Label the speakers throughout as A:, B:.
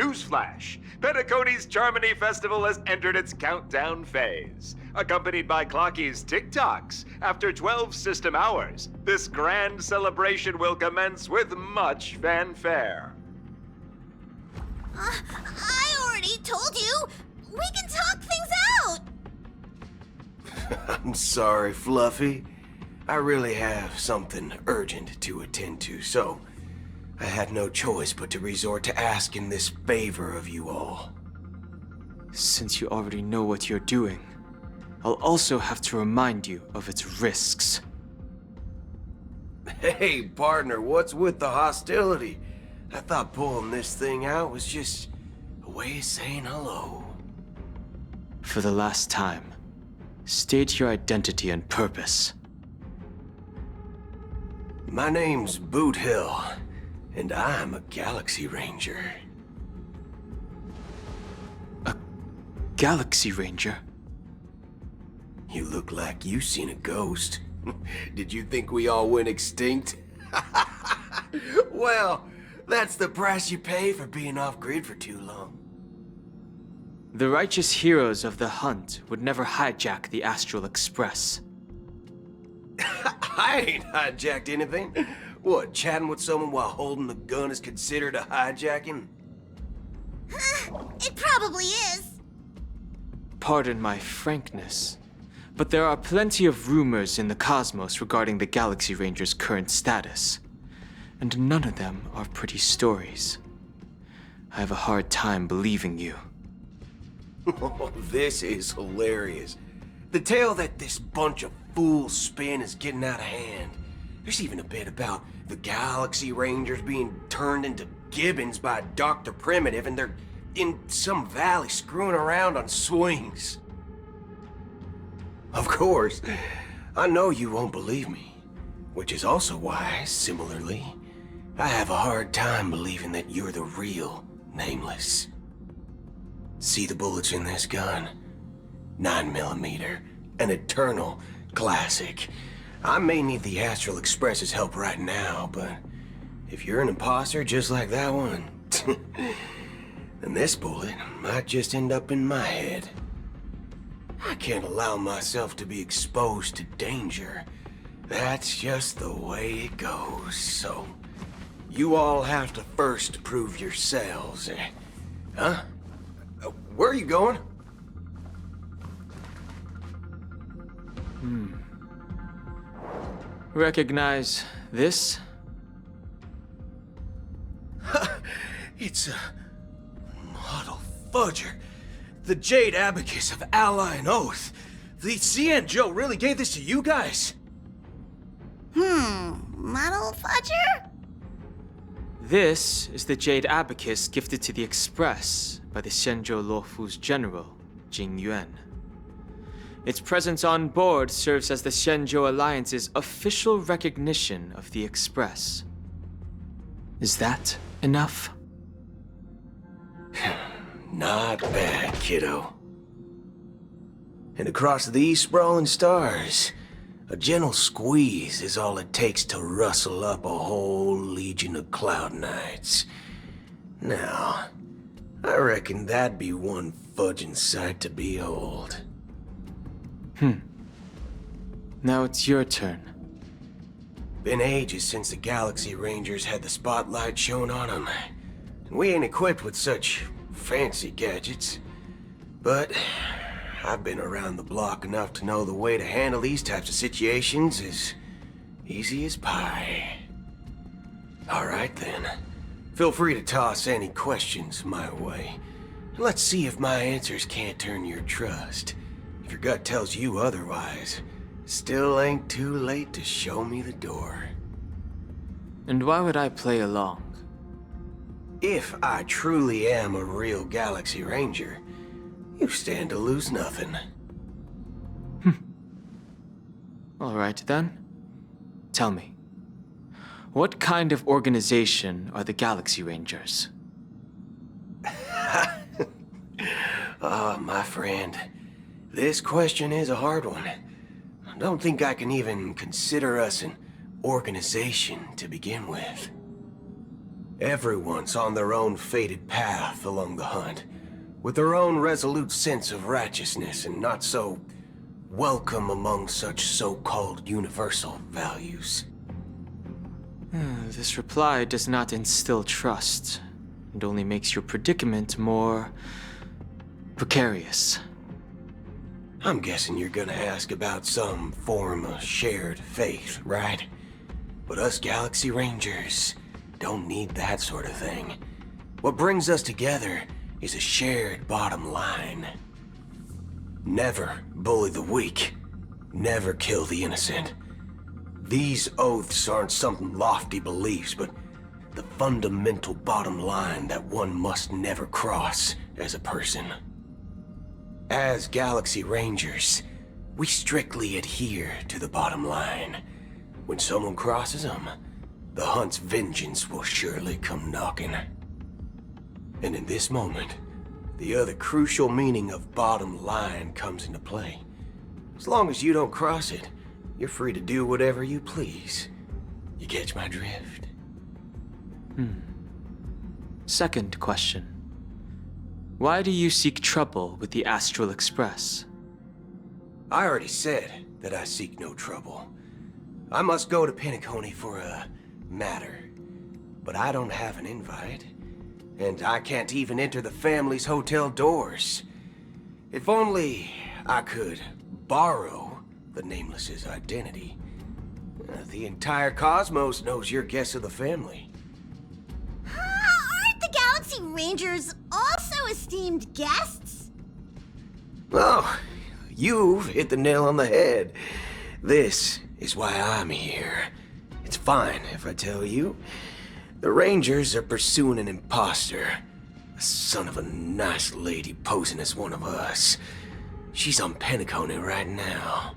A: Newsflash! Penacony's Charmony Festival has entered its countdown phase. Accompanied by Clocky's TikToks, after 12 system hours, this grand celebration will commence with much fanfare.
B: I already told you! We can talk things out!
C: I'm sorry, Fluffy. I really have something urgent to attend to, so I had no choice but to resort to asking this favor of you all.
D: Since you already know what you're doing, I'll also have to remind you of its risks.
C: Hey, partner, what's with the hostility? I thought pulling this thing out was just a way of saying hello.
D: For the last time, state your identity and purpose.
C: My name's Boot Hill, and I'm a Galaxy Ranger.
D: A Galaxy Ranger?
C: You look like you seen a ghost. Did you think we all went extinct? Well, that's the price you pay for being off-grid for too long.
D: The righteous heroes of the hunt would never hijack the Astral Express.
C: I ain't hijacked anything. What, chatting with someone while holding the gun is considered a hijacking?
B: It probably is.
D: Pardon my frankness, but there are plenty of rumors in the cosmos regarding the Galaxy Ranger's current status, and none of them are pretty stories. I have a hard time believing you.
C: Oh, this is hilarious. The tale that this bunch of fools spin is getting out of hand. There's even a bit about the Galaxy Rangers being turned into gibbons by Dr. Primitive, and they're in some valley screwing around on swings. Of course, I know you won't believe me, which is also why, similarly, I have a hard time believing that you're the real Nameless. See the bullets in this gun? 9mm, an eternal classic. I may need the Astral Express's help right now, but if you're an imposter just like that one, then this bullet might just end up in my head. I can't allow myself to be exposed to danger. That's just the way it goes, so you all have to first prove yourselves. Huh? Where are you going?
D: Recognize this?
C: It's a model fudger. The Jade Abacus of Ally and Oath. The CN Joe really gave this to you guys?
B: Model fudger?
D: This is the Jade Abacus gifted to the Express by the Shenzhou Luofu's general, Jing Yuan. Its presence on board serves as the Shenzhou Alliance's official recognition of the Express. Is that enough?
C: Not bad, kiddo. And across these sprawling stars, a gentle squeeze is all it takes to rustle up a whole legion of Cloud Knights. Now, I reckon that'd be one fudging sight to behold.
D: Now it's your turn.
C: Been ages since the Galaxy Rangers had the spotlight shown on them. And we ain't equipped with such fancy gadgets. But I've been around the block enough to know the way to handle these types of situations is easy as pie. Alright then. Feel free to toss any questions my way. Let's see if my answers can't turn your trust. If your gut tells you otherwise, still ain't too late to show me the door.
D: And why would I play along?
C: If I truly am a real Galaxy Ranger, you stand to lose nothing.
D: All right then. Tell me, what kind of organization are the Galaxy Rangers?
C: My friend, this question is a hard one. I don't think I can even consider us an organization to begin with. Everyone's on their own fated path along the hunt, with their own resolute sense of righteousness and not so welcome among such so-called universal values.
D: This reply does not instill trust. It only makes your predicament more precarious.
C: I'm guessing you're gonna ask about some form of shared faith, right? But us Galaxy Rangers don't need that sort of thing. What brings us together is a shared bottom line. Never bully the weak. Never kill the innocent. These oaths aren't some lofty beliefs, but the fundamental bottom line that one must never cross as a person. As Galaxy Rangers, we strictly adhere to the bottom line. When someone crosses them, the hunt's vengeance will surely come knocking. And in this moment, the other crucial meaning of bottom line comes into play. As long as you don't cross it, you're free to do whatever you please. You catch my drift?
D: Second question. Why do you seek trouble with the Astral Express?
C: I already said that I seek no trouble. I must go to Penacony for a matter. But I don't have an invite. And I can't even enter the family's hotel doors. If only I could borrow the Nameless's identity. The entire cosmos knows you're guests of the family.
B: Aren't the Galaxy Rangers also esteemed guests?
C: Oh, you've hit the nail on the head. This is why I'm here. It's fine if I tell you. The Rangers are pursuing an imposter. A son of a nice lady posing as one of us. She's on Penacony right now.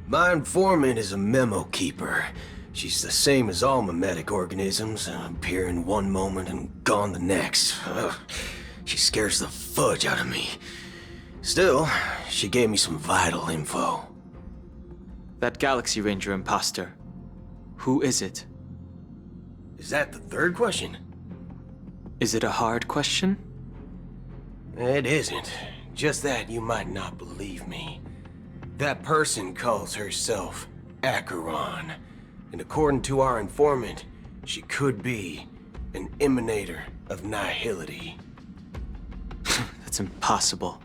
C: My informant is a memo keeper. She's the same as all mimetic organisms, appearing one moment and gone the next. She scares the fudge out of me. Still, she gave me some vital info.
D: That Galaxy Ranger imposter. Who is it?
C: Is that the third question?
D: Is it a hard question?
C: It isn't. Just that you might not believe me. That person calls herself Acheron. And according to our informant, she could be an emanator of nihility.
D: That's impossible.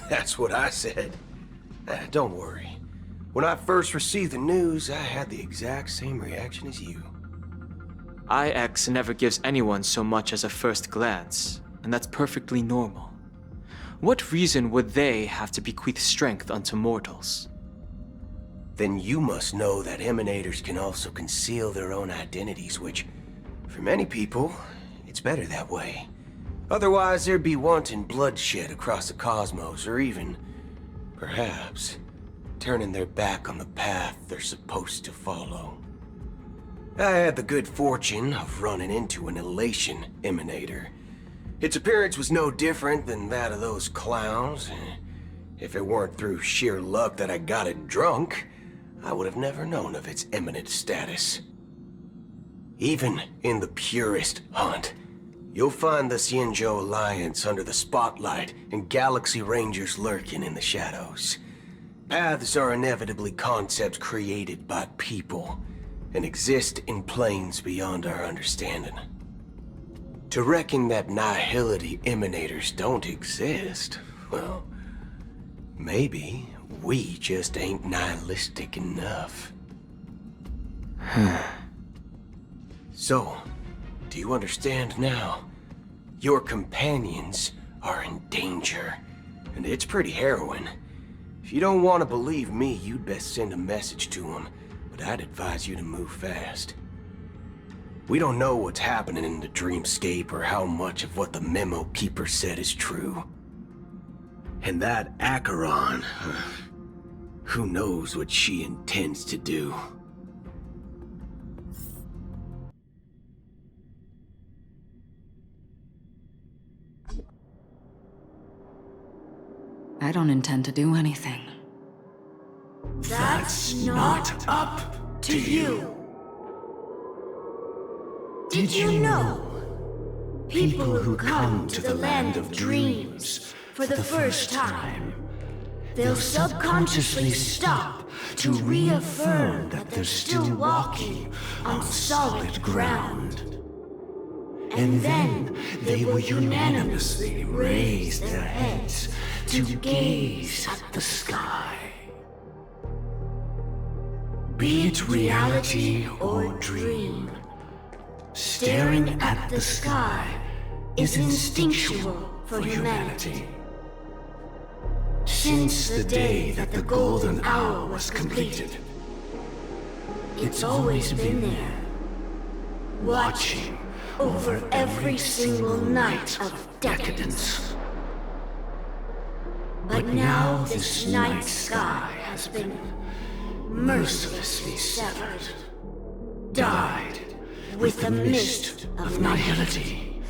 C: That's what I said. Don't worry. When I first received the news, I had the exact same reaction as you.
D: IX never gives anyone so much as a first glance, and that's perfectly normal. What reason would they have to bequeath strength unto mortals?
C: Then you must know that emanators can also conceal their own identities, which, for many people, it's better that way. Otherwise, there'd be wanton bloodshed across the cosmos, or even, perhaps, turning their back on the path they're supposed to follow. I had the good fortune of running into an elation emanator. Its appearance was no different than that of those clowns. If it weren't through sheer luck that I got it drunk, I would have never known of its eminent status. Even in the purest hunt, you'll find the Xianzhou Alliance under the spotlight and Galaxy Rangers lurking in the shadows. Paths are inevitably concepts created by people and exist in planes beyond our understanding. To reckon that nihility emanators don't exist, well, maybe we just ain't nihilistic enough. So, do you understand now? Your companions are in danger, and it's pretty harrowing. If you don't want to believe me, you'd best send a message to them, but I'd advise you to move fast. We don't know what's happening in the dreamscape or how much of what the memo keeper said is true. And that Acheron, who knows what she intends to do?
E: I don't intend to do anything.
B: That's not up to you. Did you know? People who come to the land of dreams for the first time, they'll subconsciously stop to reaffirm that they're still walking on solid ground. And then they will unanimously raise their heads to gaze at the sky. Be it reality or dream, staring at the sky is instinctual for humanity. Since the day that the golden hour was completed, it's always been there, watching over every single night of decadence. But now this night sky has been mercilessly severed, dyed with the mist of nihility,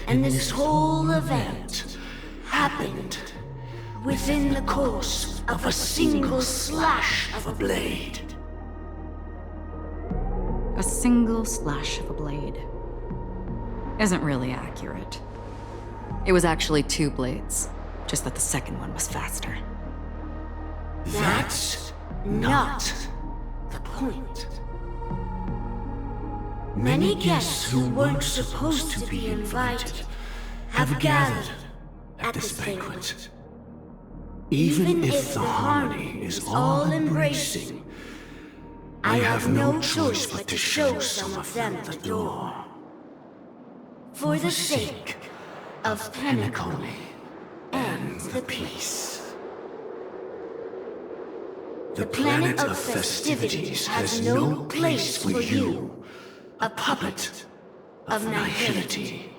B: and this whole event happened within the course of a single slash of a blade.
E: A single slash of a blade isn't really accurate. It was actually 2 blades, just that the second one was faster.
B: That's not the point. Many guests who weren't supposed to be invited have gathered at this banquet. Even if the harmony is all-embracing, I have no choice but to show some of them the door. For the sake of Penacony and the peace. The planet of festivities has no place for you, a puppet of nihility.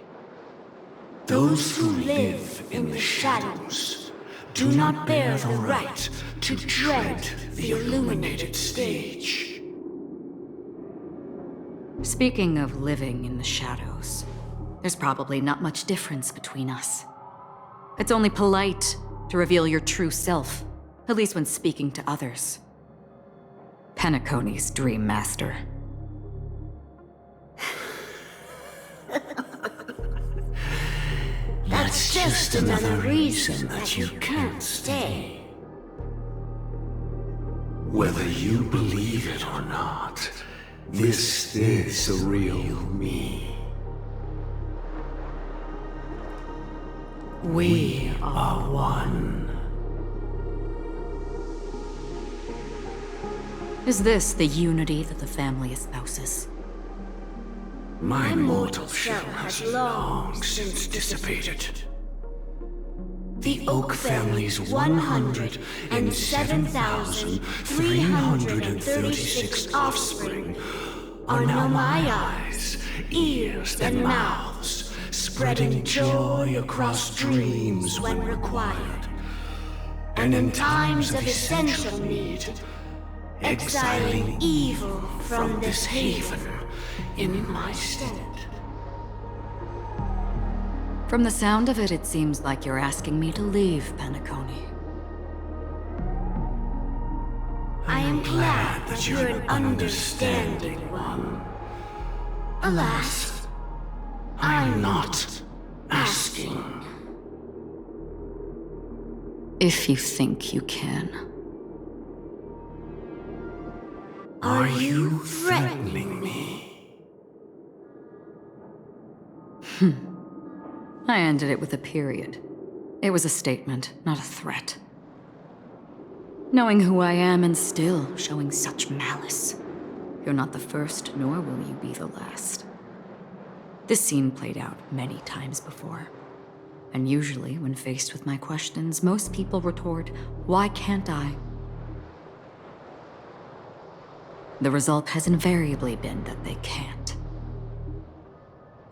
B: Those who live in the shadows do not bear the right to tread the illuminated stage.
E: Speaking of living in the shadows, there's probably not much difference between us. It's only polite to reveal your true self, at least when speaking to others. Penacony's Dream Master.
B: That's just another reason that you can't stay.
C: Whether you believe it or not, this is the real me. We are one.
E: Is this the unity that the family espouses?
C: My mortal shell has long since dissipated.
B: The Oak family's 107,336 offspring are now my eyes, ears, and mouths, spreading joy across dreams when required, and in times of essential need, exiling evil from this haven in my stead.
E: From the sound of it, it seems like you're asking me to leave Penacony.
B: I am glad that you're an understanding one. Alas, I'm not asking.
E: If you think you can.
B: Are you threatening me?
E: I ended it with a period. It was a statement, not a threat. Knowing who I am and still showing such malice. You're not the first, nor will you be the last. This scene played out many times before. And usually, when faced with my questions, most people retort, "Why can't I?" The result has invariably been that they can't.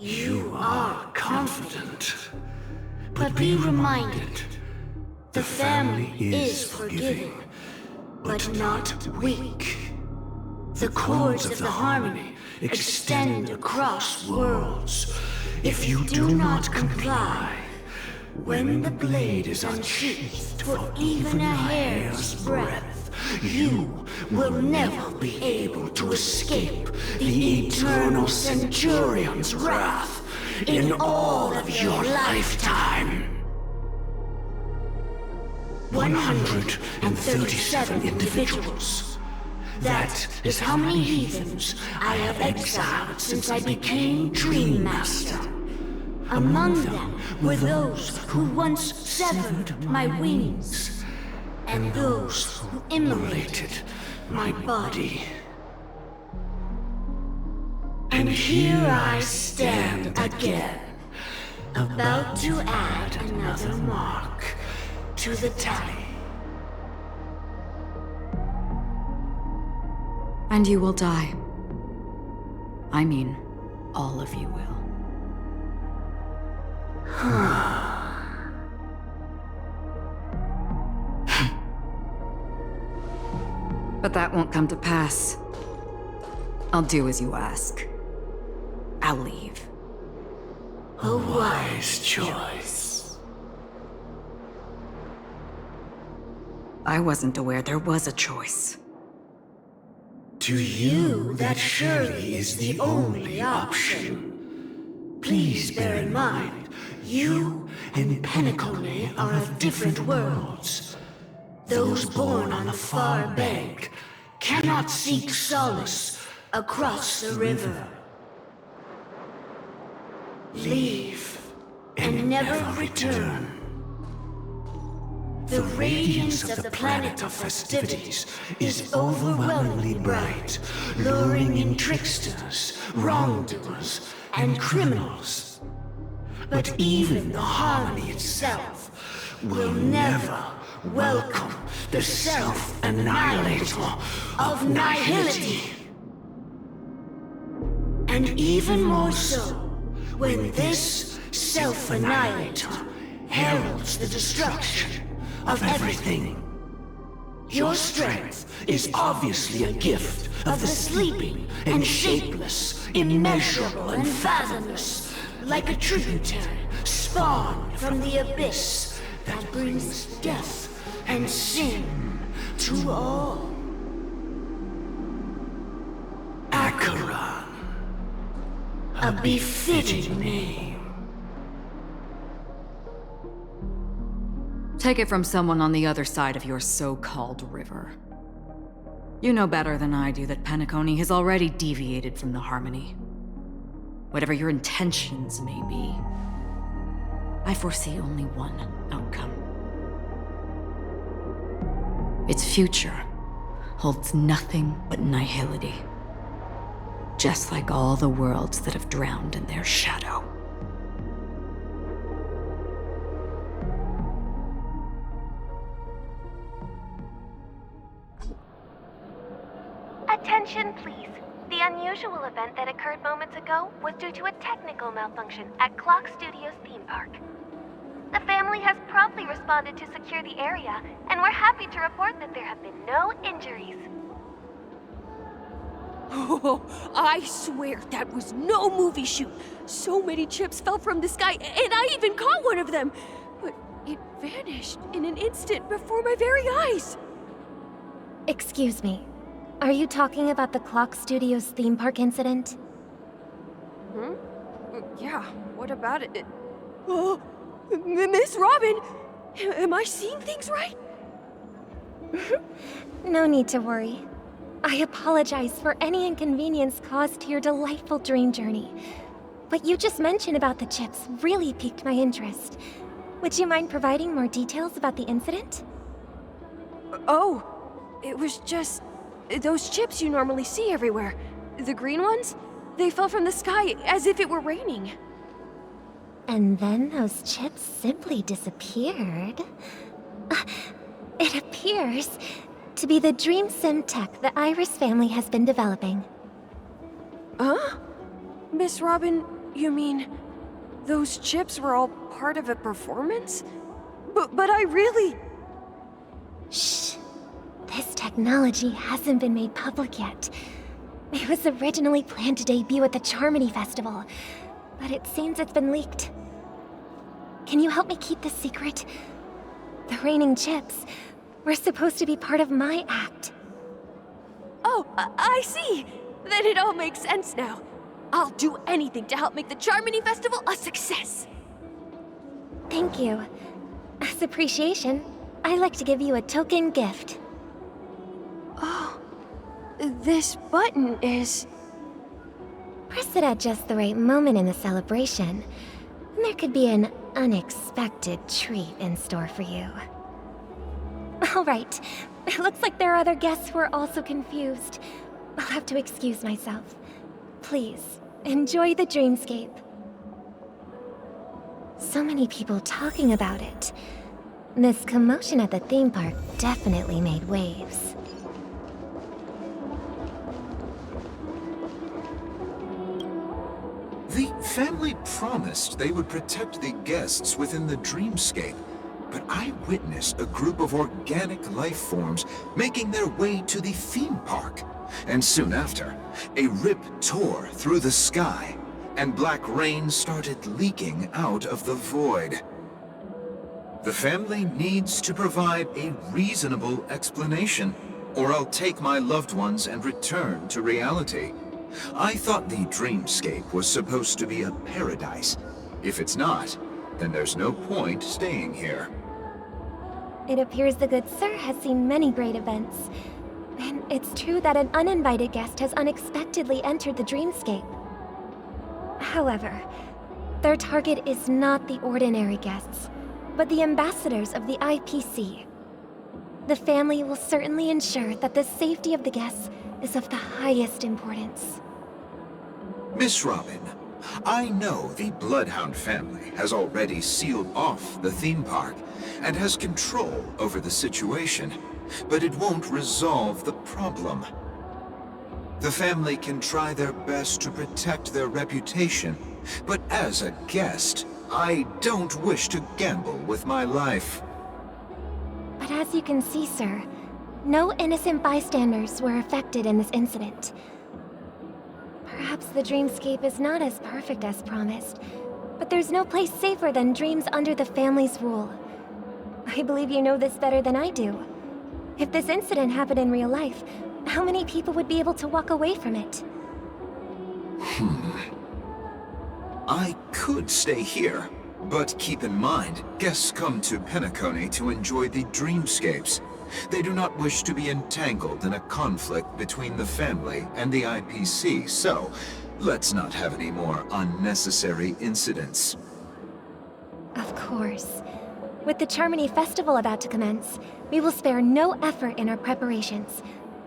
B: You are confident. But be reminded, the family is forgiving, but not weak. The cords of the harmony extend across worlds. If you do not comply, when the blade is unsheathed for even a hair's breadth, you will never be able to escape the eternal Centurion's wrath in all of your lifetime. 137 individuals. That is how many heathens I have exiled since I became Dream Master. Among them were those who once severed my wings, and those who immolated my body. And here I stand again, about to add another mark to the tally.
E: And you will die. I mean, all of you will. But that won't come to pass. I'll do as you ask. I'll leave.
B: A wise choice.
E: I wasn't aware there was a choice.
B: To you, that surely is the only option. Please bear in mind, you and Penacony are of different worlds. Those born on the far bank cannot seek solace across the river. Leave and never return. The radiance of the planet of festivities is overwhelmingly bright, luring in tricksters, wrongdoers, and criminals. But even the harmony itself will never welcome the self-annihilator of nihility. And even more so, when this self-annihilator heralds the destruction of everything. Your strength is obviously a gift of the sleeping and shapeless, immeasurable and fathomless, like a tributary spawned from the abyss that brings death and sin to all. Acheron, a befitting name.
E: Take it from someone on the other side of your so-called river. You know better than I do that Penacony has already deviated from the harmony. Whatever your intentions may be, I foresee only one outcome. Its future holds nothing but nihility. Just like all the worlds that have drowned in their shadow.
F: Attention, please. The unusual event that occurred moments ago was due to a technical malfunction at Clock Studios theme park. The family has promptly responded to secure the area, and we're happy to report that there have been no injuries.
G: Oh, I swear that was no movie shoot. So many chips fell from the sky, and I even caught one of them. But it vanished in an instant before my very eyes.
F: Excuse me. Are you talking about the Clock Studios theme park incident?
G: Yeah, what about it? Oh, Miss Robin, am I seeing things right?
F: No need to worry. I apologize for any inconvenience caused to your delightful dream journey. What you just mentioned about the chips really piqued my interest. Would you mind providing more details about the incident?
G: Oh, it was just those chips you normally see everywhere. The green ones? They fell from the sky as if it were raining.
F: And then those chips simply disappeared. It appears to be the Dream Sim tech the Iris family has been developing.
G: Huh? Miss Robin, you mean those chips were all part of a performance? But I really...
F: Shh. This technology hasn't been made public yet. It was originally planned to debut at the Charmony Festival, but it seems it's been leaked. Can you help me keep this secret? The raining chips, We're supposed to be part of my act.
G: Oh, I see. Then it all makes sense now. I'll do anything to help make the Charmony Festival a success.
F: Thank you. As appreciation, I'd like to give you a token gift.
G: Oh, this button is...
F: Press it at just the right moment in the celebration, and there could be an unexpected treat in store for you. All right. It looks like there are other guests who are also confused. I'll have to excuse myself. Please, enjoy the dreamscape. So many people talking about it. This commotion at the theme park definitely made waves.
H: The family promised they would protect the guests within the dreamscape, but I witnessed a group of organic life forms making their way to the theme park. And soon after, a rip tore through the sky, and black rain started leaking out of the void. The family needs to provide a reasonable explanation, or I'll take my loved ones and return to reality. I thought the dreamscape was supposed to be a paradise. If it's not, then there's no point staying here.
F: It appears the good sir has seen many great events. And it's true that an uninvited guest has unexpectedly entered the dreamscape. However, their target is not the ordinary guests, but the ambassadors of the IPC. The family will certainly ensure that the safety of the guests is of the highest importance.
H: Miss Robin, I know the Bloodhound family has already sealed off the theme park and has control over the situation, but it won't resolve the problem. The family can try their best to protect their reputation, but as a guest, I don't wish to gamble with my life.
F: But as you can see, sir, no innocent bystanders were affected in this incident. Perhaps the dreamscape is not as perfect as promised, but there's no place safer than dreams under the family's rule. I believe you know this better than I do. If this incident happened in real life, how many people would be able to walk away from it?
H: I could stay here, but keep in mind, guests come to Penacony to enjoy the dreamscapes. They do not wish to be entangled in a conflict between the family and the IPC, so let's not have any more unnecessary incidents.
F: Of course. With the Charmony Festival about to commence, we will spare no effort in our preparations.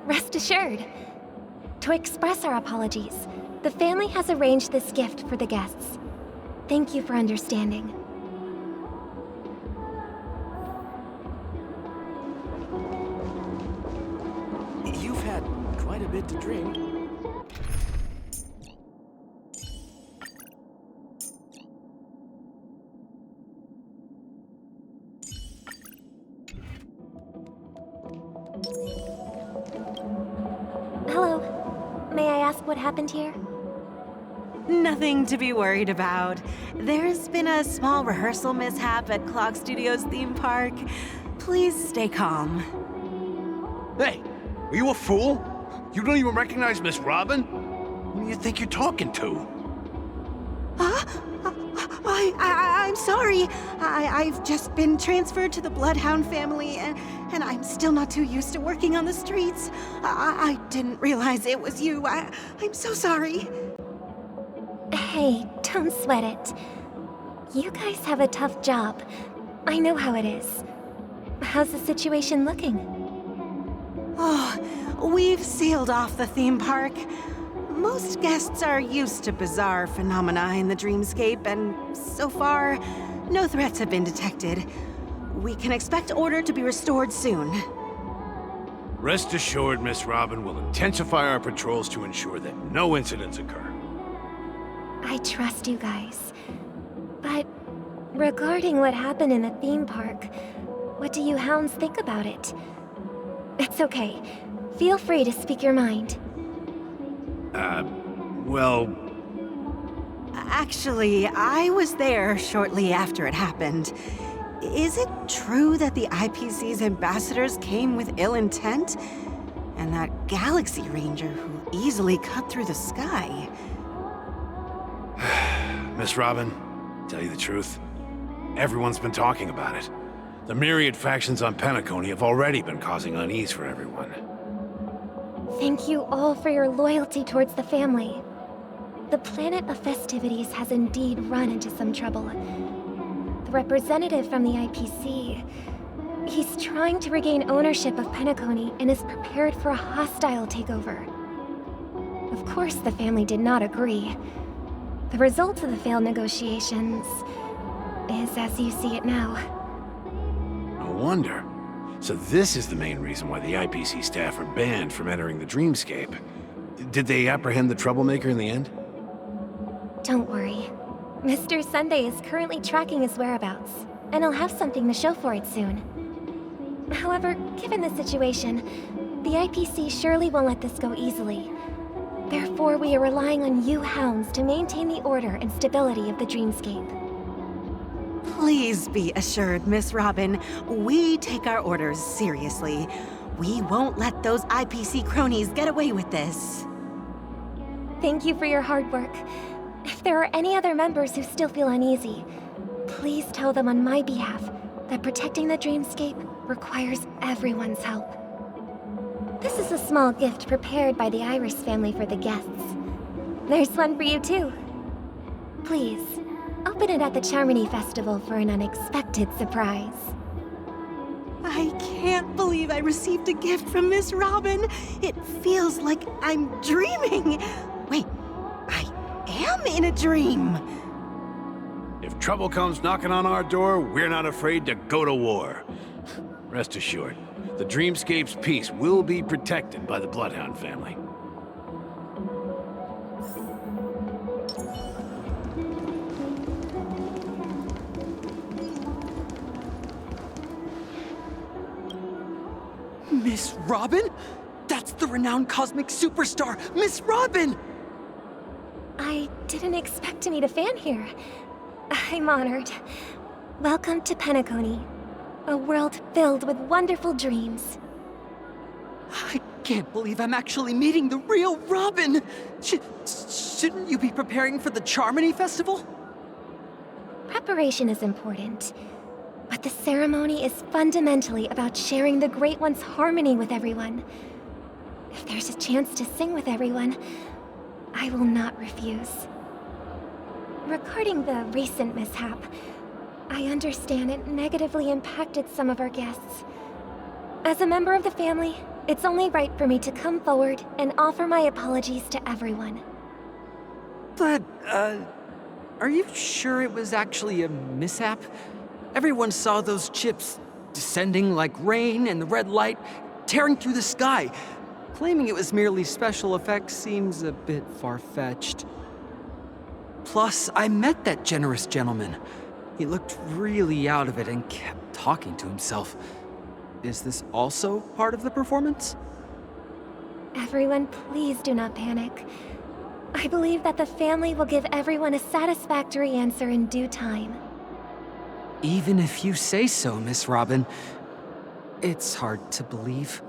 F: Rest assured. To express our apologies, the family has arranged this gift for the guests. Thank you for understanding.
I: You've had quite a bit to drink.
F: Hello. May I ask what happened here?
J: Nothing to be worried about. There's been a small rehearsal mishap at Clock Studios theme park. Please stay calm.
K: Hey, are you a fool? You don't even recognize Miss Robin? Who do you think you're talking to?
J: Huh? I'm sorry. I've just been transferred to the Bloodhound family, and I'm still not too used to working on the streets. I didn't realize it was you. I'm so sorry.
F: Hey, don't sweat it. You guys have a tough job. I know how it is. How's the situation looking?
J: Oh, we've sealed off the theme park. Most guests are used to bizarre phenomena in the dreamscape, and so far, no threats have been detected. We can expect order to be restored soon.
K: Rest assured, Miss Robin will intensify our patrols to ensure that no incidents occur.
F: I trust you guys. But regarding what happened in the theme park, what do you hounds think about it? It's okay. Feel free to speak your mind.
K: Well...
J: Actually, I was there shortly after it happened. Is it true that the IPC's ambassadors came with ill intent? And that Galaxy Ranger who easily cut through the sky?
K: Miss Robin, tell you the truth, everyone's been talking about it. The myriad factions on Penacony have already been causing unease for everyone.
F: Thank you all for your loyalty towards the family. The planet of festivities has indeed run into some trouble. The representative from the IPC, he's trying to regain ownership of Penacony and is prepared for a hostile takeover. Of course, the family did not agree. The result of the failed negotiations is as you see it now.
K: No wonder. So this is the main reason why the IPC staff are banned from entering the Dreamscape. Did they apprehend the troublemaker in the end?
F: Don't worry. Mr. Sunday is currently tracking his whereabouts, and he'll have something to show for it soon. However, given the situation, the IPC surely won't let this go easily. Therefore, we are relying on you hounds to maintain the order and stability of the Dreamscape.
J: Please be assured, Miss Robin, we take our orders seriously. We won't let those IPC cronies get away with this.
F: Thank you for your hard work. If there are any other members who still feel uneasy, please tell them on my behalf that protecting the Dreamscape requires everyone's help. This is a small gift prepared by the Iris family for the guests. There's one for you too. Please, open it at the Charmony Festival for an unexpected surprise.
J: I can't believe I received a gift from Miss Robin. It feels like I'm dreaming. Wait, I am in a dream.
K: If trouble comes knocking on our door, we're not afraid to go to war. Rest assured, the Dreamscape's peace will be protected by the Bloodhound family.
I: Miss Robin? That's the renowned cosmic superstar, Miss Robin!
F: I didn't expect to meet a fan here. I'm honored. Welcome to Penacony, a world filled with wonderful dreams.
I: I can't believe I'm actually meeting the real Robin! Shouldn't you be preparing for the Charmony Festival?
F: Preparation is important, but the ceremony is fundamentally about sharing the Great One's harmony with everyone. If there's a chance to sing with everyone, I will not refuse. Regarding the recent mishap, I understand it negatively impacted some of our guests. As a member of the family, it's only right for me to come forward and offer my apologies to everyone.
I: But, are you sure it was actually a mishap? Everyone saw those chips descending like rain and the red light tearing through the sky. Claiming it was merely special effects seems a bit far-fetched. Plus, I met that generous gentleman. He looked really out of it and kept talking to himself. Is this also part of the performance?
F: Everyone, please do not panic. I believe that the family will give everyone a satisfactory answer in due time.
I: Even if you say so, Miss Robin, it's hard to believe.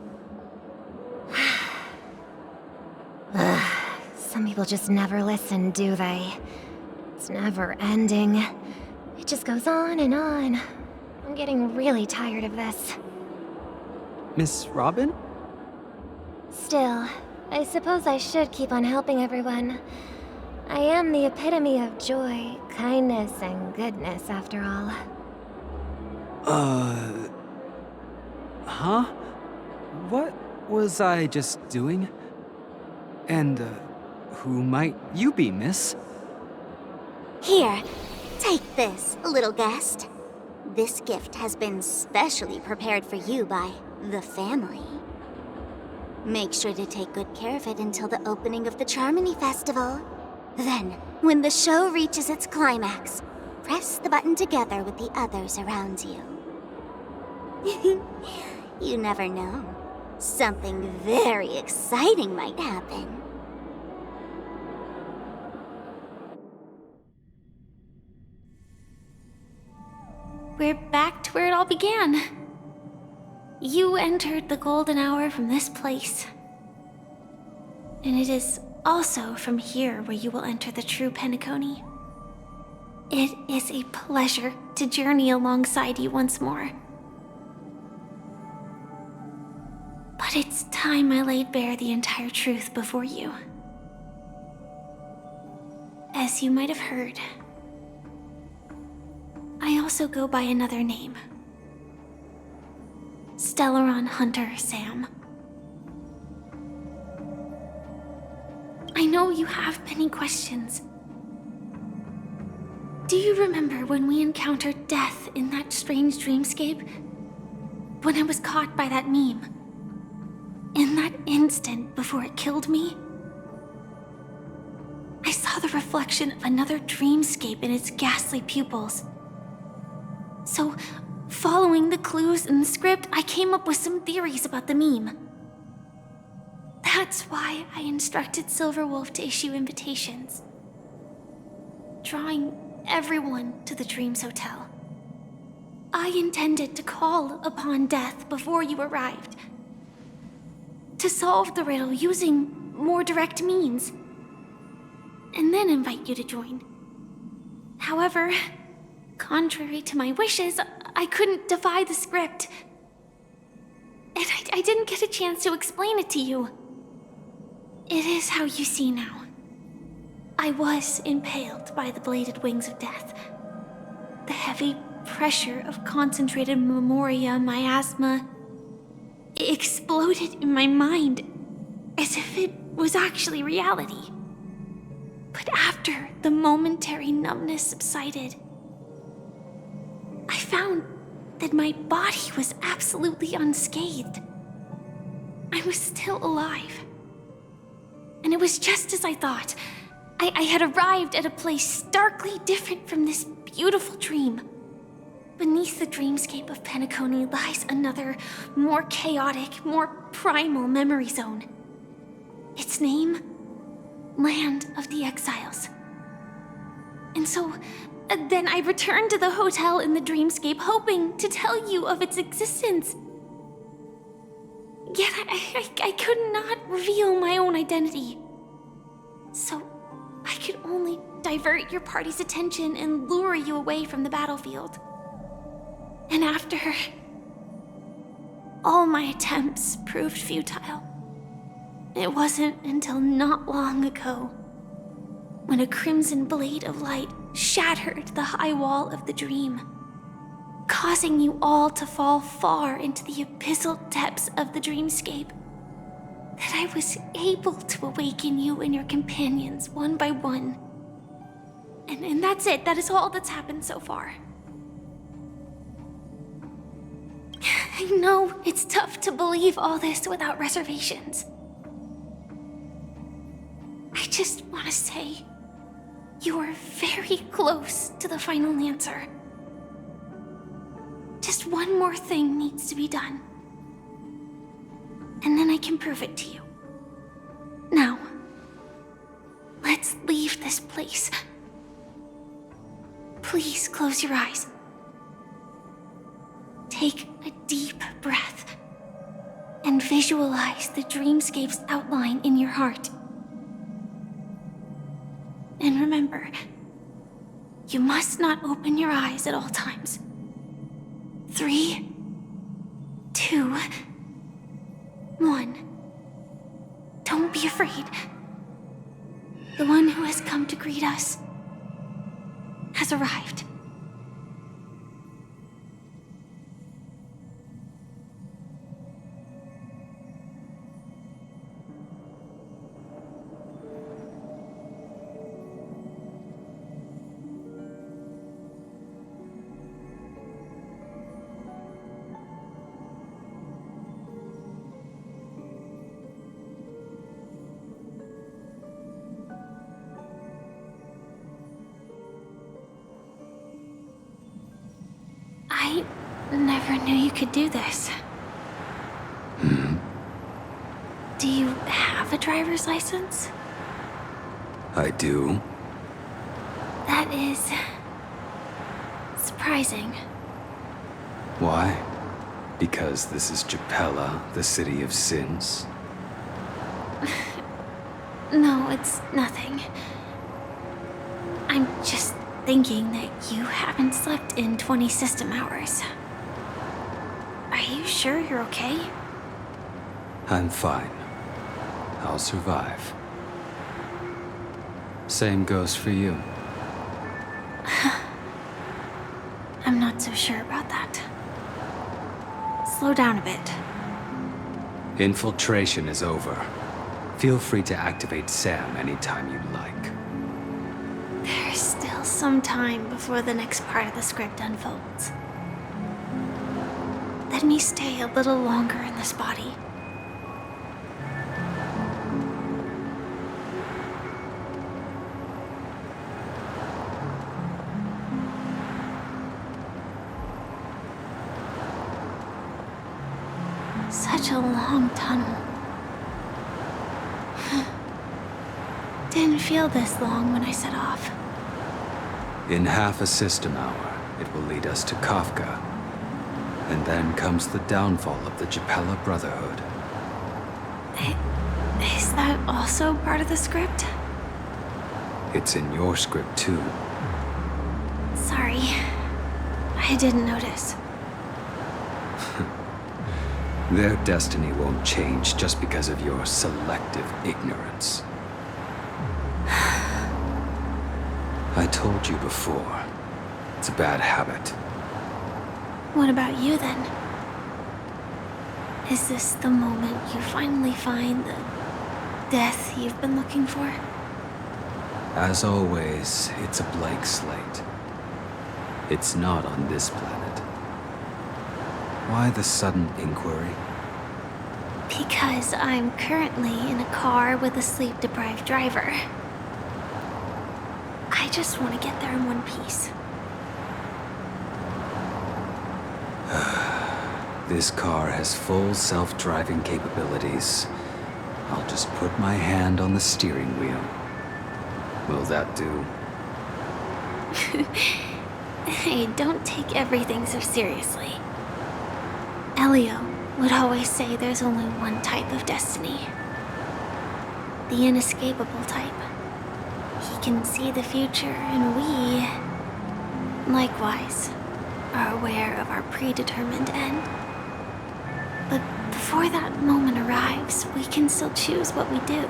F: Some people just never listen, do they? It's never ending. It just goes on and on. I'm getting really tired of this.
I: Miss Robin?
F: Still, I suppose I should keep on helping everyone. I am the epitome of joy, kindness, and goodness, after all.
I: Huh? What was I just doing? And, who might you be, miss?
L: Here, take this, little guest. This gift has been specially prepared for you by the family. Make sure to take good care of it until the opening of the Charmony Festival. Then, when the show reaches its climax, press the button together with the others around you. You never know. Something very exciting might happen.
M: We're back to
F: all began. You entered the golden hour from this place. And it is also from here where you will enter the true Penacony. It is a pleasure to journey alongside you once more. But it's time I laid bare the entire truth before you. As you might have heard, I also go by another name. Stellaron Hunter Sam. I know you have many questions. Do you remember when we encountered death in that strange dreamscape? When I was caught by that meme? In that instant before it killed me? I saw the reflection of another dreamscape in its ghastly pupils. So, following the clues in the script, I came up with some theories about the meme. That's why I instructed Silverwolf to issue invitations, drawing everyone to the Dreams Hotel. I intended to call upon death before you arrived, to solve the riddle using more direct means, and then invite you to join. However, contrary to my wishes, I couldn't defy the script. And I didn't get a chance to explain it to you. It is how you see now. I was impaled by the bladed wings of death. The heavy pressure of concentrated memoria miasma exploded in my mind as if it was actually reality. But after the momentary numbness subsided, I found that my body was absolutely unscathed. I was still alive. And it was just as I thought. I had arrived at a place starkly different from this beautiful dream. Beneath the dreamscape of Penacony lies another, more chaotic, more primal memory zone. Its name? Land of the Exiles. And so, then I returned to the hotel in the dreamscape, hoping to tell you of its existence. Yet I could not reveal my own identity. So, I could only divert your party's attention and lure you away from the battlefield. And after all my attempts proved futile, it wasn't until not long ago when a crimson blade of light shattered the high wall of the dream, causing you all to fall far into the abyssal depths of the dreamscape, that I was able to awaken you and your companions one by one. And that's it. That is all that's happened so far. I know it's tough to believe all this without reservations. I just want to say, you are very close to the final answer. Just one more thing needs to be done. And then I can prove it to you. Now, let's leave this place. Please close your eyes. Take a deep breath and visualize the dreamscape's outline in your heart. And remember, you must not open your eyes at all times. 3, 2, 1. Don't be afraid. The one who has come to greet us has arrived. I never knew you could do this. Do you have a driver's license?
M: I do.
F: That is surprising.
M: Why? Because this is Japella, the city of sins?
F: No, it's nothing. I'm just thinking that you haven't slept in 20 system hours. Are you sure you're okay?
M: I'm fine. I'll survive. Same goes for you.
F: I'm not so sure about that. Slow down a bit.
M: Infiltration is over. Feel free to activate Sam anytime you like.
F: There's still some time before the next part of the script unfolds. Let me stay a little longer in this body. Such a long tunnel. Didn't feel this long when I set off.
M: In half a system hour, it will lead us to Kafka. And then comes the downfall of the Japella Brotherhood.
F: Is that also part of the script?
M: It's in your script too.
F: Sorry. I didn't notice.
M: Their destiny won't change just because of your selective ignorance. I told you before, it's a bad habit.
F: What about you then? Is this the moment you finally find the death you've been looking for?
M: As always, it's a blank slate. It's not on this planet. Why the sudden inquiry?
F: Because I'm currently in a car with a sleep-deprived driver. I just want to get there in one piece.
M: This car has full self-driving capabilities. I'll just put my hand on the steering wheel. Will that do?
F: Hey, don't take everything so seriously. Elio would always say there's only one type of destiny. The inescapable type. He can see the future, and we, likewise, are aware of our predetermined end. But before that moment arrives, we can still choose what we do.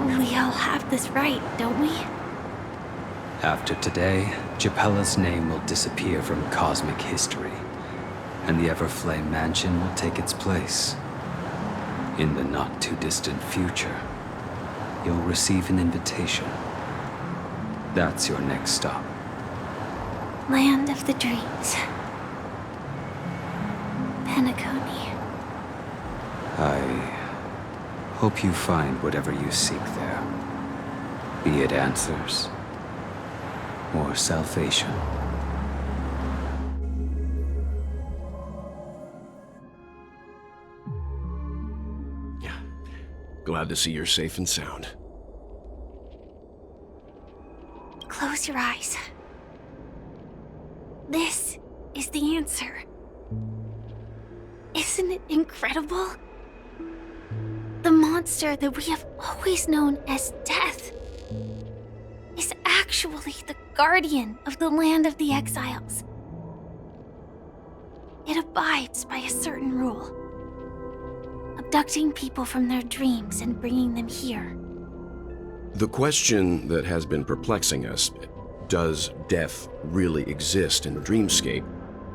F: We all have this right, don't we?
M: After today, Japella's name will disappear from cosmic history, and the Everflame Mansion will take its place. In the not-too-distant future, you'll receive an invitation. That's your next stop.
F: Land of the Dreams. Penacony.
M: I hope you find whatever you seek there. Be it answers or salvation.
K: Yeah. Glad to see you're safe and sound.
F: Close your eyes. This is the answer. Isn't it incredible? The monster that we have always known as Death is actually the guardian of the land of the exiles. It abides by a certain rule, abducting people from their dreams and bringing them here.
N: The question that has been perplexing us, does death really exist in the dreamscape,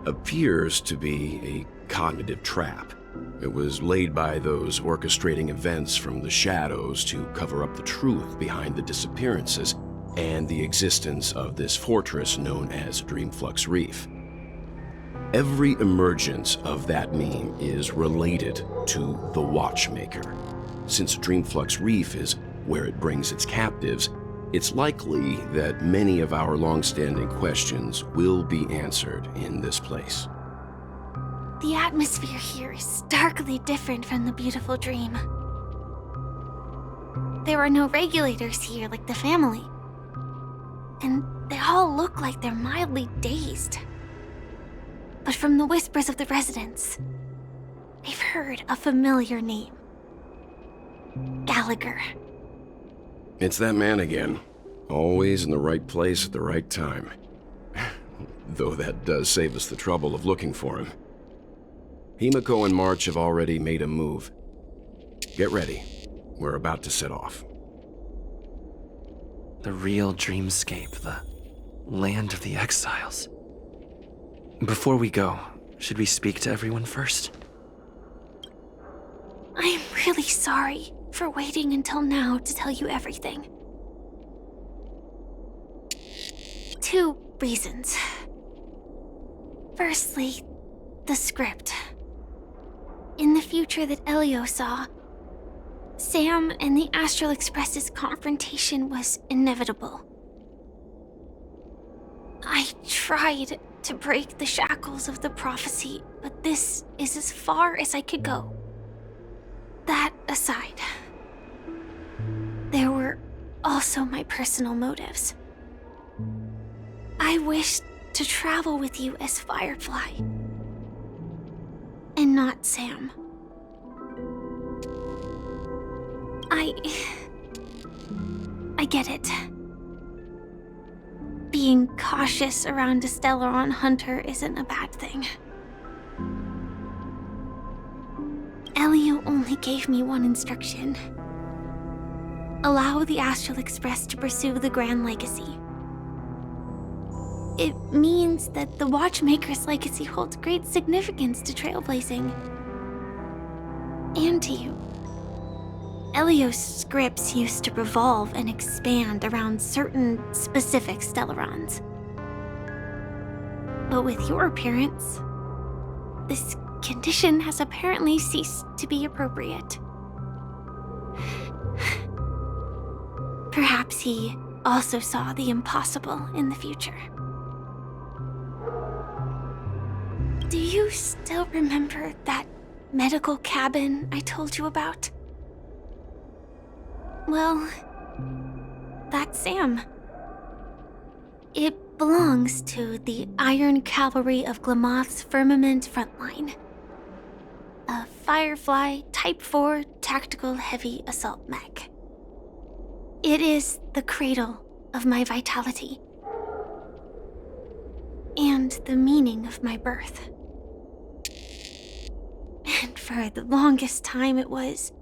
N: appears to be a cognitive trap. It was laid by those orchestrating events from the shadows to cover up the truth behind the disappearances and the existence of this fortress known as Dreamflux Reef. Every emergence of that meme is related to the Watchmaker. Since Dreamflux Reef is where it brings its captives, it's likely that many of our long-standing questions will be answered in this place.
F: The atmosphere here is starkly different from the beautiful dream. There are no regulators here like the family. And they all look like they're mildly dazed. but from the whispers of the residents, I've heard a familiar name. Gallagher.
N: It's that man again. Always in the right place at the right time. Though that does save us the trouble of looking for him. Himiko and March have already made a move. Get ready. We're about to set off.
O: The real dreamscape, the land of the exiles. Before we go, should we speak to everyone first?
F: I'm really sorry for waiting until now to tell you everything. 2 reasons. Firstly, the script. In the future that Elio saw, Sam and the Astral Express's confrontation was inevitable. I tried to break the shackles of the prophecy, but this is as far as I could go. That aside, there were also my personal motives. I wished to travel with you as Firefly, and not Sam. I get it. Being cautious around a Stellaron hunter isn't a bad thing. Elio only gave me one instruction. Allow the Astral Express to pursue the Grand Legacy. It means that the Watchmaker's legacy holds great significance to trailblazing. And to you. Elio's scripts used to revolve and expand around certain specific Stellarons. But with your appearance, this condition has apparently ceased to be appropriate. Perhaps he also saw the impossible in the future. Do you still remember that medical cabin I told you about? Well, that's Sam. It belongs to the Iron Cavalry of Glamoth's Firmament Frontline. A Firefly Type 4 tactical heavy assault mech. It is the cradle of my vitality. And the meaning of my birth. And for the longest time it was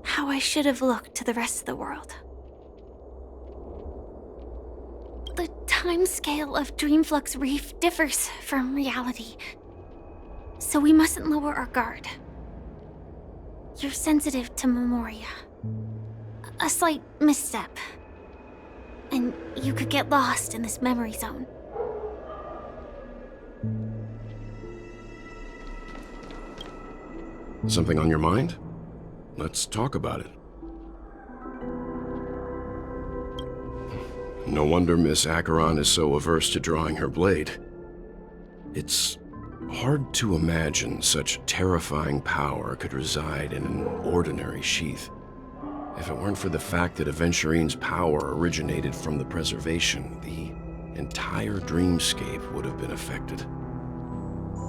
F: how I should have looked to the rest of the world. The timescale of Dreamflux Reef differs from reality, so we mustn't lower our guard. You're sensitive to Memoria. A slight misstep, and you could get lost in this memory zone.
N: Something on your mind? Let's talk about it. No wonder Miss Acheron is so averse to drawing her blade. It's hard to imagine such terrifying power could reside in an ordinary sheath. If it weren't for the fact that Aventurine's power originated from the preservation, the entire dreamscape would have been affected.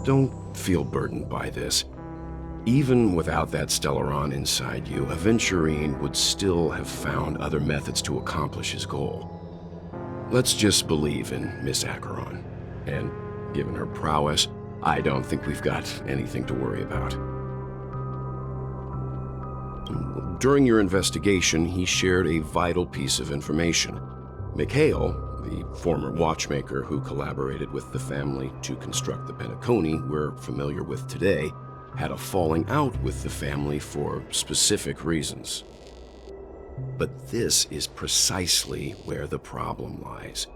N: Don't feel burdened by this. Even without that Stellaron inside you, Aventurine would still have found other methods to accomplish his goal. Let's just believe in Miss Acheron. And given her prowess, I don't think we've got anything to worry about. During your investigation, he shared a vital piece of information. Mikhail, the former watchmaker who collaborated with the family to construct the Penacony we're familiar with today, had a falling out with the family for specific reasons. But this is precisely where the problem lies.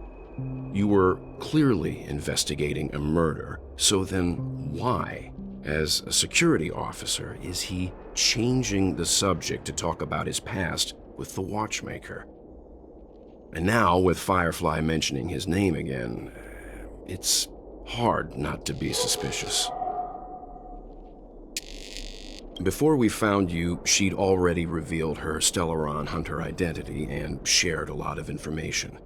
N: You were clearly investigating a murder, so then why, as a security officer, is he changing the subject to talk about his past with the watchmaker? And now, with Firefly mentioning his name again, it's hard not to be suspicious. Before we found you, she'd already revealed her Stellaron hunter identity and shared a lot of information.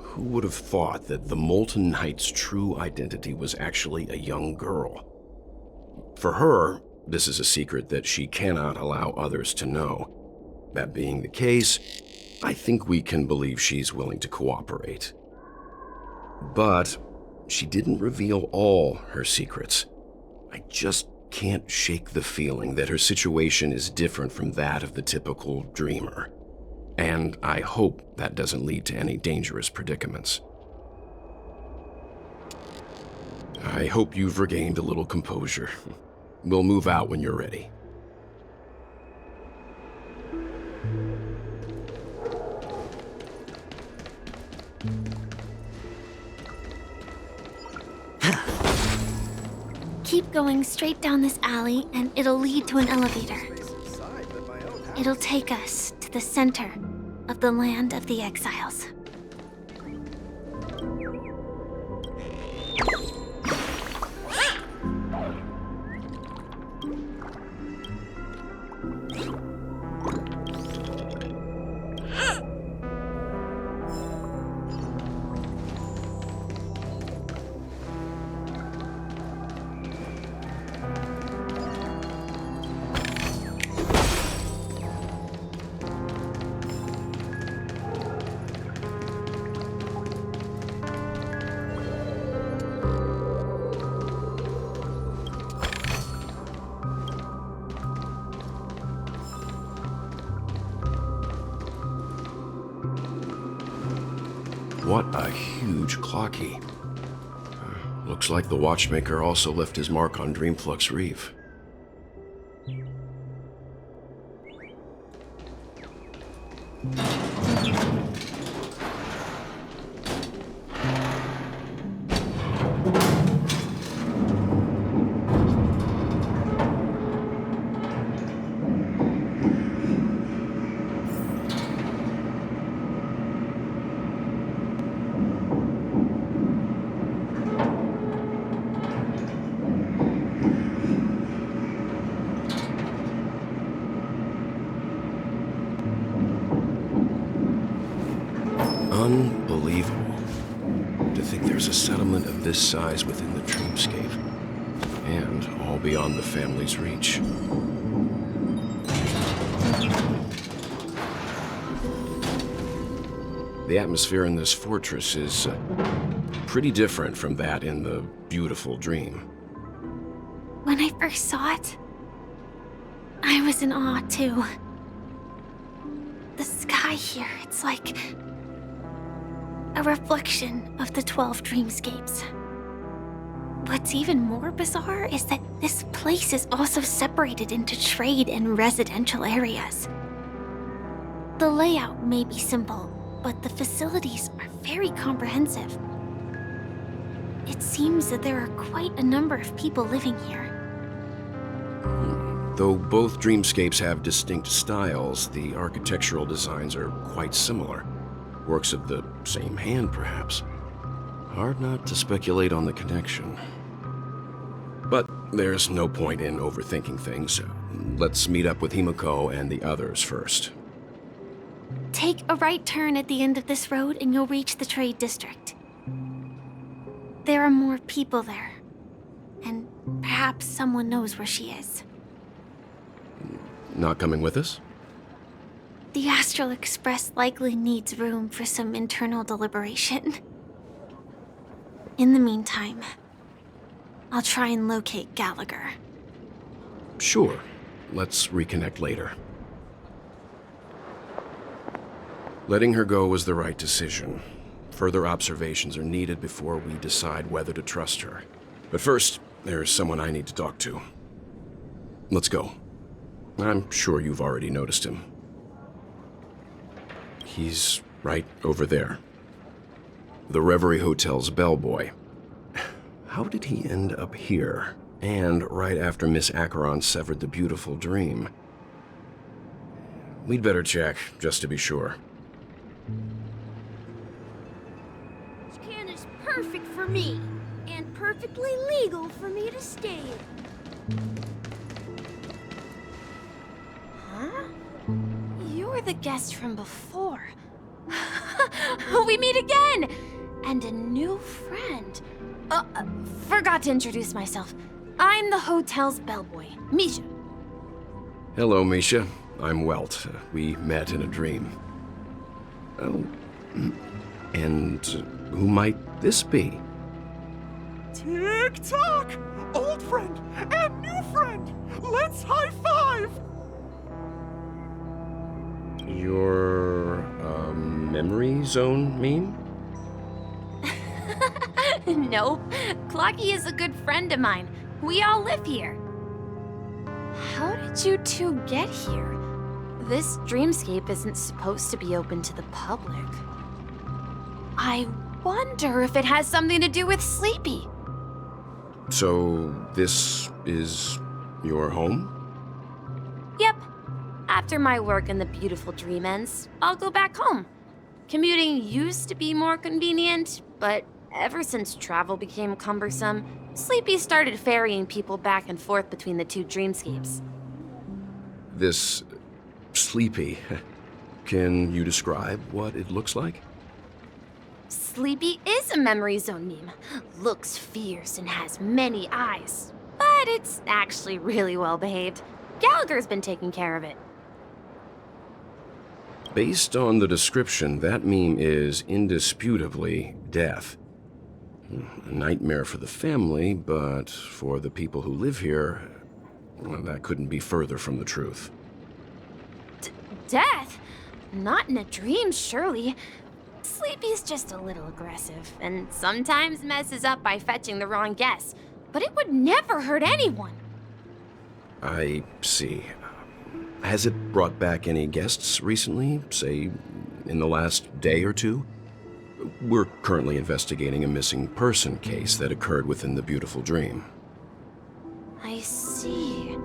N: Who would have thought that the Molten Knight's true identity was actually a young girl? For her, this is a secret that she cannot allow others to know. That being the case, I think we can believe she's willing to cooperate. But she didn't reveal all her secrets. I just can't shake the feeling that her situation is different from that of the typical dreamer. And I hope that doesn't lead to any dangerous predicaments. I hope you've regained a little composure. We'll move out when you're ready.
F: Keep going straight down this alley, and it'll lead to an elevator. It'll take us to the center of the land of the exiles.
N: What a huge clocky. Looks like the watchmaker also left his mark on Dreamflux Reef. Unbelievable. To think there's a settlement of this size within the dreamscape, and all beyond the family's reach. The atmosphere in this fortress is pretty different from that in the beautiful dream.
F: When I first saw it, I was in awe too. The sky here, it's like a reflection of the 12 dreamscapes. What's even more bizarre is that this place is also separated into trade and residential areas. The layout may be simple, but the facilities are very comprehensive. It seems that there are quite a number of people living here.
N: Though both dreamscapes have distinct styles, the architectural designs are quite similar. Works of the same hand, perhaps. Hard not to speculate on the connection. But there's no point in overthinking things. Let's meet up with Himiko and the others first.
F: Take a right turn at the end of this road and you'll reach the trade district. There are more people there. And perhaps someone knows where she is.
N: Not coming with us?
F: The Astral Express likely needs room for some internal deliberation. In the meantime, I'll try and locate Gallagher.
N: Sure. Let's reconnect later. Letting her go was the right decision. Further observations are needed before we decide whether to trust her. But first, there's someone I need to talk to. Let's go. I'm sure you've already noticed him. He's right over there. The Reverie Hotel's bellboy. How did he end up here? And right after Miss Acheron severed the beautiful dream. We'd better check, just to be sure.
G: This can is perfect for me, and perfectly legal for me to stay in. Huh? You're the guest from before. We meet again! And a new friend. Forgot to introduce myself. I'm the hotel's bellboy, Misha.
N: Hello, Misha. I'm Welt. We met in a dream. Oh, and who might this be?
P: Tick-tock! Old friend and new friend! Let's high-five!
N: Your, memory zone meme?
G: Nope. Clocky is a good friend of mine. We all live here. How did you two get here? This dreamscape isn't supposed to be open to the public. I wonder if it has something to do with Sleepy.
N: So, this is your home?
G: Yep. After my work in the beautiful dream ends, I'll go back home. Commuting used to be more convenient, but ever since travel became cumbersome, Sleepy started ferrying people back and forth between the two dreamscapes.
N: This Sleepy. Can you describe what it looks like?
G: Sleepy is a memory zone meme. Looks fierce and has many eyes. But it's actually really well behaved. Gallagher's been taking care of it.
N: Based on the description, that meme is indisputably death. A nightmare for the family, but for the people who live here, well, that couldn't be further from the truth.
G: Death? Not in a dream, surely. Sleepy's just a little aggressive, and sometimes messes up by fetching the wrong guess. But it would never hurt anyone.
N: I see. Has it brought back any guests recently, say, in the last day or two? We're currently investigating a missing person case that occurred within the beautiful dream.
G: I see.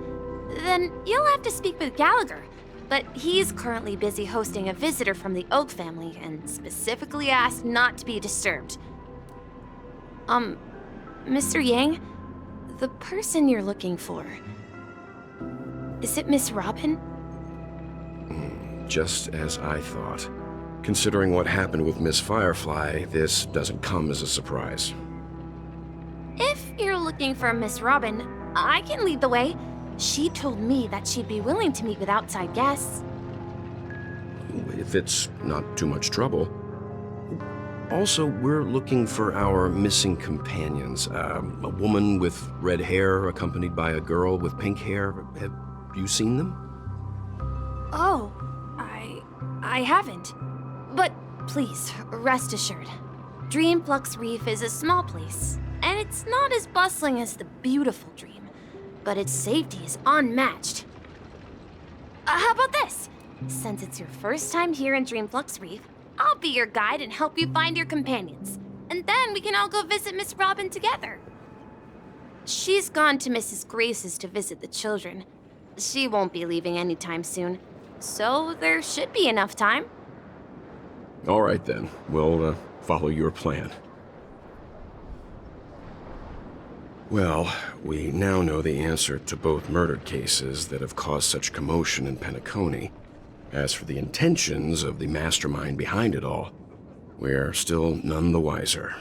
G: Then you'll have to speak with Gallagher. But he's currently busy hosting a visitor from the Oak family and specifically asked not to be disturbed. Mr. Yang, the person you're looking for, is it Miss Robin?
N: Just as I thought. Considering what happened with Miss Firefly, this doesn't come as a surprise.
G: If you're looking for Miss Robin, I can lead the way. She told me that she'd be willing to meet with outside guests.
N: If it's not too much trouble. Also, we're looking for our missing companions. A woman with red hair accompanied by a girl with pink hair. Have you seen them?
G: Oh, I haven't. But please, rest assured. Dreamflux Reef is a small place, and it's not as bustling as the beautiful dream. But its safety is unmatched. How about this? Since it's your first time here in Dreamflux Reef, I'll be your guide and help you find your companions. And then we can all go visit Miss Robin together. She's gone to Mrs. Grace's to visit the children. She won't be leaving anytime soon, so there should be enough time.
N: All right then, we'll follow your plan. Well, we now know the answer to both murder cases that have caused such commotion in Penacony. As for the intentions of the mastermind behind it all, we're still none the wiser.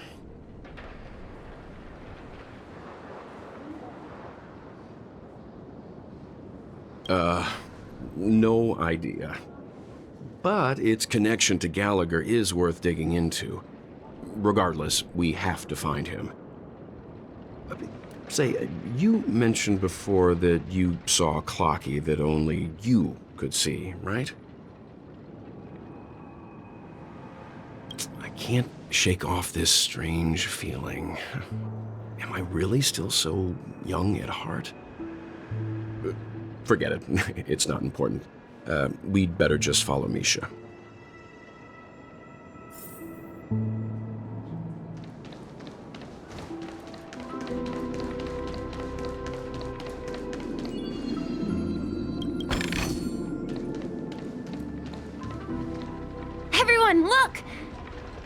N: No idea. But its connection to Gallagher is worth digging into. Regardless, we have to find him. Say, you mentioned before that you saw a Clocky that only you could see, right? I can't shake off this strange feeling. Am I really still so young at heart? Forget it. It's not important. We'd better just follow Misha.
G: Everyone, look!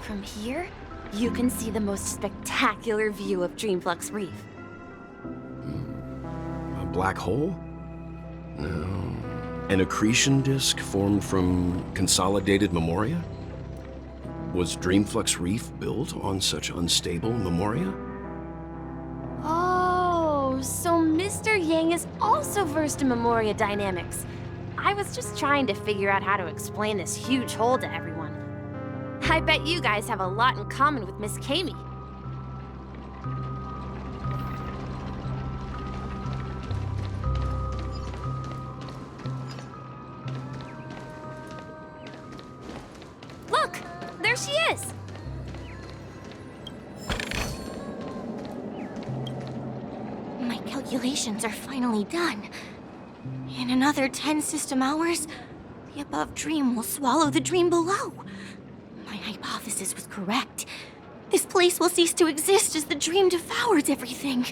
G: From here, you can see the most spectacular view of Dreamflux Reef.
N: A black hole? No. An accretion disk formed from consolidated memoria? Was Dreamflux Reef built on such unstable memoria?
F: Oh, so Mr. Yang is also versed in Memoria dynamics. I was just trying to figure out how to explain this huge hole to everyone. I bet you guys have a lot in common with Miss Kami. Look! There she is! My calculations are finally done. In another 10 system hours, the above dream will swallow the dream below. My hypothesis was correct. This place will cease to exist as the dream devours everything.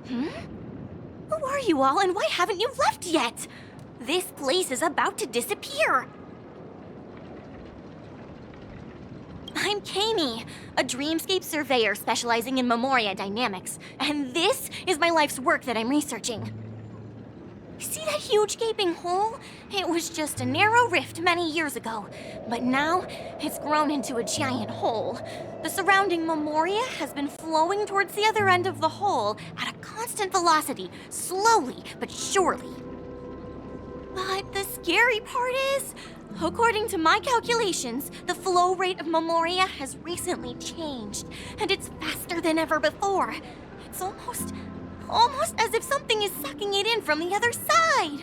F: Who are you all, and why haven't you left yet? This place is about to disappear. I'm Kami, a dreamscape surveyor specializing in Memoria dynamics, and this is my life's work that I'm researching. See that huge gaping hole? It was just a narrow rift many years ago, but now it's grown into a giant hole. The surrounding Memoria has been flowing towards the other end of the hole at a constant velocity, slowly but surely. But the scary part is, according to my calculations, the flow rate of Memoria has recently changed, and it's faster than ever before. It's almost as if something is sucking it in from the other side.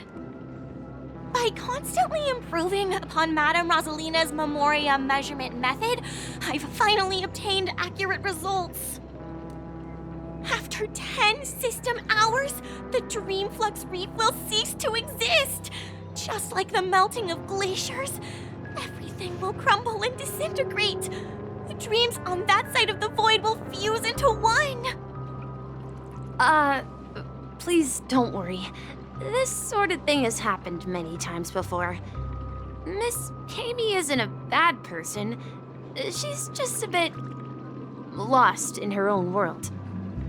F: By constantly improving upon Madame Rosalina's Memoria measurement method, I've finally obtained accurate results. After 10 system hours, the Dreamflux Reef will cease to exist. Just like the melting of glaciers, everything will crumble and disintegrate. The dreams on that side of the void will fuse into one. Please don't worry. This sort of thing has happened many times before. Miss Kami isn't a bad person. She's just a bit lost in her own world.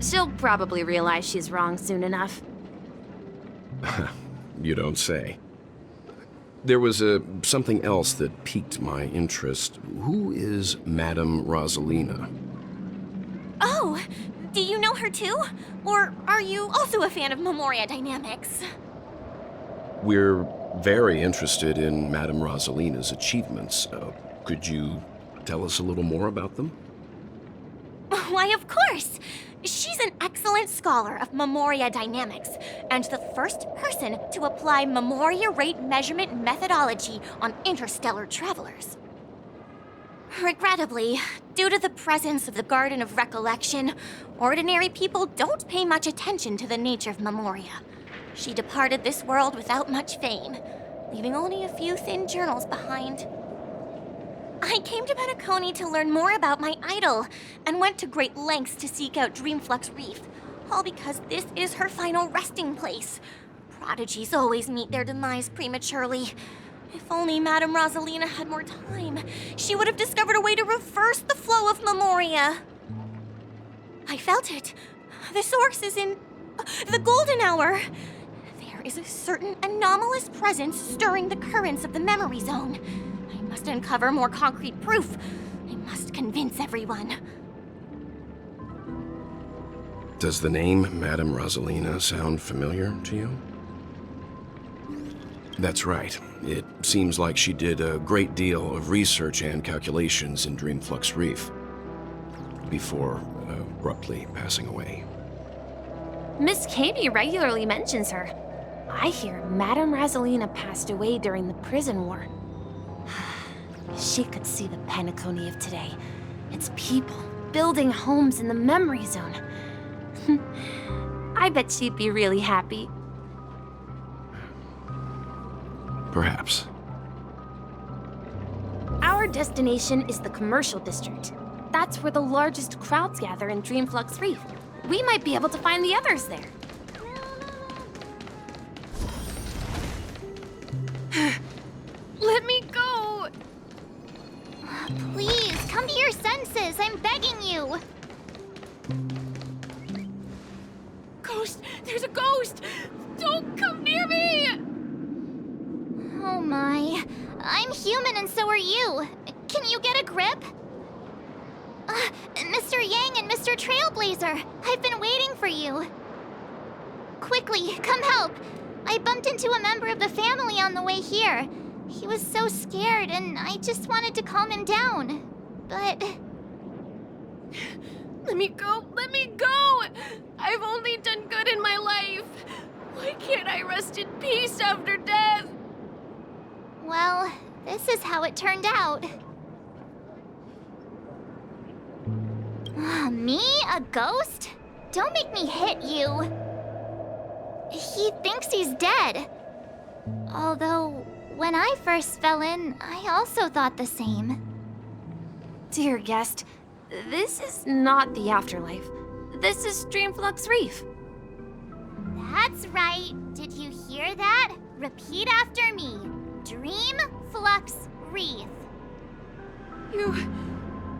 F: She'll probably realize she's wrong soon enough.
N: You don't say. There was something else that piqued my interest. Who is Madame Rosalina?
F: Oh, do you know her too? Or are you also a fan of Memoria dynamics?
N: We're very interested in Madame Rosalina's achievements. Could you tell us a little more about them?
F: Why, of course! She's an excellent scholar of Memoria dynamics, and the first person to apply Memoria rate measurement methodology on interstellar travelers. Regrettably, due to the presence of the Garden of Recollection, ordinary people don't pay much attention to the nature of Memoria. She departed this world without much fame, leaving only a few thin journals behind. I came to Penacony to learn more about my idol, and went to great lengths to seek out Dreamflux Reef, all because this is her final resting place. Prodigies always meet their demise prematurely. If only Madame Rosalina had more time, she would have discovered a way to reverse the flow of Memoria. I felt it. The source is in the golden hour. There is a certain anomalous presence stirring the currents of the memory zone. I must uncover more concrete proof. I must convince everyone.
N: Does the name Madame Rosalina sound familiar to you? That's right. It seems like she did a great deal of research and calculations in Dreamflux Reef before abruptly passing away.
F: Miss Kami regularly mentions her. I hear Madame Rosalina passed away during the prison war. She could see the Penacony of today. Its people building homes in the memory zone. I bet she'd be really happy.
N: Perhaps.
F: Our destination is the commercial district. That's where the largest crowds gather in Dreamflux Reef. We might be able to find the others there. Let me go!
L: Please, come to your senses. I'm begging you.
G: Ghost! There's a ghost! Don't come near me!
L: Oh my. I'm human and so are you. Can you get a grip? Mr. Yang and Mr. Trailblazer, I've been waiting for you. Quickly, come help. I bumped into a member of the family on the way here. He was so scared, and I just wanted to calm him down. But...
G: Let me go! Let me go! I've only done good in my life. Why can't I rest in peace after death?
L: Well, this is how it turned out. Me? A ghost? Don't make me hit you. He thinks he's dead. Although, when I first fell in, I also thought the same.
G: Dear guest, this is not the afterlife. This is Dreamflux Reef.
L: That's right. Did you hear that? Repeat after me. Dreamflux Reef.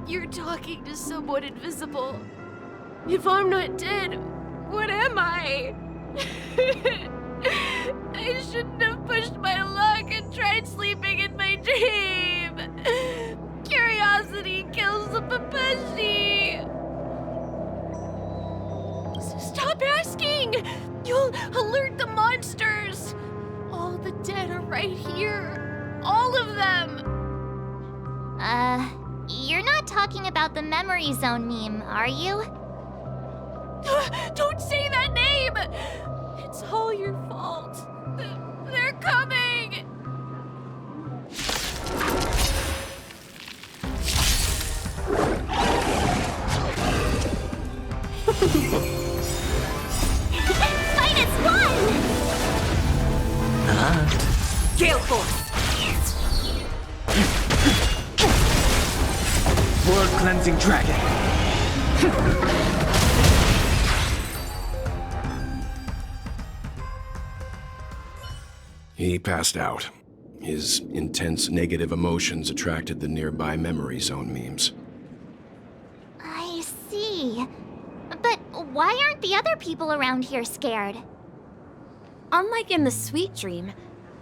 G: You're talking to someone invisible. If I'm not dead, what am I? I shouldn't have pushed my luck and tried sleeping in my dream. Curiosity kills the Papashi. Stop asking! You'll alert the monsters. All the dead are right here. All of them.
L: You're not talking about the Memory Zone meme, are you?
G: Don't say that name! It's all your fault. They're coming!
L: -1!
G: Gale Force!
D: World Cleansing Dragon!
N: He passed out. His intense negative emotions attracted the nearby Memory Zone memes.
L: I see. But why aren't the other people around here scared?
G: Unlike in the Sweet Dream,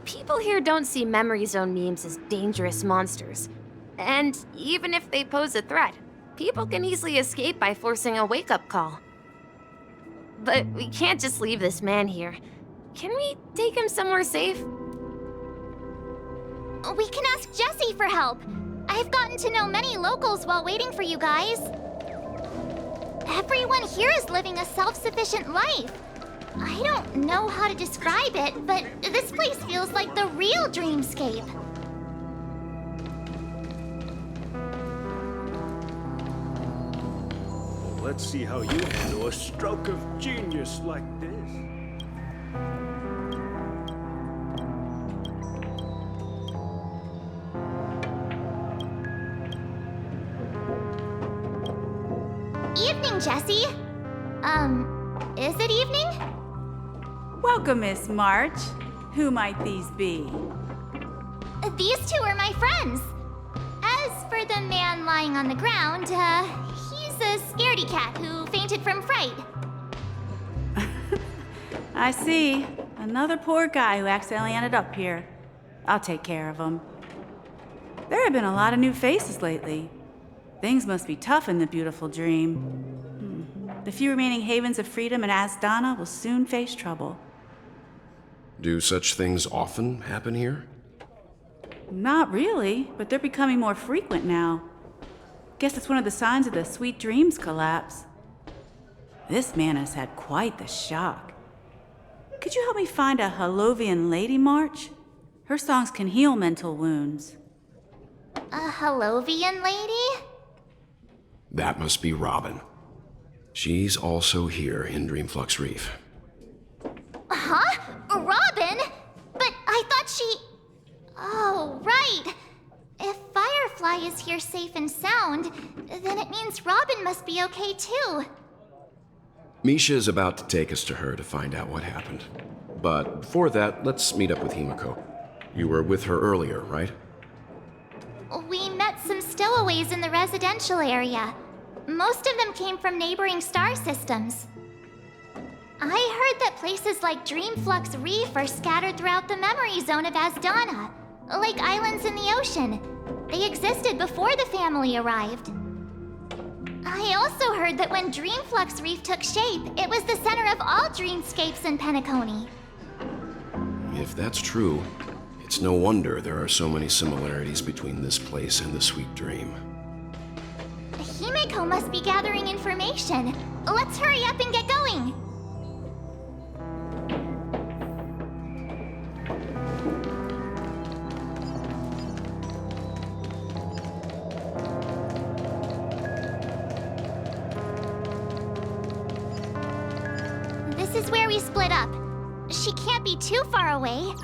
G: people here don't see Memory Zone memes as dangerous monsters. And even if they pose a threat, people can easily escape by forcing a wake-up call. But we can't just leave this man here. Can we take him somewhere safe?
L: We can ask Jessie for help. I've gotten to know many locals while waiting for you guys. Everyone here is living a self-sufficient life. I don't know how to describe it, but this place feels like the real dreamscape.
Q: Let's see how you handle a stroke of genius like this.
L: Evening, Jessie. Is it evening?
R: Welcome, Miss March. Who might these be?
L: These two are my friends. As for the man lying on the ground, he's a scaredy cat who fainted from fright.
R: I see. Another poor guy who accidentally ended up here. I'll take care of him. There have been a lot of new faces lately. Things must be tough in the beautiful dream. The few remaining havens of freedom in Asdana will soon face trouble.
N: Do such things often happen here?
R: Not really, but they're becoming more frequent now. Guess it's one of the signs of the Sweet Dreams collapse. This man has had quite the shock. Could you help me find a Halovian lady, March? Her songs can heal mental wounds.
L: A Halovian lady?
N: That must be Robin. She's also here in Dreamflux Reef.
L: Huh? Robin? But I thought she... Oh, right. If Firefly is here safe and sound, then it means Robin must be okay too.
N: Misha is about to take us to her to find out what happened. But before that, let's meet up with Himiko. You were with her earlier, right?
L: We met some stowaways in the residential area. Most of them came from neighboring star systems. I heard that places like Dreamflux Reef are scattered throughout the memory zone of Asdana. Like islands in the ocean. They existed before the family arrived. I also heard that when Dreamflux Reef took shape, it was the center of all dreamscapes in Penacony.
N: If that's true, it's no wonder there are so many similarities between this place and the Sweet Dream.
L: Himeko must be gathering information. Let's hurry up and get going. This is where we split up. She can't be too far away.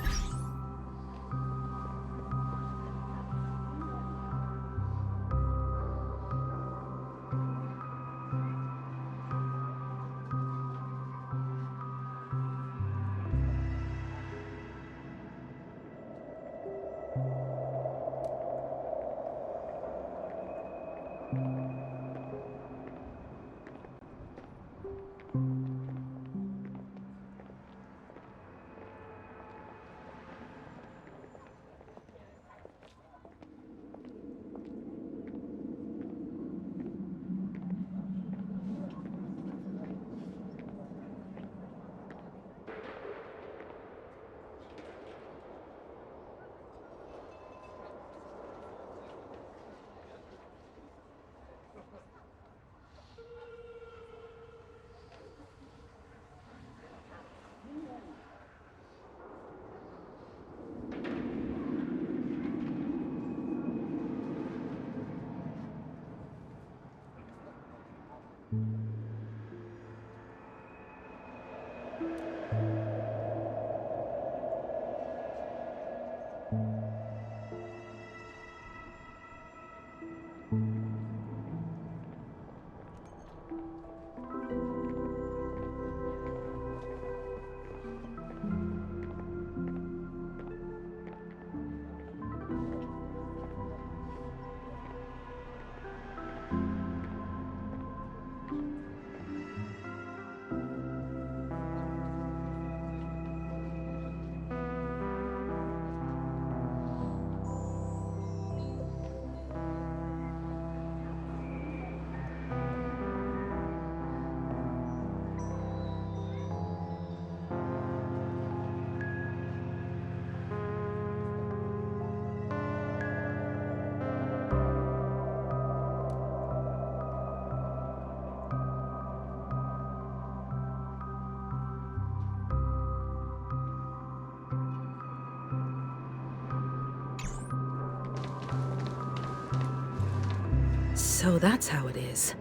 S: So that's how it is.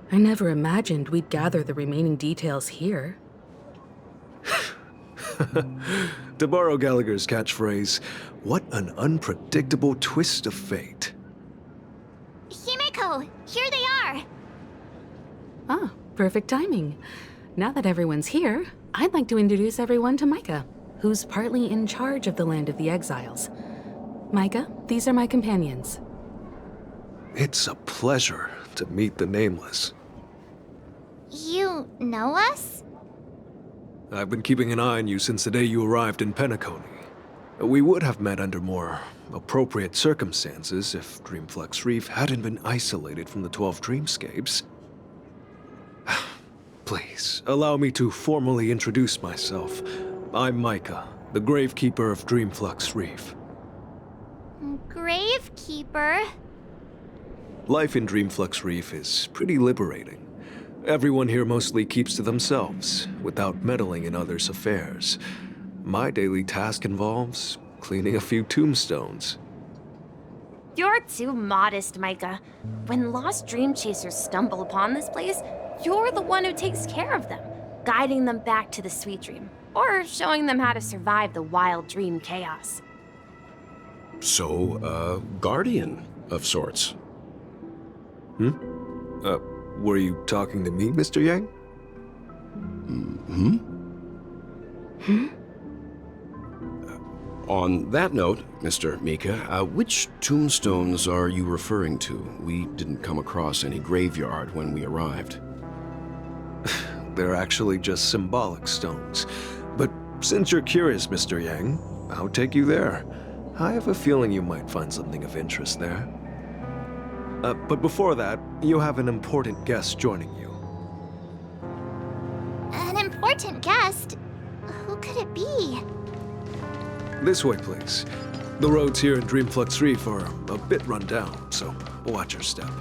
S: I never imagined we'd gather the remaining details here.
T: To borrow Gallagher's catchphrase, what an unpredictable twist of fate.
L: Himeko, here they are.
S: Ah, perfect timing. Now that everyone's here, I'd like to introduce everyone to Micah, who's partly in charge of the Land of the Exiles. Micah, these are my companions.
T: It's a pleasure to meet the Nameless.
L: You know us?
T: I've been keeping an eye on you since the day you arrived in Penacony. We would have met under more appropriate circumstances if Dreamflux Reef hadn't been isolated from the 12 dreamscapes. Please, allow me to formally introduce myself. I'm Micah, the Gravekeeper of Dreamflux Reef.
L: Gravekeeper?
T: Life in Dreamflux Reef is pretty liberating. Everyone here mostly keeps to themselves, without meddling in others' affairs. My daily task involves cleaning a few tombstones.
G: You're too modest, Micah. When lost dream chasers stumble upon this place, you're the one who takes care of them, guiding them back to the sweet dream, or showing them how to survive the wild dream chaos.
N: So, a guardian of sorts.
T: Were you talking to me, Mr. Yang?
N: On that note, Mr. Mika, which tombstones are you referring to? We didn't come across any graveyard when we arrived.
T: They're actually just symbolic stones. But since you're curious, Mr. Yang, I'll take you there. I have a feeling you might find something of interest there. But before that, you have an important guest joining you.
L: An important guest? Who could it be?
T: This way, please. The roads here in Dreamflux Reef are a bit run down, so watch your step.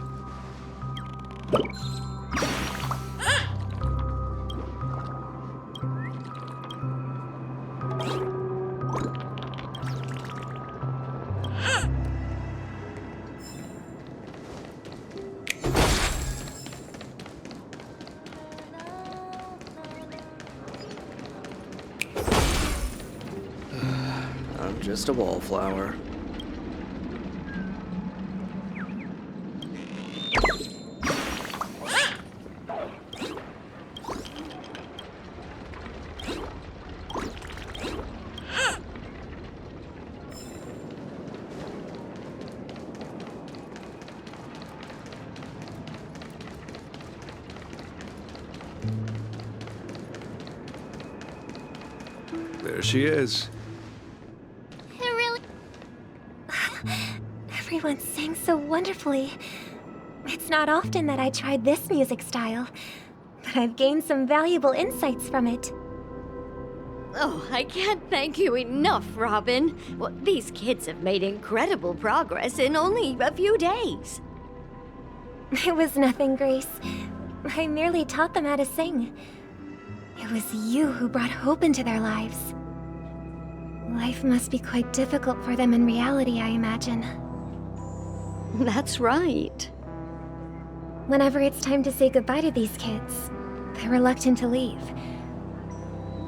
O: I'm just a wallflower.
T: There she is.
F: Everyone sang so wonderfully. It's not often that I tried this music style, but I've gained some valuable insights from it.
U: Oh, I can't thank you enough, Robin. Well, these kids have made incredible progress in only a few days.
F: It was nothing, Grace. I merely taught them how to sing. It was you who brought hope into their lives. Life must be quite difficult for them in reality, I imagine.
U: That's right.
F: Whenever it's time to say goodbye to these kids, they're reluctant to leave.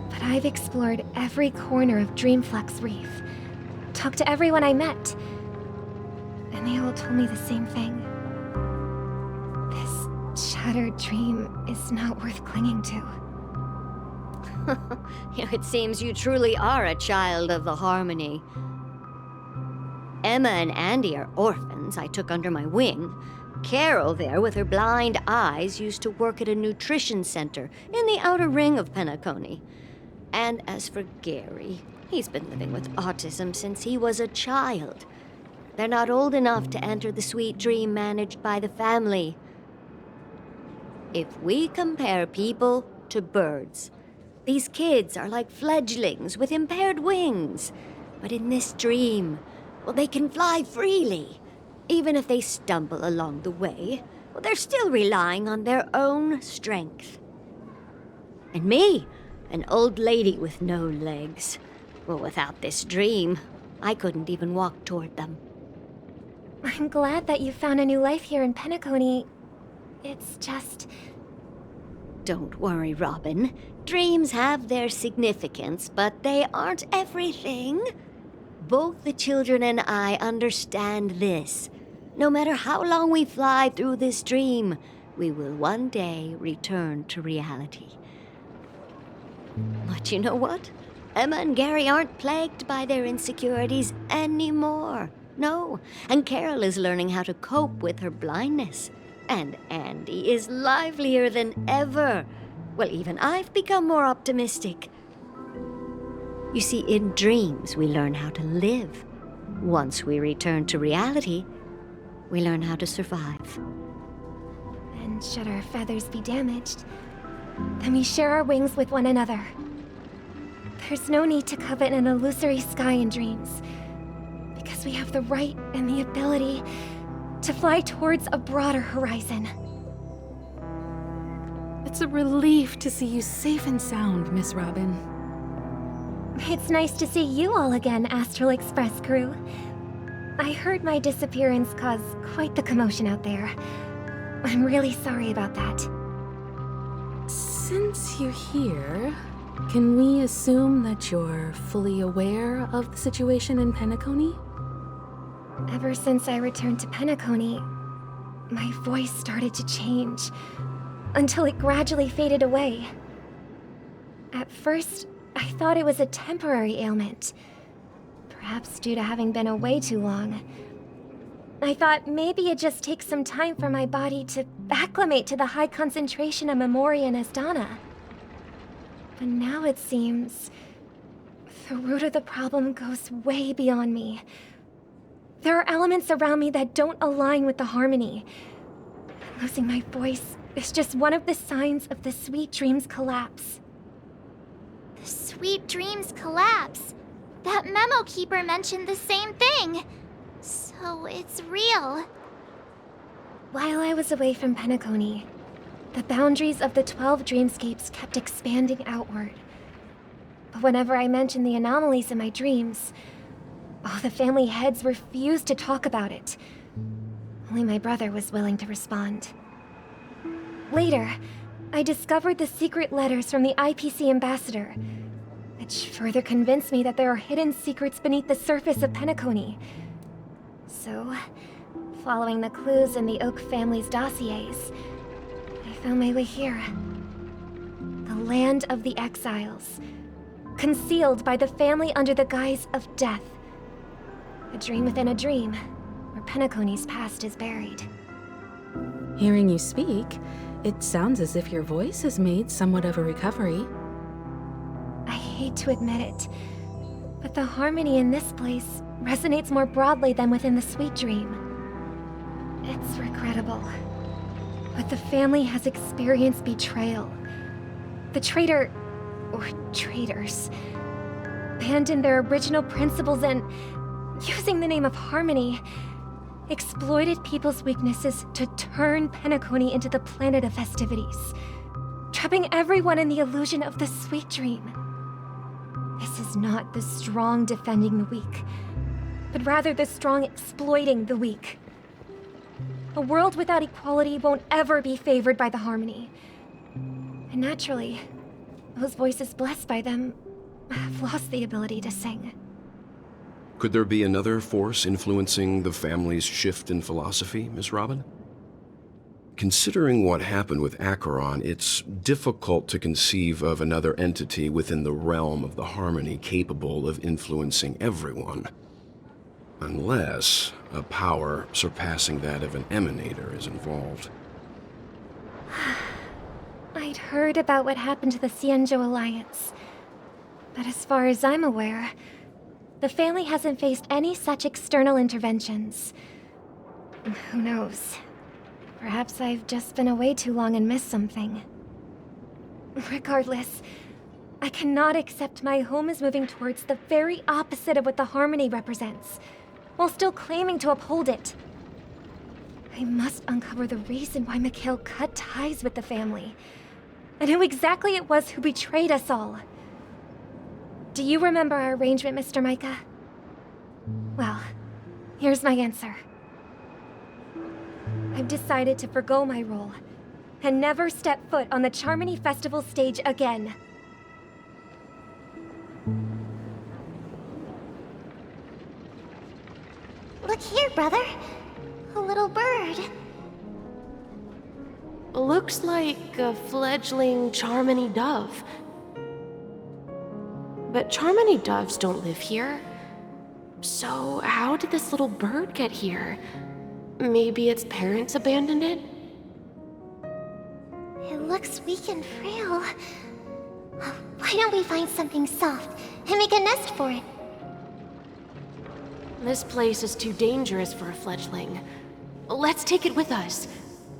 F: But I've explored every corner of Dreamflux Reef, talked to everyone I met, and they all told me the same thing. This shattered dream is not worth clinging to.
U: It seems you truly are a child of the Harmony. Emma and Andy are orphans I took under my wing. Carol there, with her blind eyes, used to work at a nutrition center in the outer ring of Penacony. And as for Gary, he's been living with autism since he was a child. They're not old enough to enter the sweet dream managed by the family. If we compare people to birds, these kids are like fledglings with impaired wings. But in this dream, well, they can fly freely. Even if they stumble along the way, well, they're still relying on their own strength. And me, an old lady with no legs. Well, without this dream, I couldn't even walk toward them.
F: I'm glad that you found a new life here in Penacony. It's just...
U: Don't worry, Robin. Dreams have their significance, but they aren't everything. Both the children and I understand this. No matter how long we fly through this dream, we will one day return to reality. But you know what? Emma and Gary aren't plagued by their insecurities anymore. No, and Carol is learning how to cope with her blindness. And Andy is livelier than ever. Well, even I've become more optimistic. You see, in dreams, we learn how to live. Once we return to reality, we learn how to survive.
F: And should our feathers be damaged, then we share our wings with one another. There's no need to covet an illusory sky in dreams, because we have the right and the ability to fly towards a broader horizon.
S: It's a relief to see you safe and sound, Miss Robin.
F: It's nice to see you all again, Astral Express crew. I heard my disappearance caused quite the commotion out there. I'm really sorry about that.
S: Since you're here, can we assume that you're fully aware of the situation in Penacony?
F: Ever since I returned to Penacony, my voice started to change, until it gradually faded away. At first, I thought it was a temporary ailment, perhaps due to having been away too long. I thought maybe it just takes some time for my body to acclimate to the high concentration of Memoria and Asdana. But now it seems The root of the problem goes way beyond me. There are elements around me that don't align with the harmony. Losing my voice is just one of the signs of the Sweet Dreams collapse.
L: The Sweet Dreams collapse. That memo keeper mentioned the same thing. So it's real.
F: While I was away from Penacony, the boundaries of the 12 dreamscapes kept expanding outward. But whenever I mentioned the anomalies in my dreams, the family heads refused to talk about it. Only my brother was willing to respond. Later, I discovered the secret letters from the IPC ambassador, which further convinced me that there are hidden secrets beneath the surface of Penacony. So, following the clues in the Oak family's dossiers, I found my way here. The land of the exiles, concealed by the family under the guise of death. A dream within a dream, where Penacony's past is buried.
S: Hearing you speak, it sounds as if your voice has made somewhat of a recovery.
F: I hate to admit it, but the harmony in this place resonates more broadly than within the Sweet Dream. It's regrettable, but the family has experienced betrayal. The traitor, or traitors, abandoned their original principles and, using the name of harmony, exploited people's weaknesses to turn Penacony into the planet of festivities, trapping everyone in the illusion of the Sweet Dream. This is not the strong defending the weak, but rather the strong exploiting the weak. A world without equality won't ever be favored by the harmony. And naturally, those voices blessed by them have lost the ability to sing.
N: Could there be another force influencing the family's shift in philosophy, Miss Robin? Considering what happened with Acheron, it's difficult to conceive of another entity within the realm of the harmony capable of influencing everyone. Unless a power surpassing that of an emanator is involved.
F: I'd heard about what happened to the Xianzhou Alliance, but as far as I'm aware, the family hasn't faced any such external interventions. Who knows? Perhaps I've just been away too long and missed something. Regardless, I cannot accept my home is moving towards the very opposite of what the harmony represents, while still claiming to uphold it. I must uncover the reason why Mikhail cut ties with the family, and who exactly it was who betrayed us all. Do you remember our arrangement, Mr. Micah? Well, here's my answer. I've decided to forgo my role, and never step foot on the Charmony Festival stage again.
L: Look here, brother. A little bird.
G: Looks like a fledgling Charmony dove. But Charmony doves don't live here. So how did this little bird get here? Maybe its parents abandoned it?
L: It looks weak and frail. Why don't we find something soft and make a nest for it?
G: This place is too dangerous for a fledgling. Let's take it with us.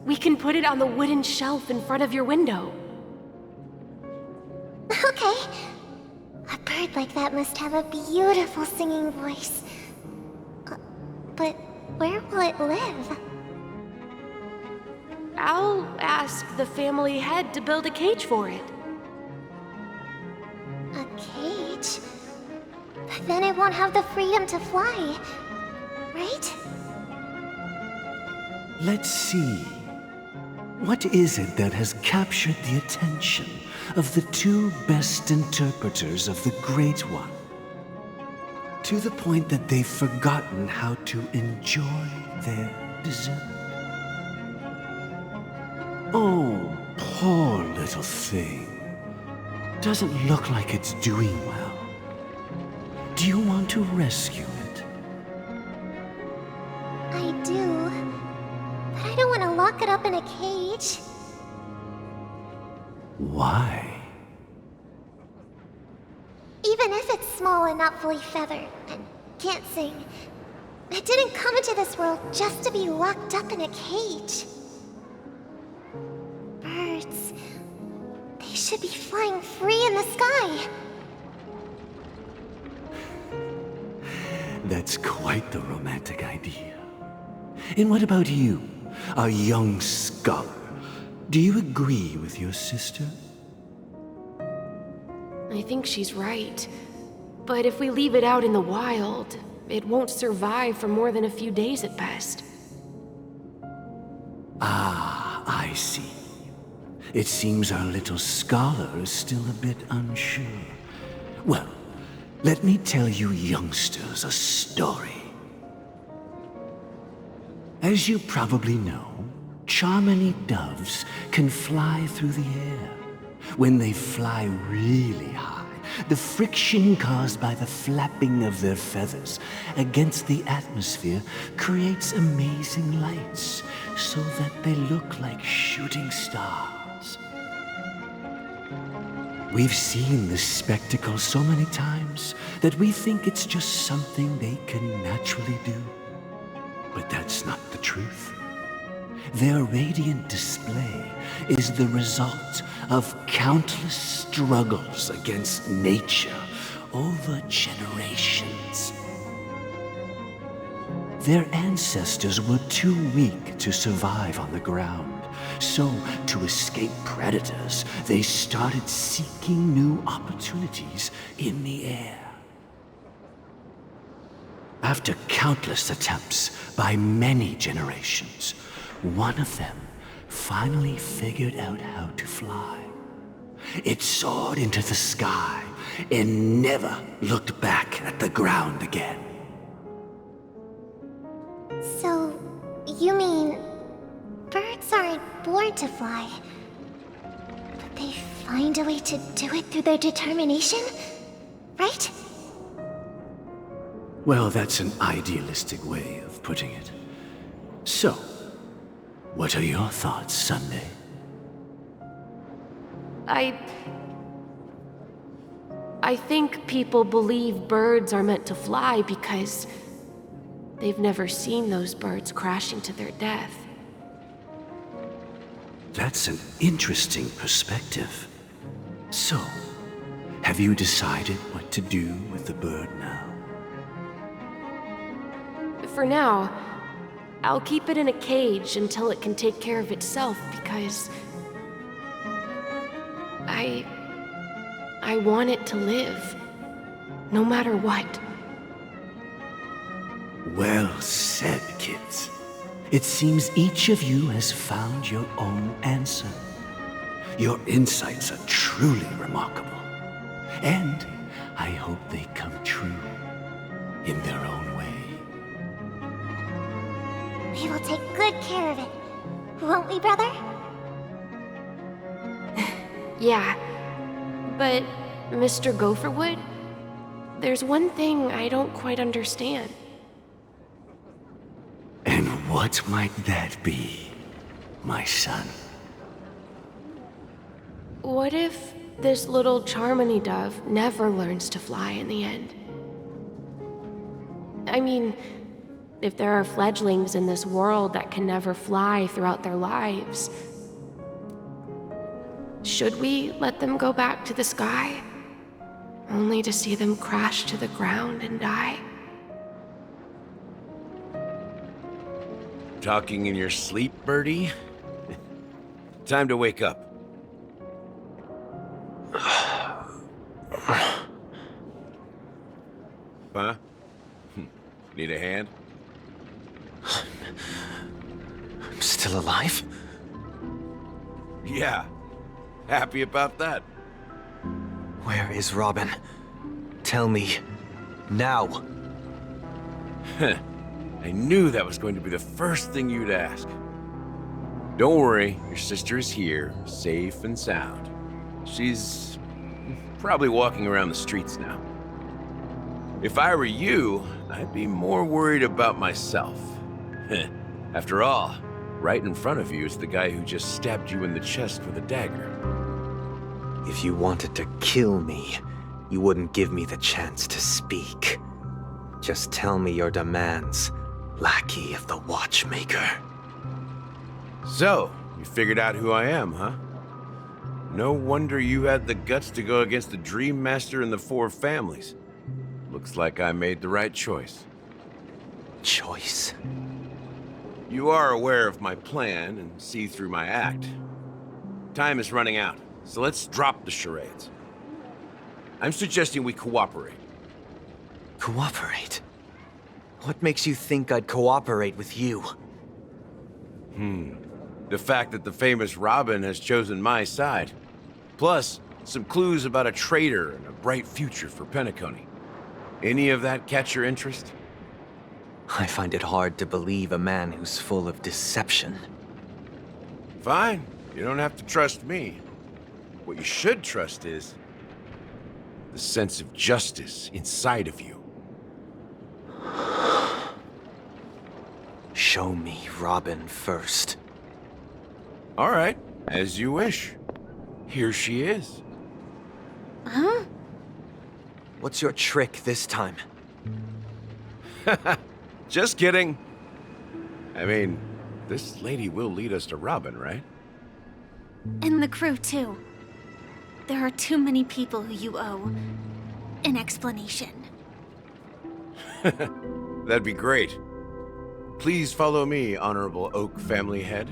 G: We can put it on the wooden shelf in front of your window.
L: Okay. A bird like that must have a beautiful singing voice. But where will it live?
G: I'll ask the family head to build a cage for it.
L: A cage? But then it won't have the freedom to fly, right?
B: Let's see. What is it that has captured the attention of the two best interpreters of the Great One? To the point that they've forgotten how to enjoy their dessert. Oh, poor little thing. Doesn't look like it's doing well. Do you want to rescue it?
L: I do. But I don't want to lock it up in a cage.
B: Why?
L: Even if it's
A: small and not fully feathered, and can't sing. I didn't come into this world just to be locked up in a cage. Birds... they should be flying free in the sky.
B: That's quite the romantic idea. And what about you, a young scholar? Do you agree with your sister?
G: I think she's right. But if we leave it out in the wild, it won't survive for more than a few days at best.
B: Ah, I see. It seems our little scholar is still a bit unsure. Well, let me tell you youngsters a story. As you probably know, Charmony doves can fly through the air. When they fly really high, the friction caused by the flapping of their feathers against the atmosphere creates amazing lights, so that they look like shooting stars. We've seen this spectacle so many times that we think it's just something they can naturally do. But that's not the truth. Their radiant display is the result of countless struggles against nature over generations. Their ancestors were too weak to survive on the ground, so to escape predators, they started seeking new opportunities in the air. After countless attempts by many generations, one of them finally figured out how to fly. It soared into the sky and never looked back at the ground again.
A: So, you mean... birds aren't born to fly, but they find a way to do it through their determination, right?
B: Well, that's an idealistic way of putting it. So, what are your thoughts, Sunday?
G: I think people believe birds are meant to fly because they've never seen those birds crashing to their death.
B: That's an interesting perspective. So, have you decided what to do with the bird now?
G: For now, I'll keep it in a cage until it can take care of itself because I want it to live, no matter what.
B: Well said, kids. It seems each of you has found your own answer. Your insights are truly remarkable. And I hope they come true in their own way.
A: We will take good care of it, won't we, brother?
G: Yeah, but Mr. Gopherwood, there's one thing I don't quite understand.
B: And what might that be, my son?
G: What if this little Charmony dove never learns to fly in the end? I mean, if there are fledglings in this world that can never fly throughout their lives, should we let them go back to the sky, only to see them crash to the ground and die?
K: Talking in your sleep, Birdie? Time to wake up. Huh? Need a hand?
O: I'm still alive?
K: Yeah. Happy about that.
O: Where is Robin? Tell me. Now.
K: I knew that was going to be the first thing you'd ask. Don't worry, your sister is here, safe and sound. She's probably walking around the streets now. If I were you, I'd be more worried about myself. After all, right in front of you is the guy who just stabbed you in the chest with a dagger.
O: If you wanted to kill me,
C: you wouldn't give me the chance to speak. Just tell me your demands, lackey of the Watchmaker.
K: So, you figured out who I am, huh? No wonder you had the guts to go against the Dream Master and the Four Families. Looks like I made the right choice.
C: Choice?
K: You are aware of my plan and see through my act. Time is running out, so let's drop the charades. I'm suggesting we cooperate.
C: Cooperate? What makes you think I'd cooperate with you?
K: The fact that the famous Robin has chosen my side. Plus, some clues about a traitor and a bright future for Penacony. Any of that catch your interest?
C: I find it hard to believe a man who's full of deception.
K: Fine. You don't have to trust me. What you should trust is the sense of justice inside of you.
C: Show me Robin first.
K: All right, as you wish. Here she is.
C: Huh? What's your trick this time?
K: Just kidding. I mean, this lady will lead us to Robin, right?
F: And the crew, too. There are too many people who you owe an explanation.
K: That'd be great. Please follow me, Honorable Oak Family Head.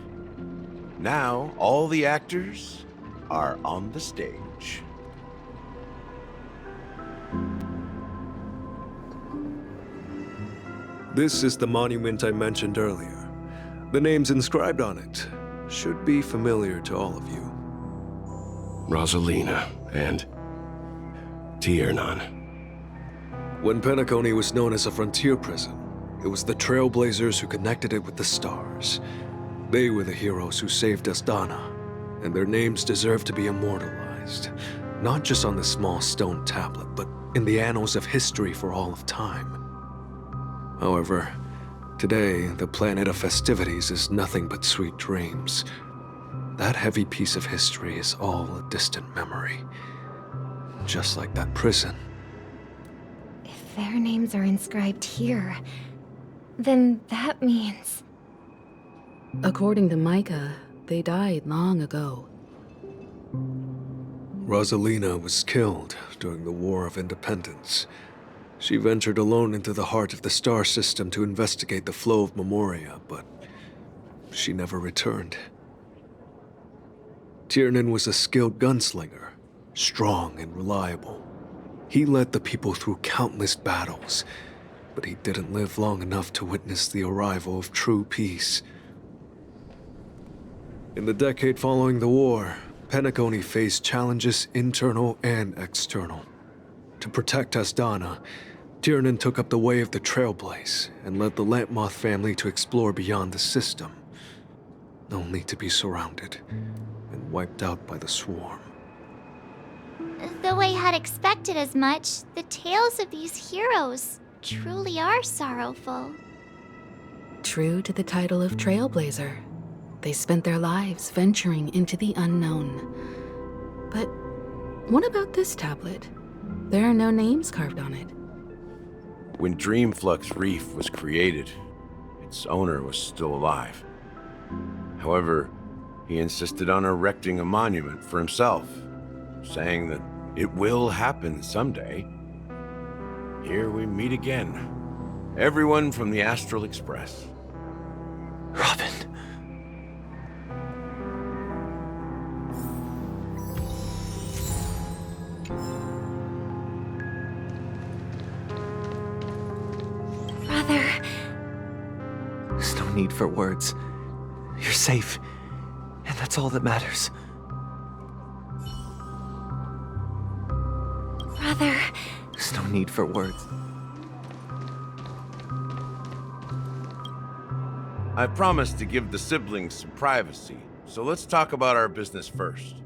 K: Now, all the actors are on the stage.
T: This is the monument I mentioned earlier. The names inscribed on it should be familiar to all of you.
N: Rosalina and Tiernan.
T: When Penacony was known as a frontier prison, it was the Trailblazers who connected it with the stars. They were the heroes who saved Astana, and their names deserve to be immortalized, not just on this small stone tablet, but in the annals of history for all of time. However, today, the planet of festivities is nothing but sweet dreams. That heavy piece of history is all a distant memory. Just like that prison.
A: If their names are inscribed here, then that means...
S: According to Micah, they died long ago.
T: Rosalina was killed during the War of Independence. She ventured alone into the heart of the star system to investigate the flow of Memoria, but she never returned. Tiernan was a skilled gunslinger, strong and reliable. He led the people through countless battles, but he didn't live long enough to witness the arrival of true peace. In the decade following the war, Penacony faced challenges internal and external. To protect Astana, Tiernan took up the way of the Trailblaze and led the Lampmoth family to explore beyond the system, only to be surrounded and wiped out by the swarm.
A: Though I had expected as much, the tales of these heroes truly are sorrowful.
S: True to the title of Trailblazer, they spent their lives venturing into the unknown. But what about this tablet? There are no names carved on it.
K: When Dreamflux Reef was created, its owner was still alive. However, he insisted on erecting a monument for himself, saying that it will happen someday. Here we meet again. Everyone from the Astral Express.
C: Robin.
A: Brother.
C: There's no need for words. You're safe, and that's all that matters.
A: Brother.
C: There's no need for words.
K: I promised to give the siblings some privacy, so let's talk about our business first.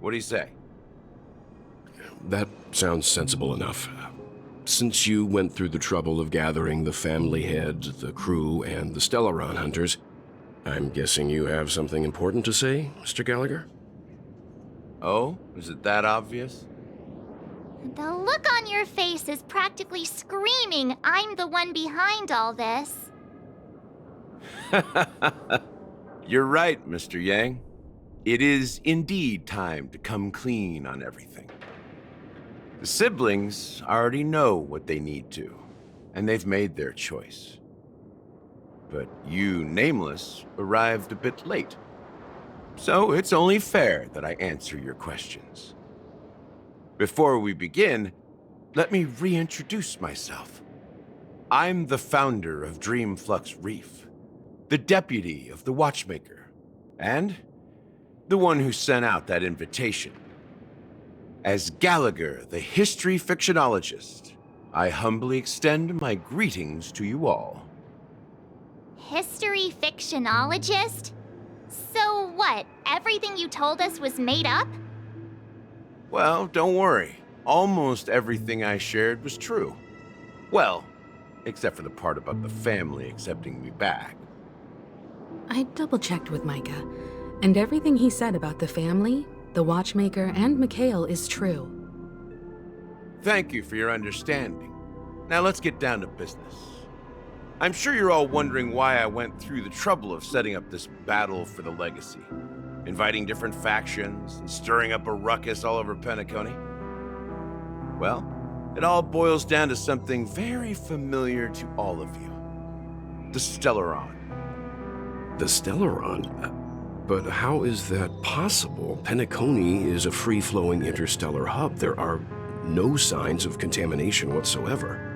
K: What do you say?
N: That sounds sensible enough. Since you went through the trouble of gathering the family heads, the crew, and the Stellaron hunters, I'm guessing you have something important to say, Mr. Gallagher?
K: Oh? Is it that obvious?
A: The look on your face is practically screaming I'm the one behind all this.
K: You're right, Mr. Yang. It is indeed time to come clean on everything. The siblings already know what they need to, and they've made their choice. But you, Nameless, arrived a bit late. So it's only fair that I answer your questions. Before we begin, let me reintroduce myself. I'm the founder of Dreamflux Reef, the deputy of the Watchmaker, and the one who sent out that invitation. As Gallagher, the history fictionologist, I humbly extend my greetings to you all.
A: History fictionologist? So what, everything you told us was made up?
K: Well, don't worry. Almost everything I shared was true. Well, except for the part about the family accepting me back.
S: I double-checked with Micah, and everything he said about the family, the Watchmaker, and Mikhail is true.
K: Thank you for your understanding. Now let's get down to business. I'm sure you're all wondering why I went through the trouble of setting up this battle for the legacy, inviting different factions and stirring up a ruckus all over Penacony. Well, it all boils down to something very familiar to all of you. The Stellaron.
N: The Stellaron? But how is that possible? Penacony is a free-flowing interstellar hub. There are no signs of contamination whatsoever.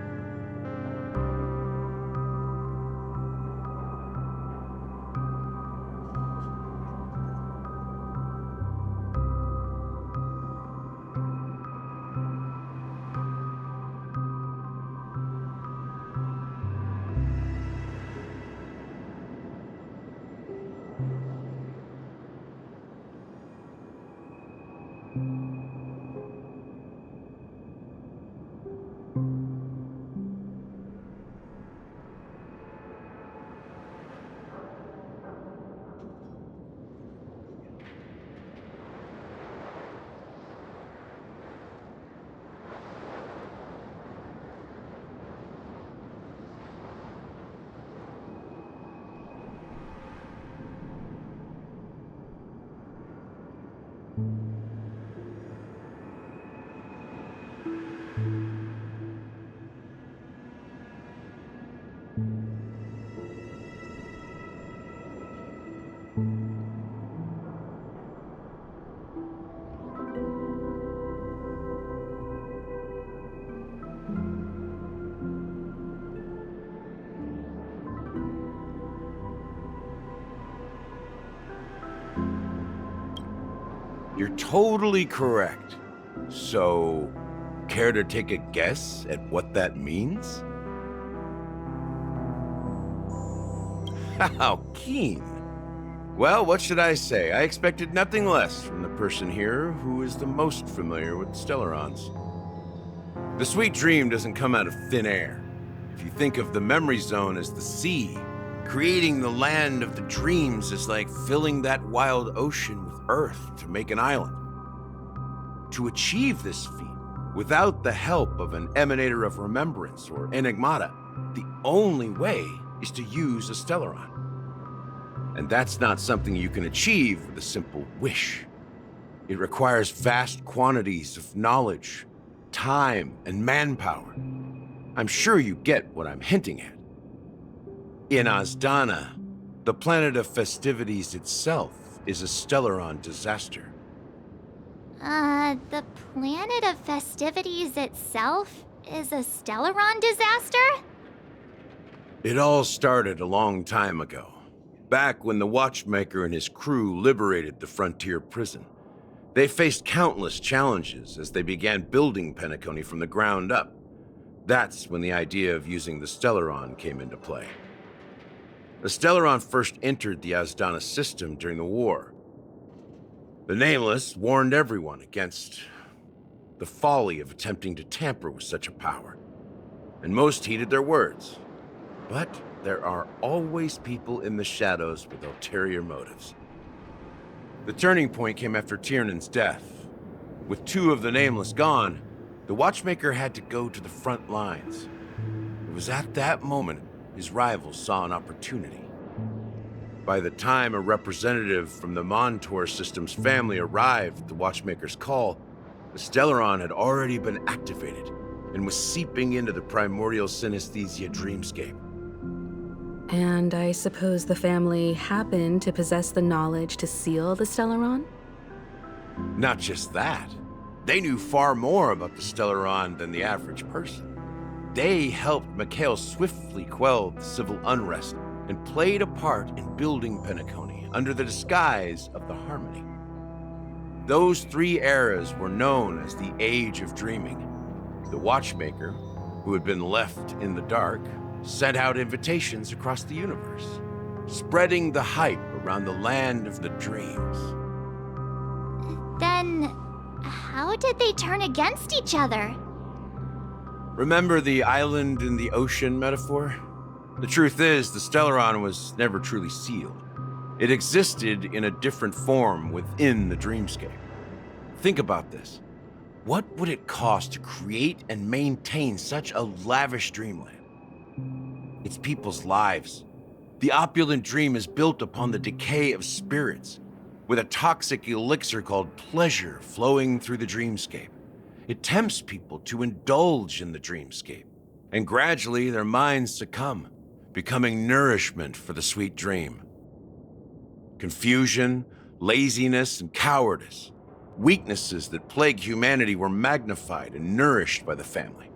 K: You're totally correct. So, care to take a guess at what that means? How keen. Well, what should I say? I expected nothing less from the person here who is the most familiar with Stellarons. The sweet dream doesn't come out of thin air. If you think of the memory zone as the sea, creating the land of the dreams is like filling that wild ocean with earth to make an island. To achieve this feat, without the help of an emanator of remembrance or enigmata, the only way is to use a Stellaron. And that's not something you can achieve with a simple wish. It requires vast quantities of knowledge, time, and manpower. I'm sure you get what I'm hinting at. In Azdana, the planet of festivities itself is a Stellaron disaster.
A: The planet of festivities itself is a Stellaron disaster?
K: It all started a long time ago, back when the Watchmaker and his crew liberated the frontier prison. They faced countless challenges as they began building Penacony from the ground up. That's when the idea of using the Stellaron came into play. The Stellaron first entered the Azdana system during the war. The Nameless warned everyone against the folly of attempting to tamper with such a power, and most heeded their words. But there are always people in the shadows with ulterior motives. The turning point came after Tiernan's death. With two of the Nameless gone, the Watchmaker had to go to the front lines. It was at that moment his rivals saw an opportunity. By the time a representative from the Montour Systems family arrived at the Watchmaker's call, the Stellaron had already been activated and was seeping into the primordial synesthesia dreamscape.
S: And I suppose the family happened to possess the knowledge to seal the Stellaron?
K: Not just that. They knew far more about the Stellaron than the average person. They helped Mikhail swiftly quell the civil unrest and played a part in building Penacony under the disguise of the Harmony. Those 3 eras were known as the Age of Dreaming. The Watchmaker, who had been left in the dark, sent out invitations across the universe, spreading the hype around the land of the dreams.
A: Then, how did they turn against each other?
K: Remember the island in the ocean metaphor? The truth is, the Stellaron was never truly sealed. It existed in a different form within the dreamscape. Think about this. What would it cost to create and maintain such a lavish dreamland? It's people's lives. The opulent dream is built upon the decay of spirits, with a toxic elixir called pleasure flowing through the dreamscape. It tempts people to indulge in the dreamscape, and gradually their minds succumb, becoming nourishment for the sweet dream. Confusion, laziness, and cowardice, weaknesses that plague humanity, were magnified and nourished by the family.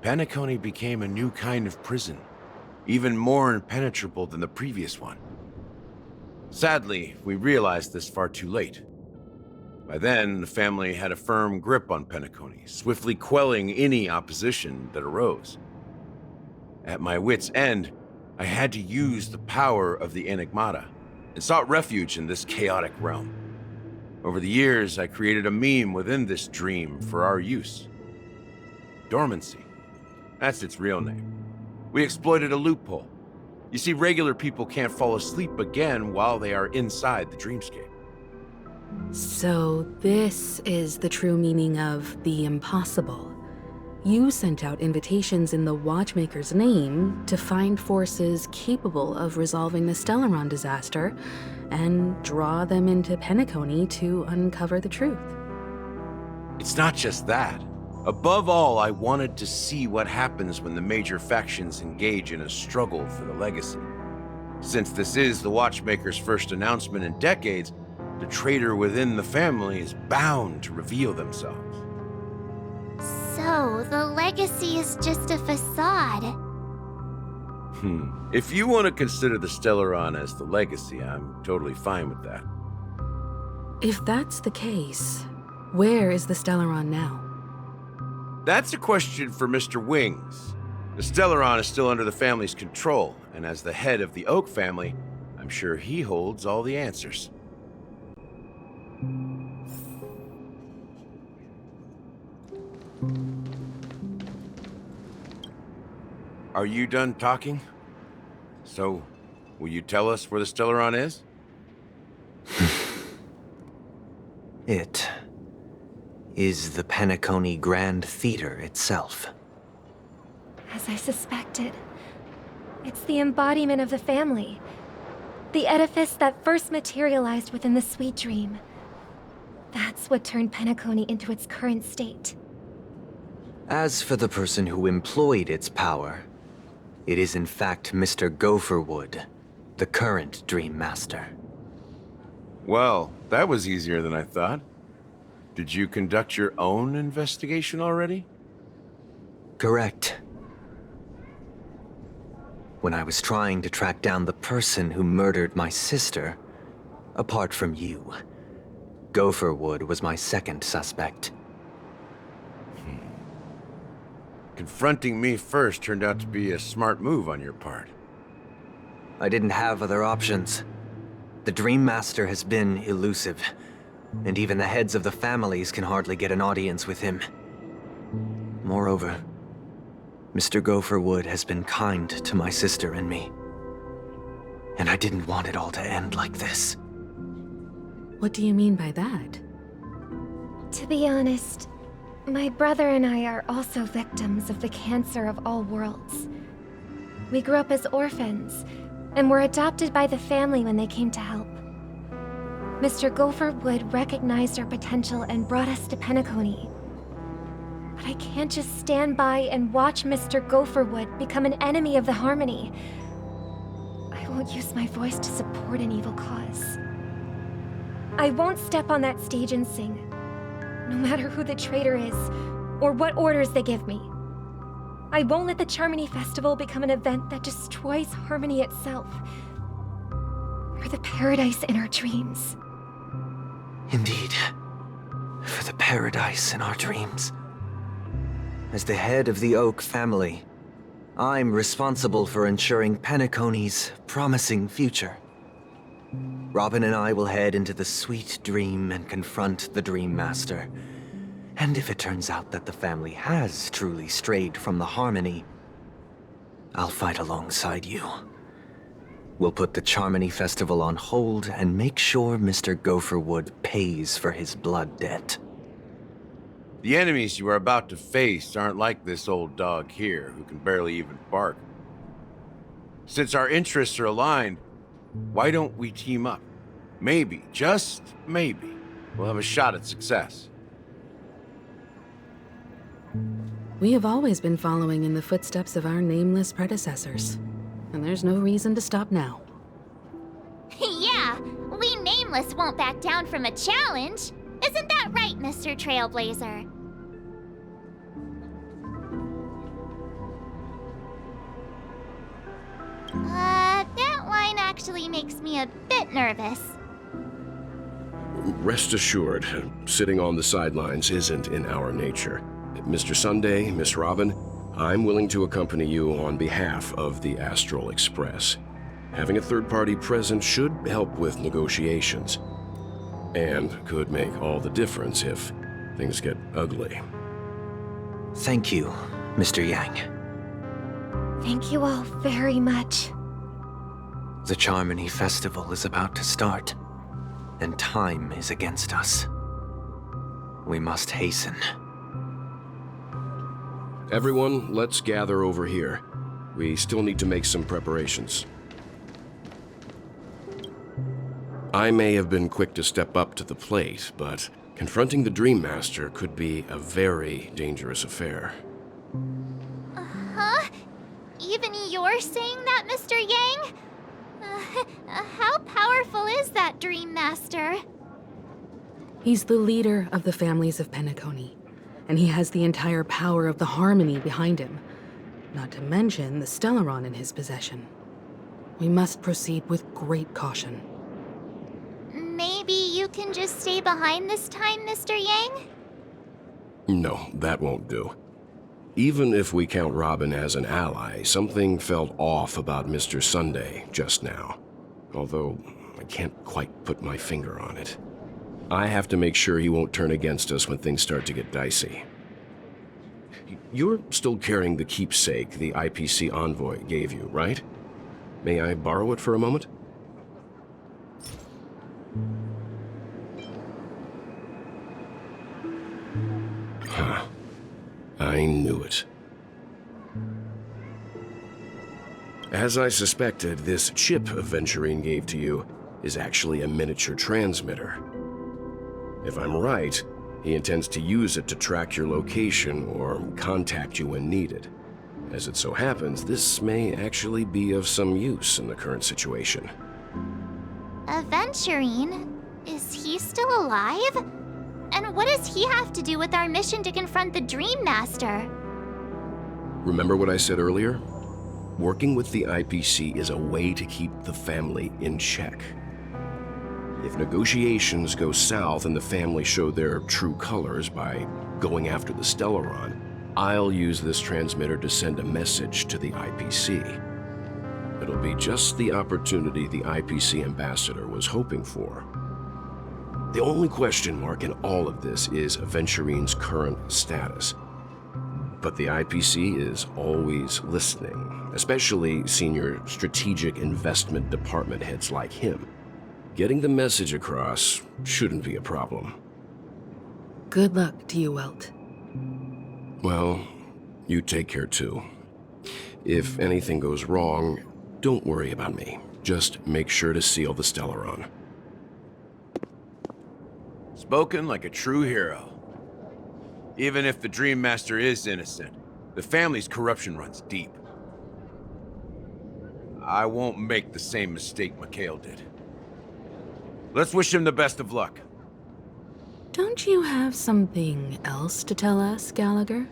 K: Penacony became a new kind of prison, even more impenetrable than the previous one. Sadly, we realized this far too late. By then, the family had a firm grip on Penacony, swiftly quelling any opposition that arose. At my wit's end, I had to use the power of the Enigmata and sought refuge in this chaotic realm. Over the years, I created a meme within this dream for our use. Dormancy. That's its real name. We exploited a loophole. You see, regular people can't fall asleep again while they are inside the dreamscape.
S: So this is the true meaning of the impossible. You sent out invitations in the Watchmaker's name to find forces capable of resolving the Stellaron disaster and draw them into Penacony to uncover the truth.
K: It's not just that. Above all, I wanted to see what happens when the major factions engage in a struggle for the legacy. Since this is the Watchmaker's first announcement in decades, the traitor within the family is bound to reveal themselves.
A: So, the legacy is just a facade.
K: If you want to consider the Stellaron as the legacy, I'm totally fine with that.
S: If that's the case, where is the Stellaron now?
K: That's a question for Mr. Wings. The Stellaron is still under the family's control, and as the head of the Oak family, I'm sure he holds all the answers. Are you done talking? So, will you tell us where the Stellaron is?
C: It is the Penacony Grand Theater itself.
F: As I suspected, it's the embodiment of the family. The edifice that first materialized within the sweet dream. That's what turned Penacony into its current state.
C: As for the person who employed its power, it is in fact Mr. Gopherwood, the current Dream Master.
K: Well, that was easier than I thought. Did you conduct your own investigation already?
C: Correct. When I was trying to track down the person who murdered my sister, apart from you, Gopherwood was my second suspect.
K: Confronting me first turned out to be a smart move on your part.
C: I didn't have other options. The Dream Master has been elusive, and even the heads of the families can hardly get an audience with him. Moreover, Mr. Gopherwood has been kind to my sister and me. And I didn't want it all to end like this.
S: What do you mean by that?
F: To be honest, My brother and I are also victims of the cancer of all worlds. We grew up as orphans, and were adopted by the family when they came to help. Mr. Gopher Wood recognized our potential and brought us to Penacony. But I can't just stand by and watch Mr. Gopher Wood become an enemy of the Harmony. I won't use my voice to support an evil cause. I won't step on that stage and sing, no matter who the traitor is, or what orders they give me. I won't let the Charmony Festival become an event that destroys Harmony itself, or the paradise in our dreams.
C: Indeed. For the paradise in our dreams. As the head of the Oak family, I'm responsible for ensuring Penacony's promising future. Robin and I will head into the Sweet Dream and confront the Dream Master. And if it turns out that the family has truly strayed from the Harmony, I'll fight alongside you. We'll put the Charmony Festival on hold and make sure Mr. Gopherwood pays for his blood debt.
K: The enemies you are about to face aren't like this old dog here, who can barely even bark. Since our interests are aligned, why don't we team up? Maybe, just maybe, we'll have a shot at success.
S: We have always been following in the footsteps of our nameless predecessors, and there's no reason to stop now.
L: Yeah, we Nameless won't back down from a challenge. Isn't that right, Mr. Trailblazer? That line actually makes me a bit nervous.
N: Rest assured, sitting on the sidelines isn't in our nature. Mr. Sunday, Miss Robin, I'm willing to accompany you on behalf of the Astral Express. Having a third party present should help with negotiations, and could make all the difference if things get ugly.
C: Thank you, Mr. Yang.
F: Thank you all very much.
C: The Charmony Festival is about to start, and time is against us. We must hasten.
N: Everyone, let's gather over here. We still need to make some preparations. I may have been quick to step up to the plate, but confronting the Dream Master could be a very dangerous affair.
L: Huh? Even you're saying that, Mr. Yang? How powerful is that Dream Master?
S: He's the leader of the families of Penacony, and he has the entire power of the Harmony behind him, not to mention the Stellaron in his possession. We must proceed with great caution.
L: Maybe you can just stay behind this time, Mr. Yang?
N: No, that won't do. Even if we count Robin as an ally, something felt off about Mr. Sunday just now. Although, I can't quite put my finger on it. I have to make sure he won't turn against us when things start to get dicey. You're still carrying the keepsake the IPC envoy gave you, right? May I borrow it for a moment? Huh. I knew it. As I suspected, this chip Aventurine gave to you is actually a miniature transmitter. If I'm right, he intends to use it to track your location or contact you when needed. As it so happens, this may actually be of some use in the current situation.
L: Aventurine? Is he still alive? And what does he have to do with our mission to confront the Dream Master?
N: Remember what I said earlier? Working with the IPC is a way to keep the family in check. If negotiations go south and the family show their true colors by going after the Stellaron, I'll use this transmitter to send a message to the IPC. It'll be just the opportunity the IPC ambassador was hoping for. The only question mark in all of this is Aventurine's current status. But the IPC is always listening, especially senior strategic investment department heads like him. Getting the message across shouldn't be a problem.
S: Good luck to you, Welt.
N: Well, you take care too. If anything goes wrong, don't worry about me. Just make sure to seal the Stellaron.
K: Spoken like a true hero. Even if the Dream Master is innocent, the family's corruption runs deep. I won't make the same mistake Mikhail did. Let's wish him the best of luck.
S: Don't you have something else to tell us, Gallagher?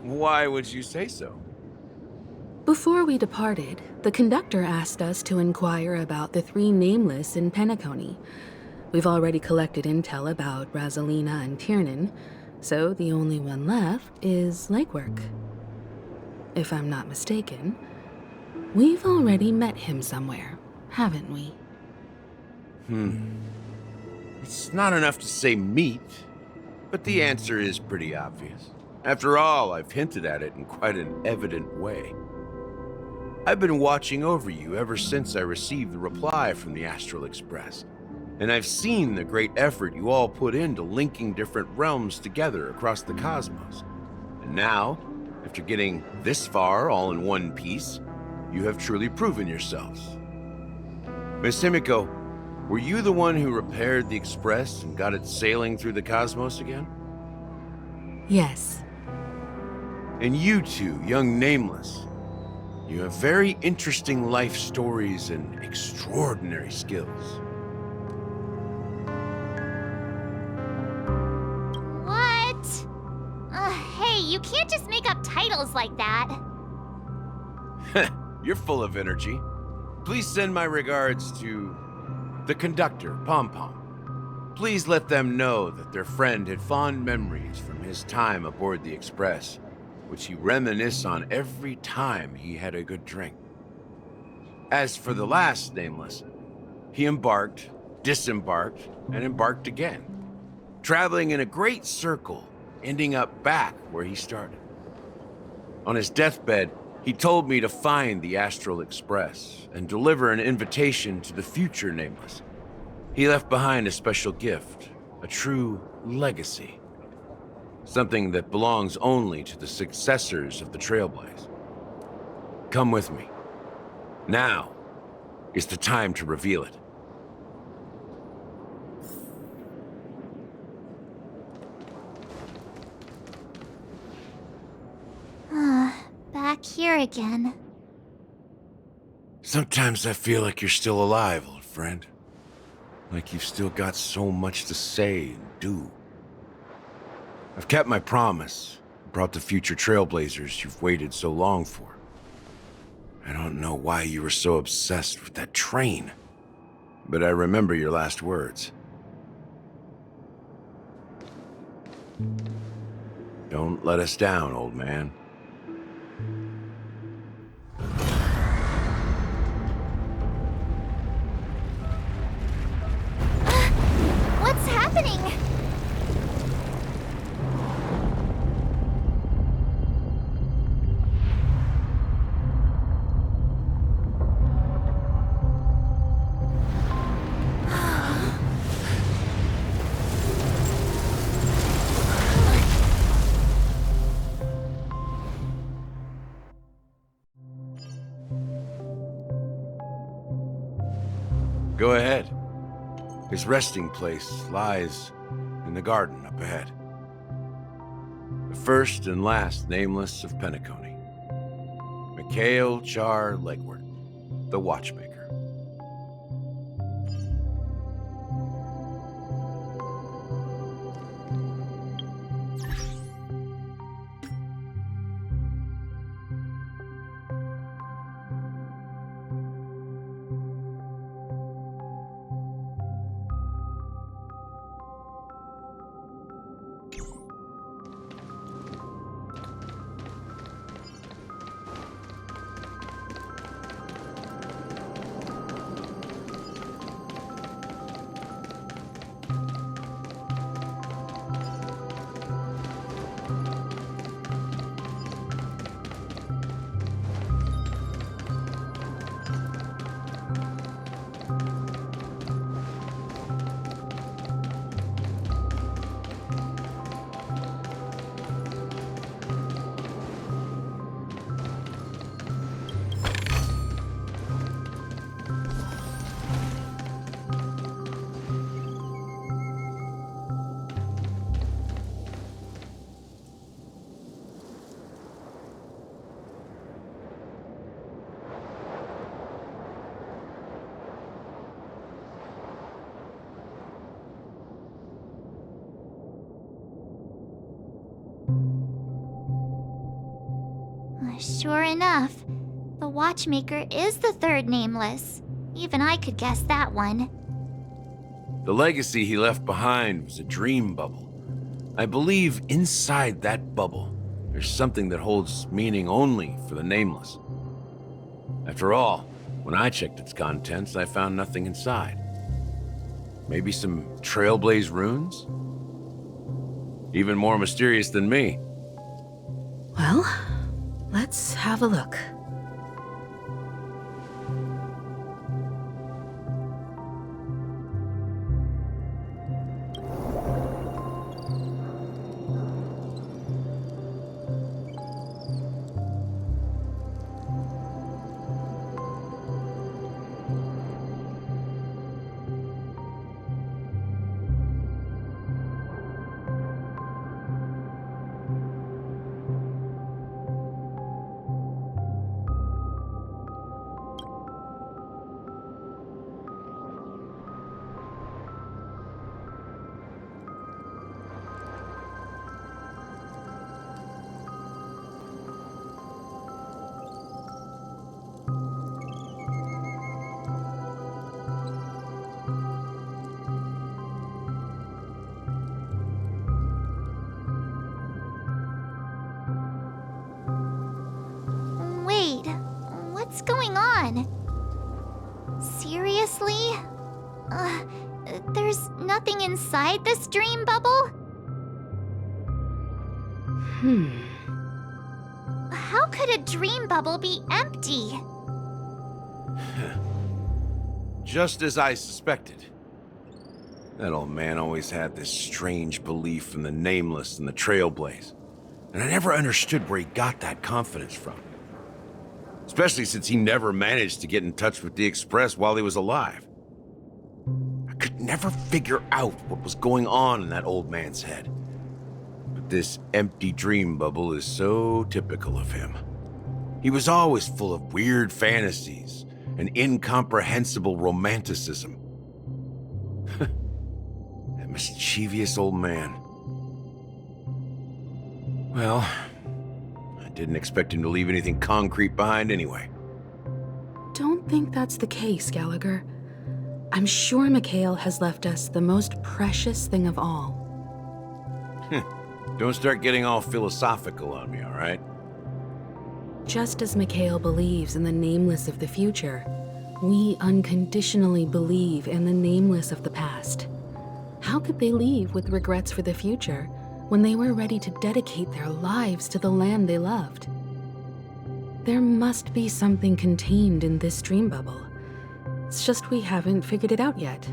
K: Why would you say so?
S: Before we departed, the conductor asked us to inquire about the 3 nameless in Penacony. We've already collected intel about Rosalina and Tiernan, so the only one left is legwork. If I'm not mistaken, we've already met him somewhere, haven't we?
K: It's not enough to say meet, but the answer is pretty obvious. After all, I've hinted at it in quite an evident way. I've been watching over you ever since I received the reply from the Astral Express, and I've seen the great effort you all put into linking different realms together across the cosmos. And now, after getting this far all in one piece, you have truly proven yourselves. Miss Himiko, were you the one who repaired the Express and got it sailing through the cosmos again?
S: Yes.
K: And you two, young Nameless, you have very interesting life stories and extraordinary skills.
A: What? Hey, you can't just make up titles like that.
K: You're full of energy. Please send my regards to the conductor, Pom Pom. Please let them know that their friend had fond memories from his time aboard the Express, which he reminisced on every time he had a good drink. As for the last Nameless, he embarked, disembarked, and embarked again, traveling in a great circle, ending up back where he started. On his deathbed, he told me to find the Astral Express and deliver an invitation to the future Nameless. He left behind a special gift, a true legacy. Something that belongs only to the successors of the Trailblazer. Come with me. Now is the time to reveal it.
A: Back here again.
K: Sometimes I feel like you're still alive, old friend. Like you've still got so much to say and do. I've kept my promise, brought the future Trailblazers you've waited so long for. I don't know why you were so obsessed with that train, but I remember your last words. Don't let us down, old man.
A: What's happening?
K: Go ahead. His resting place lies in the garden up ahead. The first and last Nameless of Penacony. Mikhail Char Legward, the Watchmaker.
A: Sure enough, the watchmaker is the third nameless. Even I could guess that one.
K: The legacy he left behind was a dream bubble. I believe inside that bubble, there's something that holds meaning only for the nameless. After all, when I checked its contents, I found nothing inside. Maybe some Trailblaze runes? Even more mysterious than me.
S: Well, let's have a look.
A: Wait, what's going on? Seriously? There's nothing inside this dream bubble? How could a dream bubble be empty?
K: Just as I suspected. That old man always had this strange belief in the nameless and the Trailblaze. And I never understood where he got that confidence from. Especially since he never managed to get in touch with the Express while he was alive. I could never figure out what was going on in that old man's head. But this empty dream bubble is so typical of him. He was always full of weird fantasies and incomprehensible romanticism. That mischievous old man. Well, I didn't expect him to leave anything concrete behind anyway.
S: Don't think that's the case, Gallagher. I'm sure Mikhail has left us the most precious thing of all.
K: Don't start getting all philosophical on me, all right?
S: Just as Mikhail believes in the nameless of the future, we unconditionally believe in the nameless of the past. How could they leave with regrets for the future when they were ready to dedicate their lives to the land they loved? There must be something contained in this dream bubble. It's just we haven't figured it out yet.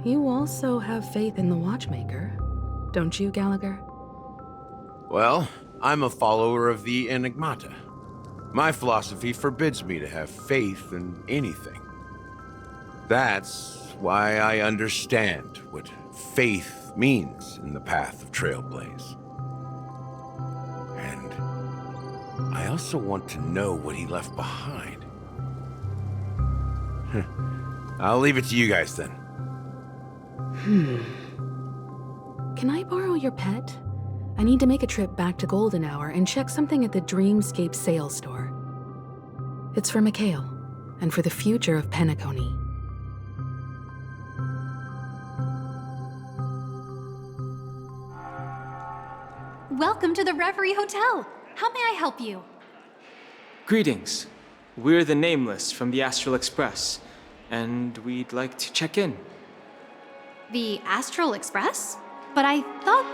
S: You also have faith in the watchmaker, don't you, Gallagher?
K: Well, I'm a follower of the Enigmata. My philosophy forbids me to have faith in anything. That's why I understand what faith means in the path of Trailblaze. And I also want to know what he left behind. I'll leave it to you guys then.
S: Can I borrow your pet? I need to make a trip back to Golden Hour and check something at the Dreamscape sales store. It's for Mikhail, and for the future of Penacony.
E: Welcome to the Reverie Hotel. How may I help you?
D: Greetings. We're the Nameless from the Astral Express, and we'd like to check in.
E: The Astral Express? But I thought...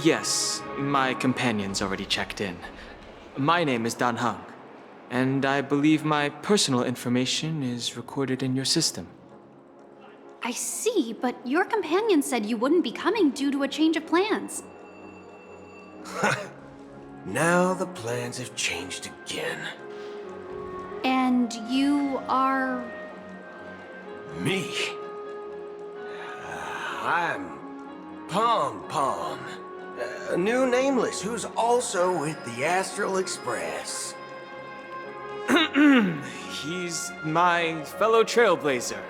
D: Yes, my companion's already checked in. My name is Dan Hung, and I believe my personal information is recorded in your system.
E: I see, but your companion said you wouldn't be coming due to a change of plans.
Q: Now the plans have changed again.
E: And you are...
Q: Me? I'm Pom Pom, a new nameless who's also with the Astral Express.
D: He's my fellow Trailblazer.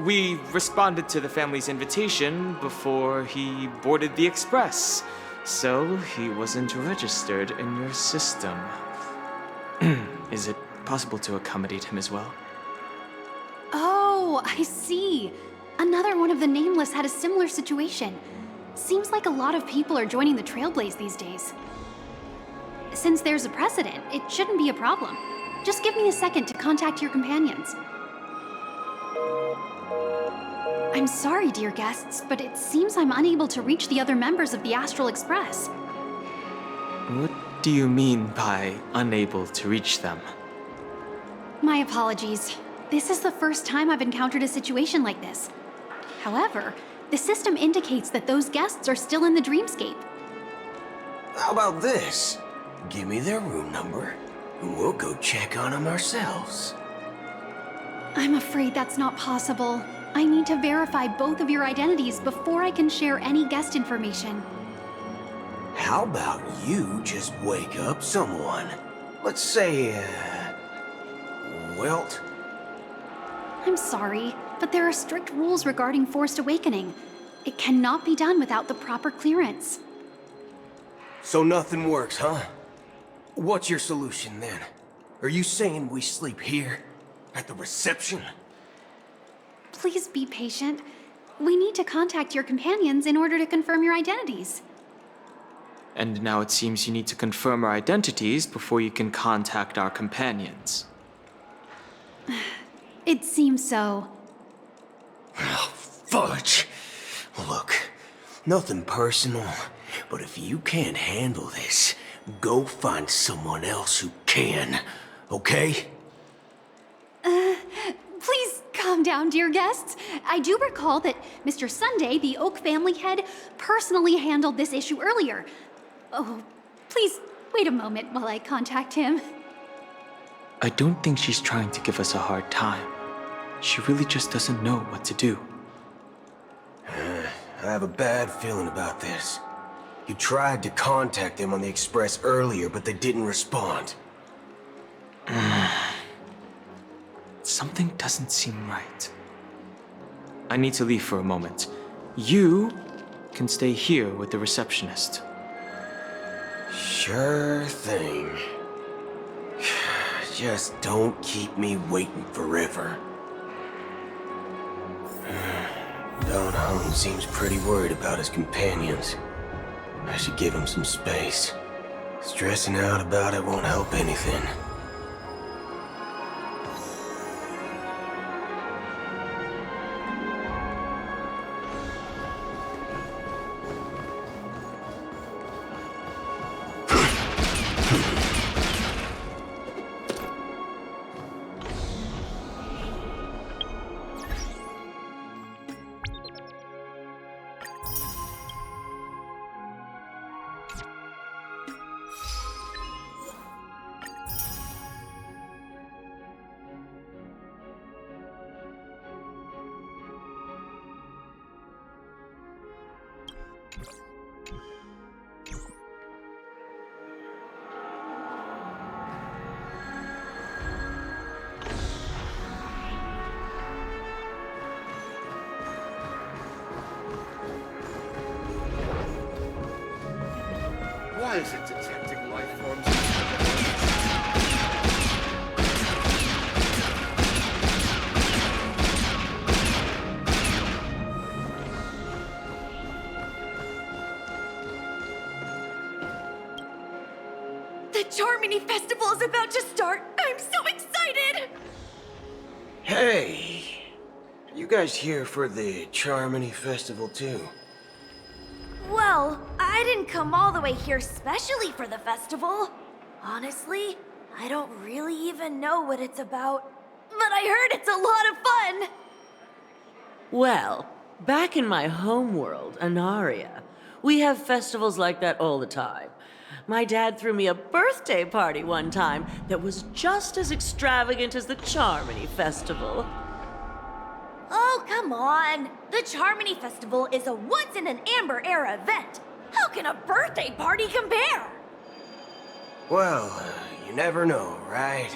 D: We responded to the family's invitation before he boarded the Express. So he wasn't registered in your system. Is it possible to accommodate him as well?
E: Oh, I see. Another one of the Nameless had a similar situation. Seems like a lot of people are joining the Trailblaze these days. Since there's a precedent, it shouldn't be a problem. Just give me a second to contact your companions. I'm sorry, dear guests, but it seems I'm unable to reach the other members of the Astral Express.
D: What do you mean by unable to reach them?
E: My apologies. This is the first time I've encountered a situation like this. However, the system indicates that those guests are still in the dreamscape.
Q: How about this? Give me their room number, and we'll go check on them ourselves.
E: I'm afraid that's not possible. I need to verify both of your identities before I can share any guest information.
Q: How about you just wake up someone? Let's say, Welt?
E: I'm sorry, but there are strict rules regarding forced awakening. It cannot be done without the proper clearance.
Q: So nothing works, huh? What's your solution then? Are you saying we sleep here? At the reception?
E: Please be patient. We need to contact your companions in order to confirm your identities.
D: And now it seems you need to confirm our identities before you can contact our companions.
E: It seems so.
Q: Oh, fudge! Look, nothing personal, but if you can't handle this, go find someone else who can, okay?
E: Please calm down, dear guests. I do recall that Mr. Sunday, the Oak family head, personally handled this issue earlier. Oh, please wait a moment while I contact him.
D: I don't think she's trying to give us a hard time. She really just doesn't know what to do.
Q: I have a bad feeling about this. You tried to contact them on the Express earlier, but they didn't respond.
D: Something doesn't seem right. I need to leave for a moment. You can stay here with the receptionist.
Q: Sure thing. Just don't keep me waiting forever. Don Hone seems pretty worried about his companions. I should give him some space. Stressing out about it won't help anything.
P: Why is it detecting life forms?
G: The Charmony Festival is about to start! I'm so excited!
Q: Hey! Are you guys here for the Charmony Festival too?
H: Well, I didn't come all the way here specially for the festival. Honestly, I don't really even know what it's about. But I heard it's a lot of fun!
V: Well, back in my homeworld, Anaria, we have festivals like that all the time. My dad threw me a birthday party one time that was just as extravagant as the Charmony Festival.
H: Oh, come on! The Charmony Festival is a once-in-an-Amber Era event! How can a birthday party compare?
Q: Well, you never know, right?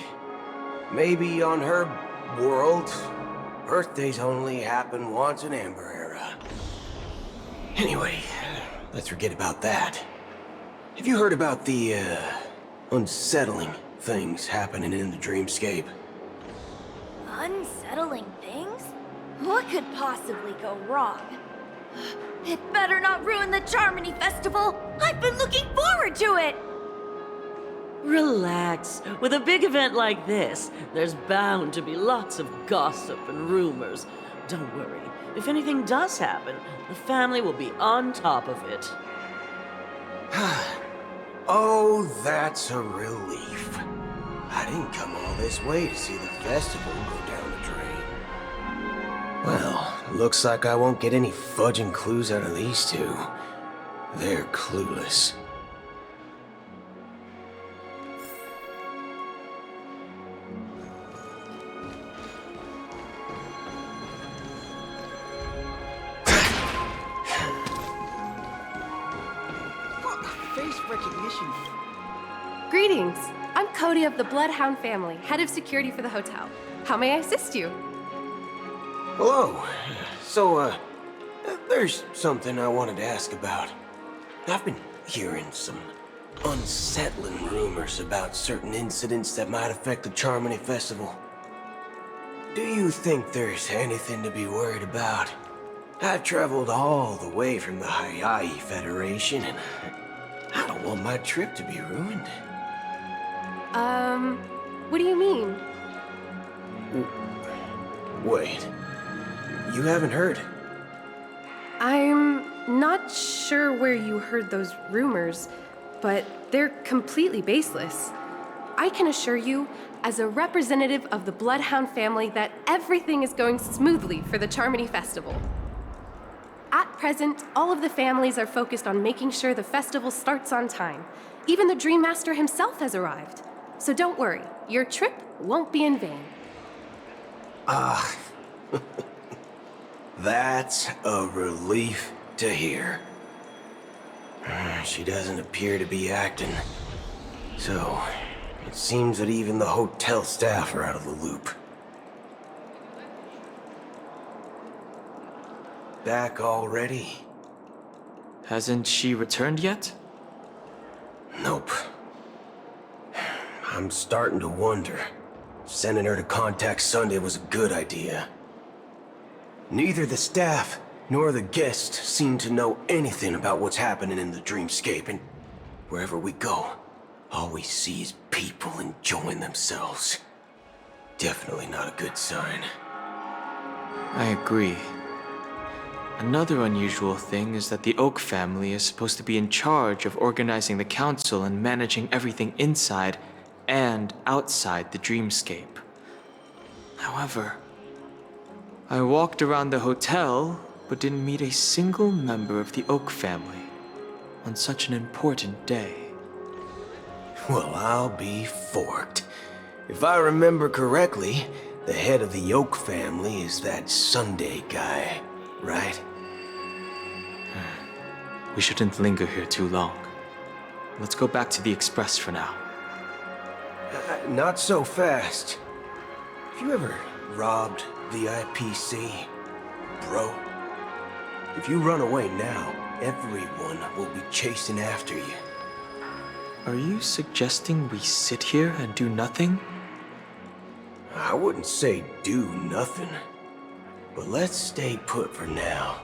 Q: Maybe on her world, birthdays only happen once in Amber Era. Anyway, let's forget about that. Have you heard about the, unsettling things happening in the dreamscape?
H: Unsettling things? What could possibly go wrong? It better not ruin the Charmony Festival! I've been looking forward to it!
V: Relax. With a big event like this, there's bound to be lots of gossip and rumors. Don't worry. If anything does happen, the family will be on top of it.
Q: Oh, that's a relief. I didn't come all this way to see the festival go down the drain. Well, looks like I won't get any fudging clues out of these two. They're clueless.
I: Face recognition.
J: Greetings. I'm Cody of the Bloodhound family, head of security for the hotel. How may I assist you?
Q: Hello. So, there's something I wanted to ask about. I've been hearing some unsettling rumors about certain incidents that might affect the Charmony Festival. Do you think there's anything to be worried about? I've traveled all the way from the Hawaii Federation, and I don't want my trip to be ruined.
J: What do you mean?
Q: Wait. You haven't heard?
J: I'm not sure where you heard those rumors, but they're completely baseless. I can assure you, as a representative of the Bloodhound family, that everything is going smoothly for the Charmony Festival. At present, all of the families are focused on making sure the festival starts on time. Even the Dream Master himself has arrived. So don't worry, your trip won't be in vain.
Q: That's a relief to hear. She doesn't appear to be acting. So, it seems that even the hotel staff are out of the loop. Back already?
D: Hasn't she returned yet?
Q: Nope. I'm starting to wonder. Sending her to contact Sunday was a good idea. Neither the staff nor the guests seem to know anything about what's happening in the dreamscape, and wherever we go, all we see is people enjoying themselves. Definitely not a good sign.
D: I agree. Another unusual thing is that the Oak family is supposed to be in charge of organizing the council and managing everything inside and outside the dreamscape. However, I walked around the hotel, but didn't meet a single member of the Oak family on such an important day.
Q: Well, I'll be forked. If I remember correctly, the head of the Oak family is that Sunday guy, right?
D: We shouldn't linger here too long. Let's go back to the Express for now.
Q: Not so fast. Have you ever robbed the IPC, bro? If you run away now, everyone will be chasing after you.
D: Are you suggesting we sit here and do nothing?
Q: I wouldn't say do nothing, but let's stay put for now.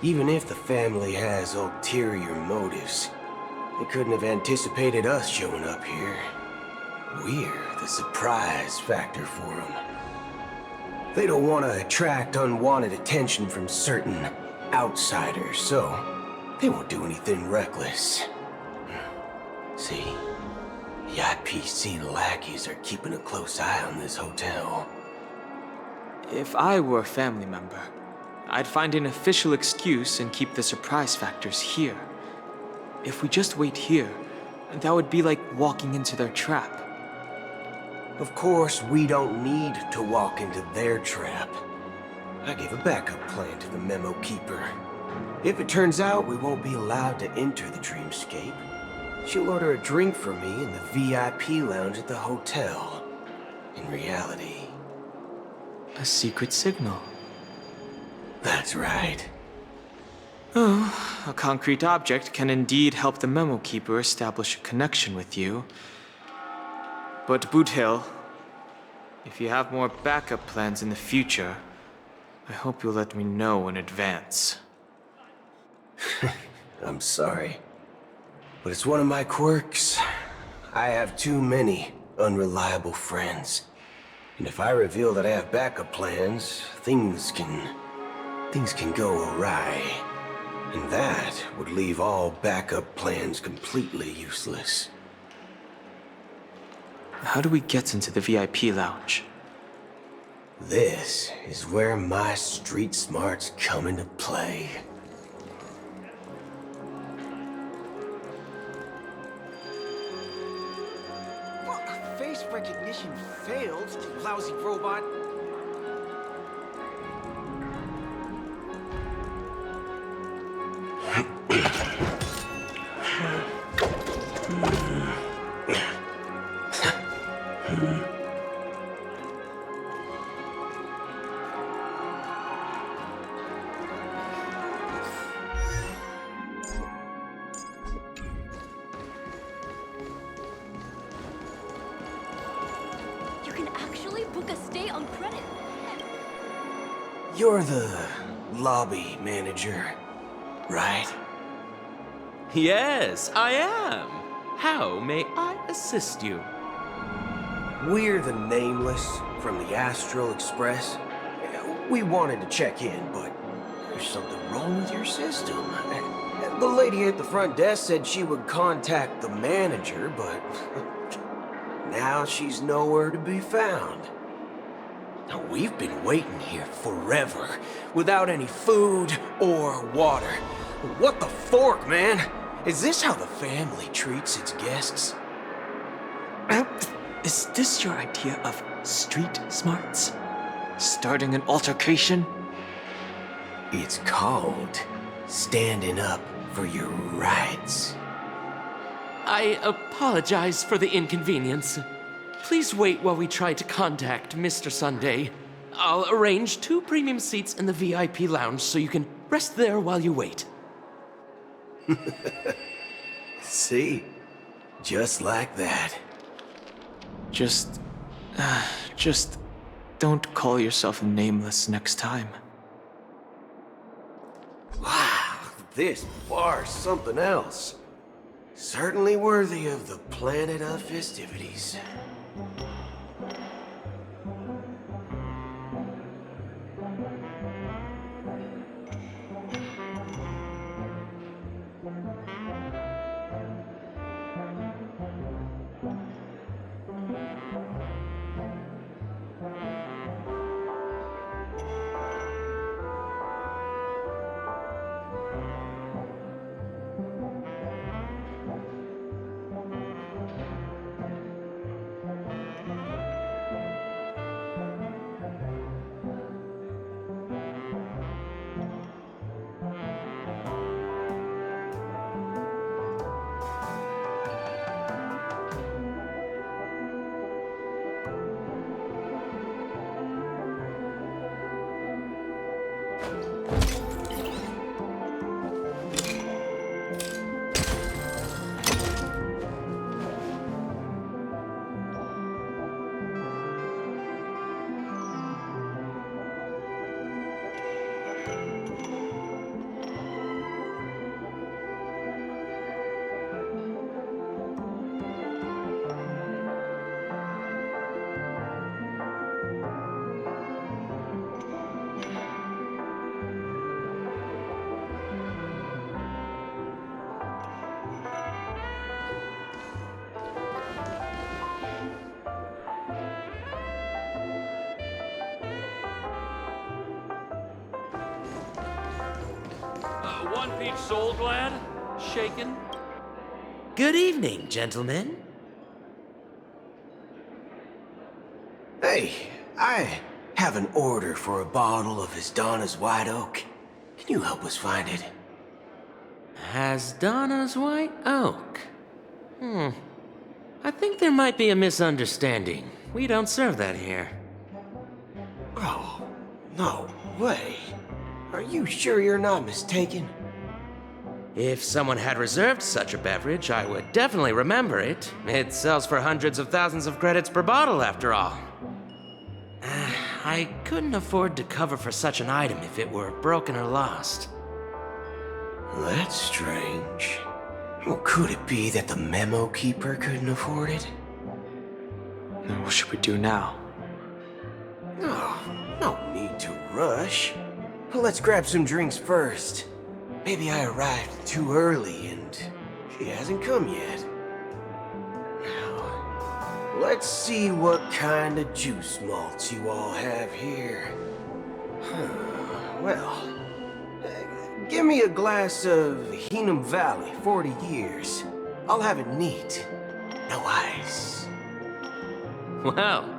Q: Even if the family has ulterior motives, they couldn't have anticipated us showing up here. We're the surprise factor for them. They don't want to attract unwanted attention from certain outsiders, so they won't do anything reckless. See, the IPC lackeys are keeping a close eye on this hotel.
D: If I were a family member, I'd find an official excuse and keep the surprise factors here. If we just wait here, that would be like walking into their trap.
Q: Of course, we don't need to walk into their trap. I gave a backup plan to the memo keeper. If it turns out we won't be allowed to enter the dreamscape, she'll order a drink for me in the VIP lounge at the hotel. In reality...
D: a secret signal.
Q: That's right.
D: Oh, a concrete object can indeed help the Memo Keeper establish a connection with you. But Boothill, if you have more backup plans in the future, I hope you'll let me know in advance.
Q: I'm sorry, but it's one of my quirks. I have too many unreliable friends. And if I reveal that I have backup plans, things can go awry. And that would leave all backup plans completely useless.
D: How do we get into the VIP lounge?
Q: This is where my street smarts come into play.
I: What? Face recognition failed, you lousy robot.
G: You can actually book a stay on credit.
Q: You're the lobby manager, right?
M: Yes, I am. How may I assist you?
Q: We're the Nameless from the Astral Express. We wanted to check in, but there's something wrong with your system. The lady at the front desk said she would contact the manager, but now she's nowhere to be found. Now, we've been waiting here forever, without any food or water. What the fork, man? Is this how the family treats its guests?
D: Is this your idea of street smarts? Starting an altercation?
Q: It's called standing up for your rights.
M: I apologize for the inconvenience. Please wait while we try to contact Mr. Sunday. I'll arrange 2 premium seats in the VIP lounge so you can rest there while you wait.
Q: See? Just like that.
D: Just don't call yourself Nameless next time.
Q: Wow, this bar's something else. Certainly worthy of the planet of festivities.
M: One peach sold, lad? Shaken?
R: Good evening, gentlemen.
Q: Hey, I have an order for a bottle of Hasdana's White Oak. Can you help us find it?
R: Hasdana's White Oak? I think there might be a misunderstanding. We don't serve that here.
Q: Oh, no way. Are you sure you're not mistaken?
R: If someone had reserved such a beverage, I would definitely remember it. It sells for hundreds of thousands of credits per bottle, after all. I couldn't afford to cover for such an item if it were broken or lost.
Q: That's strange. Well, could it be that the memo keeper couldn't afford it?
D: Then what should we do now?
Q: Oh, no need to rush. Let's grab some drinks first. Maybe I arrived too early and she hasn't come yet. Now, let's see what kind of juice malts you all have here. Well, give me a glass of Heenum Valley, 40 years. I'll have it neat. No ice.
R: Well,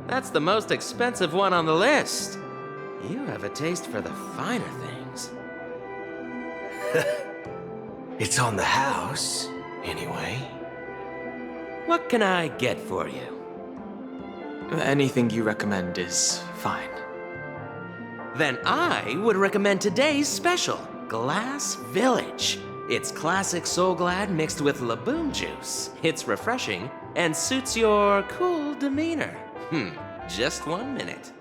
R: that's the most expensive one on the list. You have a taste for the finer things.
Q: It's on the house, anyway.
R: What can I get for you?
D: Anything you recommend is fine.
R: Then I would recommend today's special, Glass Village. It's classic Soul Glad mixed with Laboon juice. It's refreshing and suits your cool demeanor. Just 1 minute.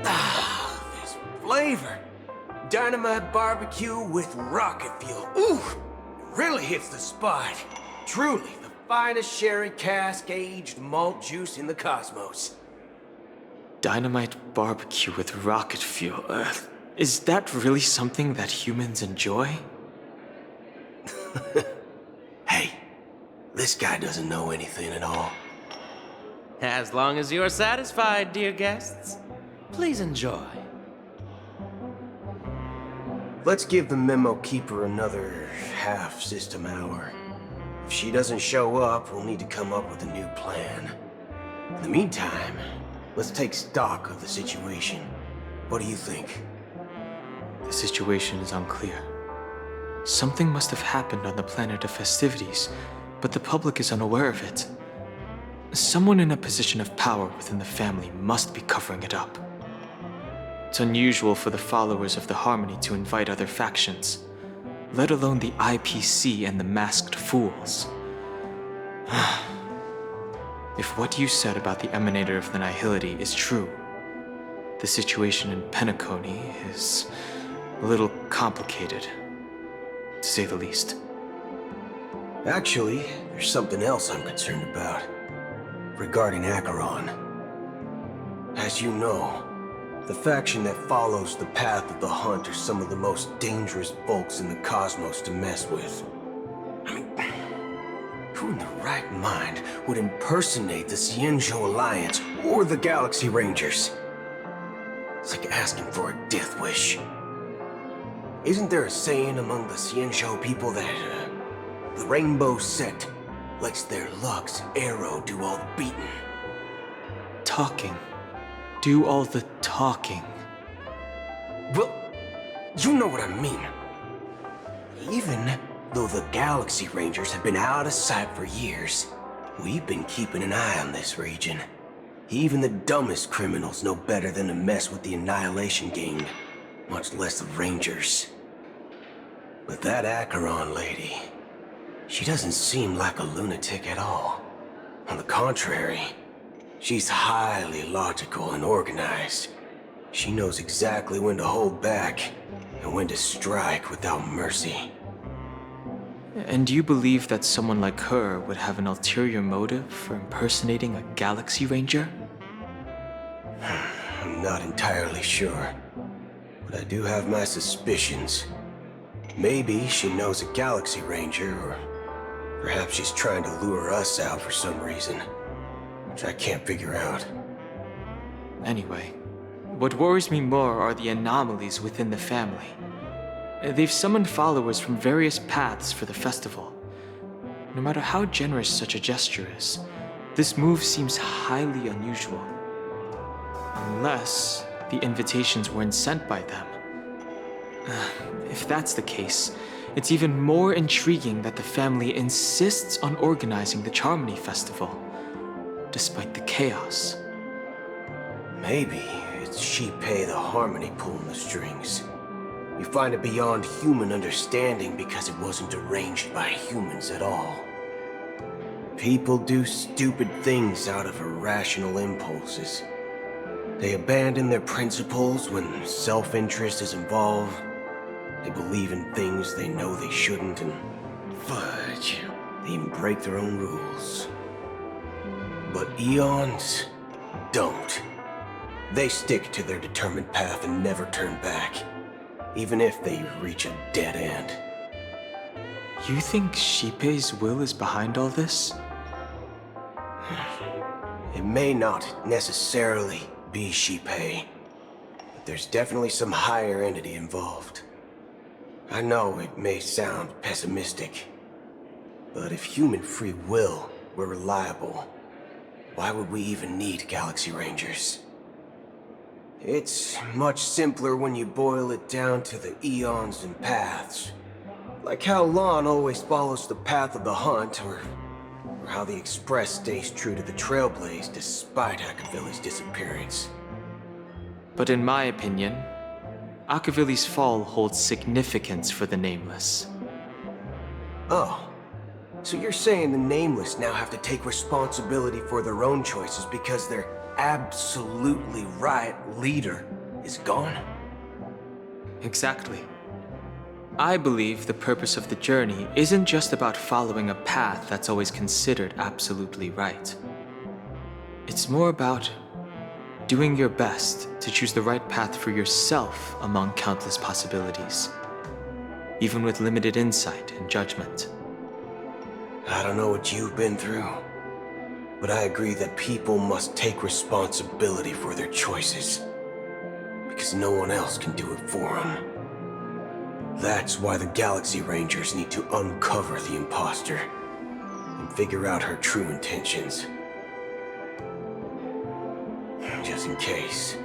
Q: Ah, this flavor. Dynamite barbecue with rocket fuel. Ooh, it really hits the spot. Truly the finest sherry cask-aged malt juice in the cosmos.
D: Dynamite barbecue with rocket fuel. Is that really something that humans enjoy?
Q: Hey, this guy doesn't know anything at all.
R: As long as you're satisfied, dear guests, please enjoy.
Q: Let's give the memo keeper another half-system hour. If she doesn't show up, we'll need to come up with a new plan. In the meantime, let's take stock of the situation. What do you think?
D: The situation is unclear. Something must have happened on the planet of festivities, but the public is unaware of it. Someone in a position of power within the family must be covering it up. It's unusual for the followers of the Harmony to invite other factions, let alone the IPC and the Masked Fools. If what you said about the Emanator of the Nihility is true, the situation in Penacony is a little complicated, to say the least.
Q: Actually, there's something else I'm concerned about. Regarding Acheron. As you know, the faction that follows the path of the Hunt are some of the most dangerous folks in the cosmos to mess with. I mean, who in the right mind would impersonate the Xianzhou Alliance or the Galaxy Rangers? It's like asking for a death wish. Isn't there a saying among the Xianzhou people that the Rainbow Sect lets their luck's arrow do all the beating?
D: Talking. Do all the talking.
Q: Well, you know what I mean. Even though the Galaxy Rangers have been out of sight for years, we've been keeping an eye on this region. Even the dumbest criminals know better than to mess with the Annihilation Gang, much less the Rangers. But that Acheron lady, she doesn't seem like a lunatic at all. On the contrary, she's highly logical and organized. She knows exactly when to hold back and when to strike without mercy.
D: And you believe that someone like her would have an ulterior motive for impersonating a Galaxy Ranger?
Q: I'm not entirely sure, but I do have my suspicions. Maybe she knows a Galaxy Ranger, or perhaps she's trying to lure us out for some reason, which I can't figure out.
D: Anyway, what worries me more are the anomalies within the family. They've summoned followers from various paths for the festival. No matter how generous such a gesture is, this move seems highly unusual. Unless the invitations weren't sent by them. If that's the case, it's even more intriguing that the family insists on organizing the Charmony Festival, despite the chaos.
Q: Maybe it's Shi-Pei the Harmony pulling the strings. You find it beyond human understanding because it wasn't arranged by humans at all. People do stupid things out of irrational impulses. They abandon their principles when self-interest is involved. They believe in things they know they shouldn't, and fudge, they even break their own rules. But Eons don't. They stick to their determined path and never turn back, even if they reach a dead end.
D: You think Shipei's will is behind all this?
Q: It may not necessarily be Shipei, but there's definitely some higher entity involved. I know it may sound pessimistic, but if human free will were reliable, why would we even need Galaxy Rangers? It's much simpler when you boil it down to the eons and paths. Like how Lon always follows the path of the hunt, or how the Express stays true to the Trailblaze despite Akavilli's disappearance.
D: But in my opinion, Akavilli's fall holds significance for the Nameless.
Q: Oh, so you're saying the Nameless now have to take responsibility for their own choices because their absolutely right leader is gone?
D: Exactly. I believe the purpose of the journey isn't just about following a path that's always considered absolutely right. It's more about doing your best to choose the right path for yourself among countless possibilities, even with limited insight and judgment.
Q: I don't know what you've been through, but I agree that people must take responsibility for their choices, because no one else can do it for them. That's why the Galaxy Rangers need to uncover the imposter and figure out her true intentions. Just in case.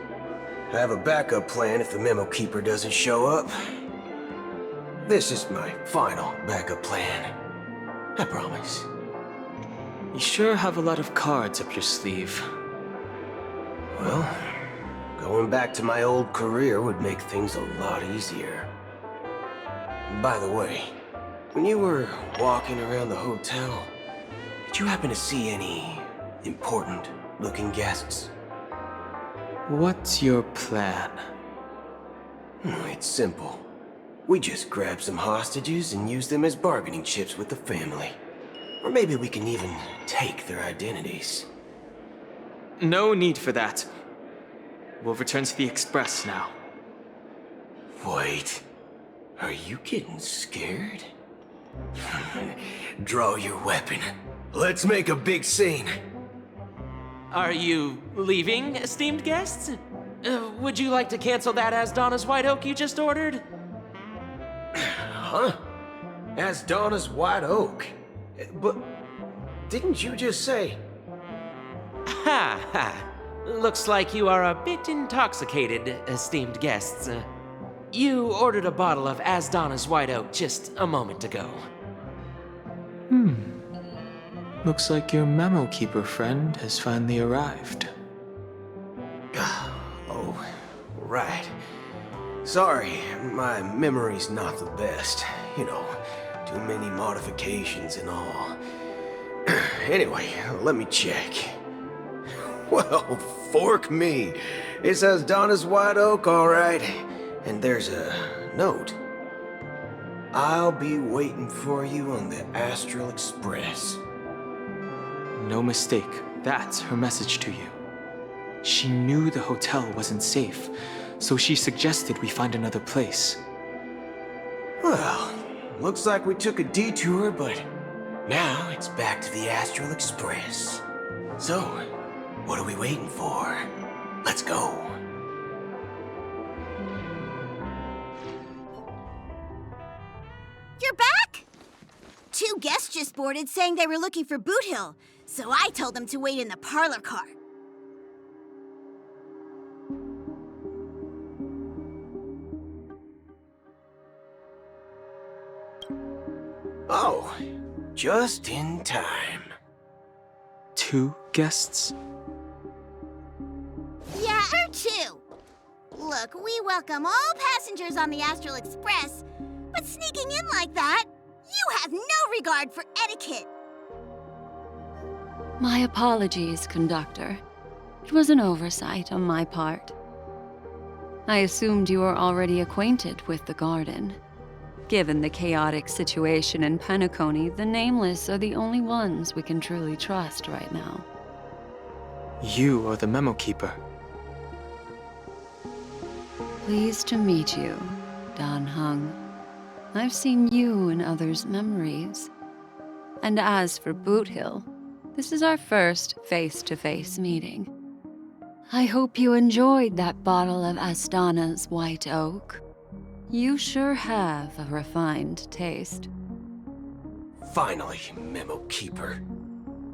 Q: I have a backup plan if the Memo Keeper doesn't show up. This is my final backup plan. I promise.
D: You sure have a lot of cards up your sleeve.
Q: Well, going back to my old career would make things a lot easier. By the way, when you were walking around the hotel, did you happen to see any important-looking guests?
D: What's your plan?
Q: It's simple. We just grab some hostages and use them as bargaining chips with the family. Or maybe we can even take their identities.
D: No need for that. We'll return to the Express now.
Q: Wait. Are you getting scared? Draw your weapon. Let's make a big scene.
R: Are you leaving, esteemed guests? Would you like to cancel that As Donna's White Oak you just ordered?
Q: Huh? As Donna's White Oak? But didn't you just say...
R: Ha ha. Looks like you are a bit intoxicated, esteemed guests. You ordered a bottle of As Donna's White Oak just a moment ago.
D: Looks like your Memo Keeper friend has finally arrived.
Q: Oh, right. Sorry, my memory's not the best. You know, too many modifications and all. Anyway, let me check. Well, fork me. It says Donna's White Oak, all right. And there's a note. I'll be waiting for you on the Astral Express.
D: No mistake, that's her message to you. She knew the hotel wasn't safe, so she suggested we find another place.
Q: Well, looks like we took a detour, but now it's back to the Astral Express. So, what are we waiting for? Let's go.
L: You're back? Two guests just boarded saying they were looking for Boot Hill, so I told them to wait in the parlor car.
Q: Oh, just in time.
D: Two guests?
L: Yeah, or two. Look, Look, we welcome all passengers on the Astral Express, but sneaking in like that, you have no regard for etiquette.
B: My apologies, conductor. It was an oversight on my part. I assumed you were already acquainted with the garden. Given the chaotic situation in Penacony, the Nameless are the only ones we can truly trust right now.
D: You are the Memo Keeper.
B: Pleased to meet you, Dan Hung. I've seen you in others' memories. And as for Boot Hill, this is our first face-to-face meeting. I hope you enjoyed that bottle of Astana's White Oak. You sure have a refined taste.
Q: Finally, Memo Keeper.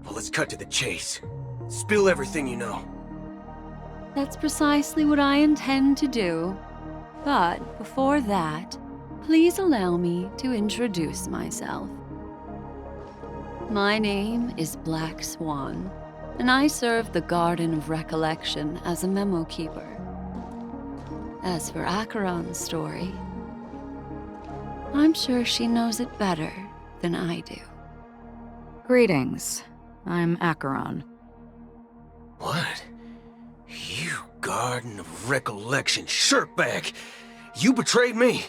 Q: Well, let's cut to the chase. Spill everything you know.
B: That's precisely what I intend to do. But before that, please allow me to introduce myself. My name is Black Swan, and I serve the Garden of Recollection as a Memo Keeper. As for Acheron's story, I'm sure she knows it better than I do.
U: Greetings. I'm Acheron.
Q: What? You Garden of Recollection shirtbag! You betrayed me!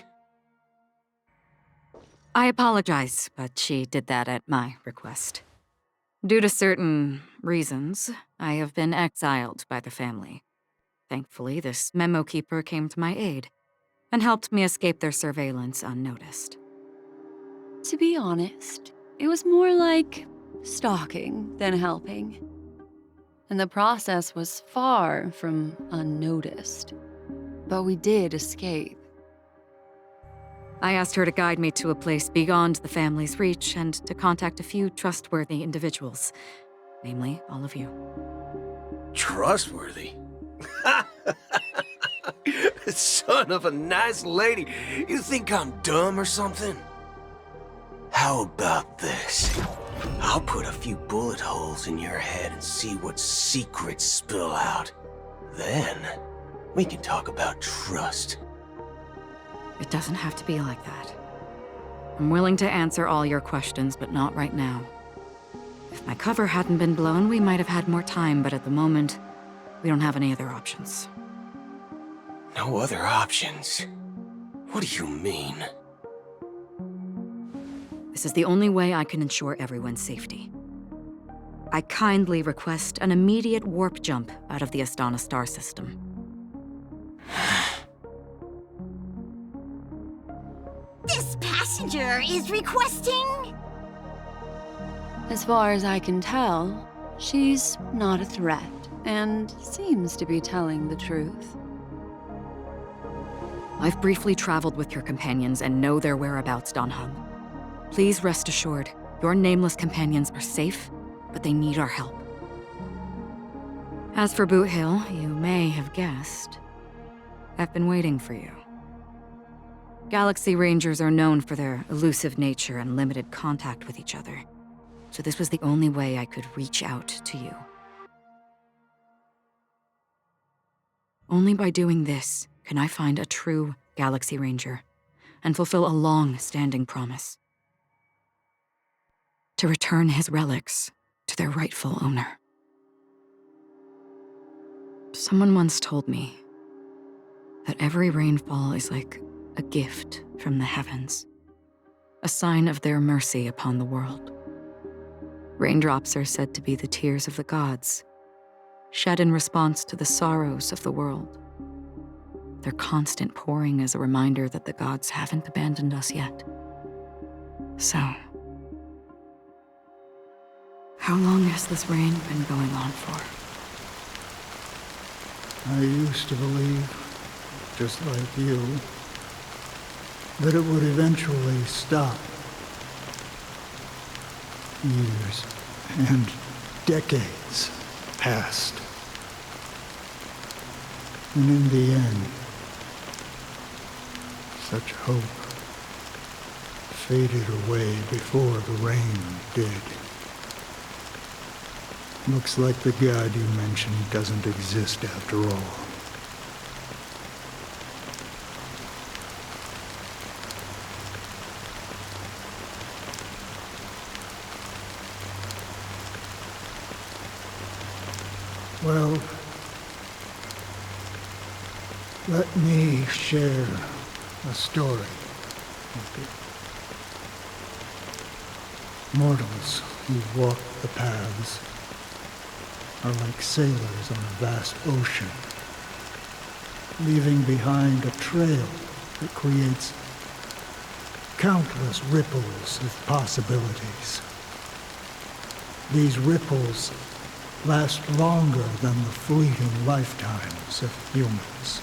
U: I apologize, but she did that at my request. Due to certain reasons, I have been exiled by the family. Thankfully, this Memo Keeper came to my aid and helped me escape their surveillance unnoticed.
B: To be honest, it was more like stalking than helping. And the process was far from unnoticed. But we did escape.
U: I asked her to guide me to a place beyond the family's reach and to contact a few trustworthy individuals. Namely, all of you.
Q: Trustworthy? Son of a nice lady. You think I'm dumb or something? How about this? I'll put a few bullet holes in your head and see what secrets spill out. Then, we can talk about trust.
U: It doesn't have to be like that. I'm willing to answer all your questions, but not right now. If my cover hadn't been blown, we might have had more time, but at the moment, we don't have any other options.
Q: No other options? What do you mean?
U: This is the only way I can ensure everyone's safety. I kindly request an immediate warp jump out of the Astana star system.
L: This passenger is requesting...
B: As far as I can tell, she's not a threat and seems to be telling the truth.
U: I've briefly traveled with your companions and know their whereabouts, Dan Hung. Please rest assured, your nameless companions are safe, but they need our help. As for Boot Hill, you may have guessed. I've been waiting for you. Galaxy Rangers are known for their elusive nature and limited contact with each other, so this was the only way I could reach out to you. Only by doing this can I find a true Galaxy Ranger and fulfill a long-standing promise. To return his relics to their rightful owner. Someone once told me that every rainfall is like a gift from the heavens, a sign of their mercy upon the world. Raindrops are said to be the tears of the gods, shed in response to the sorrows of the world. Their constant pouring is a reminder that the gods haven't abandoned us yet. So, how long has this rain been going on for?
W: I used to believe, just like you, that it would eventually stop. Years and decades passed. And in the end, such hope faded away before the rain did. Looks like the god you mentioned doesn't exist after all. Well, let me share a story with you. Mortals who walk the paths are like sailors on a vast ocean, leaving behind a trail that creates countless ripples of possibilities. These ripples last longer than the fleeting lifetimes of humans.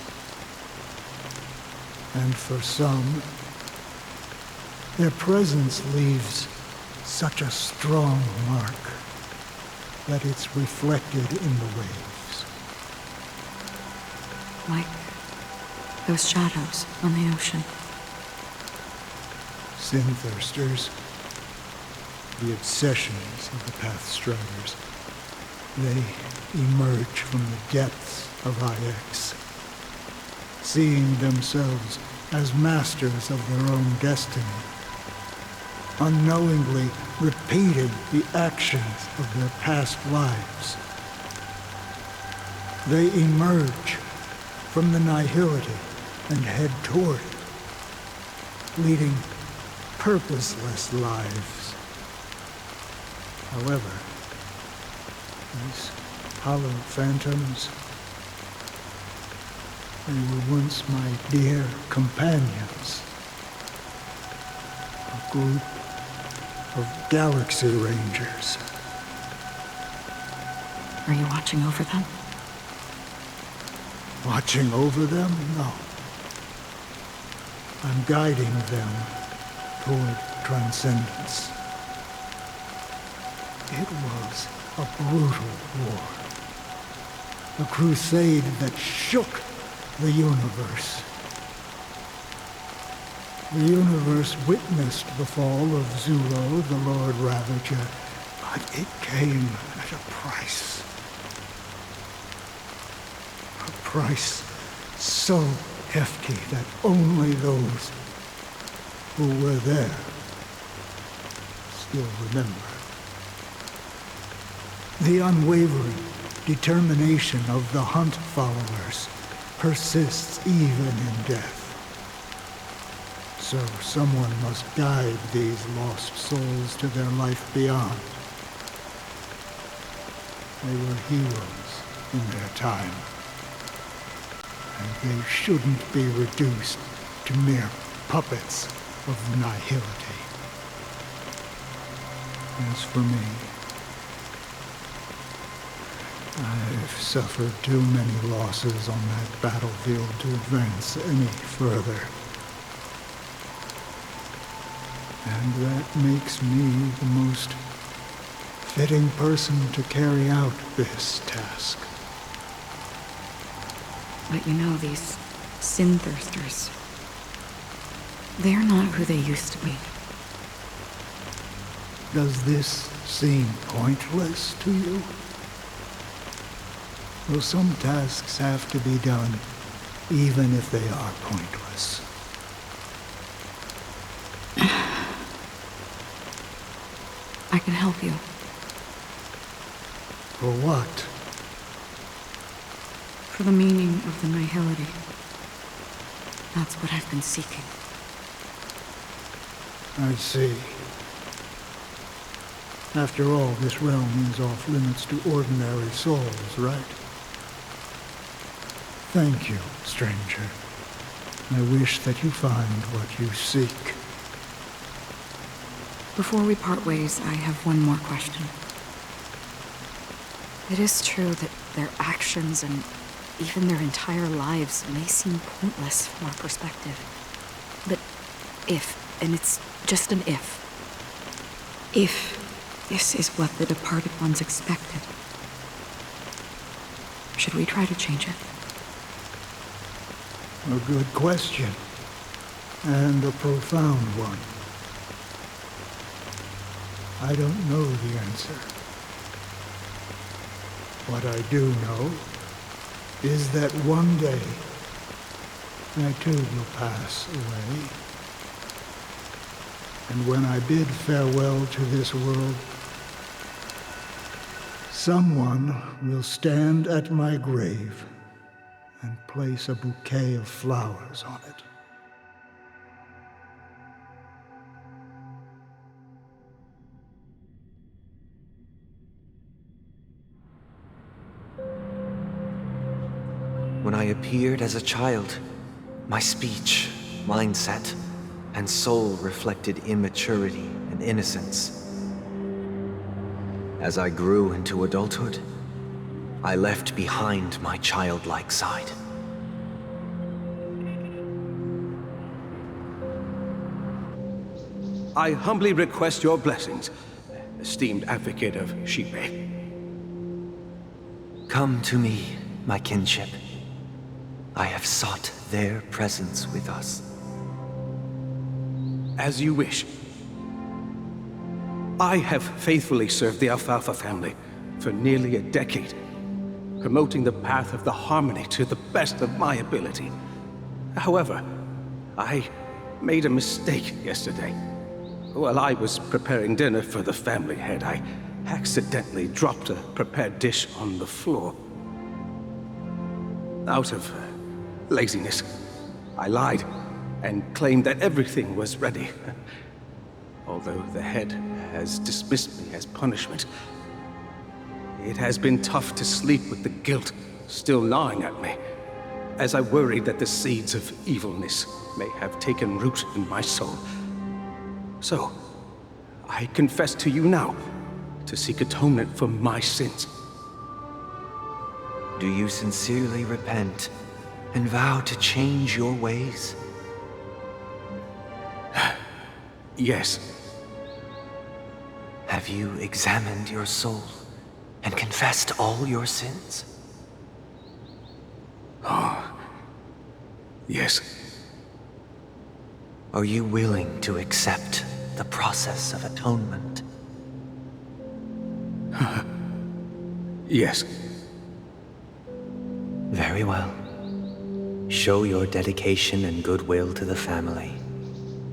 W: And for some, their presence leaves such a strong mark that it's reflected in the waves.
U: Like those shadows on the ocean.
W: Sin-thirsters, the obsessions of the Pathstriders, they emerge from the depths of IX, seeing themselves as masters of their own destiny, unknowingly repeating the actions of their past lives. They emerge from the nihility and head toward it, leading purposeless lives. However, these hollow phantoms, they were once my dear companions. A group of Galaxy Rangers.
U: Are you watching over them?
W: Watching over them? No. I'm guiding them toward transcendence. It was a brutal war. A crusade that shook the universe. The universe witnessed the fall of Zulo, the Lord Ravager, but it came at a price. A price so hefty that only those who were there still remember. The unwavering determination of the Hunt followers persists even in death. So someone must guide these lost souls to their life beyond. They were heroes in their time, and they shouldn't be reduced to mere puppets of nihility. As for me, I've suffered too many losses on that battlefield to advance any further. And that makes me the most fitting person to carry out this task.
U: But you know, these sin-thirsters, they're not who they used to be.
W: Does this seem pointless to you? Well, some tasks have to be done, even if they are pointless.
U: I can help you.
W: For what?
U: For the meaning of the nihility. That's what I've been seeking.
W: I see. After all, this realm is off limits to ordinary souls, right? Thank you, stranger. I wish that you find what you seek.
U: Before we part ways, I have one more question. It is true that their actions and even their entire lives may seem pointless from our perspective. But if, and it's just an if this is what the departed ones expected, should we try to change it?
W: A good question, and a profound one. I don't know the answer. What I do know is that one day I too will pass away. And when I bid farewell to this world, Someone will stand at my grave and place a bouquet of flowers on it.
C: When I appeared as a child, my speech, mindset, and soul reflected immaturity and innocence. As I grew into adulthood, I left behind my childlike side.
F: I humbly request your blessings, esteemed advocate of Shipe.
C: Come to me, my kinship. I have sought their presence with us.
F: As you wish. I have faithfully served the Alfalfa family for nearly a decade, promoting the path of the harmony to the best of my ability. However, I made a mistake yesterday. While I was preparing dinner for the family head, I accidentally dropped a prepared dish on the floor. Out of laziness, I lied and claimed that everything was ready. Although the head has dismissed me as punishment, it has been tough to sleep with the guilt still gnawing at me, as I worried that the seeds of evilness may have taken root in my soul. So, I confess to you now to seek atonement for my sins.
C: Do you sincerely repent and vow to change your ways?
F: Yes.
C: Have you examined your soul and confessed all your sins?
F: Oh, yes.
C: Are you willing to accept the process of atonement?
F: Yes.
C: Very well. Show your dedication and goodwill to the family,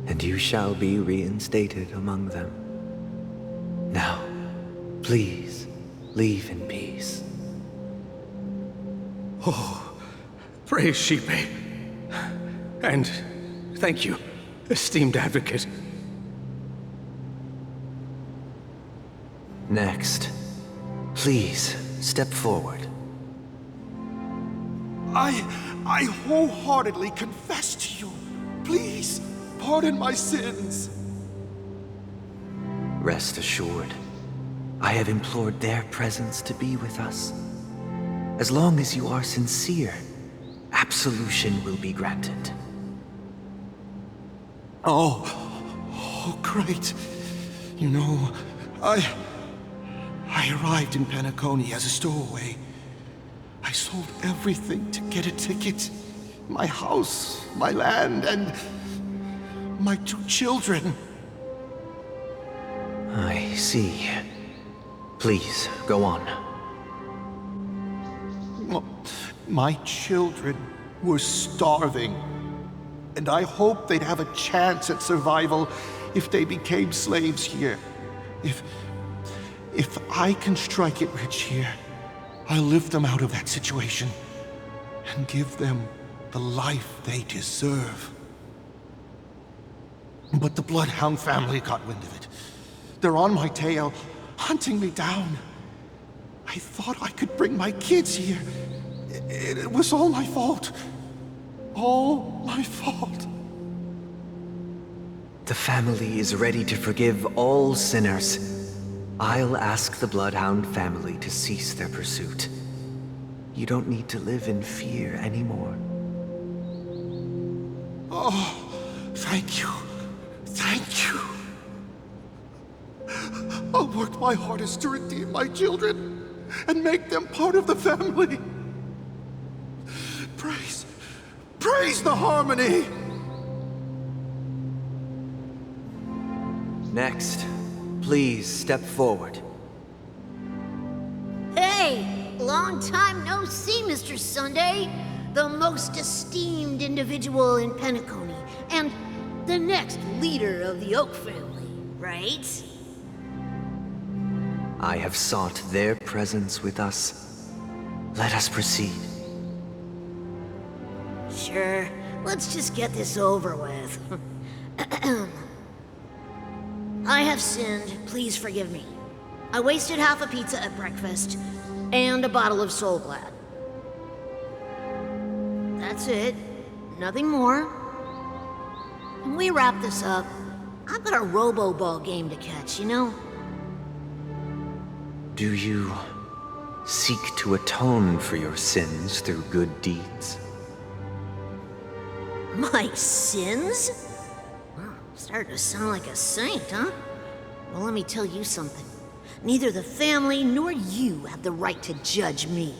C: and you shall be reinstated among them. Now, please, leave in peace.
F: Oh, praise Shipe. And thank you, esteemed advocate.
C: Next, please step forward.
P: I wholeheartedly confess to you. Please, pardon my sins.
C: Rest assured, I have implored their presence to be with us. As long as you are sincere, absolution will be granted.
P: Oh, great. You know, I arrived in Penacony as a stowaway. I sold everything to get a ticket. My house, my land, and my 2 children.
C: I see. Please, go on.
P: Well, my children were starving, and I hoped they'd have a chance at survival if they became slaves here. If I can strike it rich here, I'll lift them out of that situation and give them the life they deserve. But the Bloodhound family got wind of it. They're on my tail, hunting me down. I thought I could bring my kids here. It was all my fault. All my fault.
C: The family is ready to forgive all sinners. I'll ask the Bloodhound family to cease their pursuit. You don't need to live in fear anymore.
P: Oh, thank you. Thank you. I'll work my hardest to redeem my children and make them part of the family. Praise the harmony!
C: Next, please step forward.
O: Hey! Long time no see, Mr. Sunday. The most esteemed individual in Penacony, and the next leader of the Oak family, right?
C: I have sought their presence with us. Let us proceed.
O: Sure, let's just get this over with. I have sinned, please forgive me. I wasted half a pizza at breakfast, and a bottle of Soul Glad. That's it, nothing more. When we wrap this up, I've got a robo-ball game to catch, you know?
C: Do you seek to atone for your sins through good deeds?
O: My sins? Wow, starting to sound like a saint, huh? Well, let me tell you something. Neither the family nor you have the right to judge me.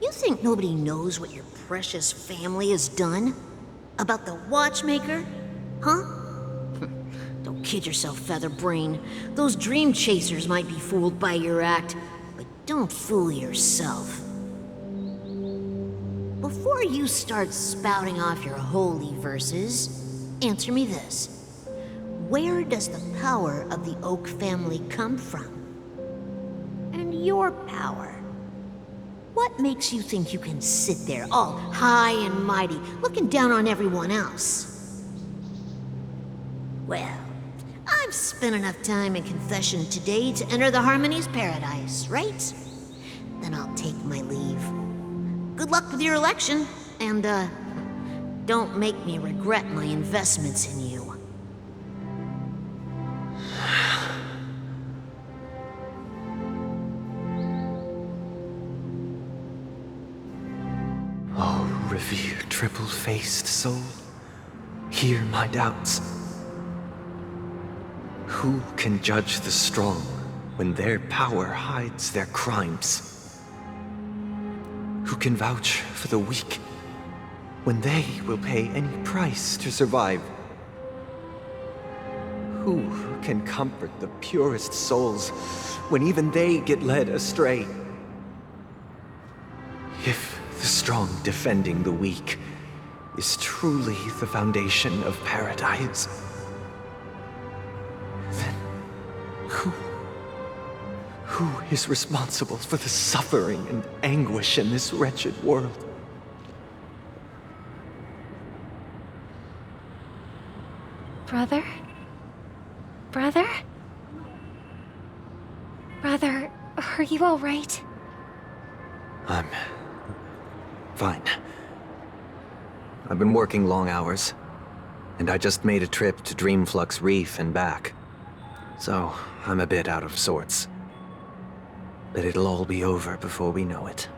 O: You think nobody knows what your precious family has done? About the watchmaker? Huh? Don't kid yourself, Featherbrain. Those dream chasers might be fooled by your act, but don't fool yourself. Before you start spouting off your holy verses, answer me this. Where does the power of the Oak family come from? And your power? What makes you think you can sit there all high and mighty, looking down on everyone else? Well, I've spent enough time in confession today to enter the Harmony's paradise, right? Then I'll take my leave. Good luck with your election, and, don't make me regret my investments in you.
C: Oh, revered triple-faced soul, hear my doubts. Who can judge the strong when their power hides their crimes? Who can vouch for the weak when they will pay any price to survive? Who can comfort the purest souls when even they get led astray? If the strong defending the weak is truly the foundation of paradise, then who is responsible for the suffering and anguish in this wretched world?
E: Brother? Brother? Brother, are you all right?
C: I'm fine. I've been working long hours, and I just made a trip to Dreamflux Reef and back. So, I'm a bit out of sorts. But it'll all be over before we know it.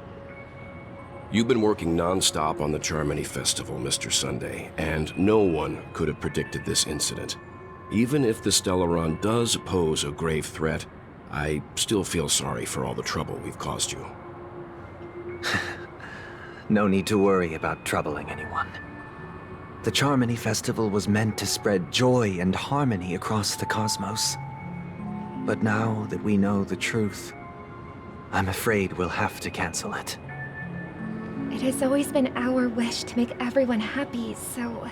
A: You've been working non-stop on the Charmony Festival, Mr. Sunday, and no one could have predicted this incident. Even if the Stellaron does pose a grave threat, I still feel sorry for all the trouble we've caused you.
C: No need to worry about troubling anyone. The Charmony Festival was meant to spread joy and harmony across the cosmos. But now that we know the truth, I'm afraid we'll have to cancel it.
N: It has always been our wish to make everyone happy, so...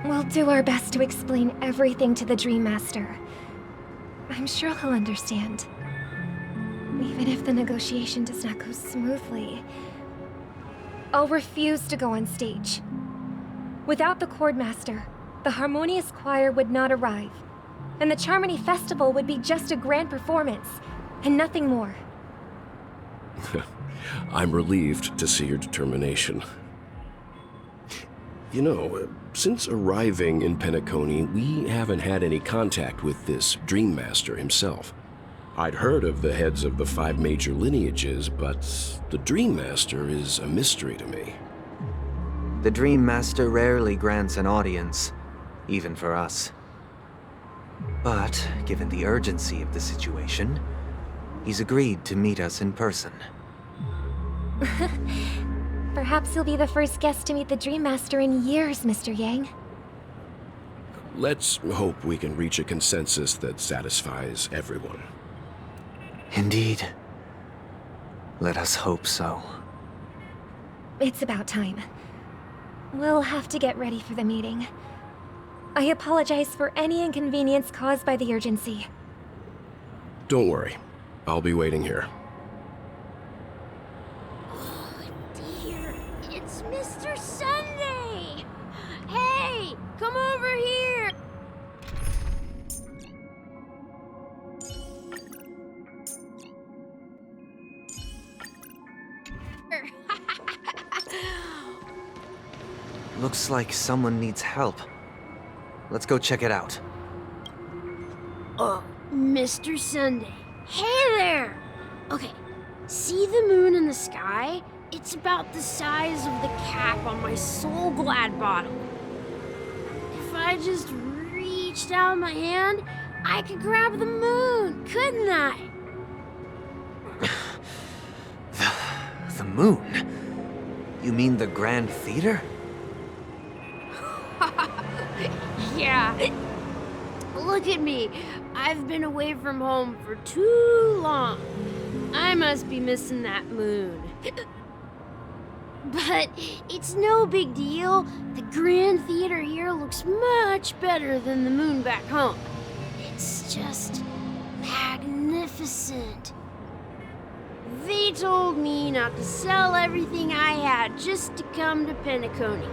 N: we'll do our best to explain everything to the Dream Master. I'm sure he'll understand. Even if the negotiation does not go smoothly, I'll refuse to go on stage. Without the Chordmaster, the Harmonious Choir would not arrive, and the Charmony Festival would be just a grand performance, and nothing more.
A: I'm relieved to see your determination. You know, since arriving in Penacony, we haven't had any contact with this Dream Master himself. I'd heard of the heads of the 5 major lineages, but the Dream Master is a mystery to me.
C: The Dream Master rarely grants an audience, even for us. But, given the urgency of the situation, he's agreed to meet us in person.
N: Perhaps you'll be the first guest to meet the Dream Master in years, Mr. Yang.
A: Let's hope we can reach a consensus that satisfies everyone.
C: Indeed. Let us hope so.
N: It's about time. We'll have to get ready for the meeting. I apologize for any inconvenience caused by the urgency.
A: Don't worry. I'll be waiting here.
G: Oh dear, it's Mr. Sunday! Hey, come over here!
C: Looks like someone needs help. Let's go check it out.
G: Oh, Mr. Sunday. Hey there! Okay, see the moon in the sky? It's about the size of the cap on my Soul Glad bottle. If I just reached out my hand, I could grab the moon, couldn't I?
C: The moon? You mean the Grand Theater?
G: Yeah. Look at me. I've been away from home for too long. I must be missing that moon. But it's no big deal. The Grand Theater here looks much better than the moon back home. It's just magnificent. They told me not to sell everything I had just to come to Penacony.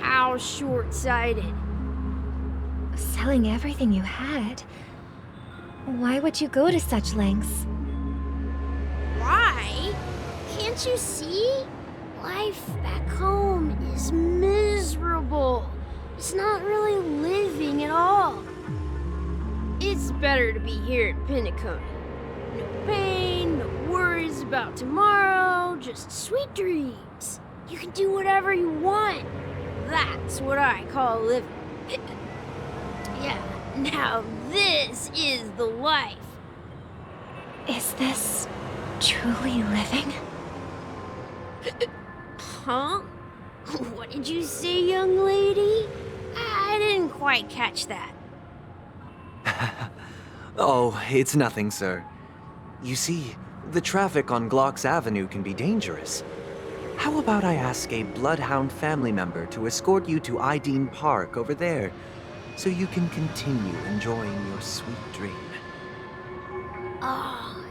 G: How short-sighted.
N: Selling everything you had? Why would you go to such lengths?
G: Why? Can't you see? Life back home is miserable. It's not really living at all. It's better to be here at Penacony. No pain, no worries about tomorrow, just sweet dreams. You can do whatever you want. That's what I call living. Yeah, now this is the life.
N: Is this truly living?
G: Huh? What did you say, young lady? I didn't quite catch that.
C: Oh, it's nothing, sir. You see, the traffic on Glock's Avenue can be dangerous. How about I ask a Bloodhound family member to escort you to Ideen Park over there, so you can continue enjoying your sweet dream?
G: Oh,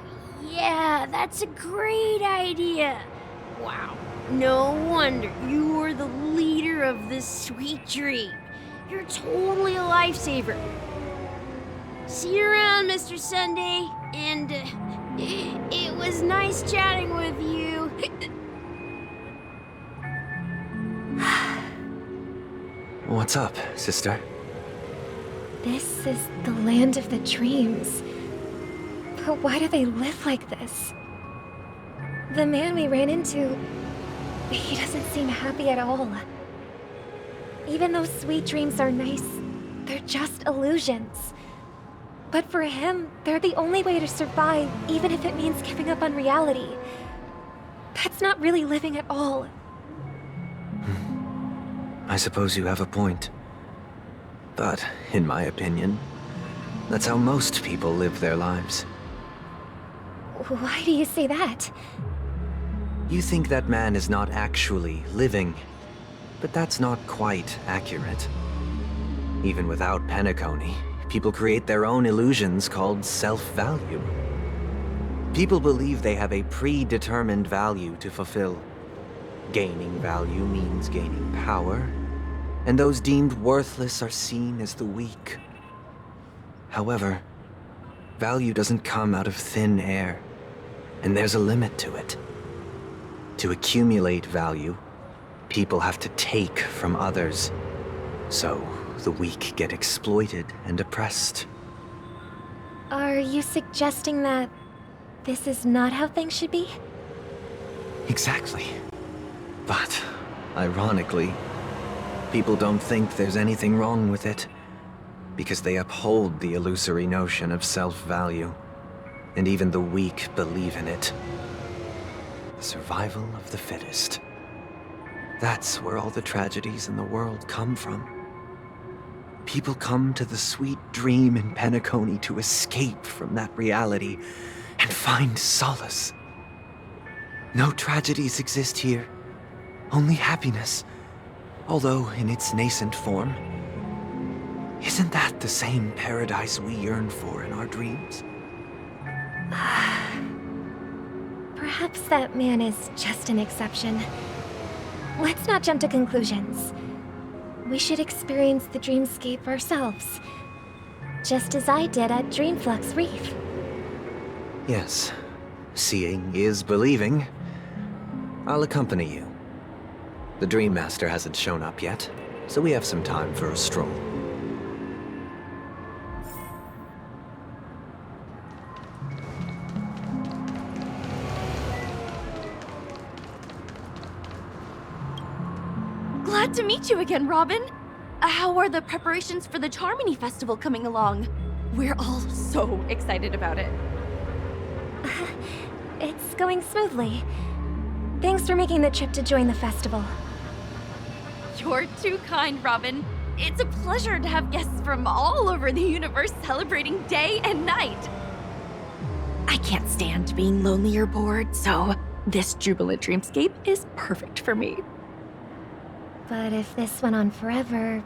G: yeah, that's a great idea. Wow, no wonder you were the leader of this sweet dream. You're totally a lifesaver. See you around, Mr. Sunday, and it was nice chatting with you.
C: What's up, sister?
N: This is the land of the dreams. But why do they live like this? The man we ran into, he doesn't seem happy at all. Even though sweet dreams are nice, they're just illusions. But for him, they're the only way to survive, even if it means giving up on reality. That's not really living at all.
C: I suppose you have a point. But, in my opinion, that's how most people live their lives.
N: Why do you say that?
C: You think that man is not actually living, but that's not quite accurate. Even without Penacony, people create their own illusions called self-value. People believe they have a predetermined value to fulfill. Gaining value means gaining power, and those deemed worthless are seen as the weak. However, value doesn't come out of thin air, and there's a limit to it. To accumulate value, people have to take from others, so the weak get exploited and oppressed.
N: Are you suggesting that this is not how things should be?
C: Exactly. But, ironically, people don't think there's anything wrong with it, because they uphold the illusory notion of self-value, and even the weak believe in it. The survival of the fittest. That's where all the tragedies in the world come from. People come to the sweet dream in Penacony to escape from that reality and find solace. No tragedies exist here. Only happiness, although in its nascent form. Isn't that the same paradise we yearn for in our dreams?
N: Perhaps that man is just an exception. Let's not jump to conclusions. We should experience the dreamscape ourselves, just as I did at Dreamflux Reef.
C: Yes, seeing is believing. I'll accompany you. The Dream Master hasn't shown up yet, so we have some time for a stroll.
H: Glad to meet you again, Robin. How are the preparations for the Charmony Festival coming along? We're all so excited about it.
N: It's going smoothly. Thanks for making the trip to join the festival.
H: You're too kind, Robin. It's a pleasure to have guests from all over the universe celebrating day and night. I can't stand being lonely or bored, so this jubilant dreamscape is perfect for me.
N: But if this went on forever,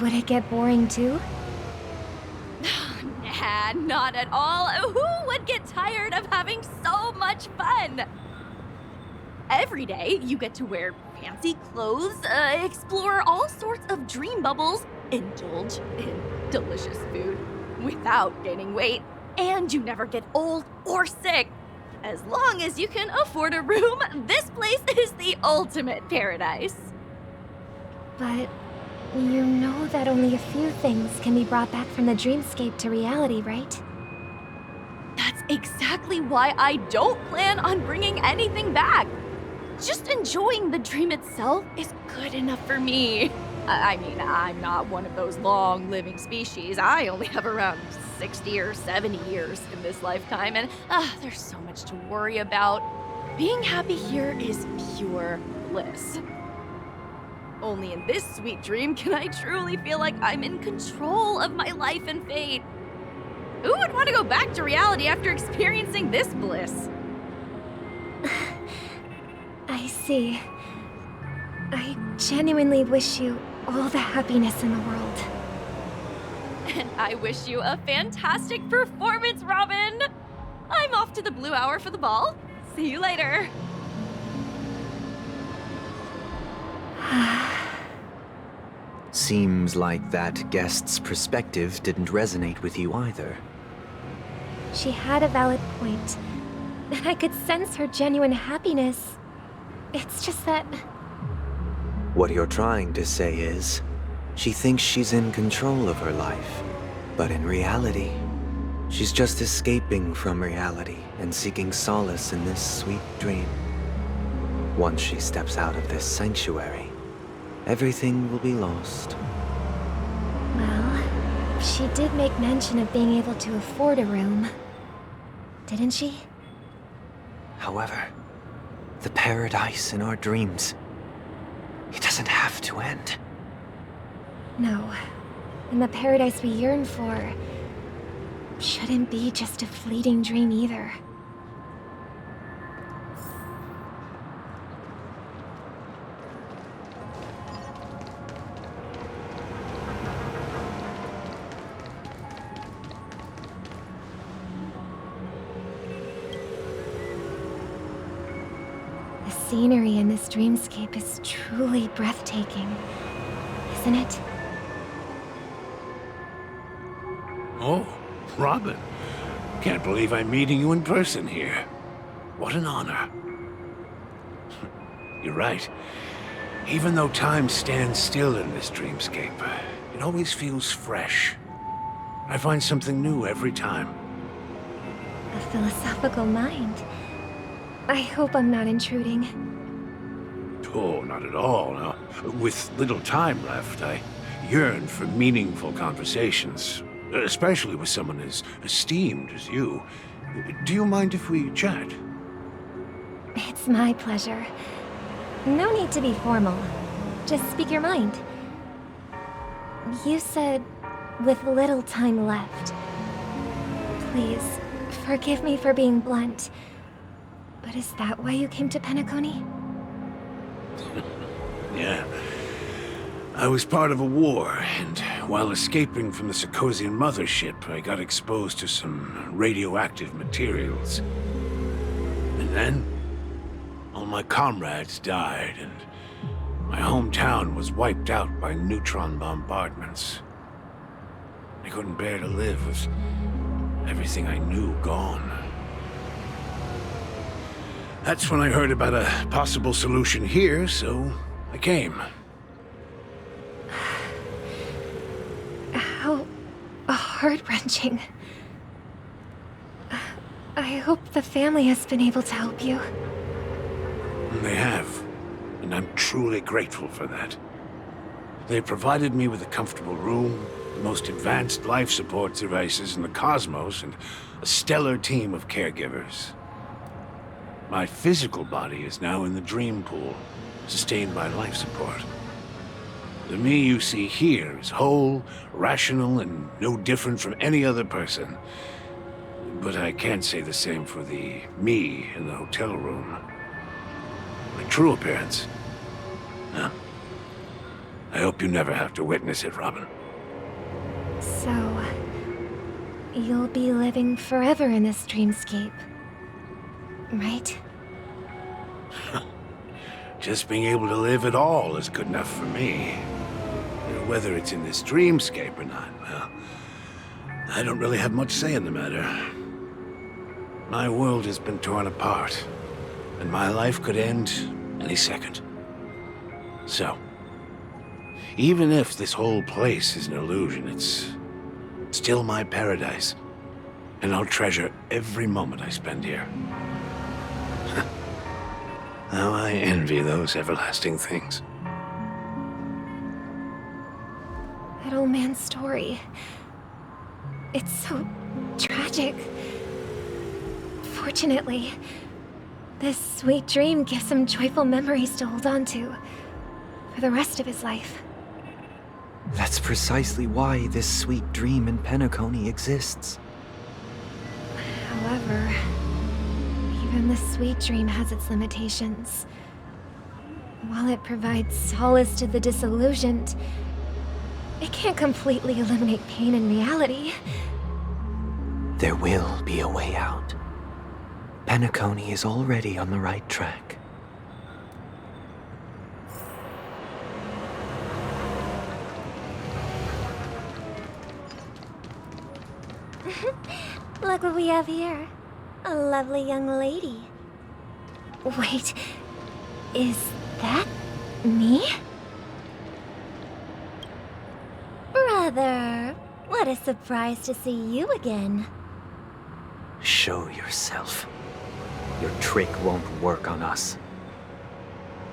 N: would it get boring too?
H: Nah, not at all. Who would get tired of having so much fun? Every day, you get to wear fancy clothes, explore all sorts of dream bubbles, indulge in delicious food without gaining weight, and you never get old or sick. As long as you can afford a room, this place is the ultimate paradise.
N: But you know that only a few things can be brought back from the dreamscape to reality, right?
H: That's exactly why I don't plan on bringing anything back. Just enjoying the dream itself is good enough for me. I mean, I'm not one of those long-living species. I only have around 60 or 70 years in this lifetime, and there's so much to worry about. Being happy here is pure bliss. Only in this sweet dream can I truly feel like I'm in control of my life and fate. Who would want to go back to reality after experiencing this bliss?
N: I see. I genuinely wish you all the happiness in the world.
H: And I wish you a fantastic performance, Robin! I'm off to the Blue Hour for the ball. See you later.
C: Seems like that guest's perspective didn't resonate with you either.
N: She had a valid point, and I could sense her genuine happiness. It's just that...
C: What you're trying to say is, she thinks she's in control of her life, but in reality, she's just escaping from reality and seeking solace in this sweet dream. Once she steps out of this sanctuary, everything will be lost.
N: Well, she did make mention of being able to afford a room, didn't she?
C: However, the paradise in our dreams, it doesn't have to end.
N: No, and the paradise we yearn for shouldn't be just a fleeting dream either. The scenery in this dreamscape is truly breathtaking, isn't it?
K: Oh, Robin. Can't believe I'm meeting you in person here. What an honor. You're right. Even though time stands still in this dreamscape, it always feels fresh. I find something new every time.
N: A philosophical mind. I hope I'm not intruding.
K: Oh, not at all. Now, with little time left, I yearn for meaningful conversations, especially with someone as esteemed as you. Do you mind if we chat?
N: It's my pleasure. No need to be formal. Just speak your mind. You said, with little time left. Please, forgive me for being blunt. But is that why you came to Penacony?
K: Yeah. I was part of a war, and while escaping from the Sarkosian mothership, I got exposed to some radioactive materials. And then, all my comrades died, and my hometown was wiped out by neutron bombardments. I couldn't bear to live with everything I knew gone. That's when I heard about a possible solution here, so I came.
N: How heart-wrenching. I hope the family has been able to help you.
K: They have, and I'm truly grateful for that. They provided me with a comfortable room, the most advanced life support devices in the cosmos, and a stellar team of caregivers. My physical body is now in the dream pool, sustained by life support. The me you see here is whole, rational, and no different from any other person. But I can't say the same for the me in the hotel room. My true appearance? No. I hope you never have to witness it, Robin.
N: So, you'll be living forever in this dreamscape, right?
K: Just being able to live at all is good enough for me. Whether it's in this dreamscape or not, well, I don't really have much say in the matter. My world has been torn apart, and my life could end any second. So, even if this whole place is an illusion, it's still my paradise, and I'll treasure every moment I spend here. How I envy those everlasting things.
N: That old man's story. It's so tragic. Fortunately, this sweet dream gives him joyful memories to hold on to for the rest of his life.
C: That's precisely why this sweet dream in Penacony exists.
N: However, even the sweet dream has its limitations. While it provides solace to the disillusioned, it can't completely eliminate pain in reality.
C: There will be a way out. Penacony is already on the right track.
N: Look what we have here. A lovely young lady. Wait, is that me?
L: Brother, what a surprise to see you again.
C: Show yourself. Your trick won't work on us.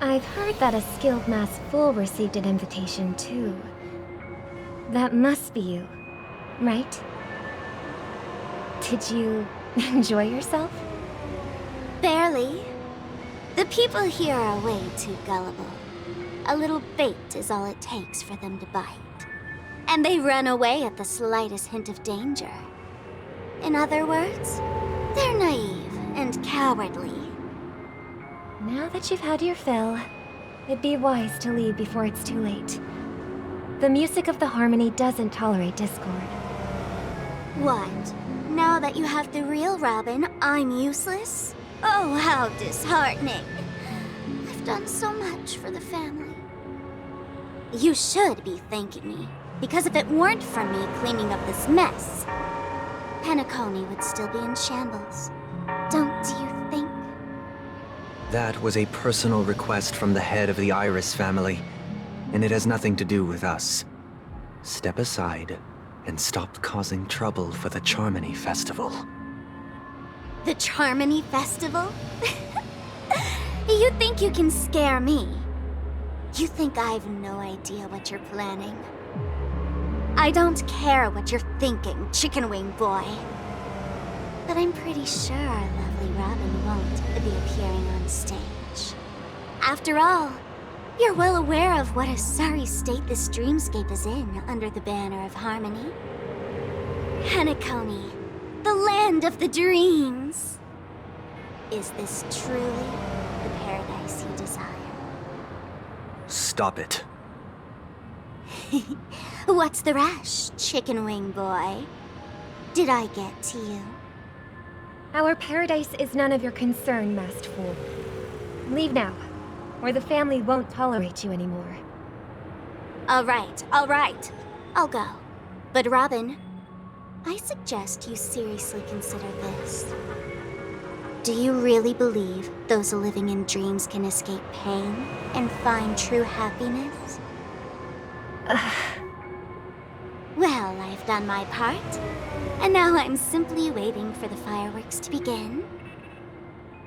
N: I've heard that a skilled mass fool received an invitation too. That must be you, right? Did you enjoy yourself?
L: Barely. The people here are way too gullible. A little bait is all it takes for them to bite. And they run away at the slightest hint of danger. In other words, they're naive and cowardly.
N: Now that you've had your fill, it'd be wise to leave before it's too late. The music of the harmony doesn't tolerate discord.
L: What? Now that you have the real Robin, I'm useless? Oh, how disheartening. I've done so much for the family. You should be thanking me, because if it weren't for me cleaning up this mess, Penacony would still be in shambles. Don't you think?
C: That was a personal request from the head of the Iris family, and it has nothing to do with us. Step aside and stop causing trouble for the Charmony Festival.
L: The Charmony Festival? You think you can scare me? You think I've no idea what you're planning? I don't care what you're thinking, chicken wing boy. But I'm pretty sure our lovely Robin won't be appearing on stage. After all, you're well aware of what a sorry state this dreamscape is in under the banner of harmony. Penacony, the land of the dreams. Is this truly the paradise you desire?
C: Stop it.
L: What's the rush, chicken wing boy? Did I get to you?
N: Our paradise is none of your concern, masked fool. Leave now, or the family won't tolerate you anymore.
L: All right. I'll go. But Robin, I suggest you seriously consider this. Do you really believe those living in dreams can escape pain and find true happiness? Well, I've done my part, and now I'm simply waiting for the fireworks to begin.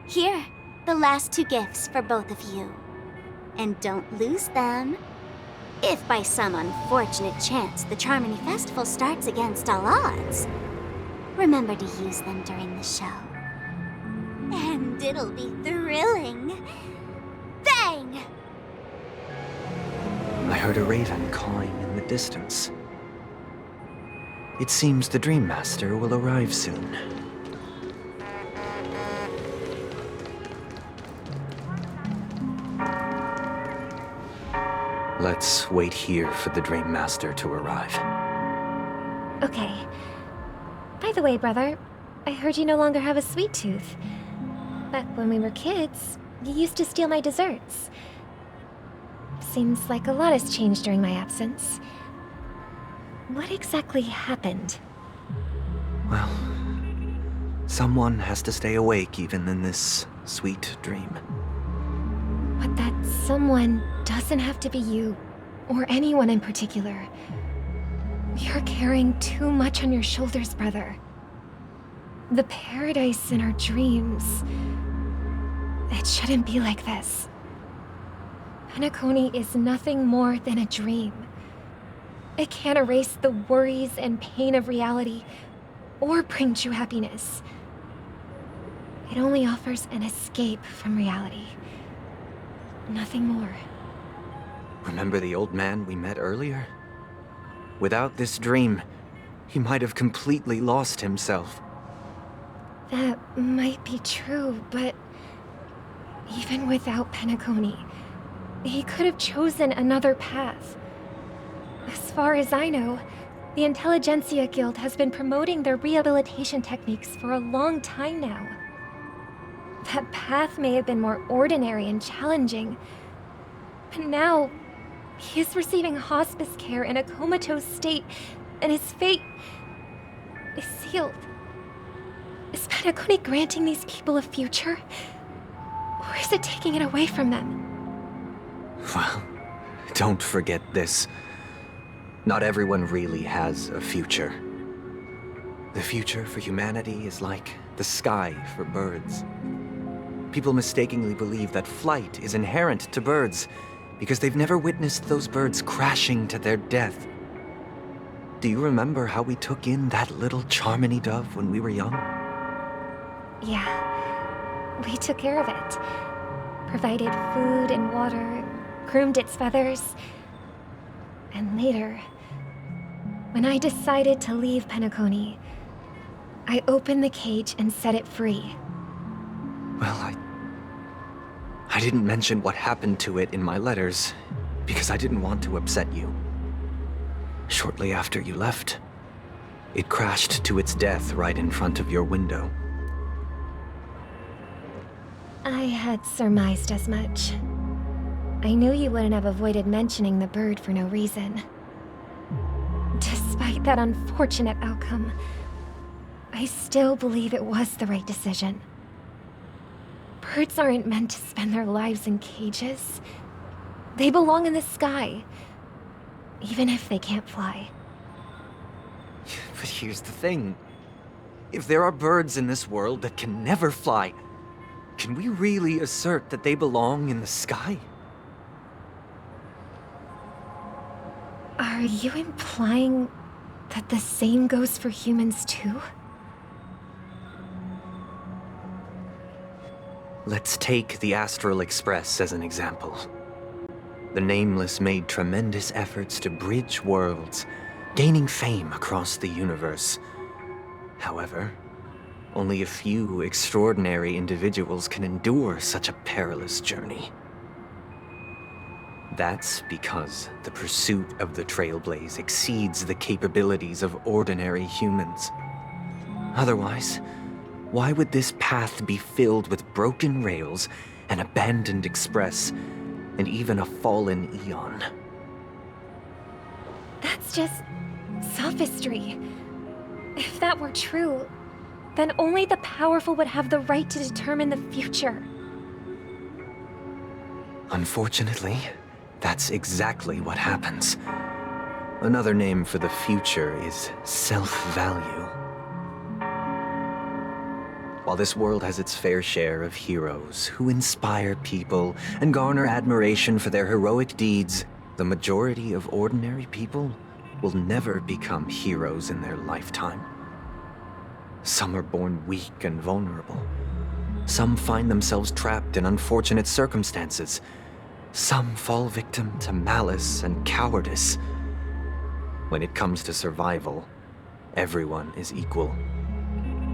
L: Here, the last 2 gifts for both of you. And don't lose them. If by some unfortunate chance the Charmony Festival starts against all odds, remember to use them during the show. And it'll be thrilling. Bang!
C: I heard a raven cawing in the distance. It seems the Dream Master will arrive soon. Let's wait here for the Dream Master to arrive.
N: Okay. By the way, brother, I heard you no longer have a sweet tooth. Back when we were kids, you used to steal my desserts. Seems like a lot has changed during my absence. What exactly happened?
C: Well, someone has to stay awake even in this sweet dream.
N: But that someone doesn't have to be you, or anyone in particular. You're carrying too much on your shoulders, brother. The paradise in our dreams. It shouldn't be like this. Penacony is nothing more than a dream. It can't erase the worries and pain of reality, or bring true happiness. It only offers an escape from reality. Nothing more.
C: Remember the old man we met earlier? Without this dream, he might have completely lost himself.
N: That might be true, but even without Penacony, he could have chosen another path. As far as I know, the Intelligentsia Guild has been promoting their rehabilitation techniques for a long time now. That path may have been more ordinary and challenging, but now he is receiving hospice care in a comatose state, and his fate is sealed. Is Penacony granting these people a future? Or is it taking it away from them?
C: Well, don't forget this. Not everyone really has a future. The future for humanity is like the sky for birds. People mistakenly believe that flight is inherent to birds because they've never witnessed those birds crashing to their death. Do you remember how we took in that little Charmony dove when we were young?
N: Yeah, we took care of it. Provided food and water, groomed its feathers. And later, when I decided to leave Penacony, I opened the cage and set it free.
C: Well, I didn't mention what happened to it in my letters because I didn't want to upset you. Shortly after you left, it crashed to its death right in front of your window.
N: I had surmised as much. I knew you wouldn't have avoided mentioning the bird for no reason. Despite that unfortunate outcome, I still believe it was the right decision. Birds aren't meant to spend their lives in cages. They belong in the sky, even if they can't fly.
C: But here's the thing. If there are birds in this world that can never fly, can we really assert that they belong in the sky?
N: Are you implying that the same goes for humans too?
C: Let's take the Astral Express as an example. The Nameless made tremendous efforts to bridge worlds, gaining fame across the universe. However, only a few extraordinary individuals can endure such a perilous journey. That's because the pursuit of the Trailblaze exceeds the capabilities of ordinary humans. Otherwise, why would this path be filled with broken rails, an abandoned express, and even a fallen Eon?
N: That's just sophistry. If that were true, then only the powerful would have the right to determine the future.
C: Unfortunately, that's exactly what happens. Another name for the future is self-value. While this world has its fair share of heroes who inspire people and garner admiration for their heroic deeds, the majority of ordinary people will never become heroes in their lifetime. Some are born weak and vulnerable. Some find themselves trapped in unfortunate circumstances. Some fall victim to malice and cowardice. When it comes to survival, everyone is equal.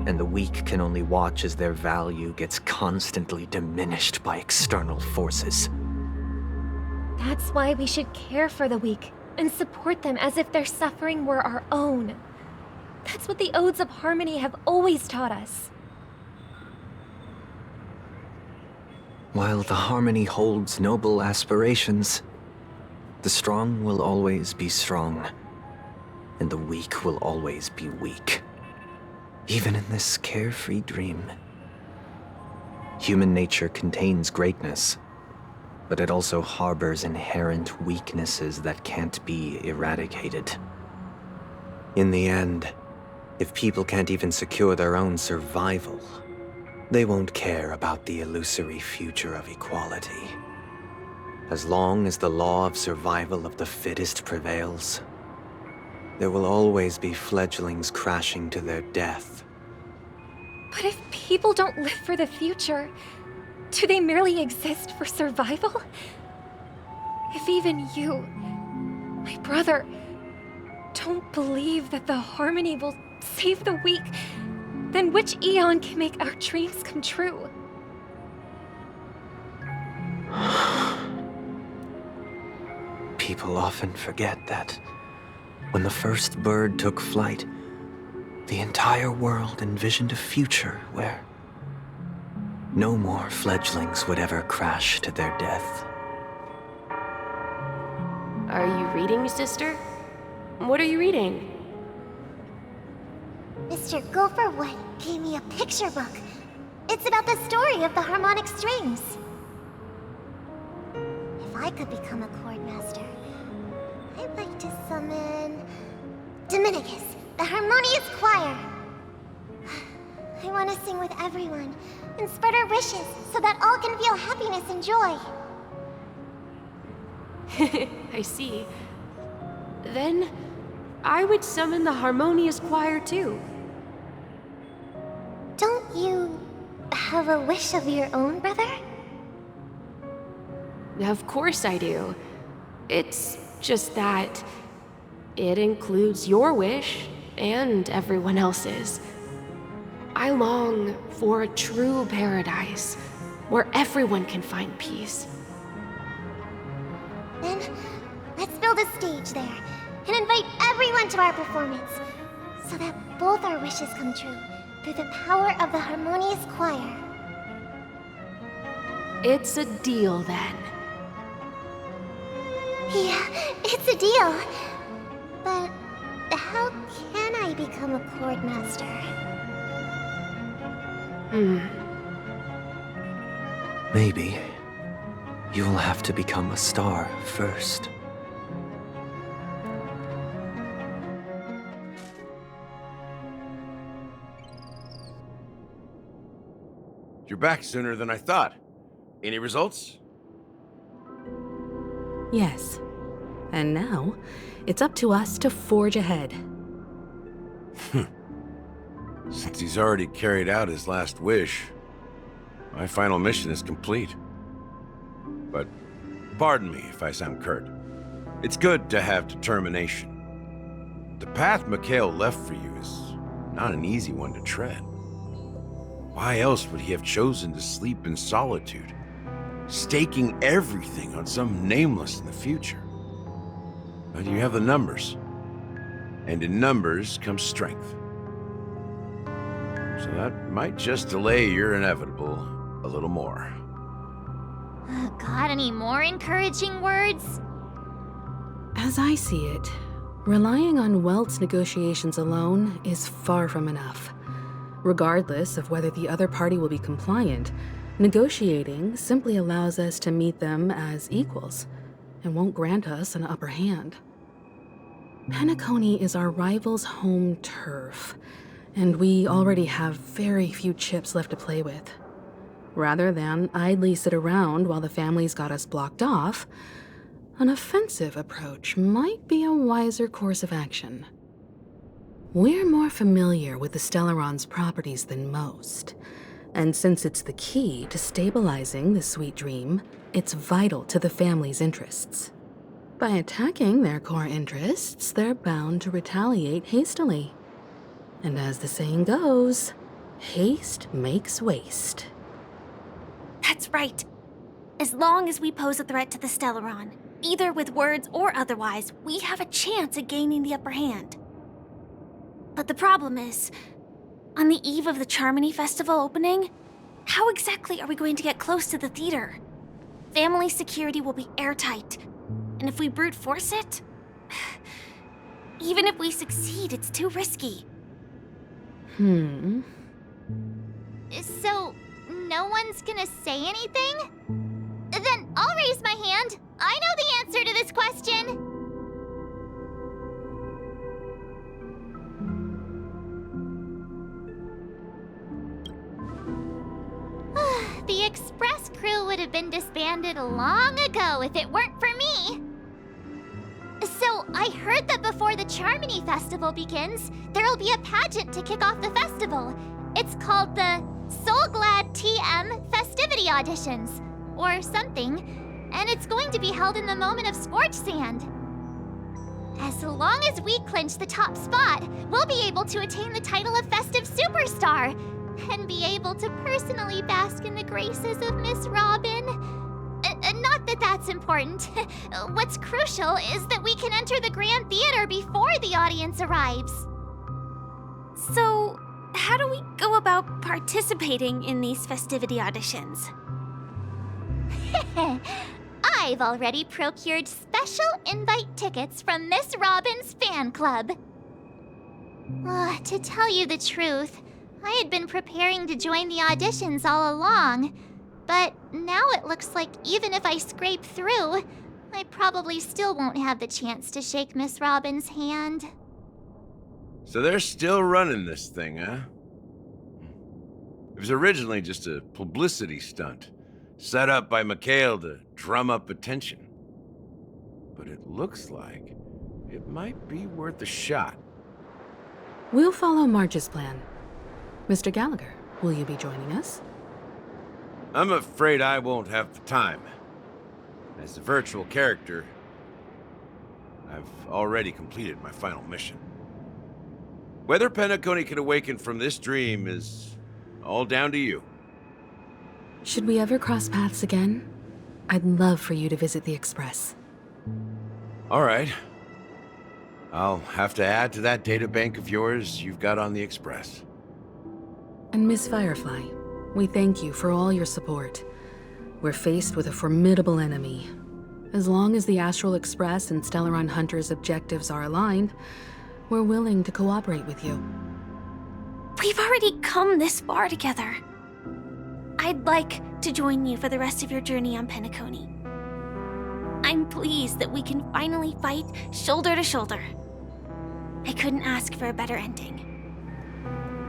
C: And the weak can only watch as their value gets constantly diminished by external forces.
N: That's why we should care for the weak and support them as if their suffering were our own. That's what the Odes of Harmony have always taught us.
C: While the Harmony holds noble aspirations, the strong will always be strong, and the weak will always be weak. Even in this carefree dream. Human nature contains greatness, but it also harbors inherent weaknesses that can't be eradicated. In the end, if people can't even secure their own survival, they won't care about the illusory future of equality. As long as the law of survival of the fittest prevails, there will always be fledglings crashing to their death.
N: But if people don't live for the future, do they merely exist for survival? If even you, my brother, don't believe that the Harmony will save the weak, then which Eon can make our dreams come true?
C: People often forget that when the first bird took flight, the entire world envisioned a future where no more fledglings would ever crash to their death.
G: Are you reading, sister? What are you reading?
L: Mr. Gopherwood gave me a picture book. It's about the story of the harmonic strings. If I could become a chord master, I'd like to summon Dominicus, the harmonious choir. I want to sing with everyone and spread our wishes so that all can feel happiness and joy.
G: I see. Then, I would summon the harmonious choir too.
L: Don't you have a wish of your own, brother?
G: Of course I do. It's just that it includes your wish and everyone else's. I long for a true paradise where everyone can find peace.
L: Then, let's build a stage there and invite everyone to our performance so that both our wishes come true through the power of the harmonious choir.
G: It's a deal then.
L: Yeah, it's a deal. But how can I become a chord master?
C: Maybe you'll have to become a star first.
A: You're back sooner than I thought. Any results?
S: Yes. And now, it's up to us to forge ahead.
A: Since he's already carried out his last wish, my final mission is complete. But pardon me if I sound curt. It's good to have determination. The path Mikhail left for you is not an easy one to tread. Why else would he have chosen to sleep in solitude,
K: staking everything on some nameless in the future. But you have the numbers. And in numbers comes strength. So that might just delay your inevitable a little more.
J: Got any more encouraging words?
S: As I see it, relying on Welt's negotiations alone is far from enough. Regardless of whether the other party will be compliant, negotiating simply allows us to meet them as equals and won't grant us an upper hand. Penacony is our rival's home turf, and we already have very few chips left to play with. Rather than idly sit around while the family's got us blocked off, an offensive approach might be a wiser course of action. We're more familiar with the Stellaron's properties than most, and since it's the key to stabilizing the sweet dream, it's vital to the family's interests. By attacking their core interests, they're bound to retaliate hastily. And as the saying goes, haste makes waste.
H: That's right. As long as we pose a threat to the Stellaron, either with words or otherwise, we have a chance at gaining the upper hand. But the problem is, on the eve of the Charmony Festival opening, how exactly are we going to get close to the theater? Family security will be airtight, and if we brute force it, even if we succeed, it's too risky.
J: So, no one's gonna say anything? Then I'll raise my hand. I know the answer to this question. The Express crew would have been disbanded long ago if it weren't for me. So, I heard that before the Charmony Festival begins, there'll be a pageant to kick off the festival. It's called the Soul Glad TM Festivity Auditions, or something, and it's going to be held in the moment of Scorch Sand. As long as we clinch the top spot, we'll be able to attain the title of Festive Superstar, and be able to personally bask in the graces of Miss Robin. Not that that's important. What's crucial is that we can enter the Grand Theater before the audience arrives.
H: So, how do we go about participating in these festivity auditions?
J: I've already procured special invite tickets from Miss Robin's fan club. To tell you the truth, I had been preparing to join the auditions all along, but now it looks like even if I scrape through, I probably still won't have the chance to shake Miss Robin's hand.
K: So they're still running this thing, huh? It was originally just a publicity stunt, set up by Mikhail to drum up attention. But it looks like it might be worth a shot.
S: We'll follow Marge's plan. Mr. Gallagher, will you be joining us?
K: I'm afraid I won't have the time. As a virtual character, I've already completed my final mission. Whether Penacony can awaken from this dream is all down to you.
S: Should we ever cross paths again? I'd love for you to visit the Express.
K: All right. I'll have to add to that databank of yours you've got on the Express.
S: And Miss Firefly, we thank you for all your support. We're faced with a formidable enemy. As long as the Astral Express and Stellaron Hunter's objectives are aligned, we're willing to cooperate with you.
H: We've already come this far together. I'd like to join you for the rest of your journey on Penacony. I'm pleased that we can finally fight shoulder to shoulder. I couldn't ask for a better ending.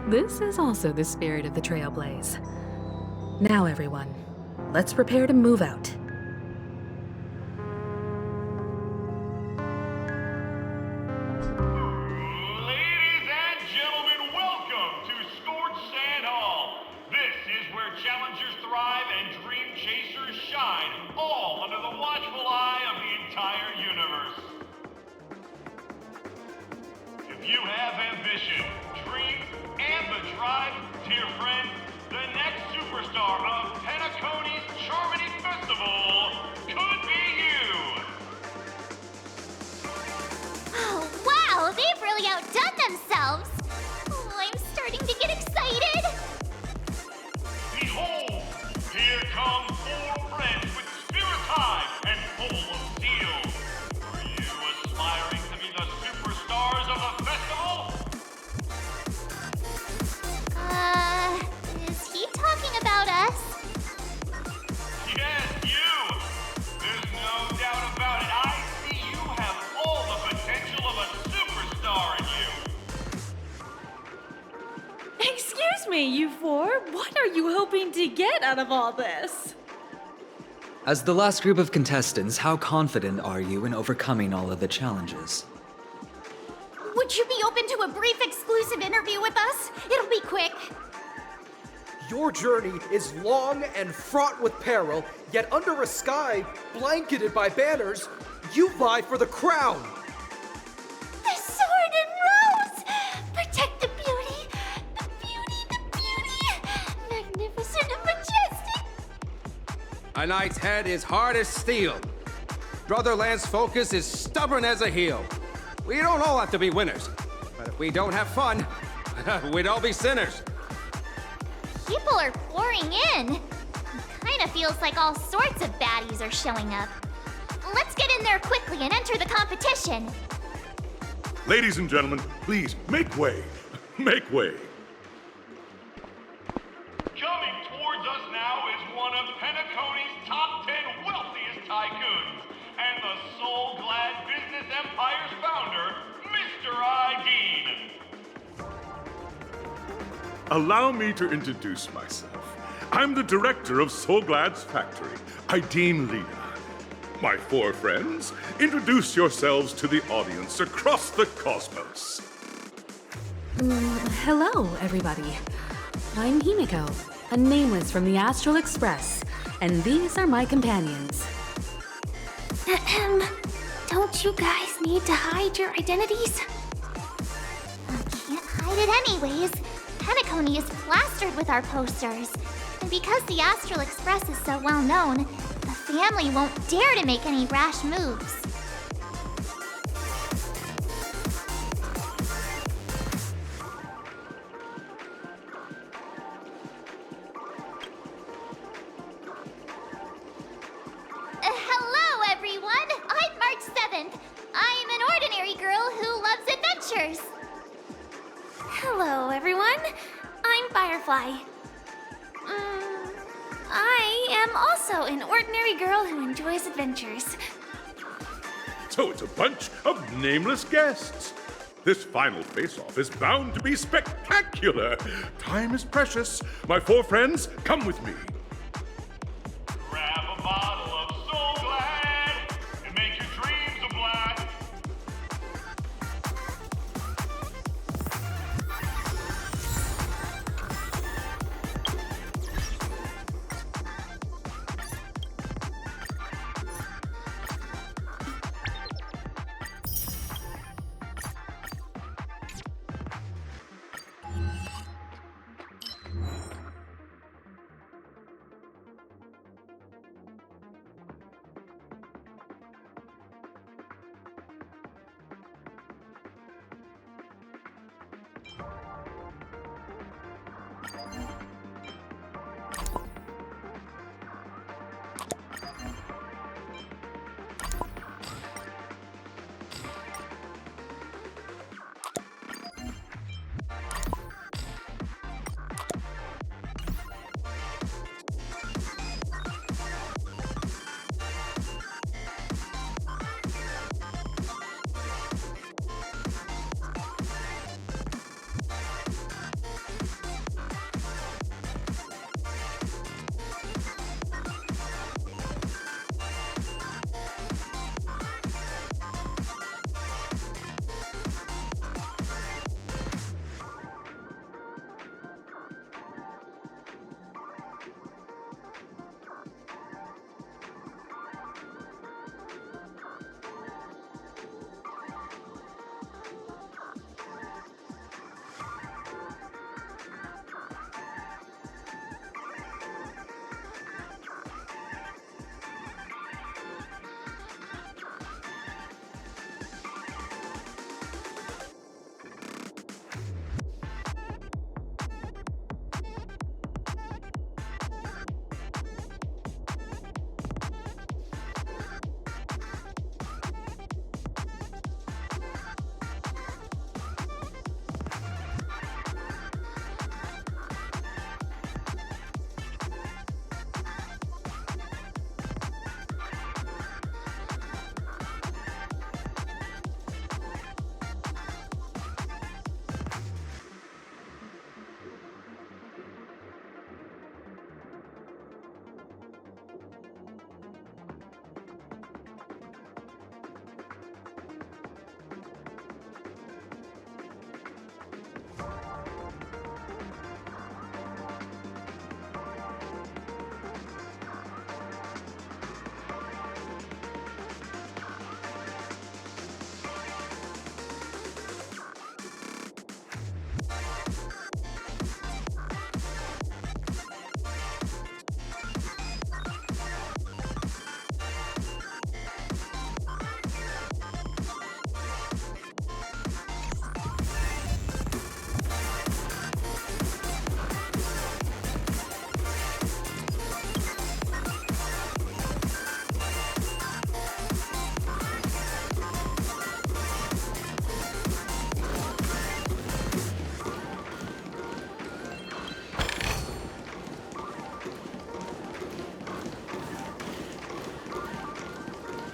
S: This is also the spirit of the Trailblaze. Now, everyone, let's prepare to move out.
T: Ladies and gentlemen, welcome to Scorch Sand Hall. This is where challengers thrive and dream chasers shine, all under the watchful eye of the entire universe. If you have ambition, dreams, and the drive, dear friend, the next superstar of Penacony's Charmony Festival could be you!
J: Oh, wow, they've really outdone themselves. Oh, I'm starting to get excited.
T: Behold, here come 4 friends with spirits high and full of steel. Are you aspiring to be the superstars of the festival?
J: Is he talking about us?
T: Yes, you! There's no doubt about it. I see you have all the potential of a superstar in you.
I: Excuse me, you 4. What are you hoping to get out of all this?
M: As the last group of contestants, how confident are you in overcoming all of the challenges?
E: Would you be open to a brief exclusive interview with us? It'll be quick.
V: Your journey is long and fraught with peril, yet under a sky blanketed by banners, you vie for the crown.
J: The sword and rose! Protect the beauty! The beauty, the beauty! Magnificent and majestic!
X: A knight's head is hard as steel. Brother Lance's focus is stubborn as a heel. We don't all have to be winners, but if we don't have fun, we'd all be sinners.
J: People are pouring in. It kinda feels like all sorts of baddies are showing up. Let's get in there quickly and enter the competition.
Y: Ladies and gentlemen, please, make way. Make way.
T: Coming towards us now is one of Penacony's top 10 wealthiest tycoons and the soul-glad business empire's founder, Mr. Ideen.
Y: Allow me to introduce myself. I'm the director of Soulglad's factory, Ideen Lena. My 4 friends, introduce yourselves to the audience across the cosmos.
S: Hello, everybody. I'm Himiko, a nameless from the Astral Express, and these are my companions.
E: Don't you guys need to hide your identities?
J: Can't hide it anyways. Penacony is plastered with our posters. And because the Astral Express is so well known, the family won't dare to make any rash moves. Hello, everyone! I'm March 7th. I'm an ordinary girl who loves adventures.
E: Hello, everyone. I'm Firefly. I am also an ordinary girl who enjoys adventures.
Y: So it's a bunch of nameless guests. This final face-off is bound to be spectacular. Time is precious. My 4 friends, come with me.
T: Grab a bottle of Soul Glad and make your dreams a blast.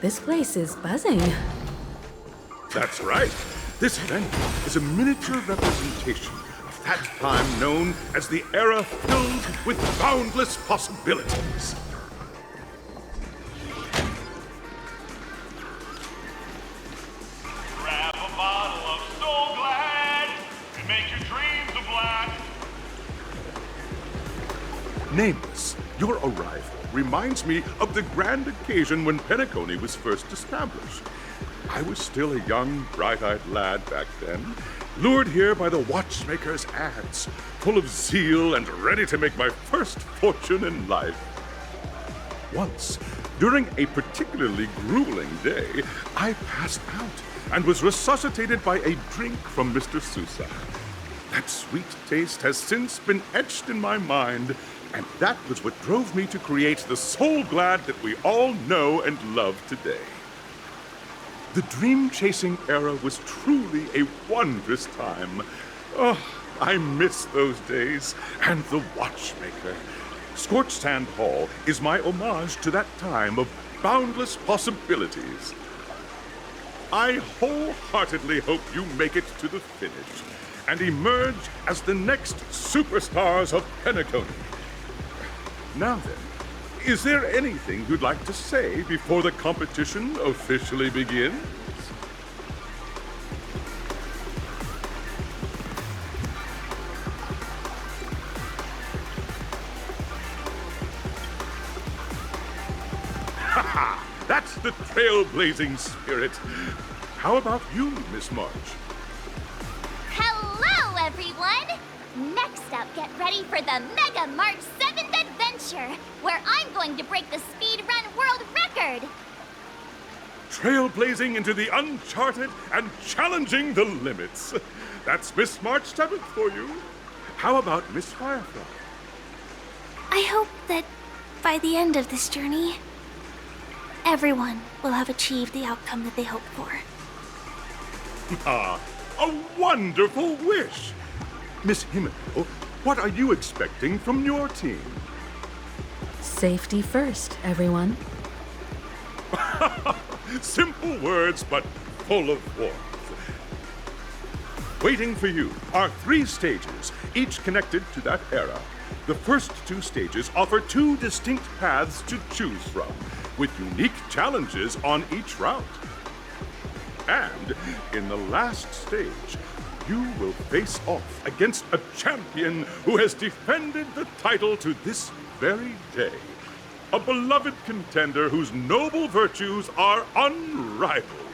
S: This place is buzzing.
Y: That's right. This venue is a miniature representation of that time known as the era filled with boundless possibilities.
T: Grab a bottle of Soul Glad and make your dreams a black.
Y: Nameless, your arrival reminds me of the grand occasion when Penacony was first established. I was still a young, bright-eyed lad back then, lured here by the watchmaker's ads, full of zeal and ready to make my first fortune in life. Once, during a particularly grueling day, I passed out and was resuscitated by a drink from Mr. Sousa. That sweet taste has since been etched in my mind, and that was what drove me to create the Soul Glad that we all know and love today. The dream-chasing era was truly a wondrous time. Oh, I miss those days, and the watchmaker. Scorched Sand Hall is my homage to that time of boundless possibilities. I wholeheartedly hope you make it to the finish and emerge as the next superstars of Penacony. Now then, is there anything you'd like to say before the competition officially begins? Ha! That's the trailblazing spirit. How about you, Miss March?
J: Hello, everyone! Next up, get ready for the Mega March 7th Adventure, where I'm going to break the speedrun world record!
Y: Trailblazing into the uncharted and challenging the limits. That's Miss March 7th for you. How about Miss Firefly?
H: I hope that by the end of this journey, everyone will have achieved the outcome that they hoped for.
Y: Ah, a wonderful wish! Miss Himiko, what are you expecting from your team?
S: Safety first, everyone.
Y: Simple words, but full of warmth. Waiting for you are 3 stages, each connected to that era. The first 2 stages offer 2 distinct paths to choose from, with unique challenges on each route. And in the last stage, you will face off against a champion who has defended the title to this very day. A beloved contender whose noble virtues are unrivaled.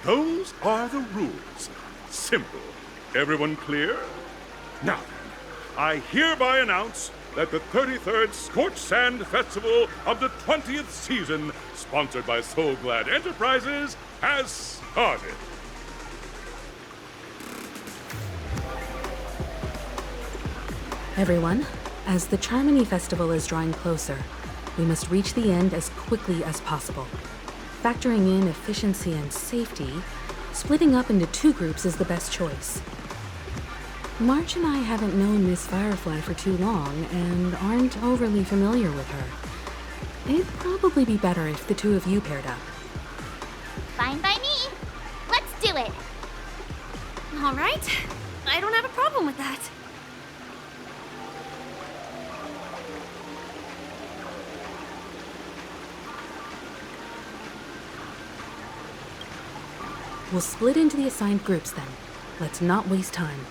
Y: Those are the rules. Simple. Everyone clear? Now then, I hereby announce that the 33rd Scorched Sand Festival of the 20th season, sponsored by Soul Glad Enterprises, has started.
S: Everyone, as the Charmony Festival is drawing closer, we must reach the end as quickly as possible. Factoring in efficiency and safety, splitting up into 2 groups is the best choice. March and I haven't known Miss Firefly for too long and aren't overly familiar with her. It'd probably be better if the 2 of you paired up.
J: Fine by me. Let's do it.
H: All right. I don't have a problem with that.
S: We'll split into the assigned groups then. Let's not waste time.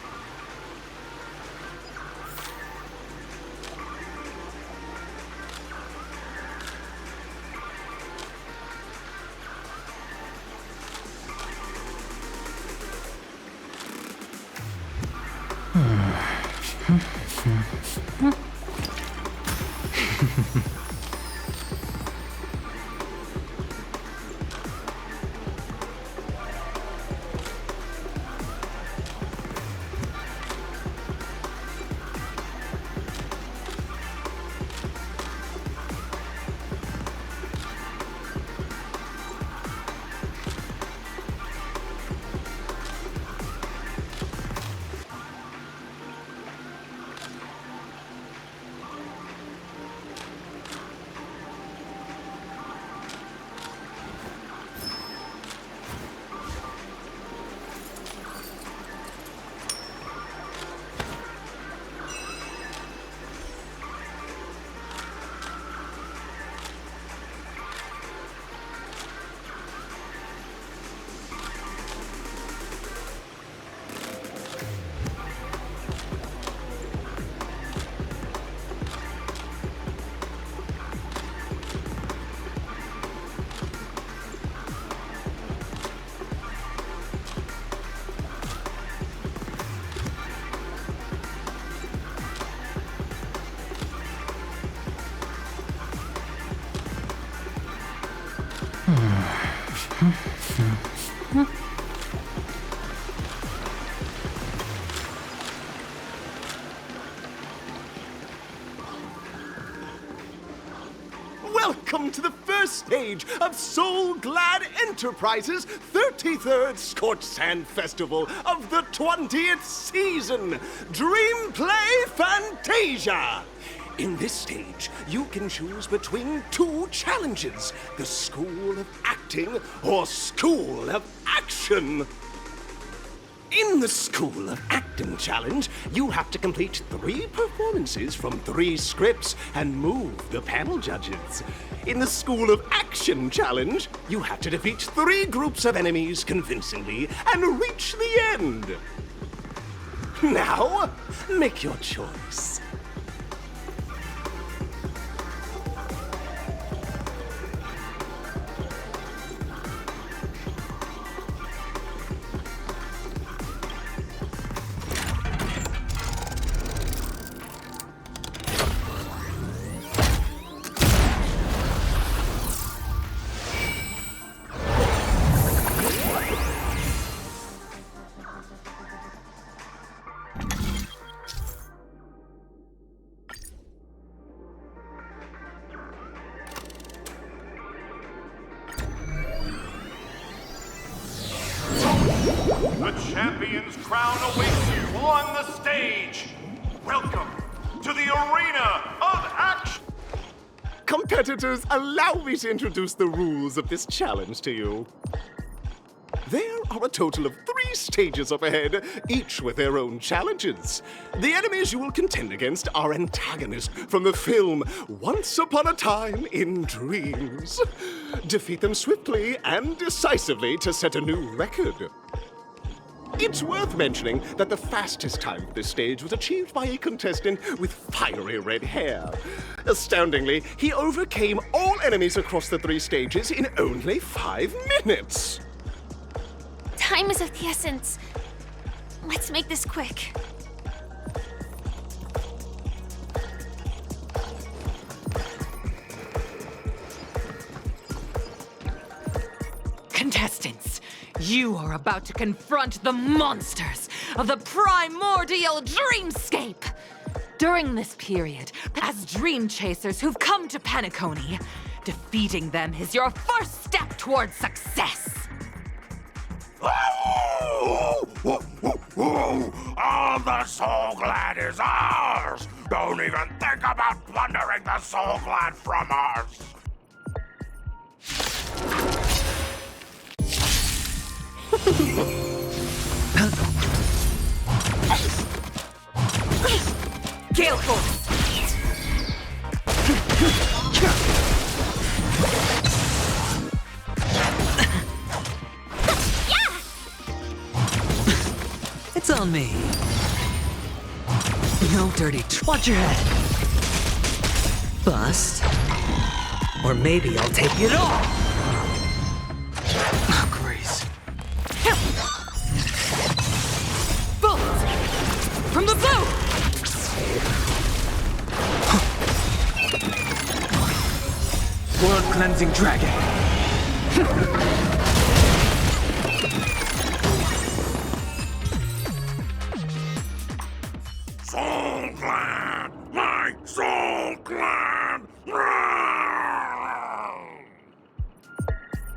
B: welcome to the first stage of Soul Glad Enterprises' 33rd Scorched Sand Festival of the 20th season, Dream Play Fantasia. In this stage, you can choose between two challenges, the School of Acting or School of Action. In the School of Acting challenge, you have to complete 3 performances from 3 scripts and move the panel judges. In the School of Action challenge, you have to defeat 3 groups of enemies convincingly and reach the end. Now, make your choice.
T: The champion's crown awaits you on the stage. Welcome to the Arena of Action.
B: Competitors, allow me to introduce the rules of this challenge to you. There are a total of 3 stages up ahead, each with their own challenges. The enemies you will contend against are antagonists from the film Once Upon a Time in Dreams. Defeat them swiftly and decisively to set a new record. It's worth mentioning that the fastest time for this stage was achieved by a contestant with fiery red hair. Astoundingly, he overcame all enemies across the 3 stages in only 5 minutes.
G: Time is of the essence. Let's make this quick.
D: Contestants, you are about to confront the monsters of the primordial dreamscape. During this period, as dream chasers who've come to Penacony, defeating them is your first step towards success.
K: All the Soul Glad is ours! Don't even think about plundering the Soul Glad from us!
D: Gale Force!
M: It's on me. No dirty watch your head. Bust. Or maybe I'll take it all. Oh, Grace.
D: Bullets! From the blue!
M: Blood-cleansing dragon.
K: Soul Glad! My Soul Glad!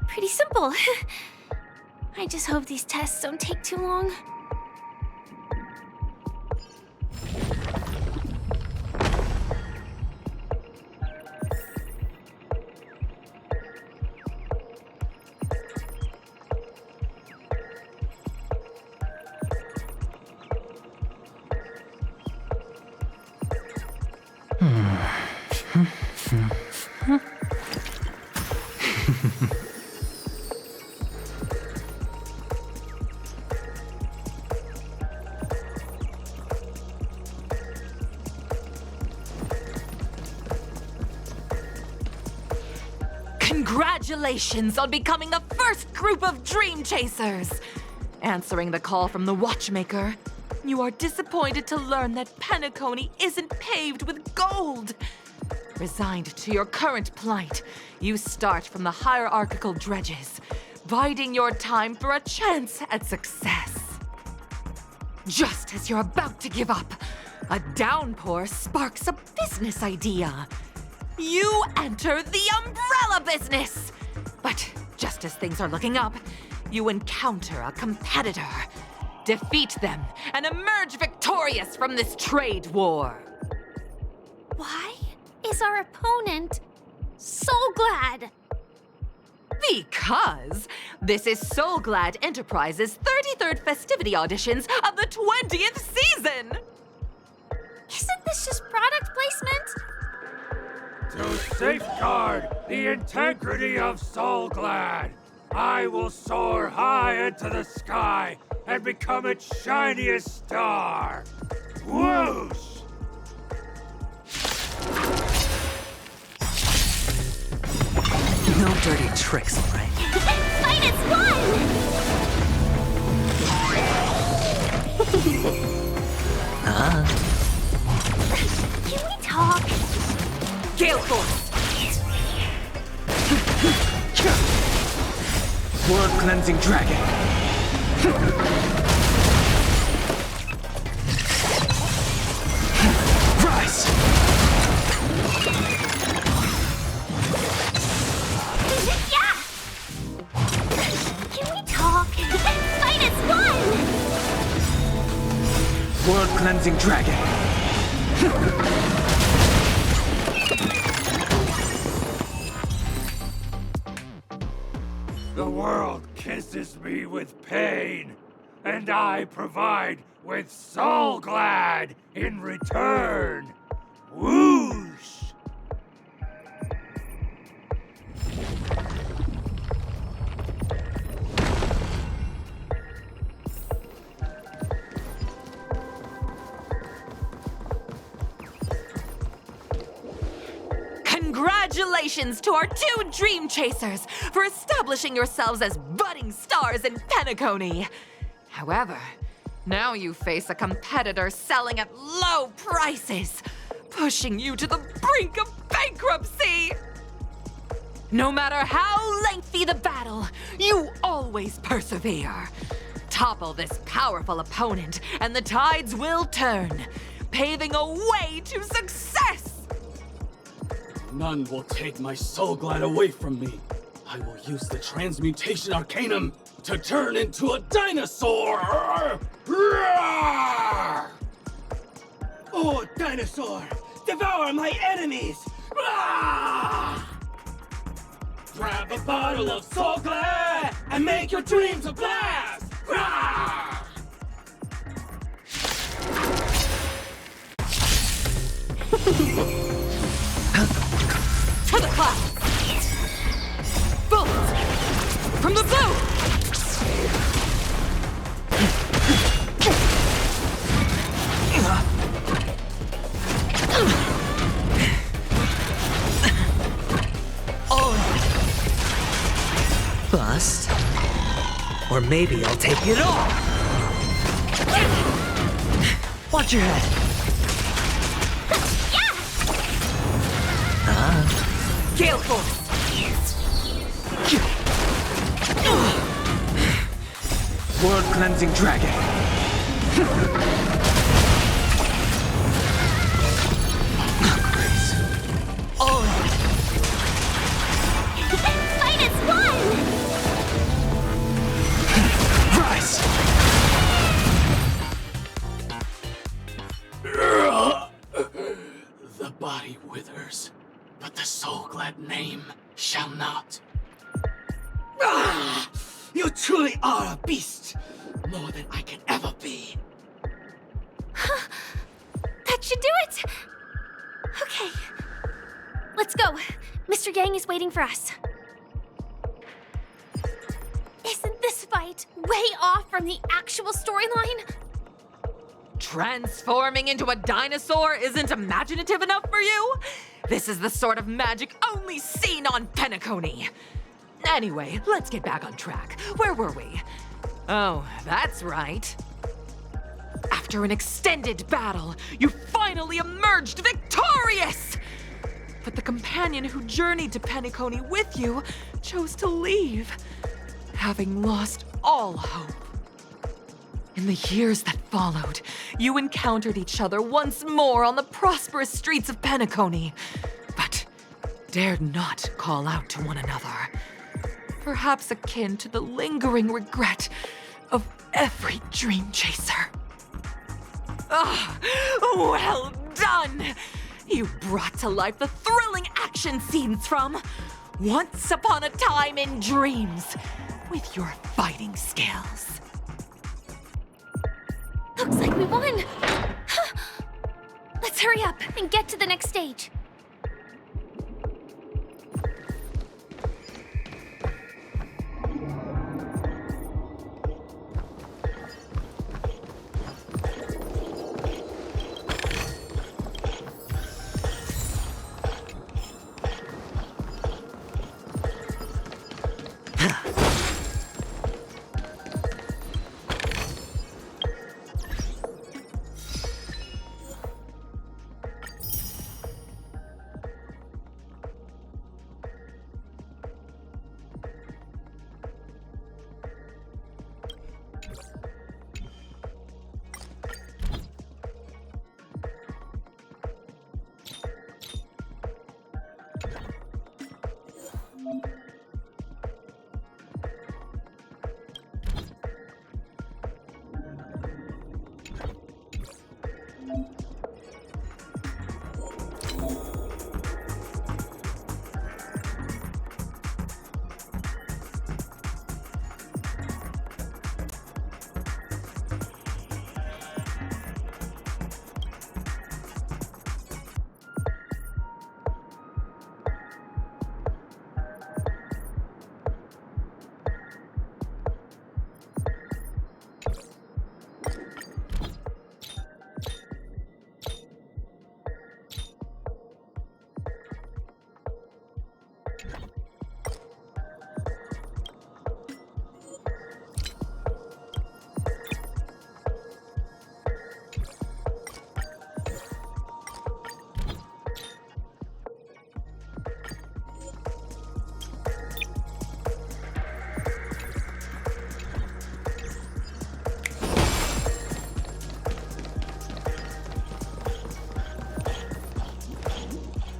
G: Pretty simple. I just hope these tests don't take too long.
D: Congratulations on becoming the first group of Dream Chasers! Answering the call from the Watchmaker, you are disappointed to learn that Penacony isn't paved with gold. Resigned to your current plight, you start from the hierarchical dredges, biding your time for a chance at success. Just as you're about to give up, a downpour sparks a business idea. you enter the umbrella business! But just as things are looking up, you encounter a competitor. Defeat them and emerge victorious from this trade war.
E: Why is our opponent Soul Glad?
D: Because this is Soul Glad Enterprises' 33rd festivity auditions of the 20th season!
E: Isn't this just product placement?
F: To safeguard the integrity of Soul Glad, I will soar high into the sky and become its shiniest star. Whoosh!
C: No dirty tricks, Frank.
J: Fight is one!
E: Can we talk?
D: Gale Force!
C: World Cleansing Dragon. Rise!
E: Yeah! Can we talk?
J: Fight is one!
C: World Cleansing Dragon.
F: The world kisses me with pain, and I provide with Soul Glad in return. Whoosh!
D: Congratulations to our two Dream Chasers for establishing yourselves as budding stars in Penacony. However, now you face a competitor selling at low prices, pushing you to the brink of bankruptcy. No matter how lengthy the battle, you always persevere. Topple this powerful opponent, and the tides will turn, paving a way to success.
Q: None will take my Soul Glad away from me. I will use the Transmutation Arcanum to turn into a dinosaur! Roar! Oh, dinosaur! Devour my enemies! Roar! Grab a bottle of Soul Glad and make your dreams a blast! Roar!
D: To the clouds! Bullets! From the blue!
C: Bust. Or maybe I'll take it all! Watch your head!
D: Gale Force!
C: World Cleansing Dragon.
J: Fight is one!
C: Rise!
Q: The body withers, but the Soul Glad name shall not. Ah! You truly are a beast! More than I can ever be.
E: That should do it! Okay. Let's go. Mr. Yang is waiting for us. Isn't this fight way off from the actual storyline?
D: Transforming into a dinosaur isn't imaginative enough for you? This is the sort of magic only seen on Penacony. Anyway, let's get back on track. Where were we? Oh, that's right. After an extended battle, you finally emerged victorious! But the companion who journeyed to Penacony with you chose to leave, having lost all hope. In the years that followed, you encountered each other once more on the prosperous streets of Penacony. But dared not call out to one another. Perhaps akin to the lingering regret of every dream chaser. Ah, well done! You brought to life the thrilling action scenes from Once Upon a Time in Dreams with your fighting skills.
E: Looks like we won! Let's hurry up and get to the next stage.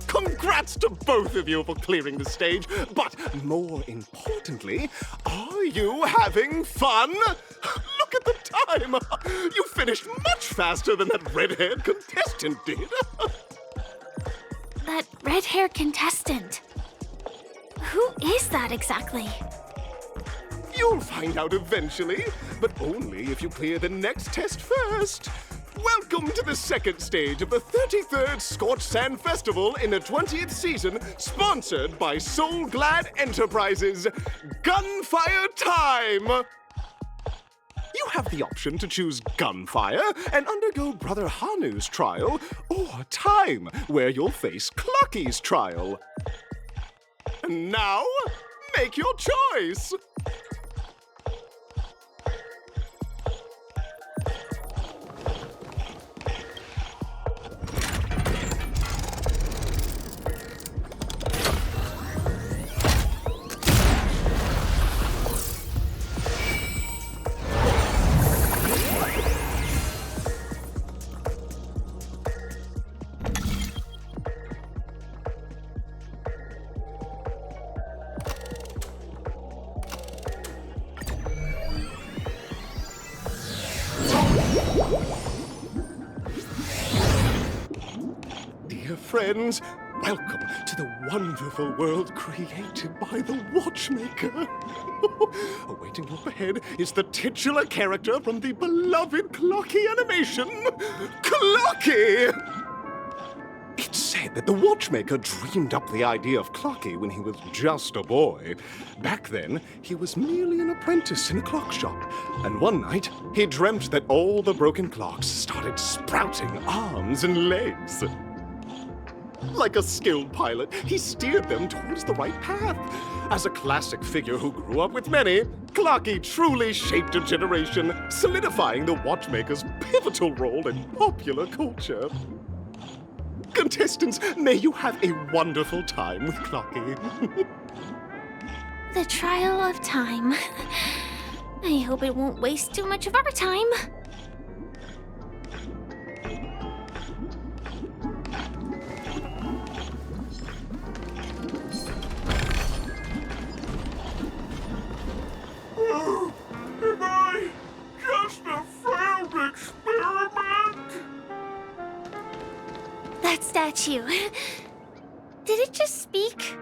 B: Congrats to both of you for clearing the stage, but more importantly, are you having fun? Look at the time! You finished much faster than that red-haired contestant did.
E: That red-haired contestant. Who is that exactly?
B: You'll find out eventually, but only if you clear the next test first. Welcome to the second stage of the 33rd Scorched Sand Festival in the 20th season, sponsored by Soul Glad Enterprises. Gunfire time! You have the option to choose Gunfire and undergo Brother Hanu's trial, or Time, where you'll face Clucky's trial. And now, make your choice! Dear friends, welcome to the wonderful world created by the Watchmaker. Awaiting up ahead is the titular character from the beloved Clocky animation, Clocky! It's said that the Watchmaker dreamed up the idea of Clocky when he was just a boy. Back then, he was merely an apprentice in a clock shop, and one night, he dreamt that all the broken clocks started sprouting arms and legs. Like a skilled pilot, he steered them towards the right path. As a classic figure who grew up with many, Clocky truly shaped a generation, solidifying the Watchmaker's pivotal role in popular culture. Contestants, may you have a wonderful time with Clocky.
E: The trial of time. I hope it won't waste too much of our time.
H: that statue. Did it just speak?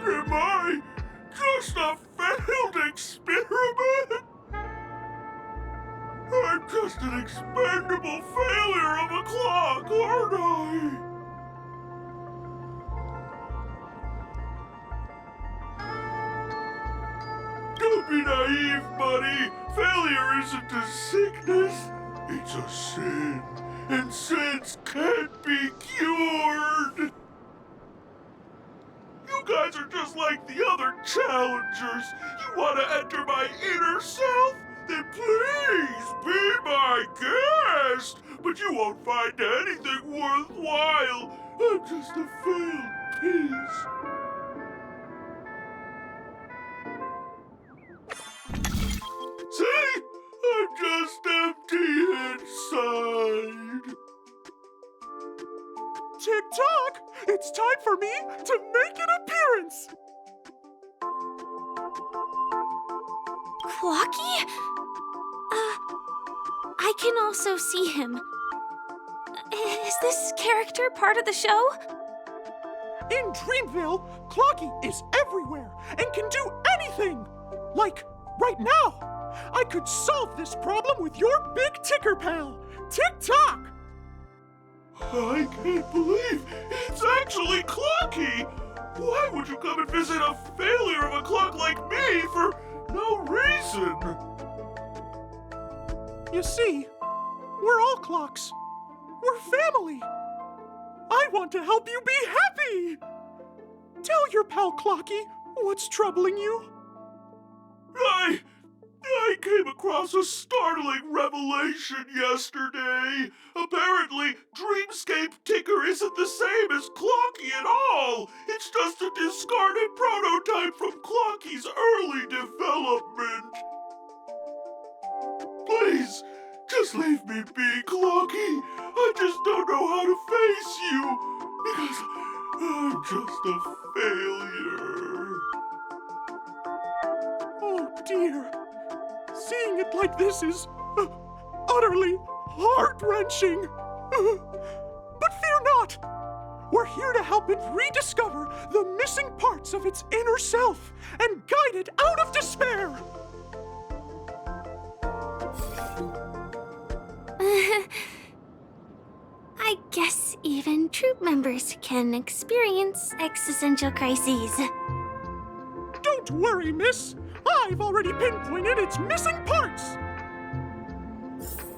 Y: Am I just a failed experiment? I'm just an expendable failure of a clock, aren't I? Don't be naive, buddy. Failure isn't a sickness. It's a sin. And sins can't be cured. You guys are just like the other challengers. You want to enter my inner self? Then please be my guest. But you won't find anything worthwhile. I'm just a failed piece. See? I'm just empty inside.
B: Tick-tock! It's time for me to make an appearance!
H: Clocky? I can also see him. Is this character part of the show?
B: In Dreamville, Clocky is everywhere and can do anything! Like, right now! I could solve this problem with your big ticker pal, Tick-tock!
Y: I can't believe it's actually Clocky! Why would you come and visit a failure of a clock like me for no reason?
B: You see, we're all clocks. We're family. I want to help you be happy! Tell your pal Clocky what's troubling you.
Y: I came across a startling revelation yesterday. Apparently, Dreamscape Ticker isn't the same as Clocky at all. It's just a discarded prototype from Clocky's early development. Please, just leave me be, Clocky. I just don't know how to face you, because I'm just a failure.
B: Oh dear. Seeing it like this is utterly heart-wrenching. But fear not. We're here to help it rediscover the missing parts of its inner self and guide it out of despair.
H: I guess even troop members can experience existential crises.
B: Don't worry, miss. I've already pinpointed its missing parts.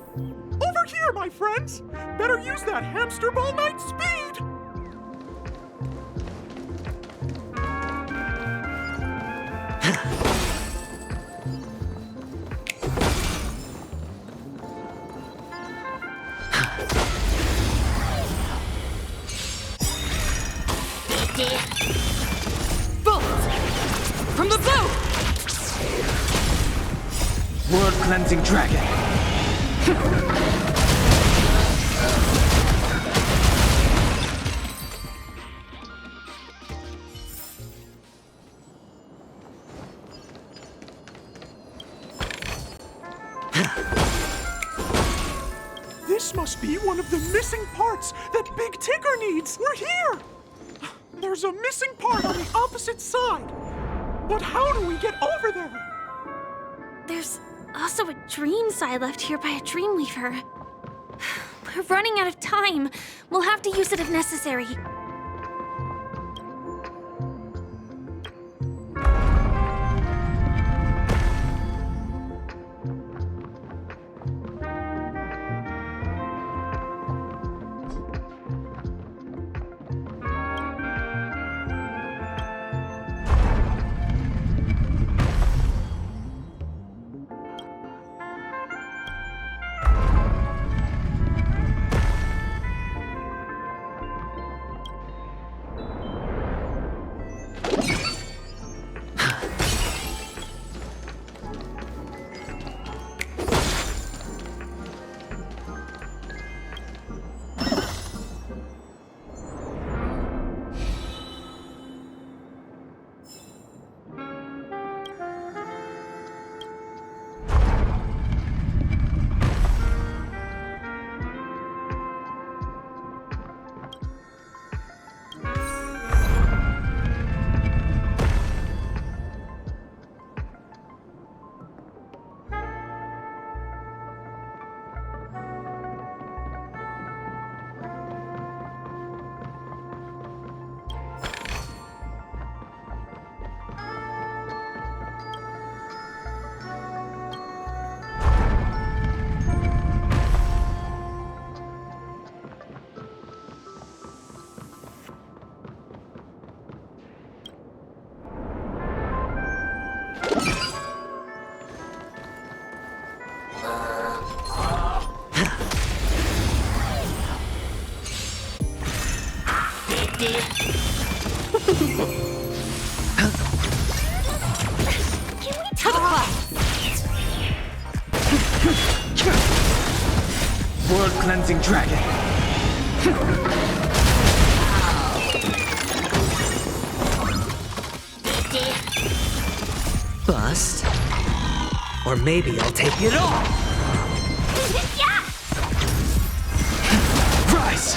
B: Over here, my friends. Better use that hamster ball knight speed.
D: Bolt! From the blue!
Q: World Cleansing Dragon.
B: This must be one of the missing parts that Big Ticker needs. We're here! There's a missing part on the opposite side. But how do we get over there?
H: There's also a dream side left here by a Dreamweaver. We're running out of time. We'll have to use it if necessary.
D: To the clouds!
Q: World cleansing dragon.
C: Bust. Or maybe I'll take it all! Rise!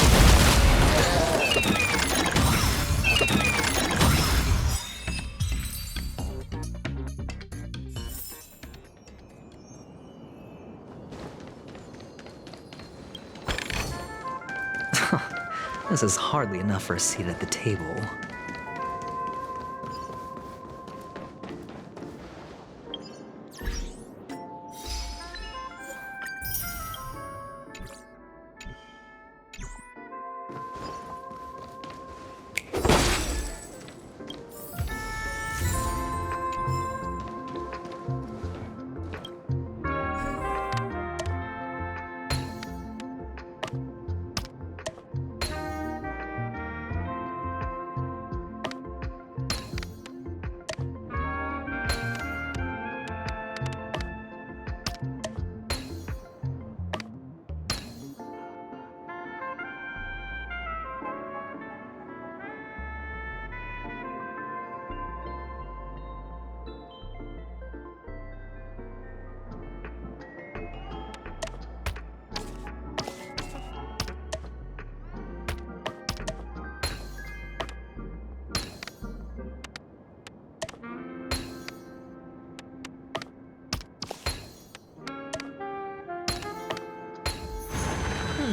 C: This is hardly enough for a seat at the table.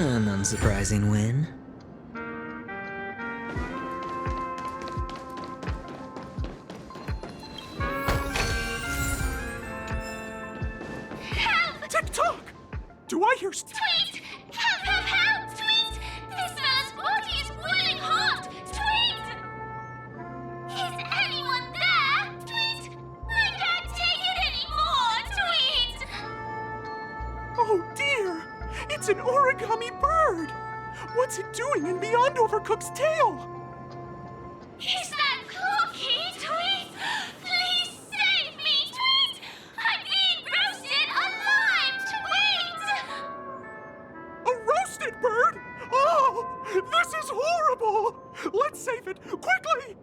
C: An unsurprising win.
B: Tick-tock! Do I hear
J: Tweet! Help, help, help! Tweet! This man's body is boiling hot! Tweet! Is anyone there? Tweet! I can't take it anymore! Tweet!
B: Oh dear! It's an origami bird! What's it doing in Beyond Overcooked's tail?
J: Is that Cookie? Tweet! Please save me! Tweet! I'm being roasted alive! Tweet!
B: A roasted bird? Oh! This is horrible! Let's save it! Quickly!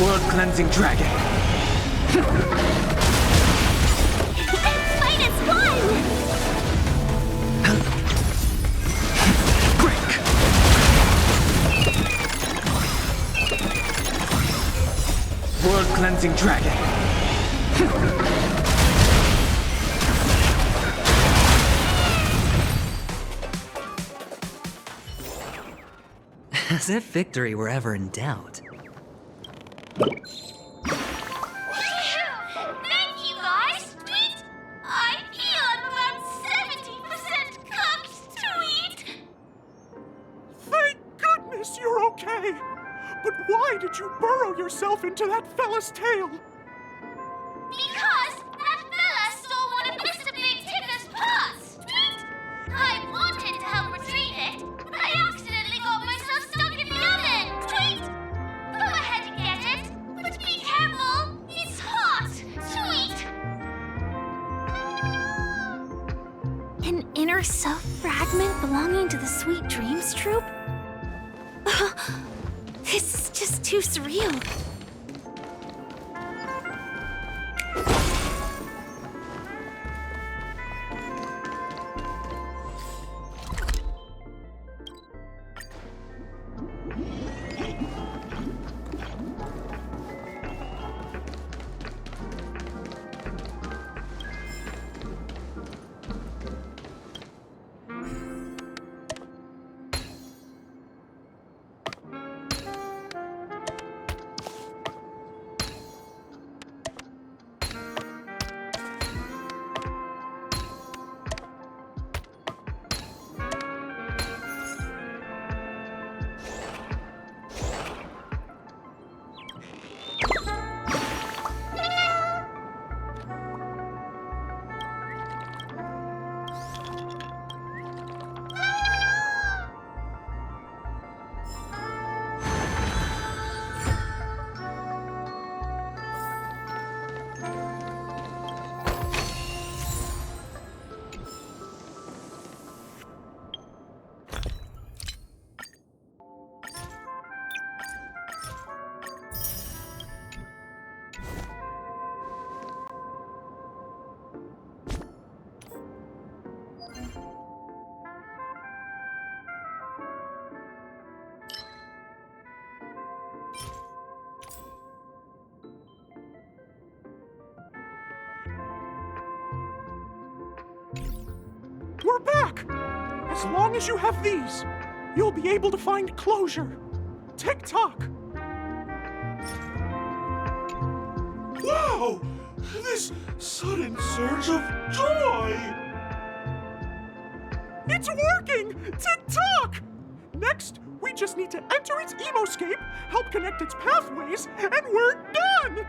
Q: World cleansing dragon.
J: Fight is won!
Q: World cleansing dragon.
C: As if victory were ever in doubt.
J: Thank you, guys! Tweet! I feel I'm about 70% cooked! Tweet!
B: Thank goodness you're okay! But why did you burrow yourself into that fella's tail?
J: Because that fella stole one of Mr. Big Ticker's pots! Tweet! I wanted to help retrieve it, but I accidentally got myself stuck in the oven! Tweet! Go ahead and get it, but be careful! It's hot! Tweet!
H: An inner self fragment belonging to the Sweet Dreams troupe? This is just too surreal.
O: back! As long as you have these, you'll be able to find closure. Tick-tock!
B: Wow! This sudden surge of joy!
O: It's working! Tick-tock! Next, we just need to enter its emoscape, help connect its pathways, and we're done!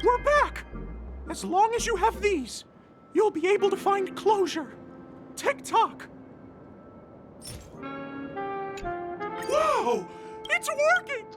O: We're back! As long as you have these, you'll be able to find closure. Tick-tock!
B: Wow!
O: It's working!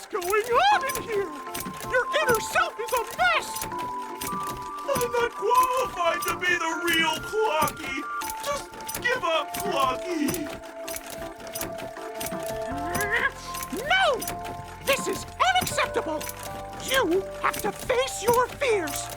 O: What's going on in here? Your inner self is a mess!
N: I'm not qualified to be the real Clocky. Just give up, Clocky.
O: No! This is unacceptable! You have to face your fears!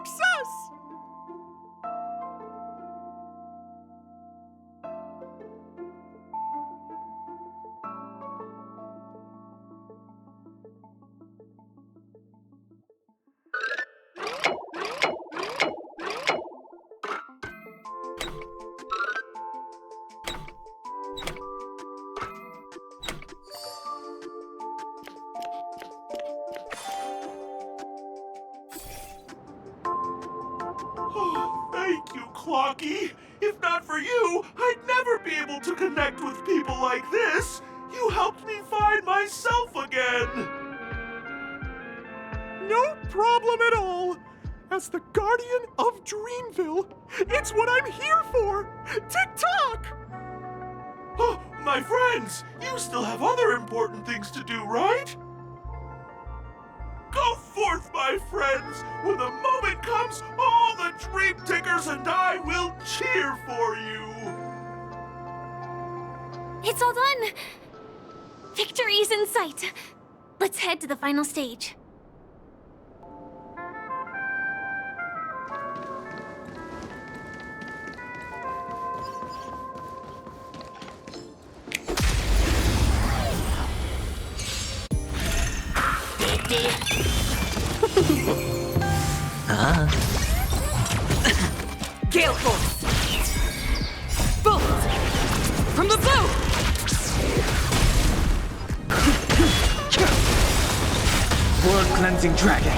O: Success!
N: Thank you, Clocky. If not for you, I'd never be able to connect with people like this. You helped me find myself again.
O: No problem at all. As the guardian of Dreamville, it's what I'm here for. Tick-tock!
N: Oh, my friends, you still have other important things to do, right? Go forth, my friends! When the moment comes, all the Dream Tickers and I will cheer for you!
H: It's all done! Victory's in sight! Let's head to the final stage.
D: Gale Force! Bolt! From the bow!
Q: World Cleansing Dragon.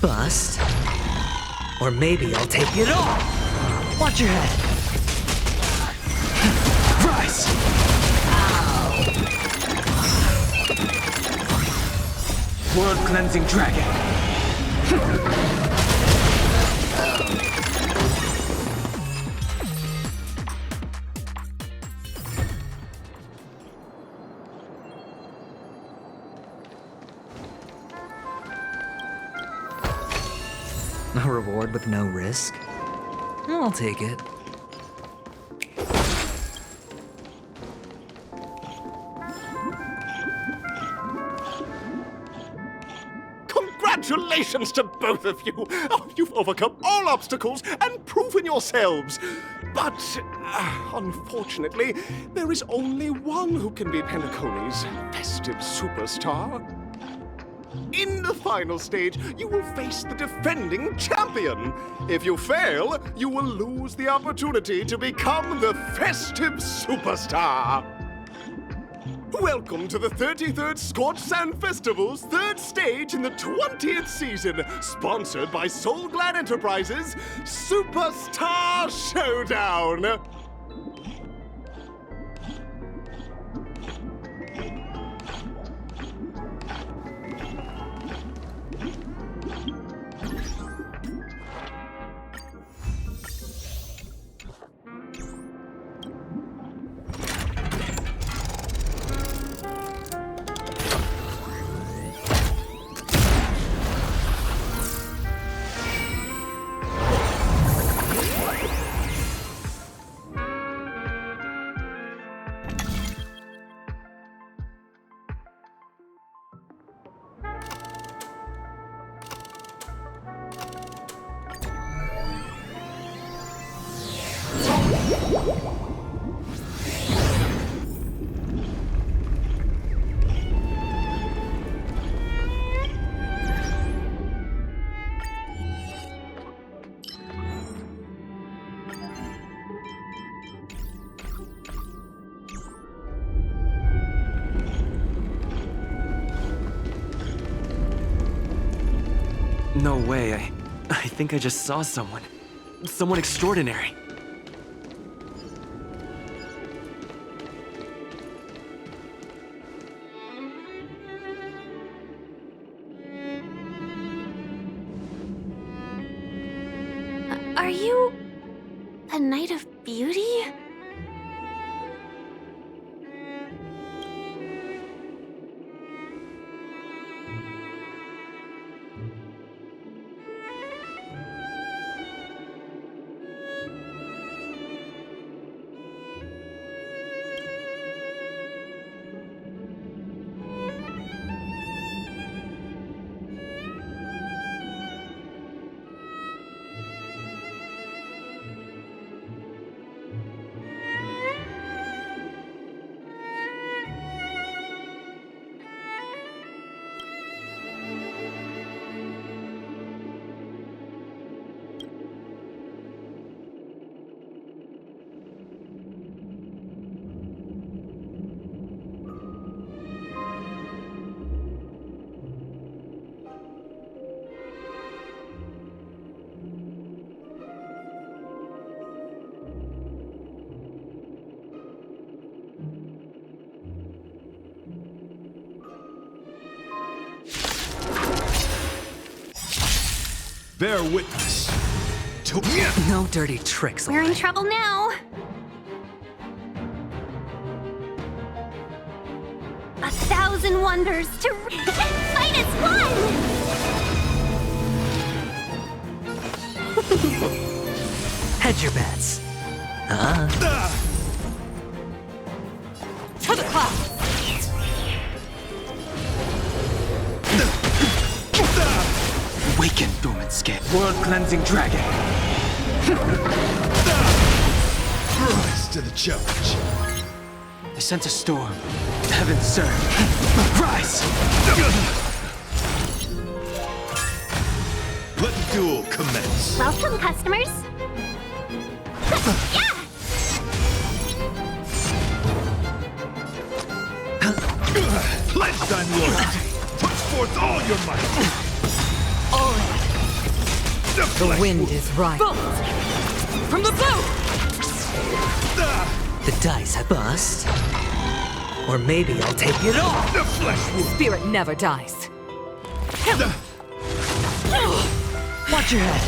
C: Bust? Or maybe I'll take it all! Watch your head!
Q: Rise! World Cleansing Dragon.
C: A reward with no risk? I'll take it.
B: Congratulations to both of you! Oh, you've overcome all obstacles and proven yourselves. But, unfortunately, there is only one who can be Penacony's festive superstar. In the final stage, you will face the defending champion. If you fail, you will lose the opportunity to become the festive superstar. Welcome to the 33rd Scorched Sand Festival's third stage in the 20th season, sponsored by Soul Glad Enterprises, Superstar Showdown.
L: No way, I think I just saw someone. Someone extraordinary.
H: Are you a Knight of Beauty?
P: Bear witness.
M: No dirty tricks.
H: We're in trouble now. A thousand wonders to fight as one!
M: Hedge your bets.
D: To the clouds!
M: Awaken, dormant skin. World-cleansing dragon.
P: Rise to the challenge.
M: I sense a storm. Heaven surge. Rise!
P: Let the duel commence.
H: Welcome, customers. Yeah!
P: Pledge thine loyalty. Put forth all your might.
M: The wind is right.
D: From the bow!
M: The dice have bust. Or maybe I'll take it all.
P: The flesh wound.
D: Spirit never dies.
M: Watch your head.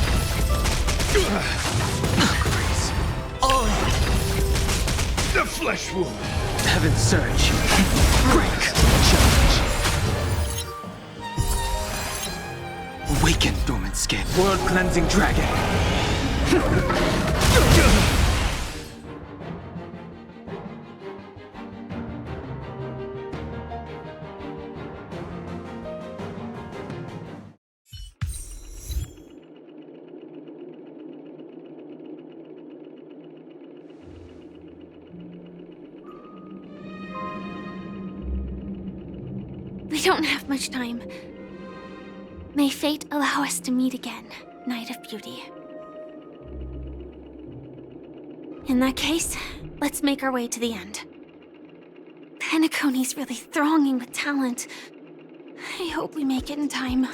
M: All in.
P: The flesh wound.
M: Heaven surge. Break.
P: Challenge.
M: Awaken, dormant skin. World-cleansing dragon.
H: We don't have much time. May fate allow us to meet again, Knight of Beauty. In that case, let's make our way to the end. Penacony's really thronging with talent. I hope we make it in time.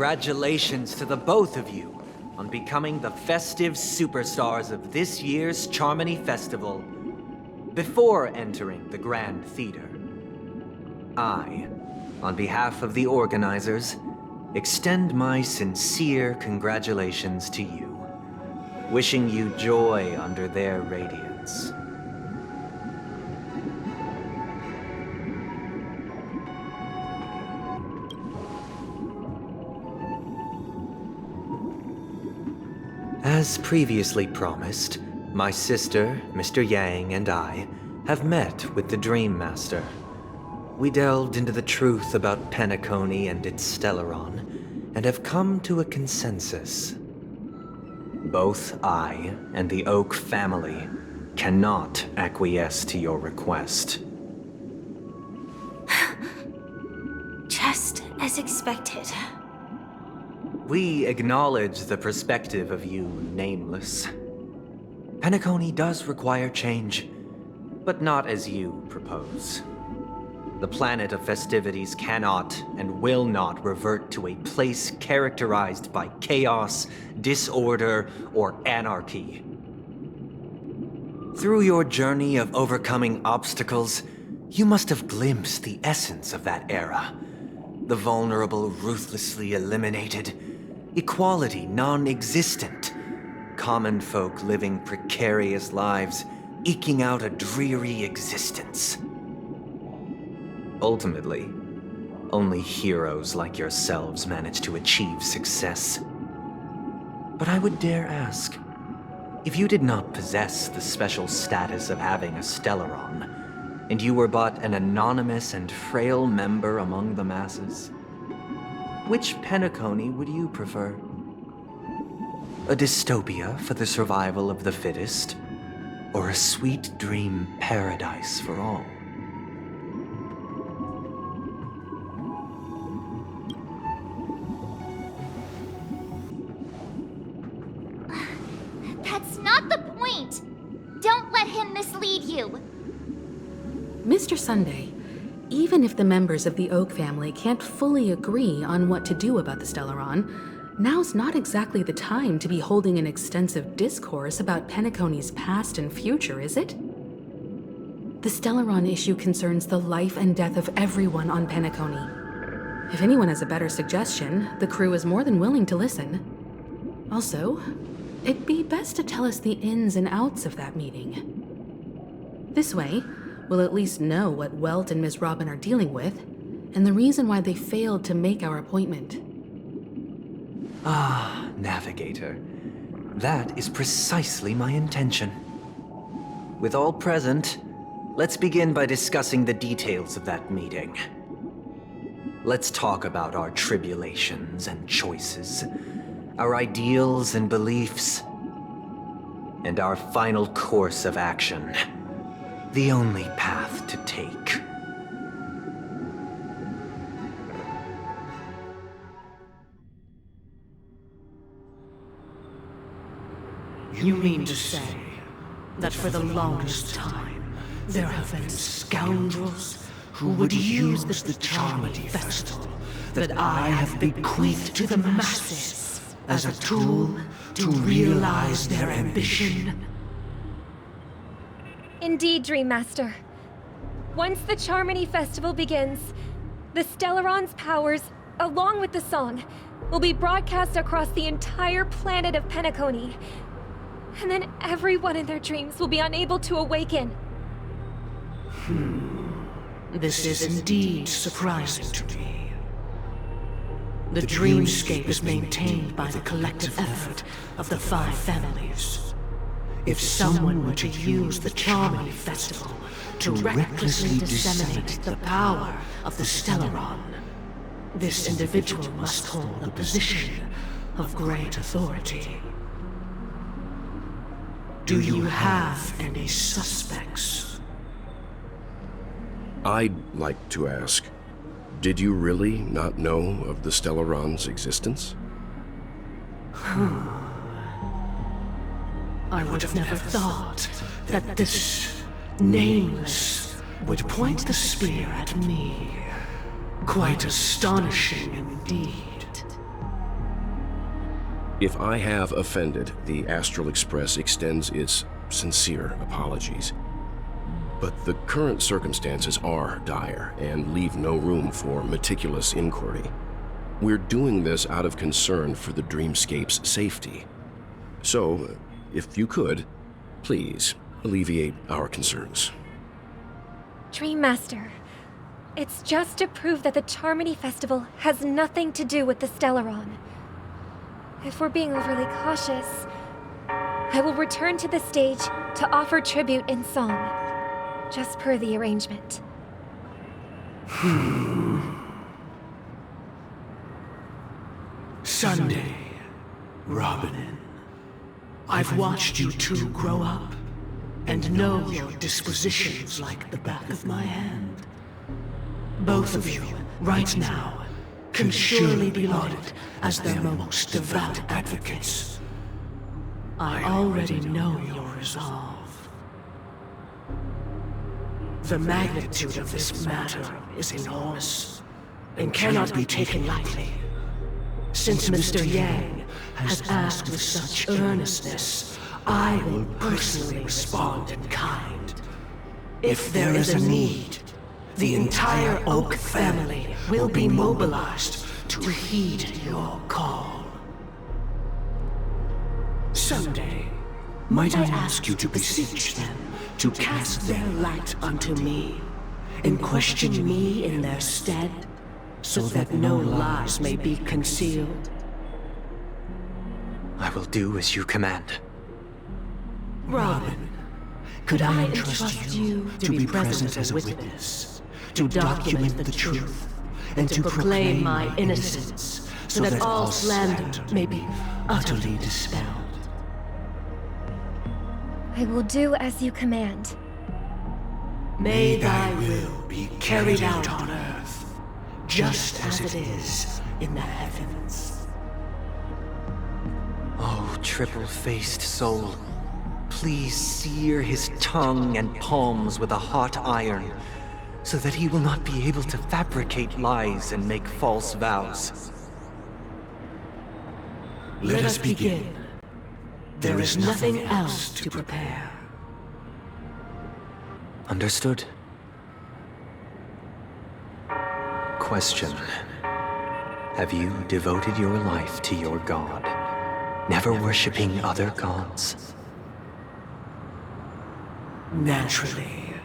C: congratulations to the both of you on becoming the festive superstars of this year's Charmony Festival before entering the Grand Theater. I, on behalf of the organizers, extend my sincere congratulations to you, wishing you joy under their radiance. As previously promised, my sister, Mr. Yang, and I have met with the Dream Master. We delved into the truth about Penacony and its Stellaron, and have come to a consensus. Both I and the Oak family cannot acquiesce to your request.
H: Just as expected.
C: We acknowledge the perspective of you, Nameless. Penacony does require change, but not as you propose. The planet of festivities cannot and will not revert to a place characterized by chaos, disorder, or anarchy. Through your journey of overcoming obstacles, you must have glimpsed the essence of that era. The vulnerable ruthlessly eliminated, equality non-existent, common folk living precarious lives, eking out a dreary existence. Ultimately, only heroes like yourselves manage to achieve success. But I would dare ask, if you did not possess the special status of having a Stellaron, and you were but an anonymous and frail member among the masses, which Penacony would you prefer? A dystopia for the survival of the fittest, or a sweet dream paradise for all?
J: That's not the point! Don't let him mislead you!
S: Mr. Sunday, even if the members of the Oak family can't fully agree on what to do about the Stellaron, now's not exactly the time to be holding an extensive discourse about Penacony's past and future, is it? The Stellaron issue concerns the life and death of everyone on Penacony. If anyone has a better suggestion, the crew is more than willing to listen. Also, it'd be best to tell us the ins and outs of that meeting. This way, we'll at least know what Welt and Ms. Robin are dealing with, and the reason why they failed to make our appointment.
C: Ah, Navigator. That is precisely my intention. With all present, let's begin by discussing the details of that meeting. Let's talk about our tribulations and choices, our ideals and beliefs, and our final course of action. The only path to take.
A: You mean to say that for the longest time, there have been scoundrels who would use the Charmony Festival that I have bequeathed to the masses as a tool to realize their ambition?
I: Indeed, Dream Master. Once the Charmony Festival begins, the Stellaron's powers, along with the song, will be broadcast across the entire planet of Penacony. And then everyone in their dreams will be unable to awaken.
A: This is indeed surprising to me. The dreamscape is maintained by the collective effort of the 5 families. If someone were to use the Charmony Festival to recklessly disseminate the power of the Stellaron, this individual must hold a position of great authority. Do you have any suspects?
R: I'd like to ask, did you really not know of the Stellaron's existence?
A: I would have never thought that this Nameless would point the spear at me. Quite astonishing indeed.
R: If I have offended, the Astral Express extends its sincere apologies. But the current circumstances are dire and leave no room for meticulous inquiry. We're doing this out of concern for the Dreamscape's safety. So, if you could, please alleviate our concerns.
I: Dream Master, it's just to prove that the Charmony Festival has nothing to do with the Stellaron. If we're being overly cautious, I will return to the stage to offer tribute in song, just per the arrangement.
A: Sunday, Robin. I've watched you two grow up, and know your dispositions like the back of my hand. Both of you, right now, can surely be lauded as their most devout advocates. I already know your resolve. The magnitude of this matter is enormous, and cannot be taken lightly. Since Mr. Yang has asked with such earnestness, I will personally respond in kind. If there is a need, the entire Oak family will be mobilized to heed your call. Someday, might I ask you to beseech them to cast their light unto me, and question me in their stead, so that no lies may be concealed?
C: I will do as you command.
A: Robin, could I entrust you to be present as a witness, to document the truth, and to proclaim my innocence, so that all slander may be utterly dispelled?
I: I will do as you command.
A: May thy will be carried out on earth, just as it is in the heavens.
C: Oh, triple-faced soul, please sear his tongue and palms with a hot iron, so that he will not be able to fabricate lies and make false vows.
A: Let us begin. There is nothing else to prepare.
C: Understood. Question. Have you devoted your life to your god, never worshipping other gods?
A: Naturally.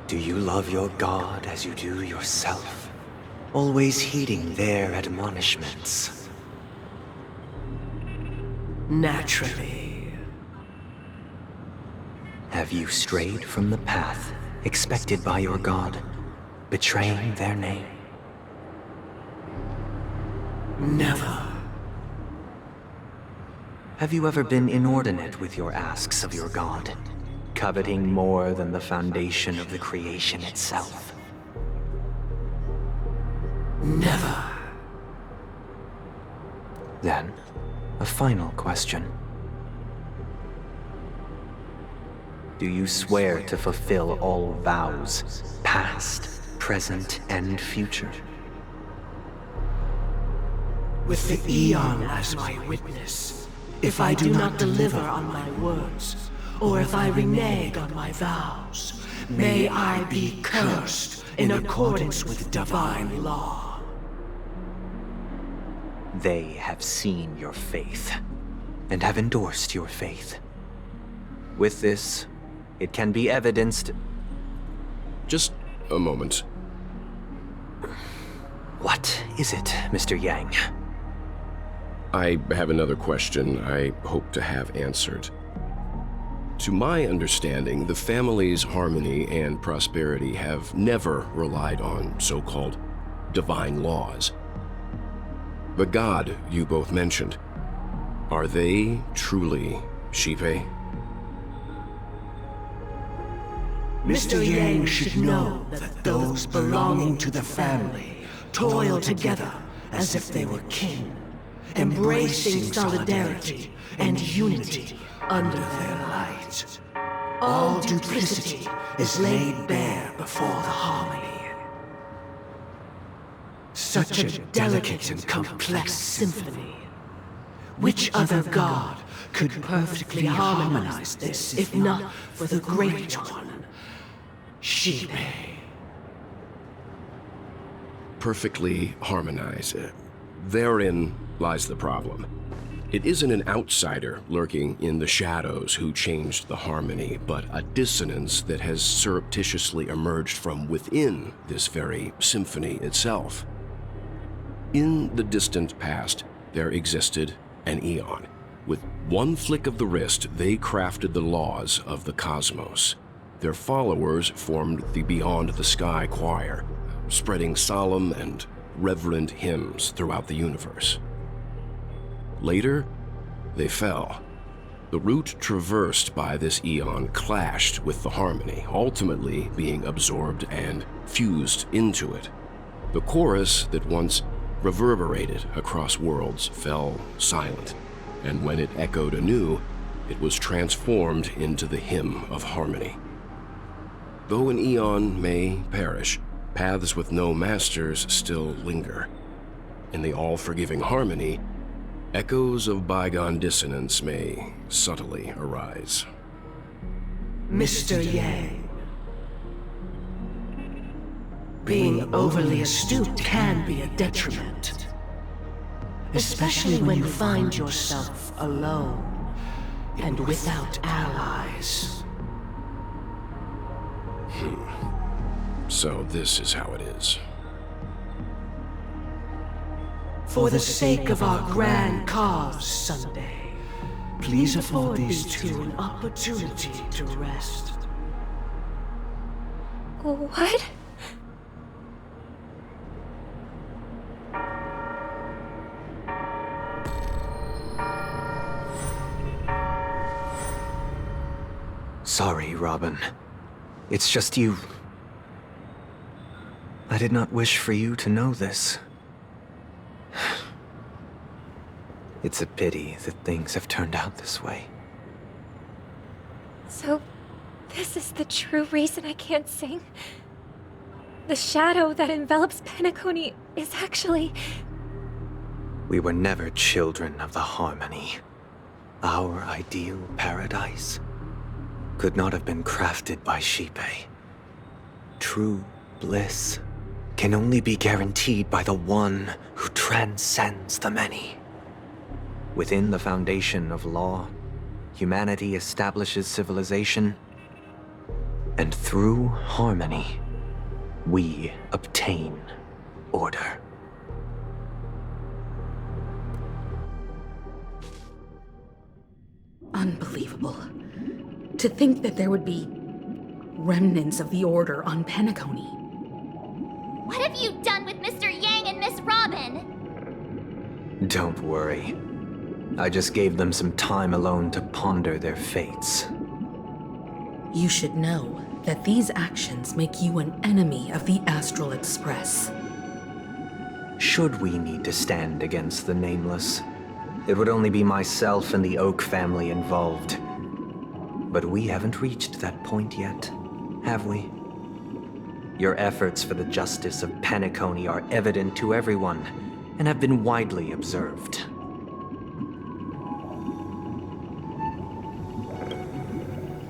C: Do you love your god as you do yourself, always heeding their admonishments?
A: Naturally.
C: Have you strayed from the path expected by your god, betraying their name?
A: Never.
C: Have you ever been inordinate with your asks of your god, coveting more than the foundation of the creation itself?
A: Never.
C: Then, a final question. Do you swear to fulfill all vows, past, present, and future?
A: With the Eon as my witness, if I do not deliver on my words, or if I renege on my vows, may I be cursed in accordance with divine law.
C: They have seen your faith, and have endorsed your faith. With this, it can be evidenced...
R: Just a moment.
C: What is it, Mr. Yang?
R: I have another question I hope to have answered. To my understanding, the family's harmony and prosperity have never relied on so-called divine laws. The god you both mentioned, are they truly Shipe?
A: Mr. Yang should know that those belonging to the family toil together as if they were kin, embracing solidarity and unity under their light. All duplicity is laid bare before the harmony. such a delicate and complex symphony. Which other god could perfectly harmonize this, if not for the Great One, Shibe?
R: Perfectly harmonize. Therein lies the problem. It isn't an outsider lurking in the shadows who changed the harmony, but a dissonance that has surreptitiously emerged from within this very symphony itself. In the distant past, there existed an eon. With one flick of the wrist, they crafted the laws of the cosmos. Their followers formed the Beyond the Sky Choir, spreading solemn and reverent hymns throughout the universe. Later, they fell. The route traversed by this eon clashed with the harmony, ultimately being absorbed and fused into it. The chorus that once reverberated across worlds fell silent, and when it echoed anew, it was transformed into the hymn of harmony. Though an eon may perish, paths with no masters still linger. In the all-forgiving harmony, echoes of bygone dissonance may subtly arise.
A: Mr. Yang, being overly astute can be a detriment, especially when you find yourself alone and without allies.
R: So this is how it is.
A: For the sake of our grand cause, Sunday, please afford these two an opportunity to rest.
I: What?
C: Sorry, Robin. It's just you. I did not wish for you to know this. It's a pity that things have turned out this way.
I: So, this is the true reason I can't sing? The shadow that envelops Penacony is actually...
C: We were never children of the harmony. Our ideal paradise could not have been crafted by Shibe. True bliss can only be guaranteed by the one who transcends the many. Within the foundation of law, humanity establishes civilization, and through harmony, we obtain order.
S: Unbelievable. To think that there would be remnants of the Order on Penacony.
J: What have you done with Mr. Yang and Miss Robin?
C: Don't worry. I just gave them some time alone to ponder their fates.
S: You should know that these actions make you an enemy of the Astral Express.
C: Should we need to stand against the Nameless, it would only be myself and the Oak family involved. But we haven't reached that point yet, have we? Your efforts for the justice of Penacony are evident to everyone, and have been widely observed.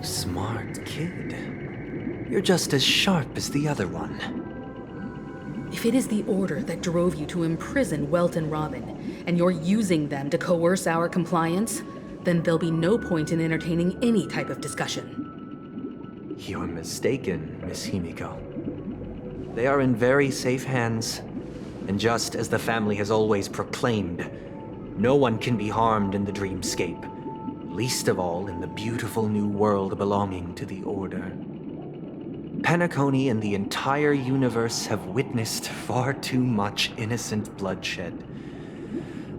C: Smart kid. You're just as sharp as the other one.
S: If it is the Order that drove you to imprison Welt and Robin, and you're using them to coerce our compliance, then there'll be no point in entertaining any type of discussion.
C: You're mistaken, Miss Himiko. They are in very safe hands, and just as the family has always proclaimed, no one can be harmed in the dreamscape, least of all in the beautiful new world belonging to the Order. Penacony and the entire universe have witnessed far too much innocent bloodshed.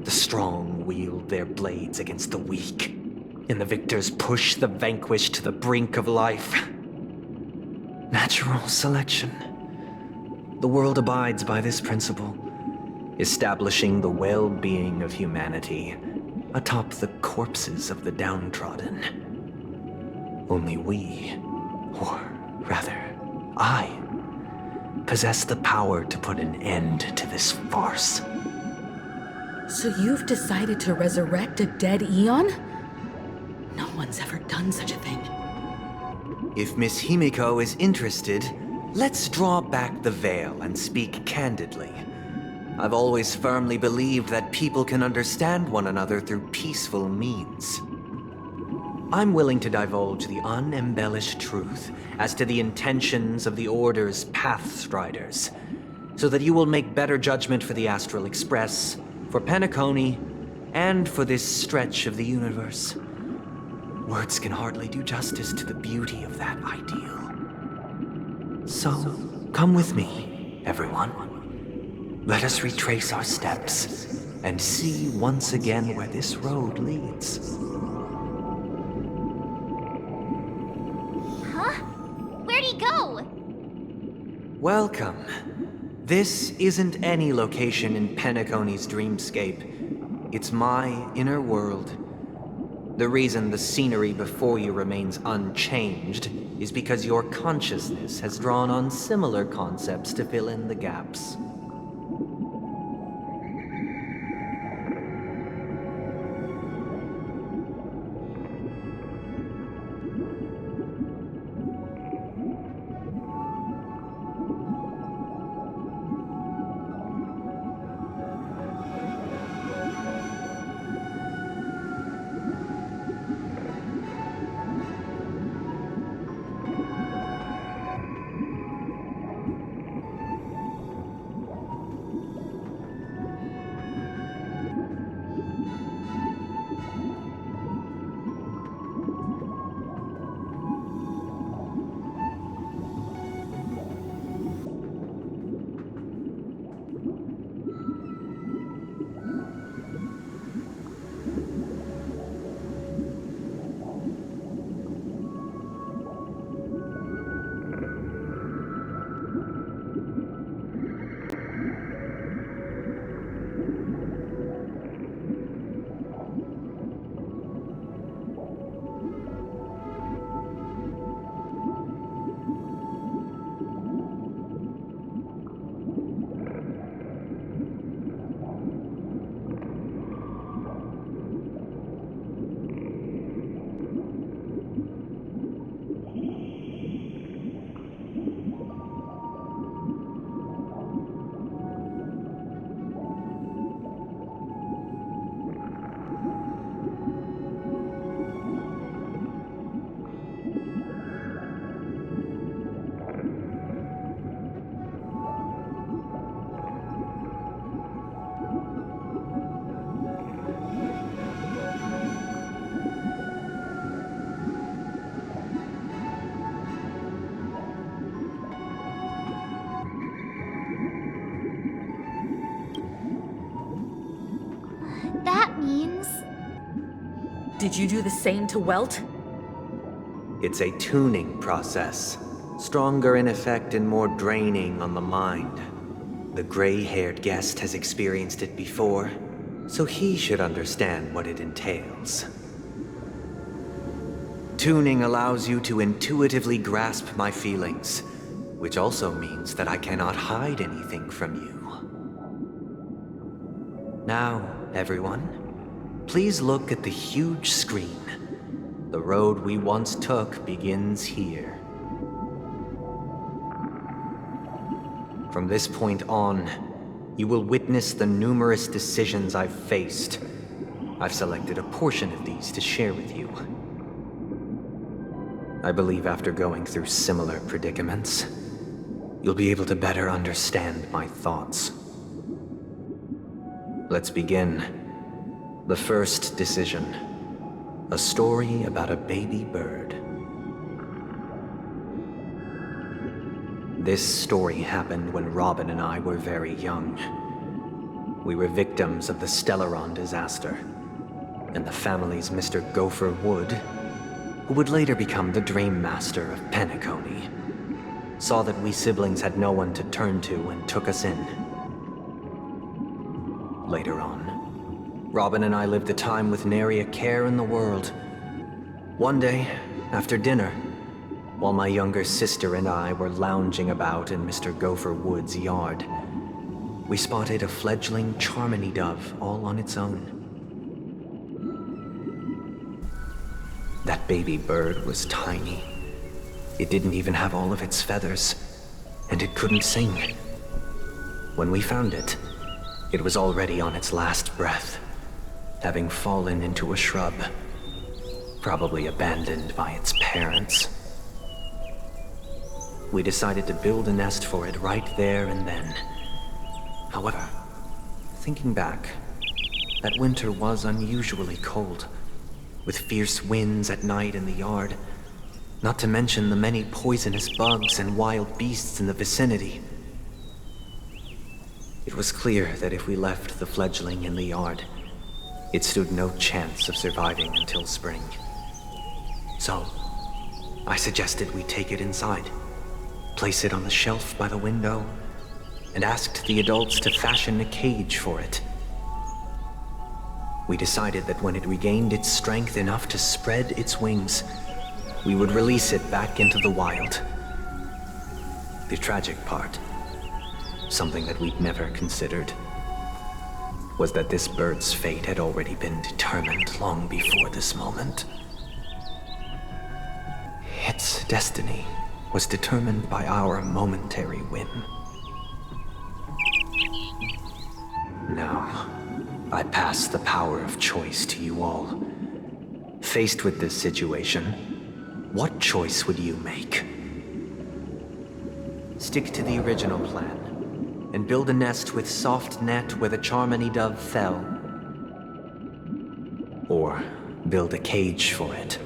C: The strong wield their blades against the weak, and the victors push the vanquished to the brink of life. Natural selection. The world abides by this principle, establishing the well-being of humanity atop the corpses of the downtrodden. Only we, or rather, I, possess the power to put an end to this farce.
S: So you've decided to resurrect a dead Eon? No one's ever done such a thing.
C: If Miss Himiko is interested, let's draw back the veil and speak candidly. I've always firmly believed that people can understand one another through peaceful means. I'm willing to divulge the unembellished truth as to the intentions of the Order's Pathstriders, so that you will make better judgment for the Astral Express, for Penacony, and for this stretch of the universe. Words can hardly do justice to the beauty of that ideal. So, come with me, everyone. Let us retrace our steps and see once again where this road leads.
J: Huh? Where'd he go?
C: Welcome. This isn't any location in Penacony's dreamscape. It's my inner world. The reason the scenery before you remains unchanged is because your consciousness has drawn on similar concepts to fill in the gaps.
J: That means...
D: Did you do the same to Welt?
C: It's a tuning process, stronger in effect and more draining on the mind. The gray-haired guest has experienced it before, so he should understand what it entails. Tuning allows you to intuitively grasp my feelings, which also means that I cannot hide anything from you. Now, everyone, please look at the huge screen. The road we once took begins here. From this point on, you will witness the numerous decisions I've faced. I've selected a portion of these to share with you. I believe after going through similar predicaments, you'll be able to better understand my thoughts. Let's begin. The first decision. A story about a baby bird. This story happened when Robin and I were very young. We were victims of the Stellaron disaster, and the family's Mr. Gopher Wood, who would later become the Dream Master of Penacony, saw that we siblings had no one to turn to and took us in. Later on, Robin and I lived a time with nary a care in the world. One day, after dinner, while my younger sister and I were lounging about in Mr. Gopher Wood's yard, we spotted a fledgling Charmony dove all on its own. That baby bird was tiny. It didn't even have all of its feathers, and it couldn't sing. When we found it, it was already on its last breath, having fallen into a shrub, probably abandoned by its parents. We decided to build a nest for it right there and then. However, thinking back, that winter was unusually cold, with fierce winds at night in the yard, not to mention the many poisonous bugs and wild beasts in the vicinity. It was clear that if we left the fledgling in the yard, it stood no chance of surviving until spring. So, I suggested we take it inside, place it on the shelf by the window, and asked the adults to fashion a cage for it. We decided that when it regained its strength enough to spread its wings, we would release it back into the wild. The tragic part, something that we'd never considered, was that this bird's fate had already been determined long before this moment. Its destiny was determined by our momentary whim. Now, I pass the power of choice to you all. Faced with this situation, what choice would you make? Stick to the original plan, and build a nest with soft net where the Charmony dove fell. Or build a cage for it,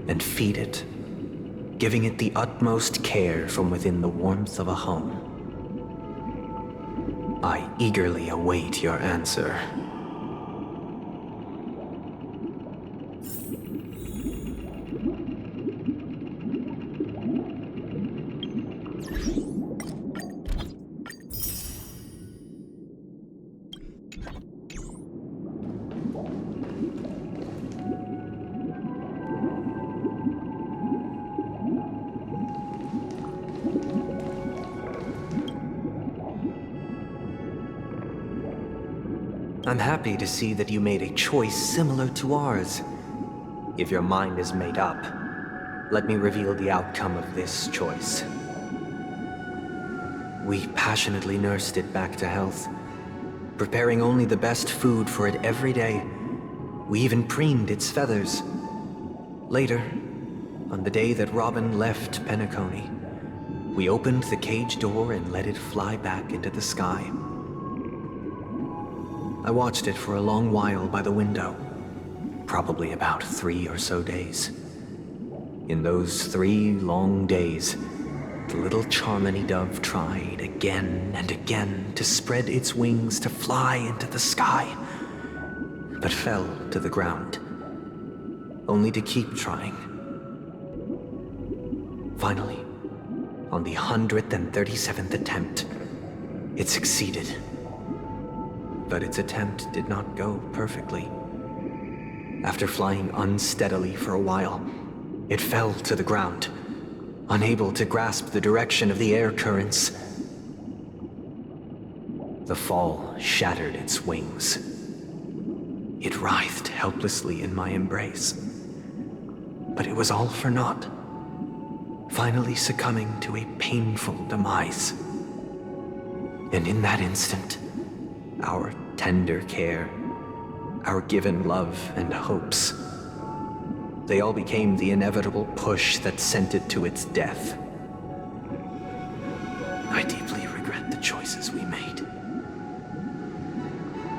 C: and feed it, giving it the utmost care from within the warmth of a home. I eagerly await your answer. I'm happy to see that you made a choice similar to ours. If your mind is made up, let me reveal the outcome of this choice. We passionately nursed it back to health, preparing only the best food for it every day. We even preened its feathers. Later, on the day that Robin left Penacony, we opened the cage door and let it fly back into the sky. I watched it for a long while by the window, probably about 3 or so days. In those 3 long days, the little Charmony dove tried again and again to spread its wings to fly into the sky, but fell to the ground, only to keep trying. Finally, on the 137th attempt, it succeeded. But its attempt did not go perfectly. After flying unsteadily for a while, it fell to the ground, unable to grasp the direction of the air currents. The fall shattered its wings. It writhed helplessly in my embrace. But it was all for naught, finally succumbing to a painful demise. And in that instant, our tender care, our given love and hopes, they all became the inevitable push that sent it to its death. I deeply regret the choices we made.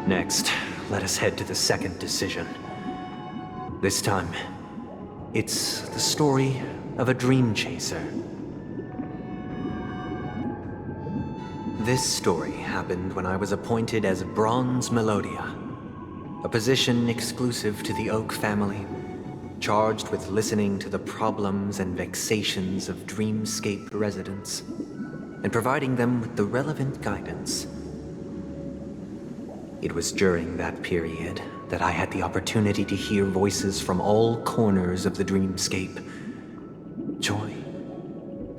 C: Next, let us head to the second decision. This time, it's the story of a dream chaser. This story happened when I was appointed as Bronze Melodia, a position exclusive to the Oak family, charged with listening to the problems and vexations of Dreamscape residents, and providing them with the relevant guidance. It was during that period that I had the opportunity to hear voices from all corners of the Dreamscape. Joy,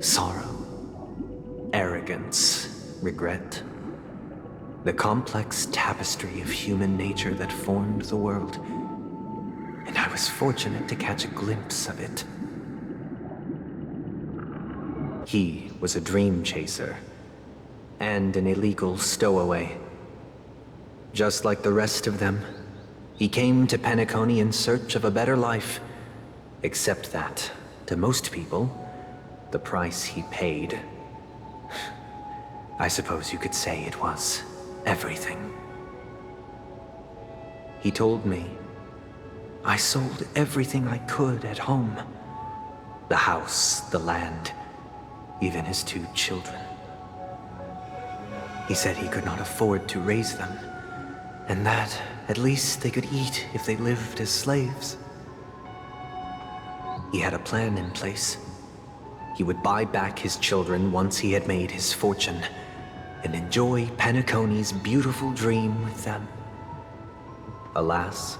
C: Sorrow, arrogance, regret. The complex tapestry of human nature that formed the world. And I was fortunate to catch a glimpse of it. He was a dream chaser, and an illegal stowaway. Just like the rest of them, he came to Penacony in search of a better life, except that, to most people, the price he paid, I suppose you could say it was everything. He told me I sold everything I could at home. The house, the land, even his 2 children. He said he could not afford to raise them, and that at least they could eat if they lived as slaves. He had a plan in place. He would buy back his children once he had made his fortune, and enjoy Penacony's beautiful dream with them. Alas,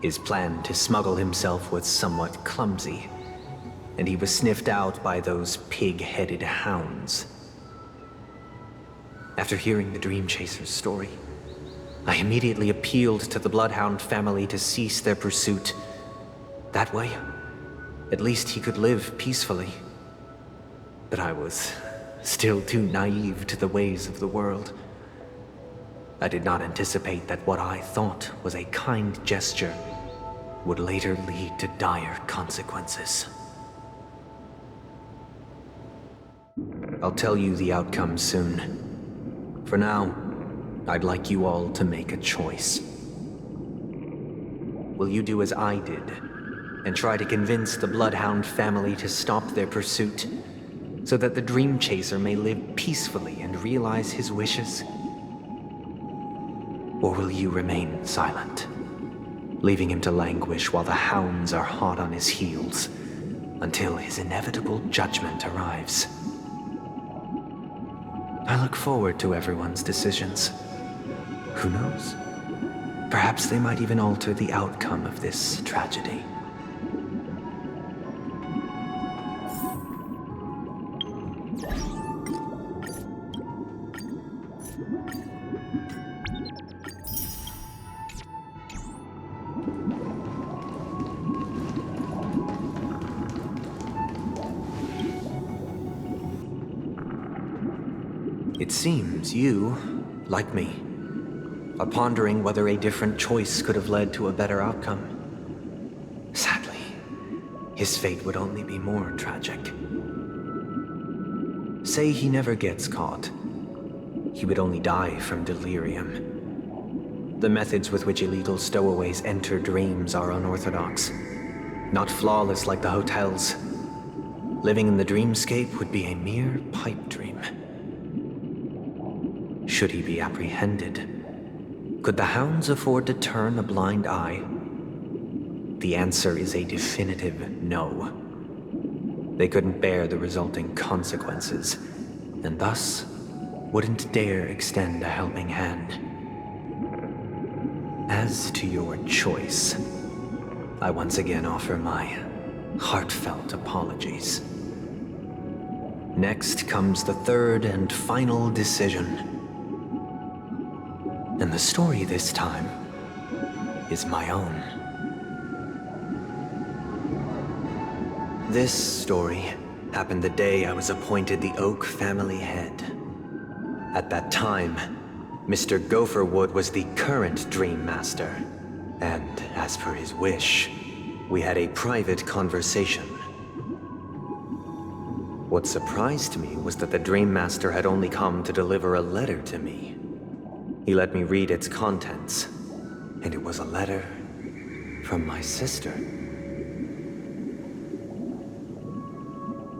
C: his plan to smuggle himself was somewhat clumsy, and he was sniffed out by those pig-headed hounds. After hearing the Dream Chaser's story, I immediately appealed to the Bloodhound family to cease their pursuit. That way, at least he could live peacefully. But I was still too naive to the ways of the world. I did not anticipate that what I thought was a kind gesture would later lead to dire consequences. I'll tell you the outcome soon. For now, I'd like you all to make a choice. Will you do as I did, and try to convince the Bloodhound family to stop their pursuit, so that the Dream Chaser may live peacefully and realize his wishes? Or will you remain silent, leaving him to languish while the hounds are hot on his heels, until his inevitable judgment arrives? I look forward to everyone's decisions. Who knows? Perhaps they might even alter the outcome of this tragedy. It seems you, like me, are pondering whether a different choice could have led to a better outcome. Sadly, his fate would only be more tragic. Say he never gets caught. He would only die from delirium. The methods with which illegal stowaways enter dreams are unorthodox, not flawless like the hotels. Living in the dreamscape would be a mere pipe dream. Should he be apprehended? Could the hounds afford to turn a blind eye? The answer is a definitive no. They couldn't bear the resulting consequences, and thus wouldn't dare extend a helping hand. As to your choice, I once again offer my heartfelt apologies. Next comes the third and final decision. And the story this time is my own. This story happened the day I was appointed the Oak family head. At that time, Mr. Gopherwood was the current Dream Master, and as per his wish, we had a private conversation. What surprised me was that the Dream Master had only come to deliver a letter to me. He let me read its contents, and it was a letter from my sister.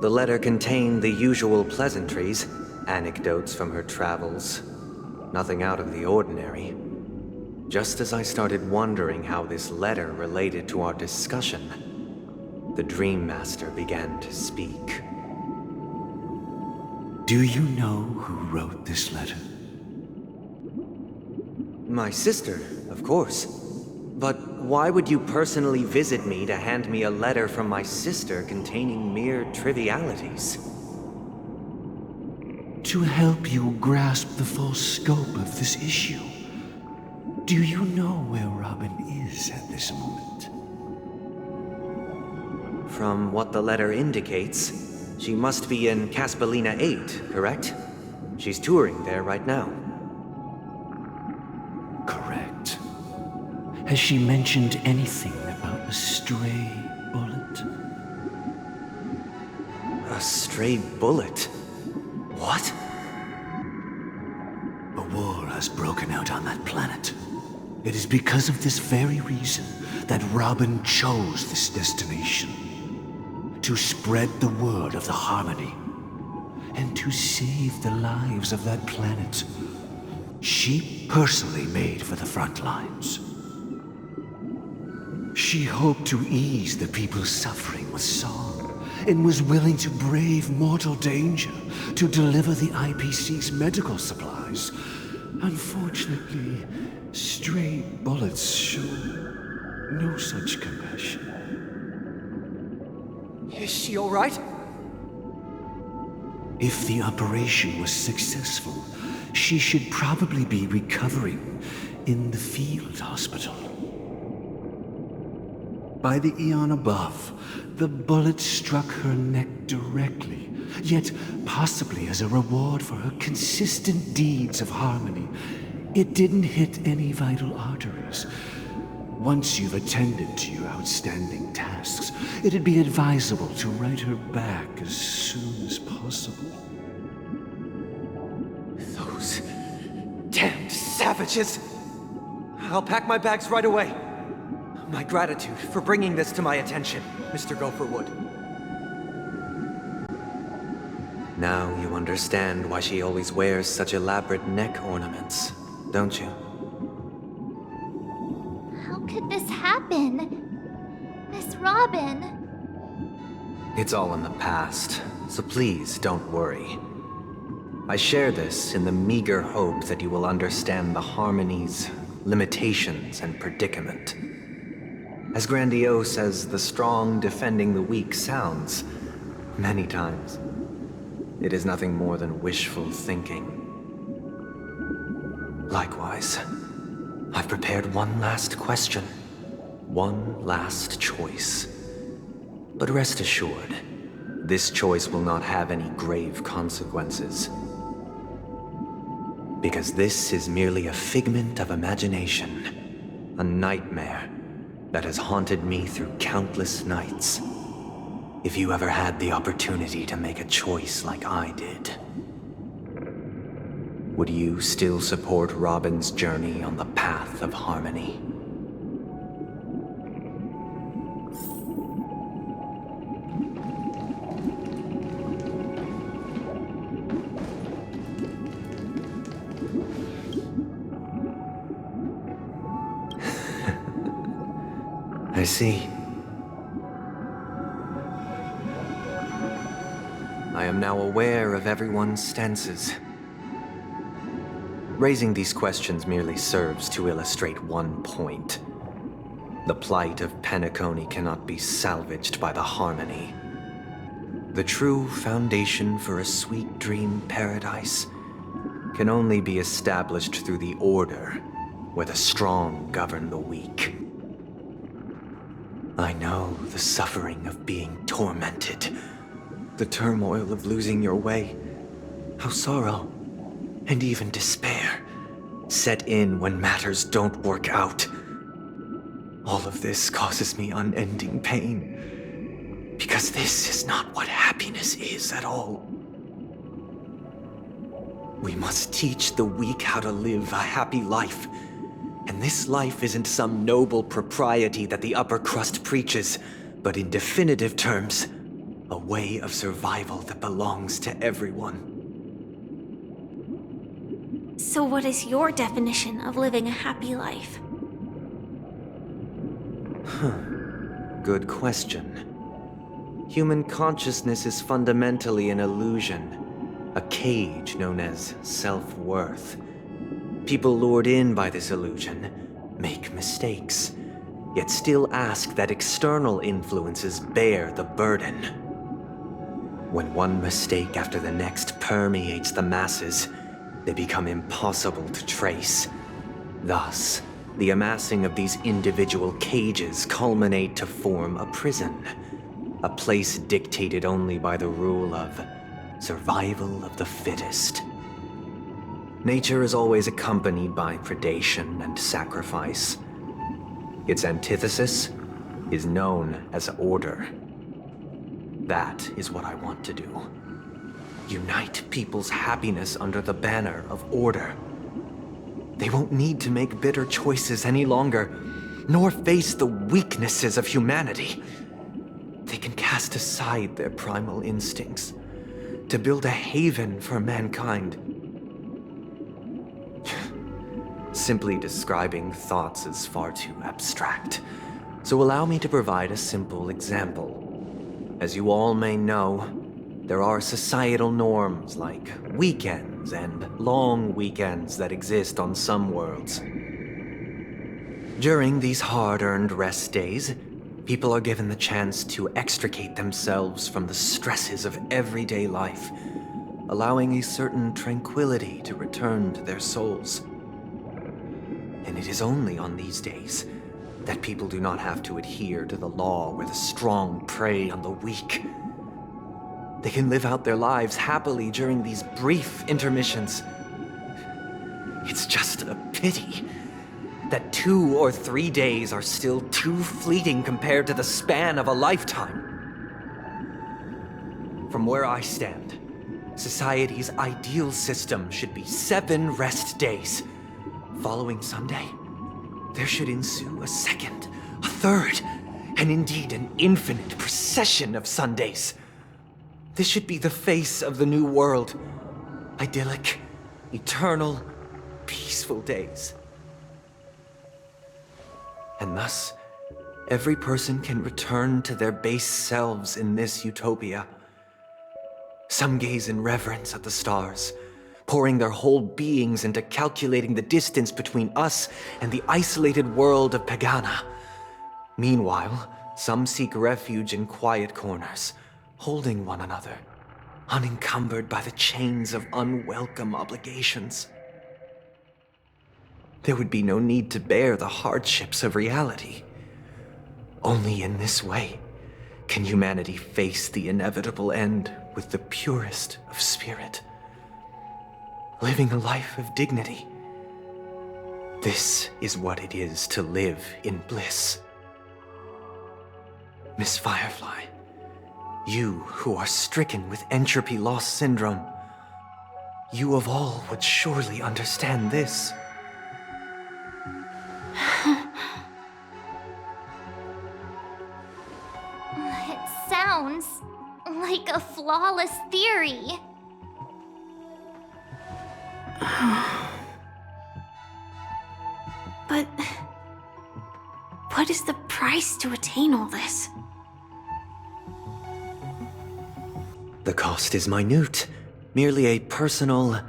C: The letter contained the usual pleasantries, anecdotes from her travels, nothing out of the ordinary. Just as I started wondering how this letter related to our discussion, the Dream Master began to speak.
T: Do you know who wrote this letter?
C: My sister, of course. But why would you personally visit me to hand me a letter from my sister containing mere trivialities?
T: To help you grasp the full scope of this issue, do you know where Robin is at this moment?
C: From what the letter indicates, she must be in Caspelina 8, correct? She's touring there right now.
T: Correct. Has she mentioned anything about a stray bullet?
C: A stray bullet? What?
T: A war has broken out on that planet. It is because of this very reason that Robin chose this destination. To spread the word of the Harmony, and to save the lives of that planet. She personally made for the front lines. She hoped to ease the people's suffering with song, and was willing to brave mortal danger to deliver the IPC's medical supplies. Unfortunately, stray bullets show no such compassion.
C: Is she all right?
T: If the operation was successful, she should probably be recovering in the field hospital. By the eon above, the bullet struck her neck directly, yet possibly as a reward for her consistent deeds of harmony, it didn't hit any vital arteries. Once you've attended to your outstanding tasks, it'd be advisable to write her back as soon as possible.
C: Those damned savages! I'll pack my bags right away. My gratitude for bringing this to my attention, Mr. Gopherwood. Now you understand why she always wears such elaborate neck ornaments, don't you?
J: How could this happen? Miss Robin.
C: It's all in the past, so please don't worry. I share this in the meager hope that you will understand the Harmony's limitations and predicament. As grandiose as the strong defending the weak sounds, many times, it is nothing more than wishful thinking. Likewise, I've prepared one last question, one last choice. But rest assured, this choice will not have any grave consequences. Because this is merely a figment of imagination, a nightmare that has haunted me through countless nights. If you ever had the opportunity to make a choice like I did, would you still support Robin's journey on the path of harmony? I see. I am now aware of everyone's stances. Raising these questions merely serves to illustrate one point. The plight of Penacony cannot be salvaged by the Harmony. The true foundation for a sweet dream paradise can only be established through the order where the strong govern the weak. I know the suffering of being tormented, the turmoil of losing your way, how sorrow and even despair set in when matters don't work out. All of this causes me unending pain, because this is not what happiness is at all. We must teach the weak how to live a happy life. And this life isn't some noble propriety that the upper crust preaches, but in definitive terms, a way of survival that belongs to everyone.
H: So what is your definition of living a happy life?
C: Good question. Human consciousness is fundamentally an illusion, a cage known as self-worth. People lured in by this illusion make mistakes, yet still ask that external influences bear the burden. When one mistake after the next permeates the masses, they become impossible to trace. Thus, the amassing of these individual cages culminate to form a prison. A place dictated only by the rule of survival of the fittest. Nature is always accompanied by predation and sacrifice. Its antithesis is known as order. That is what I want to do. Unite people's happiness under the banner of order. They won't need to make bitter choices any longer, nor face the weaknesses of humanity. They can cast aside their primal instincts to build a haven for mankind. Simply describing thoughts is far too abstract, so allow me to provide a simple example. As you all may know, there are societal norms like weekends and long weekends that exist on some worlds. During these hard-earned rest days, people are given the chance to extricate themselves from the stresses of everyday life, allowing a certain tranquility to return to their souls. And it is only on these days that people do not have to adhere to the law where the strong prey on the weak. They can live out their lives happily during these brief intermissions. It's just a pity that 2 or 3 days are still too fleeting compared to the span of a lifetime. From where I stand, society's ideal system should be 7 rest days. Following Sunday, there should ensue a second, a third, and indeed an infinite procession of Sundays. This should be the face of the new world. Idyllic, eternal, peaceful days. And thus, every person can return to their base selves in this utopia. Some gaze in reverence at the stars, pouring their whole beings into calculating the distance between us and the isolated world of Pagana. Meanwhile, some seek refuge in quiet corners, holding one another, unencumbered by the chains of unwelcome obligations. There would be no need to bear the hardships of reality. Only in this way can humanity face the inevitable end with the purest of spirit, living a life of dignity. This is what it is to live in bliss. Miss Firefly, you who are stricken with entropy loss syndrome, you of all would surely understand this.
J: It sounds like a flawless theory.
E: But what is the price to attain all this?
C: The cost is minute, merely a personal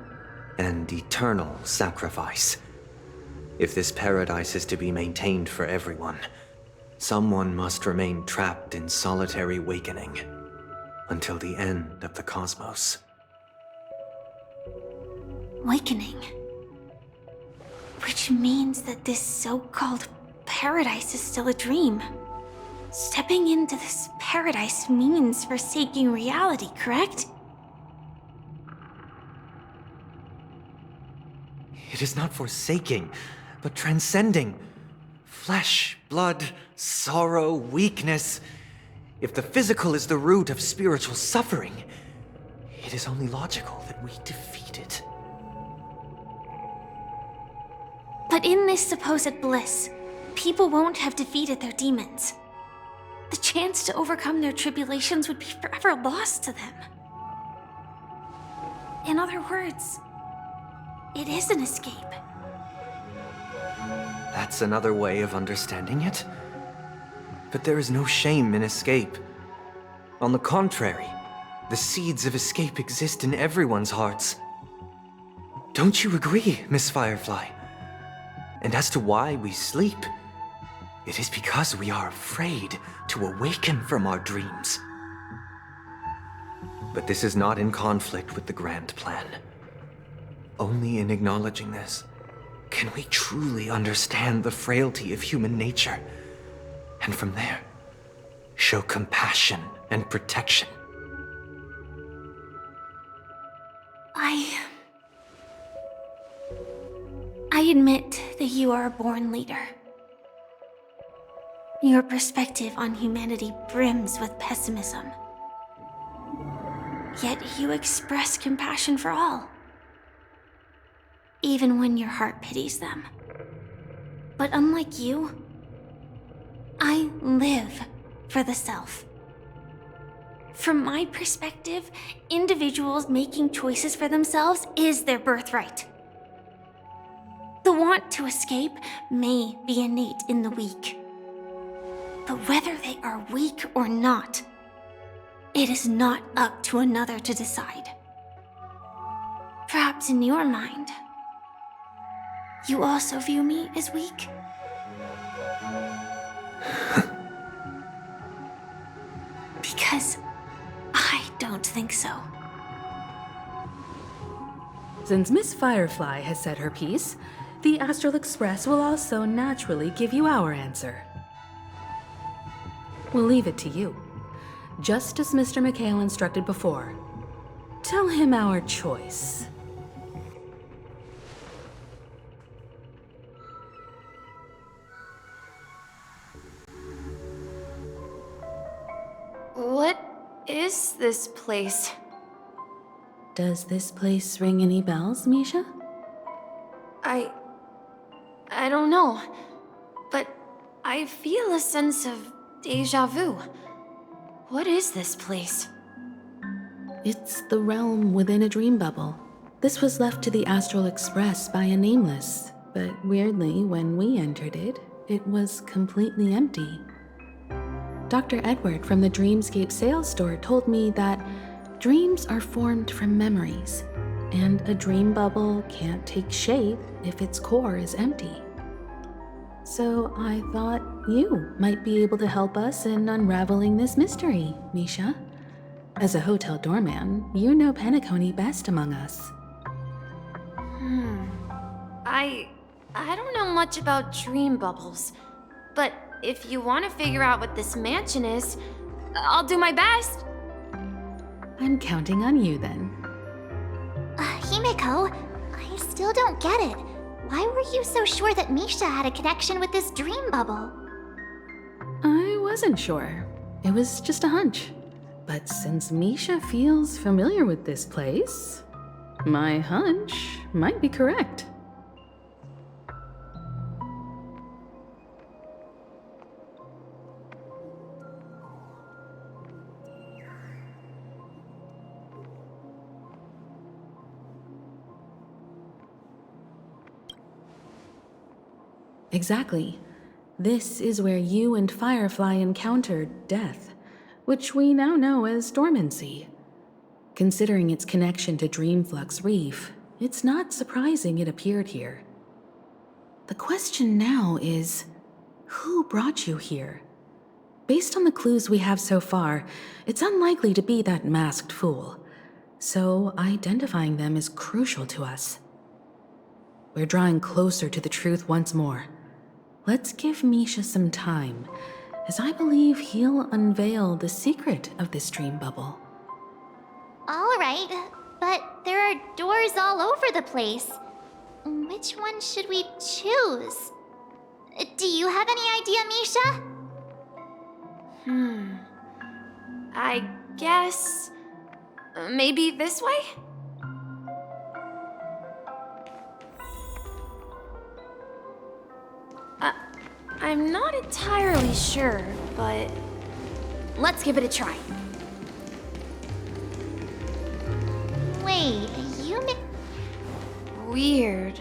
C: and eternal sacrifice. If this paradise is to be maintained for everyone, someone must remain trapped in solitary awakening until the end of the cosmos.
E: Awakening. Which means that this so-called paradise is still a dream. Stepping into this paradise means forsaking reality, correct?
C: It is not forsaking, but transcending. Flesh, blood, sorrow, weakness. If the physical is the root of spiritual suffering, it is only logical that we defeat it.
E: But in this supposed bliss, people won't have defeated their demons. The chance to overcome their tribulations would be forever lost to them. In other words, it is an escape.
C: That's another way of understanding it. But there is no shame in escape. On the contrary, the seeds of escape exist in everyone's hearts. Don't you agree, Miss Firefly? And as to why we sleep, it is because we are afraid to awaken from our dreams. But this is not in conflict with the grand plan. Only in acknowledging this can we truly understand the frailty of human nature, and from there, show compassion and protection.
H: I admit that you are a born leader. Your perspective on humanity brims with pessimism. Yet you express compassion for all, even when your heart pities them. But unlike you, I live for the self. From my perspective, individuals making choices for themselves is their birthright. The want to escape may be innate in the weak. But whether they are weak or not, it is not up to another to decide. Perhaps in your mind, you also view me as weak? Because I don't think so.
S: Since Miss Firefly has said her piece, the Astral Express will also naturally give you our answer. We'll leave it to you. Just as Mr. McHale instructed before. Tell him our choice.
G: What is this place?
S: Does this place ring any bells, Misha?
G: I don't know, but I feel a sense of déjà vu. What is this place?
S: It's the realm within a dream bubble. This was left to the Astral Express by a nameless, but weirdly, when we entered it, it was completely empty. Dr. Edward from the Dreamscape sales store told me that dreams are formed from memories, and a dream bubble can't take shape if its core is empty. So I thought you might be able to help us in unraveling this mystery, Misha. As a hotel doorman, you know Penacony best among us.
G: I don't know much about dream bubbles, but if you want to figure out what this mansion is, I'll do my best.
S: I'm counting on you then.
J: Himeko, I still don't get it. Why were you so sure that Misha had a connection with this dream bubble?
S: I wasn't sure. It was just a hunch. But since Misha feels familiar with this place, my hunch might be correct. Exactly. This is where you and Firefly encountered death, which we now know as dormancy. Considering its connection to Dreamflux Reef, it's not surprising it appeared here. The question now is, who brought you here? Based on the clues we have so far, it's unlikely to be that masked fool, so identifying them is crucial to us. We're drawing closer to the truth once more. Let's give Misha some time, as I believe he'll unveil the secret of this dream bubble.
J: All right, but there are doors all over the place. Which one should we choose? Do you have any idea, Misha?
G: I guess... maybe this way? I'm not entirely sure, but let's give it a try.
J: Wait,
G: Weird.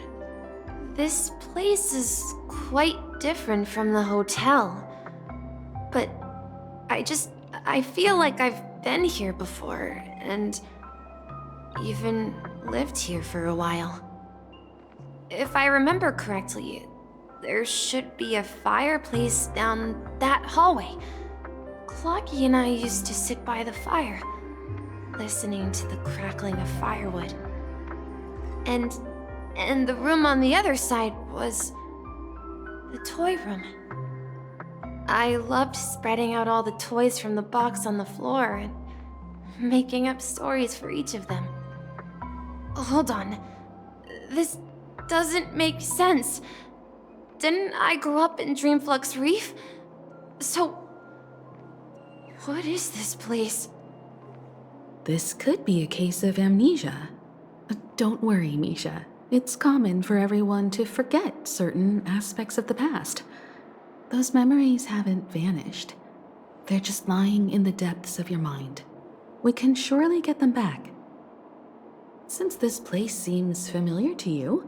G: This place is quite different from the hotel. But I feel like I've been here before, and even lived here for a while. If I remember correctly, there should be a fireplace down that hallway. Clocky and I used to sit by the fire. listening to the crackling of firewood. And the room on the other side was the toy room. I loved spreading out all the toys from the box on the floor and making up stories for each of them. Hold on. This doesn't make sense. Didn't I grow up in Dreamflux Reef? So, what is this place?
S: This could be a case of amnesia. Don't worry, Misha. It's common for everyone to forget certain aspects of the past. Those memories haven't vanished. They're just lying in the depths of your mind. We can surely get them back. Since this place seems familiar to you,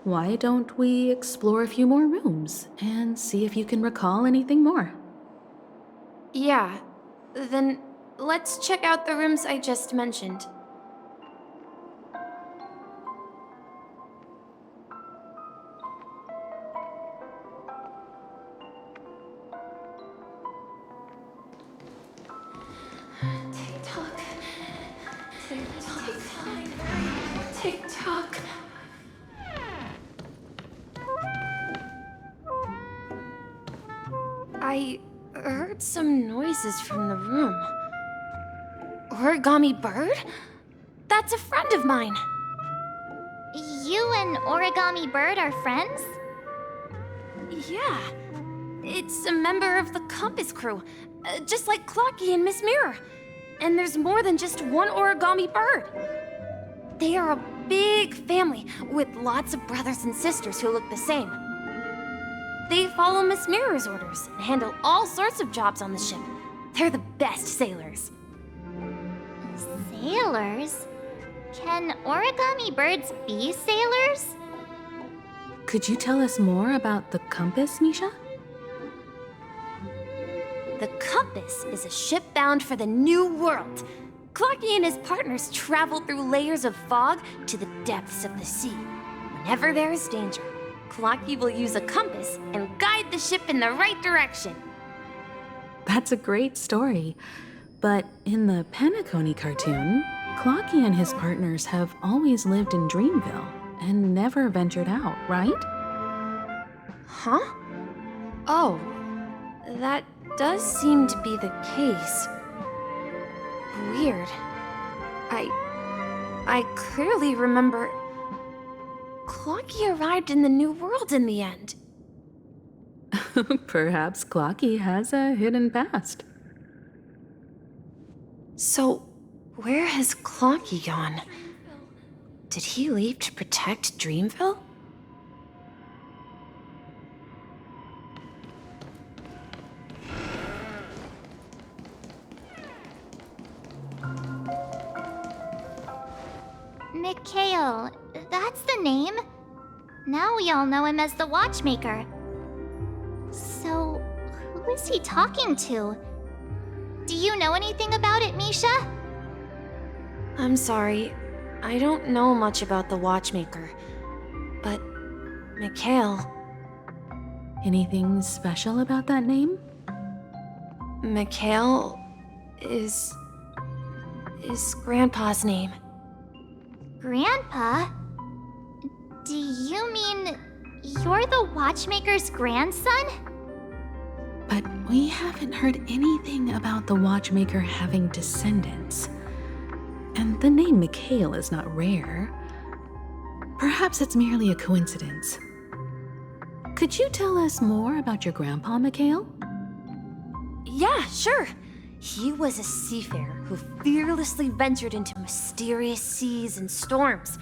S: why don't we explore a few more rooms and see if you can recall anything more?
G: Yeah, then let's check out the rooms I just mentioned. Tick-tock. Tick-tock. Tick-tock. I heard some noises from the room. Origami Bird? That's a friend of mine.
J: You and Origami Bird are friends?
G: Yeah. It's a member of the Compass crew, just like Clocky and Miss Mirror. And there's more than just one Origami Bird. They are a big family with lots of brothers and sisters who look the same. They follow Miss Mirror's orders and handle all sorts of jobs on the ship. They're the best sailors.
J: Sailors? Can origami birds be sailors?
S: Could you tell us more about the Compass, Misha?
G: The Compass is a ship bound for the New World. Clocky and his partners travel through layers of fog to the depths of the sea. Whenever there is danger, Clocky will use a compass and guide the ship in the right direction.
S: That's a great story. But in the Penacony cartoon, Clocky and his partners have always lived in Dreamville and never ventured out, right?
G: Huh? Oh, that does seem to be the case. Weird. I clearly remember Clocky arrived in the New World in the end.
S: Perhaps Clocky has a hidden past.
G: So, where has Clocky gone? Did he leave to protect Dreamville?
J: Mikhail, that's the name. Now we all know him as the Watchmaker. So, who is he talking to? Do you know anything about it, Misha?
G: I'm sorry. I don't know much about the Watchmaker. But, Mikhail...
S: Anything special about that name?
G: Mikhail is Grandpa's name.
J: Grandpa? Do you mean you're the Watchmaker's grandson?
S: But we haven't heard anything about the Watchmaker having descendants. And the name Mikhail is not rare. Perhaps it's merely a coincidence. Could you tell us more about your grandpa, Mikhail?
G: Yeah, sure. He was a seafarer who fearlessly ventured into mysterious seas and storms.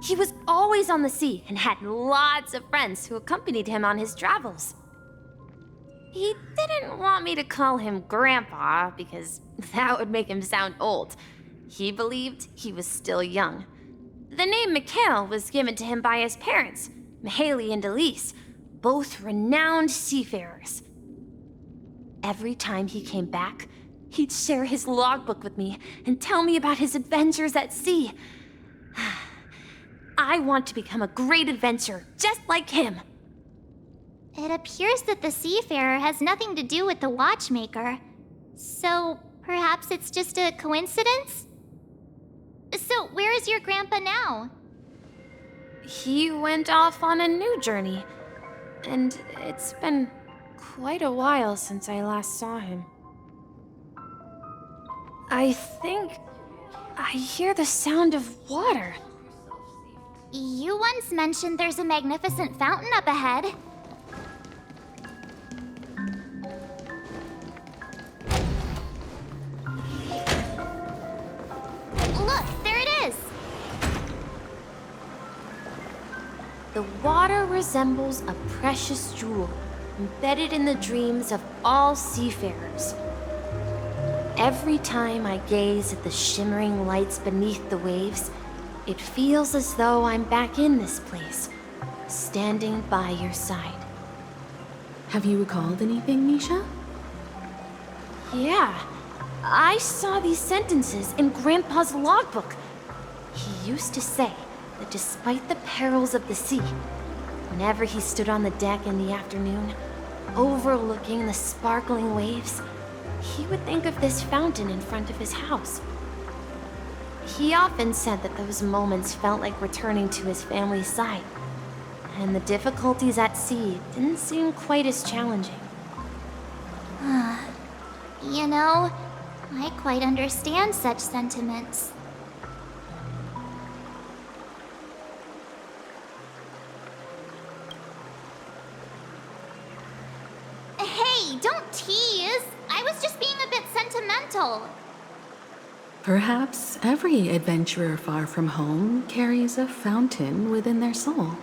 G: He was always on the sea and had lots of friends who accompanied him on his travels. He didn't want me to call him Grandpa because that would make him sound old. He believed he was still young. The name Mikhail was given to him by his parents, Mihaly and Elise, both renowned seafarers. Every time he came back, he'd share his logbook with me and tell me about his adventures at sea. I want to become a great adventurer, just like him.
J: It appears that the seafarer has nothing to do with the Watchmaker. So, perhaps it's just a coincidence? So, where is your grandpa now?
G: He went off on a new journey, and it's been quite a while since I last saw him. I think I hear the sound of water.
J: You once mentioned there's a magnificent fountain up ahead. Look, there it is!
G: The water resembles a precious jewel, embedded in the dreams of all seafarers. Every time I gaze at the shimmering lights beneath the waves, it feels as though I'm back in this place, standing by your side.
S: Have you recalled anything, Misha?
G: Yeah, I saw these sentences in Grandpa's logbook. He used to say that despite the perils of the sea, whenever he stood on the deck in the afternoon, overlooking the sparkling waves, he would think of this fountain in front of his house. He often said that those moments felt like returning to his family's side, and the difficulties at sea didn't seem quite as challenging.
J: You know, I quite understand such sentiments. Hey, don't tease! I was just being a bit sentimental.
S: Perhaps every adventurer far from home carries a fountain within their soul.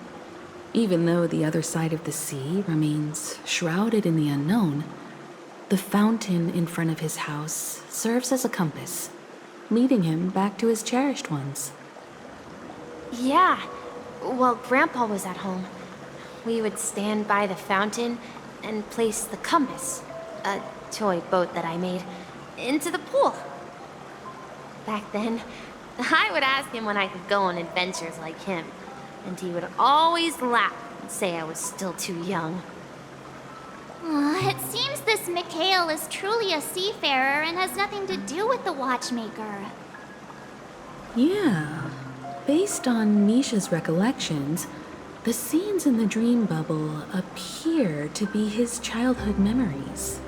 S: Even though the other side of the sea remains shrouded in the unknown, the fountain in front of his house serves as a compass, leading him back to his cherished ones.
G: Yeah, while Grandpa was at home, we would stand by the fountain and place the compass, a toy boat that I made, into the pool. Back then, I would ask him when I could go on adventures like him, and he would always laugh and say I was still too young.
J: It seems this Mikhail is truly a seafarer and has nothing to do with the watchmaker.
S: Yeah. Based on Misha's recollections, the scenes in the dream bubble appear to be his childhood memories.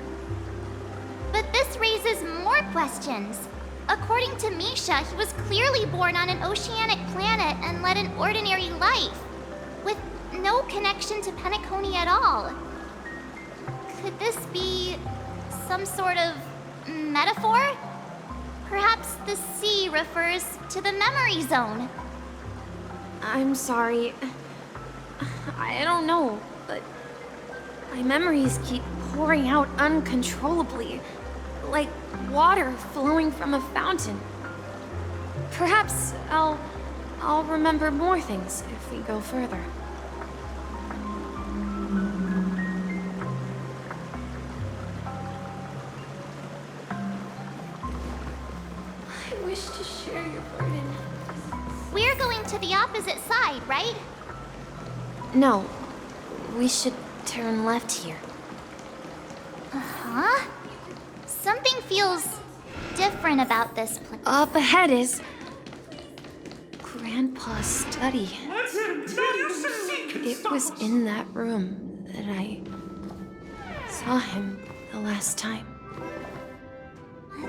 J: But this raises more questions. According to Misha, he was clearly born on an oceanic planet and led an ordinary life, with no connection to Penacony at all. Could this be some sort of metaphor? Perhaps the sea refers to the memory zone.
G: I'm sorry. I don't know, but my memories keep pouring out uncontrollably, like water flowing from a fountain. Perhaps I'll remember more things if we go further. I wish to share your burden.
J: We're going to the opposite side, right?
G: No, we should turn left here.
J: Huh? Something feels different about this place.
G: Up ahead is Grandpa's study. It was in that room that I saw him the last time.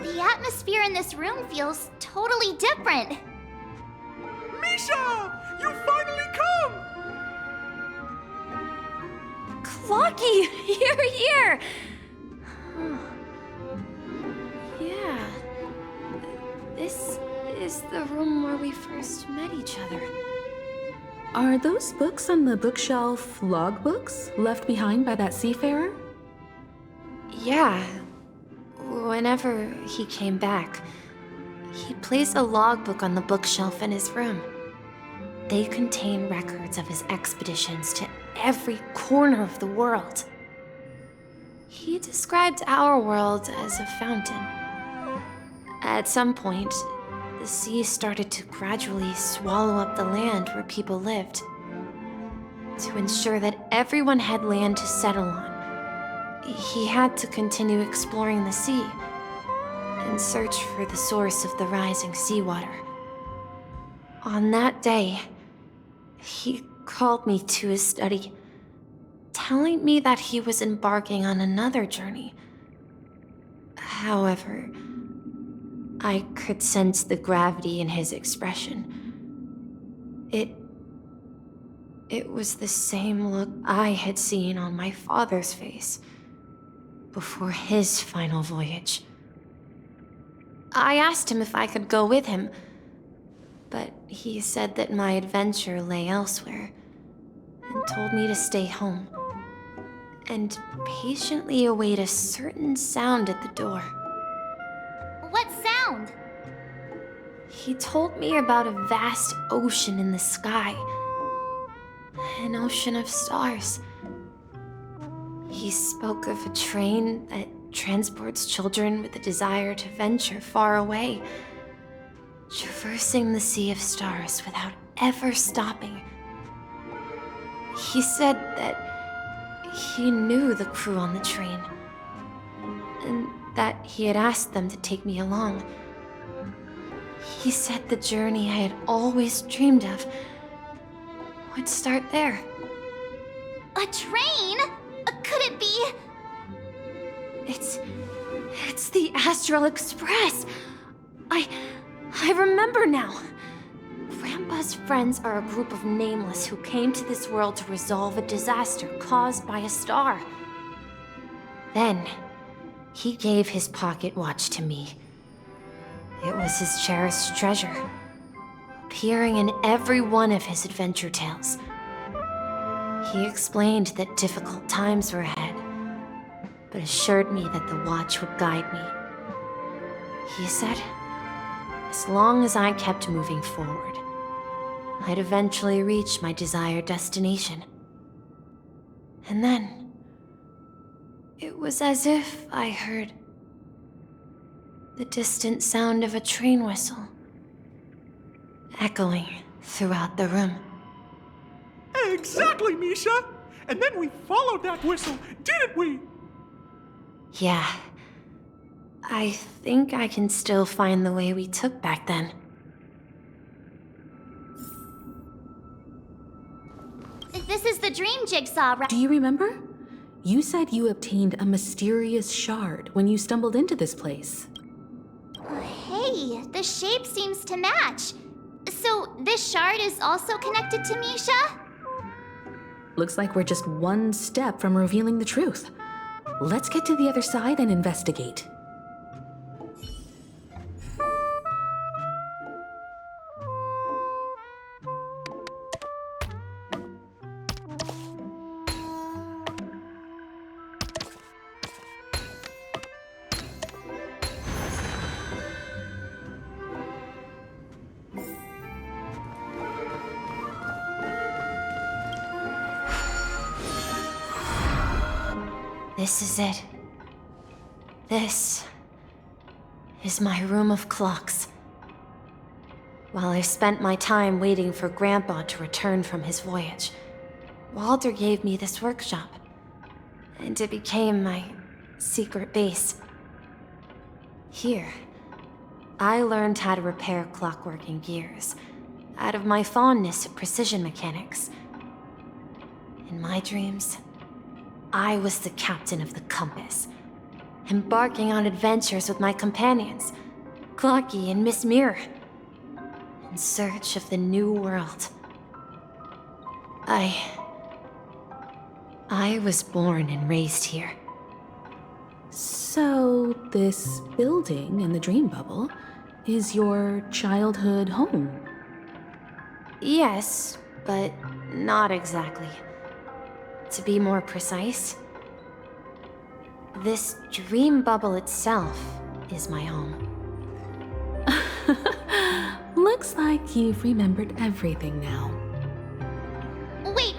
J: The atmosphere in this room feels totally different.
O: Misha! You finally come!
G: Clocky! You're here! Yeah. This is the room where we first met each other.
S: Are those books on the bookshelf logbooks left behind by that seafarer?
G: Yeah. Whenever he came back, he placed a logbook on the bookshelf in his room. They contain records of his expeditions to every corner of the world. He described our world as a fountain. At some point, the sea started to gradually swallow up the land where people lived. To ensure that everyone had land to settle on, he had to continue exploring the sea and search for the source of the rising seawater.
K: On that day, he called me to his study, telling me that he was embarking on another journey. However, I could sense the gravity in his expression. It was the same look I had seen on my father's face before his final voyage. I asked him if I could go with him, but he said that my adventure lay elsewhere and told me to stay home and patiently await a certain sound at the door.
J: What sound?
K: He told me about a vast ocean in the sky. An ocean of stars. He spoke of a train that transports children with a desire to venture far away, traversing the sea of stars without ever stopping. He said that he knew the crew on the train, and that he had asked them to take me along. He said the journey I had always dreamed of would start there.
J: A train? Could it be?
K: It's the Astral Express. I remember now. Grandpa's friends are a group of nameless who came to this world to resolve a disaster caused by a star. Then, he gave his pocket watch to me. It was his cherished treasure, appearing in every one of his adventure tales. He explained that difficult times were ahead, but assured me that the watch would guide me. He said, as long as I kept moving forward, I'd eventually reach my desired destination. And then, it was as if I heard the distant sound of a train whistle, echoing throughout the room.
O: Exactly, Misha! And then we followed that whistle, didn't we?
K: Yeah. I think I can still find the way we took back then.
J: This is the dream jigsaw, right?
S: Do you remember? You said you obtained a mysterious shard when you stumbled into this place.
J: Hey, the shape seems to match. So this shard is also connected to Misha?
S: Looks like we're just one step from revealing the truth. Let's get to the other side and investigate.
K: This is it. This is my room of clocks. While I spent my time waiting for Grandpa to return from his voyage, Walter gave me this workshop, and it became my secret base. Here, I learned how to repair clockwork and gears out of my fondness of precision mechanics. In my dreams, I was the captain of the compass, embarking on adventures with my companions, Clocky and Miss Mirror, in search of the new world. I was born and raised here.
S: So, this building in the dream bubble is your childhood home?
K: Yes, but not exactly. To be more precise, this dream bubble itself is my home.
S: Looks like you've remembered everything now.
J: Wait.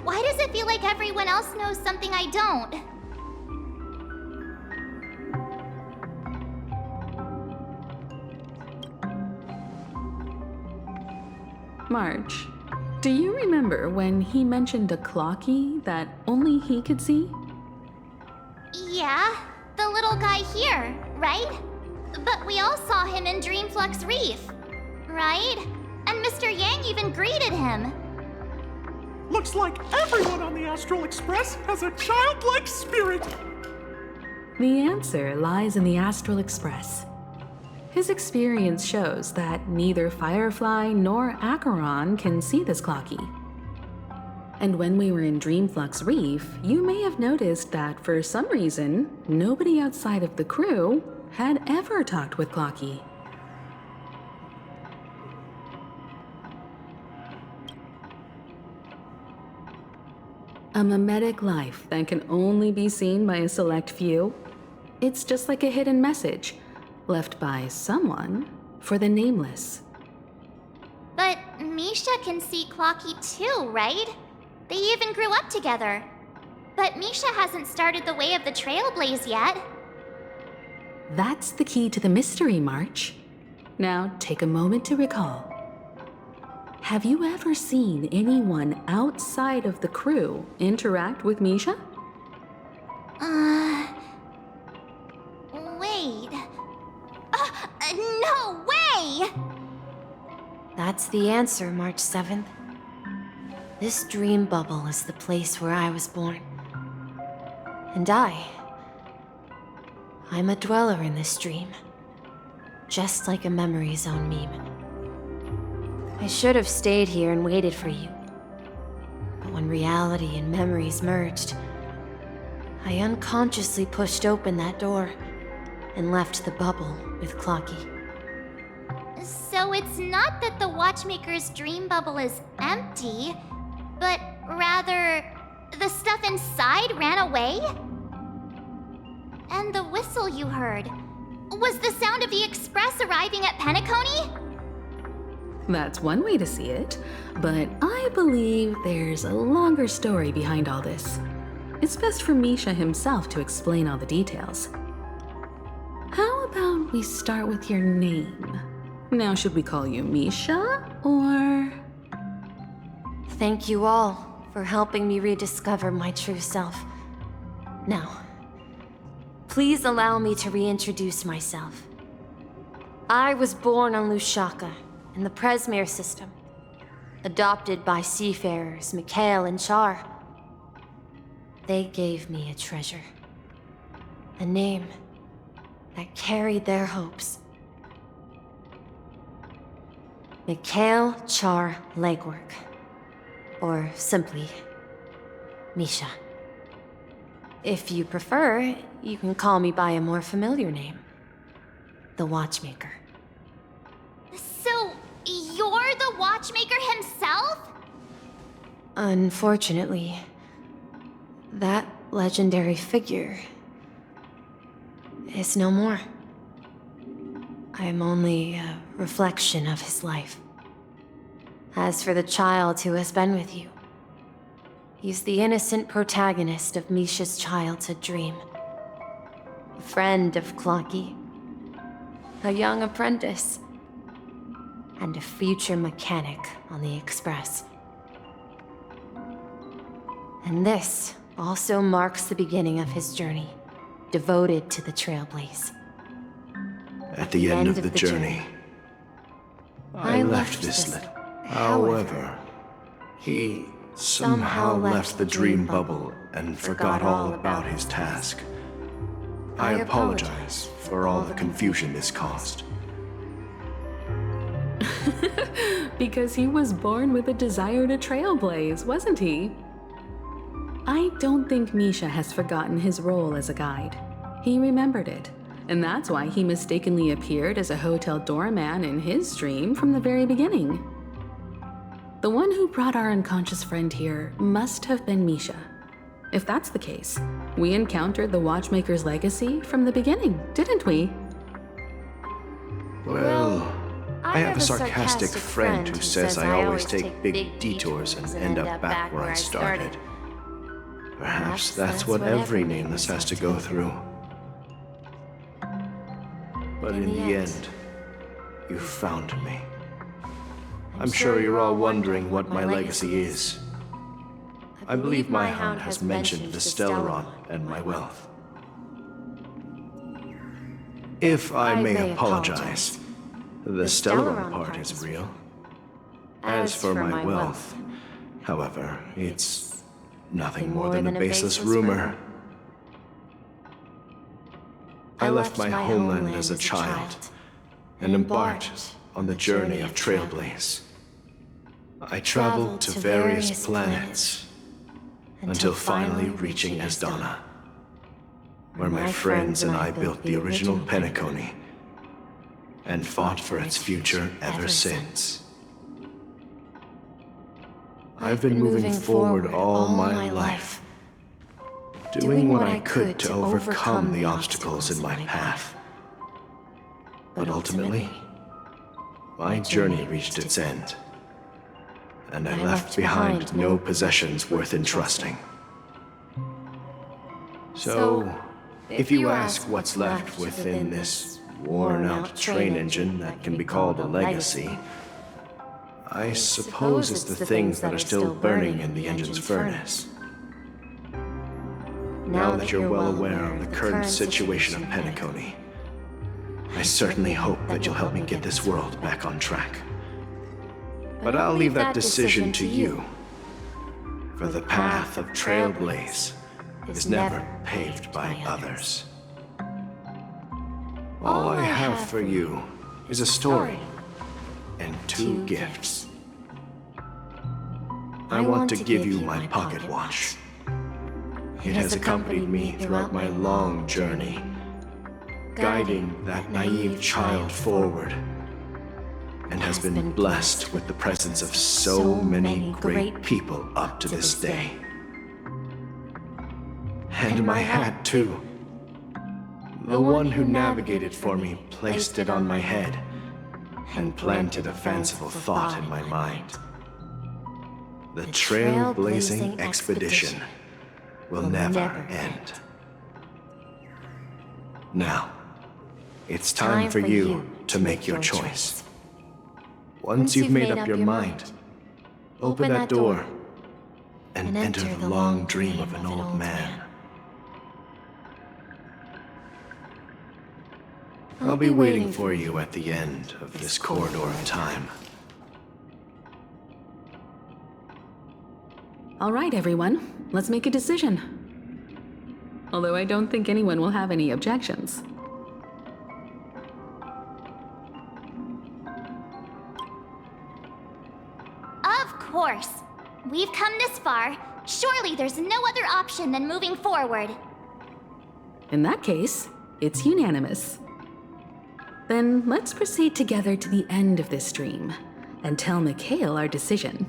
J: Why does it feel like everyone else knows something I don't?
S: March, do you remember when he mentioned a clocky that only he could see?
J: Yeah, the little guy here, right? But we all saw him in Dreamflux Reef, right? And Mr. Yang even greeted him.
O: Looks like everyone on the Astral Express has a childlike spirit.
S: The answer lies in the Astral Express. His experience shows that neither Firefly nor Acheron can see this Clocky. And when we were in Dreamflux Reef, you may have noticed that for some reason, nobody outside of the crew had ever talked with Clocky. A mimetic life that can only be seen by a select few. It's just like a hidden message left by someone for the nameless.
J: But Misha can see Clocky too, right? They even grew up together. But Misha hasn't started the way of the Trailblaze yet.
S: That's the key to the mystery, March. Now take a moment to recall. Have you ever seen anyone outside of the crew interact with Misha?
J: Wait. No way!
K: That's the answer, March 7th. This dream bubble is the place where I was born. And I'm a dweller in this dream. Just like a memory zone meme. I should have stayed here and waited for you. But when reality and memories merged, I unconsciously pushed open that door and left the bubble with Clocky.
J: So it's not that the Watchmaker's dream bubble is empty, but rather the stuff inside ran away? And the whistle you heard was the sound of the Express arriving at Penacony?
S: That's one way to see it, but I believe there's a longer story behind all this. It's best for Misha himself to explain all the details. How about we start with your name? Now, should we call you Misha, or...?
K: Thank you all for helping me rediscover my true self. Now, please allow me to reintroduce myself. I was born on Lushaka, in the Presmere system, adopted by seafarers Mikhail and Char. They gave me a treasure, a name that carried their hopes. Mikhail Char Legwork, or simply, Misha. If you prefer, you can call me by a more familiar name, the Watchmaker.
J: So, you're the Watchmaker himself?
K: Unfortunately, that legendary figure is no more. I am only a reflection of his life. As for the child who has been with you, he's the innocent protagonist of Misha's childhood dream. A friend of Clocky, a young apprentice, and a future mechanic on the Express. And this also marks the beginning of his journey, devoted to the Trailblaze.
R: At the end of the journey, I left this little. However, he somehow left the dream bubble and forgot all about his task. I apologize for all the confusion this caused.
S: Because he was born with a desire to trailblaze, wasn't he? I don't think Misha has forgotten his role as a guide. He remembered it, and that's why he mistakenly appeared as a hotel doorman in his dream from the very beginning. The one who brought our unconscious friend here must have been Misha. If that's the case, we encountered the Watchmaker's legacy from the beginning, didn't we?
R: Well, I have a sarcastic friend who says I always take big detours and end up back where I started. Perhaps that's what every nameless has to go through. But in the end, you found me. I'm sure you're all wondering what my legacy is. I believe my hound has mentioned the Stellaron and my wealth. If I may apologize, the Stellaron part is real. As for my wealth, however, it's nothing more than a baseless rumor. I left my homeland as a child and embarked on the journey of Trailblaze. I traveled to various planets until finally reaching Asdana, where my friends and I built the original Penacony and fought for its future ever since. I've been moving forward all my life, doing what I could to overcome the obstacles in my path. But ultimately, my journey reached its end, and I left behind no possessions worth entrusting. So, if you ask what's left within this worn-out train engine that can be called a legacy, I suppose it's the things that are still burning in the engine's furnace. Now that you're well aware of the current situation of Penacony, I certainly hope that you'll help me get this world back on track. But I'll leave that decision to you, for the path of Trailblaze is never paved by others. All I have for you is a story and 2 gifts. I want to give you my pocket watch. It has accompanied me throughout my long journey, guiding that naive child forward, and has been blessed with the presence of so many great people up to this day. And my hat, too. The one who navigated for me placed it on my head and planted a fanciful thought in my mind. The Trailblazing expedition will never end. Now, it's time for you to make your choice. Once you've made up your mind, open that door and enter the long dream of an old man. I'll be waiting for you at the end of this corridor of time.
S: All right, everyone, let's make a decision. Although I don't think anyone will have any objections.
J: Of course. We've come this far. Surely there's no other option than moving forward.
S: In that case, it's unanimous. Then let's proceed together to the end of this stream and tell Mikhail our decision.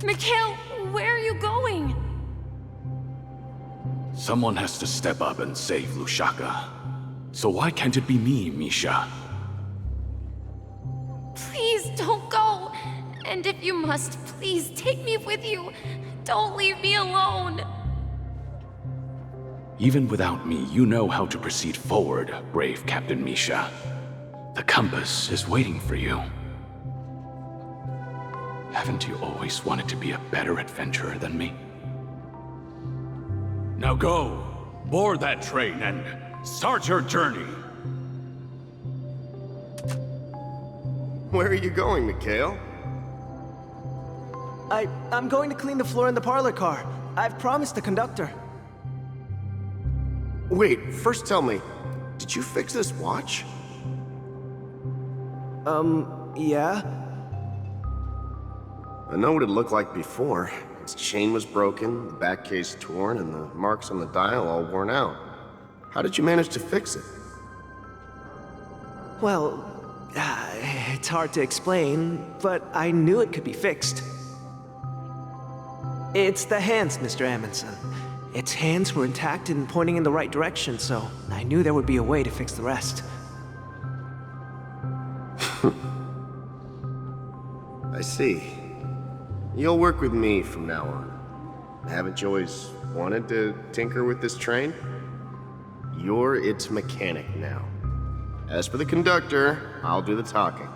G: Mikhail, where are you going?
F: Someone has to step up and save Lushaka. So why can't it be me, Misha?
K: Please don't go. And if you must, please take me with you. Don't leave me alone.
F: Even without me, you know how to proceed forward, brave Captain Misha. The compass is waiting for you. Haven't you always wanted to be a better adventurer than me? Now go, board that train and start your journey.
B: Where are you going, Mikhail?
U: I'm going to clean the floor in the parlor car. I've promised the conductor.
B: Wait, first tell me, did you fix this watch?
U: Yeah?
B: I know what it looked like before. Its chain was broken, the back case torn, and the marks on the dial all worn out. How did you manage to fix it?
U: Well, it's hard to explain, but I knew it could be fixed. It's the hands, Mr. Amundsen. Its hands were intact and pointing in the right direction, so I knew there would be a way to fix the rest.
B: I see. You'll work with me from now on. Haven't you always wanted to tinker with this train? You're its mechanic now. As for the conductor, I'll do the talking.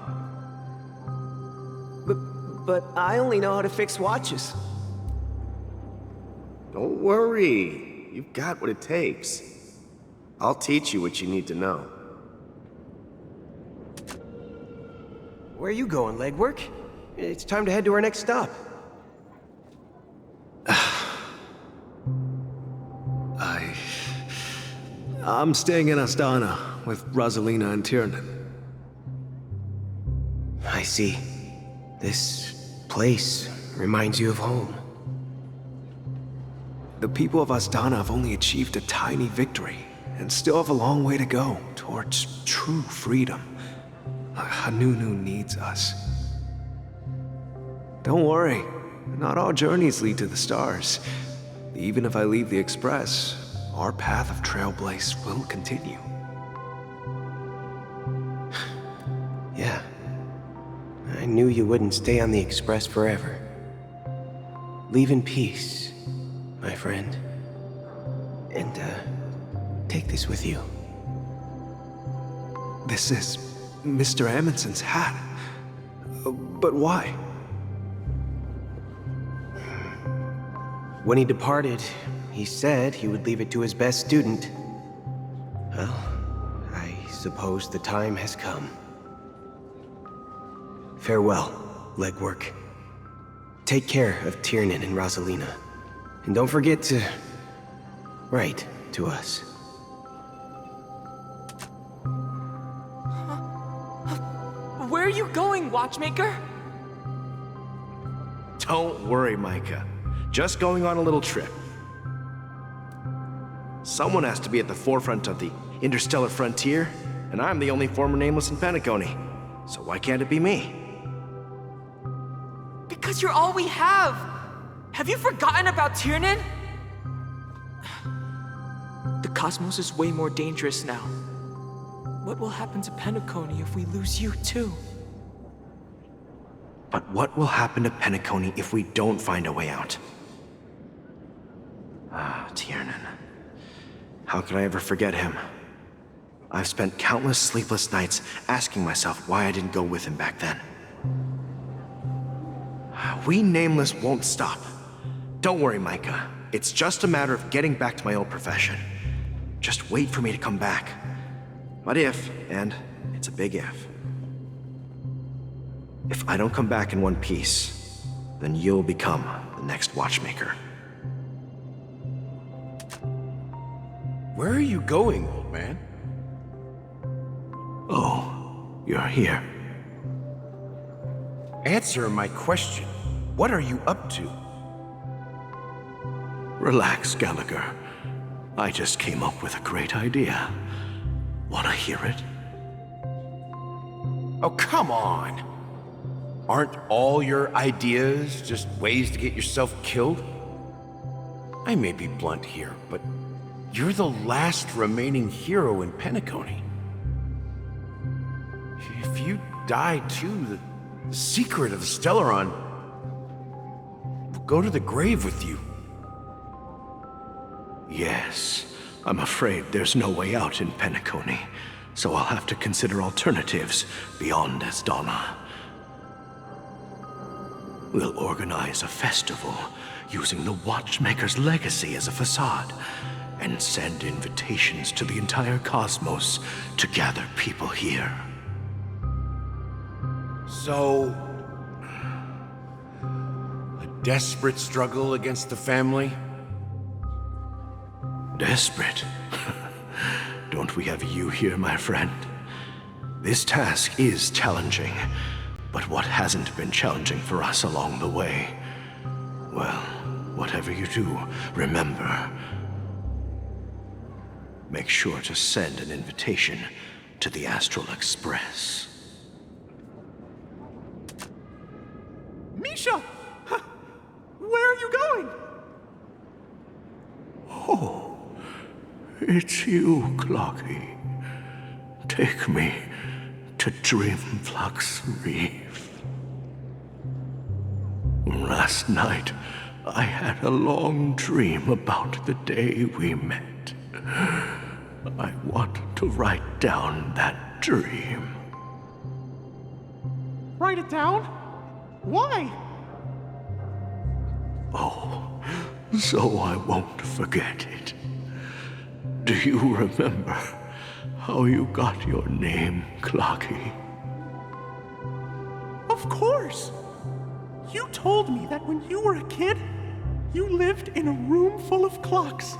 U: But I only know how to fix watches.
B: Don't worry. You've got what it takes. I'll teach you what you need to know.
U: Where are you going, legwork? It's time to head to our next stop.
T: I'm staying in Astana with Rosalina and Tiernan.
U: I see. This place reminds you of home.
T: The people of Astana have only achieved a tiny victory, and still have a long way to go towards true freedom. Hanunu needs us. Don't worry, not all journeys lead to the stars. Even if I leave the Express, our path of Trailblaze will continue.
U: Yeah. I knew you wouldn't stay on the Express forever. Leave in peace, my friend. And, take this with you.
T: This is Mr. Amundsen's hat. But why?
U: When he departed, he said he would leave it to his best student. Well, I suppose the time has come. Farewell, legwork. Take care of Tiernan and Rosalina. And don't forget to write to us.
D: Where are you going, Watchmaker?
B: Don't worry, Micah. Just going on a little trip. Someone has to be at the forefront of the interstellar frontier, and I'm the only former Nameless in Penacony. So why can't it be me?
D: Because you're all we have! Have you forgotten about Tiernan? The cosmos is way more dangerous now. What will happen to Penacony if we lose you too?
U: But what will happen to Penacony if we don't find a way out? Ah, Tiernan. How could I ever forget him? I've spent countless sleepless nights asking myself why I didn't go with him back then. We Nameless won't stop. Don't worry, Micah. It's just a matter of getting back to my old profession. Just wait for me to come back. But if, and it's a big if I don't come back in one piece, then you'll become the next Watchmaker.
P: Where are you going, old man?
T: Oh, you're here.
P: Answer my question. What are you up to?
T: Relax, Gallagher. I just came up with a great idea. Wanna hear it?
P: Oh, come on. Aren't all your ideas just ways to get yourself killed? I may be blunt here, but you're the last remaining hero in Penacony. If you die too, the secret of the Stellaron will go to the grave with you.
T: Yes, I'm afraid there's no way out in Penacony, so I'll have to consider alternatives beyond Astana. We'll organize a festival using the Watchmaker's legacy as a facade, and send invitations to the entire cosmos to gather people here.
P: So, a desperate struggle against the family?
T: Desperate? Don't we have you here, my friend? This task is challenging, but what hasn't been challenging for us along the way? Well, whatever you do, remember, make sure to send an invitation to the Astral Express.
O: Misha! Where are you going?
T: Oh, it's you, Clocky. Take me to Dreamflux Reef. Last night, I had a long dream about the day we met. I want to write down that dream.
O: Write it down? Why?
T: Oh, so I won't forget it. Do you remember how you got your name, Clocky?
O: Of course! You told me that when you were a kid, you lived in a room full of clocks.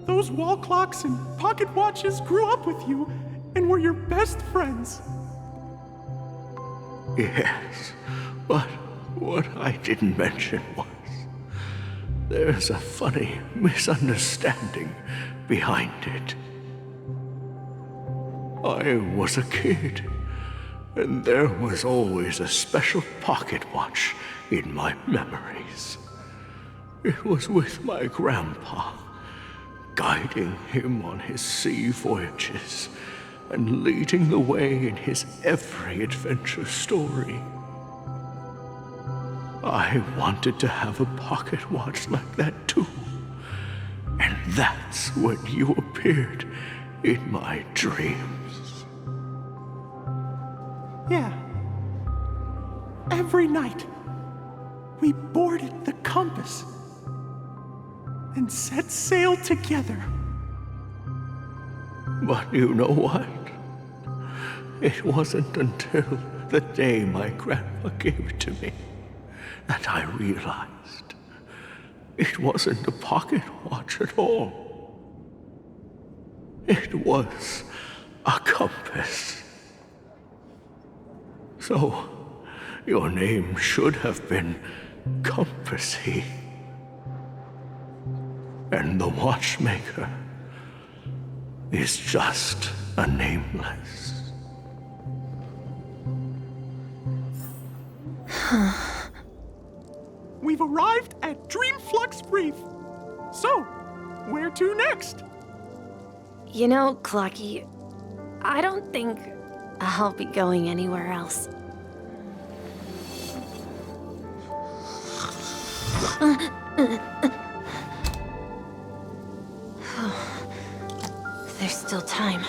O: Those wall clocks and pocket watches grew up with you and were your best friends.
T: Yes, but what I didn't mention was there's a funny misunderstanding behind it. I was a kid, and there was always a special pocket watch in my memories. It was with my grandpa, guiding him on his sea voyages and leading the way in his every adventure story. I wanted to have a pocket watch like that too. And that's when you appeared in my dreams.
O: Yeah. Every night, we boarded the compass and set sail together.
T: But you know what? It wasn't until the day my grandpa gave it to me that I realized it wasn't a pocket watch at all. It was a compass. So, your name should have been Compassy. And the watchmaker is just a nameless.
O: We've arrived at Dreamflux Reef. So, where to next?
K: You know, Clocky, I don't think I'll be going anywhere else. There's still time.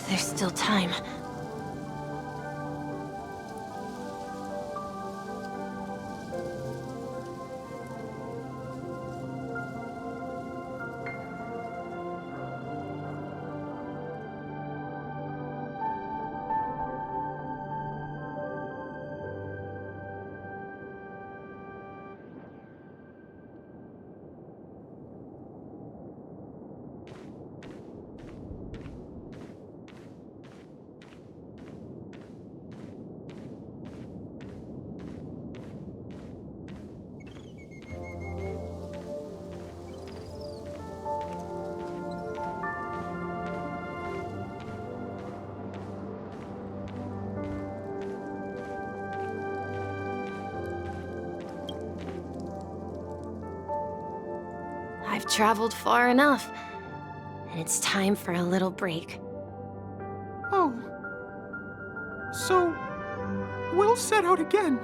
K: There's still time. I've traveled far enough, and it's time for a little break.
O: Oh. So, we'll set out again.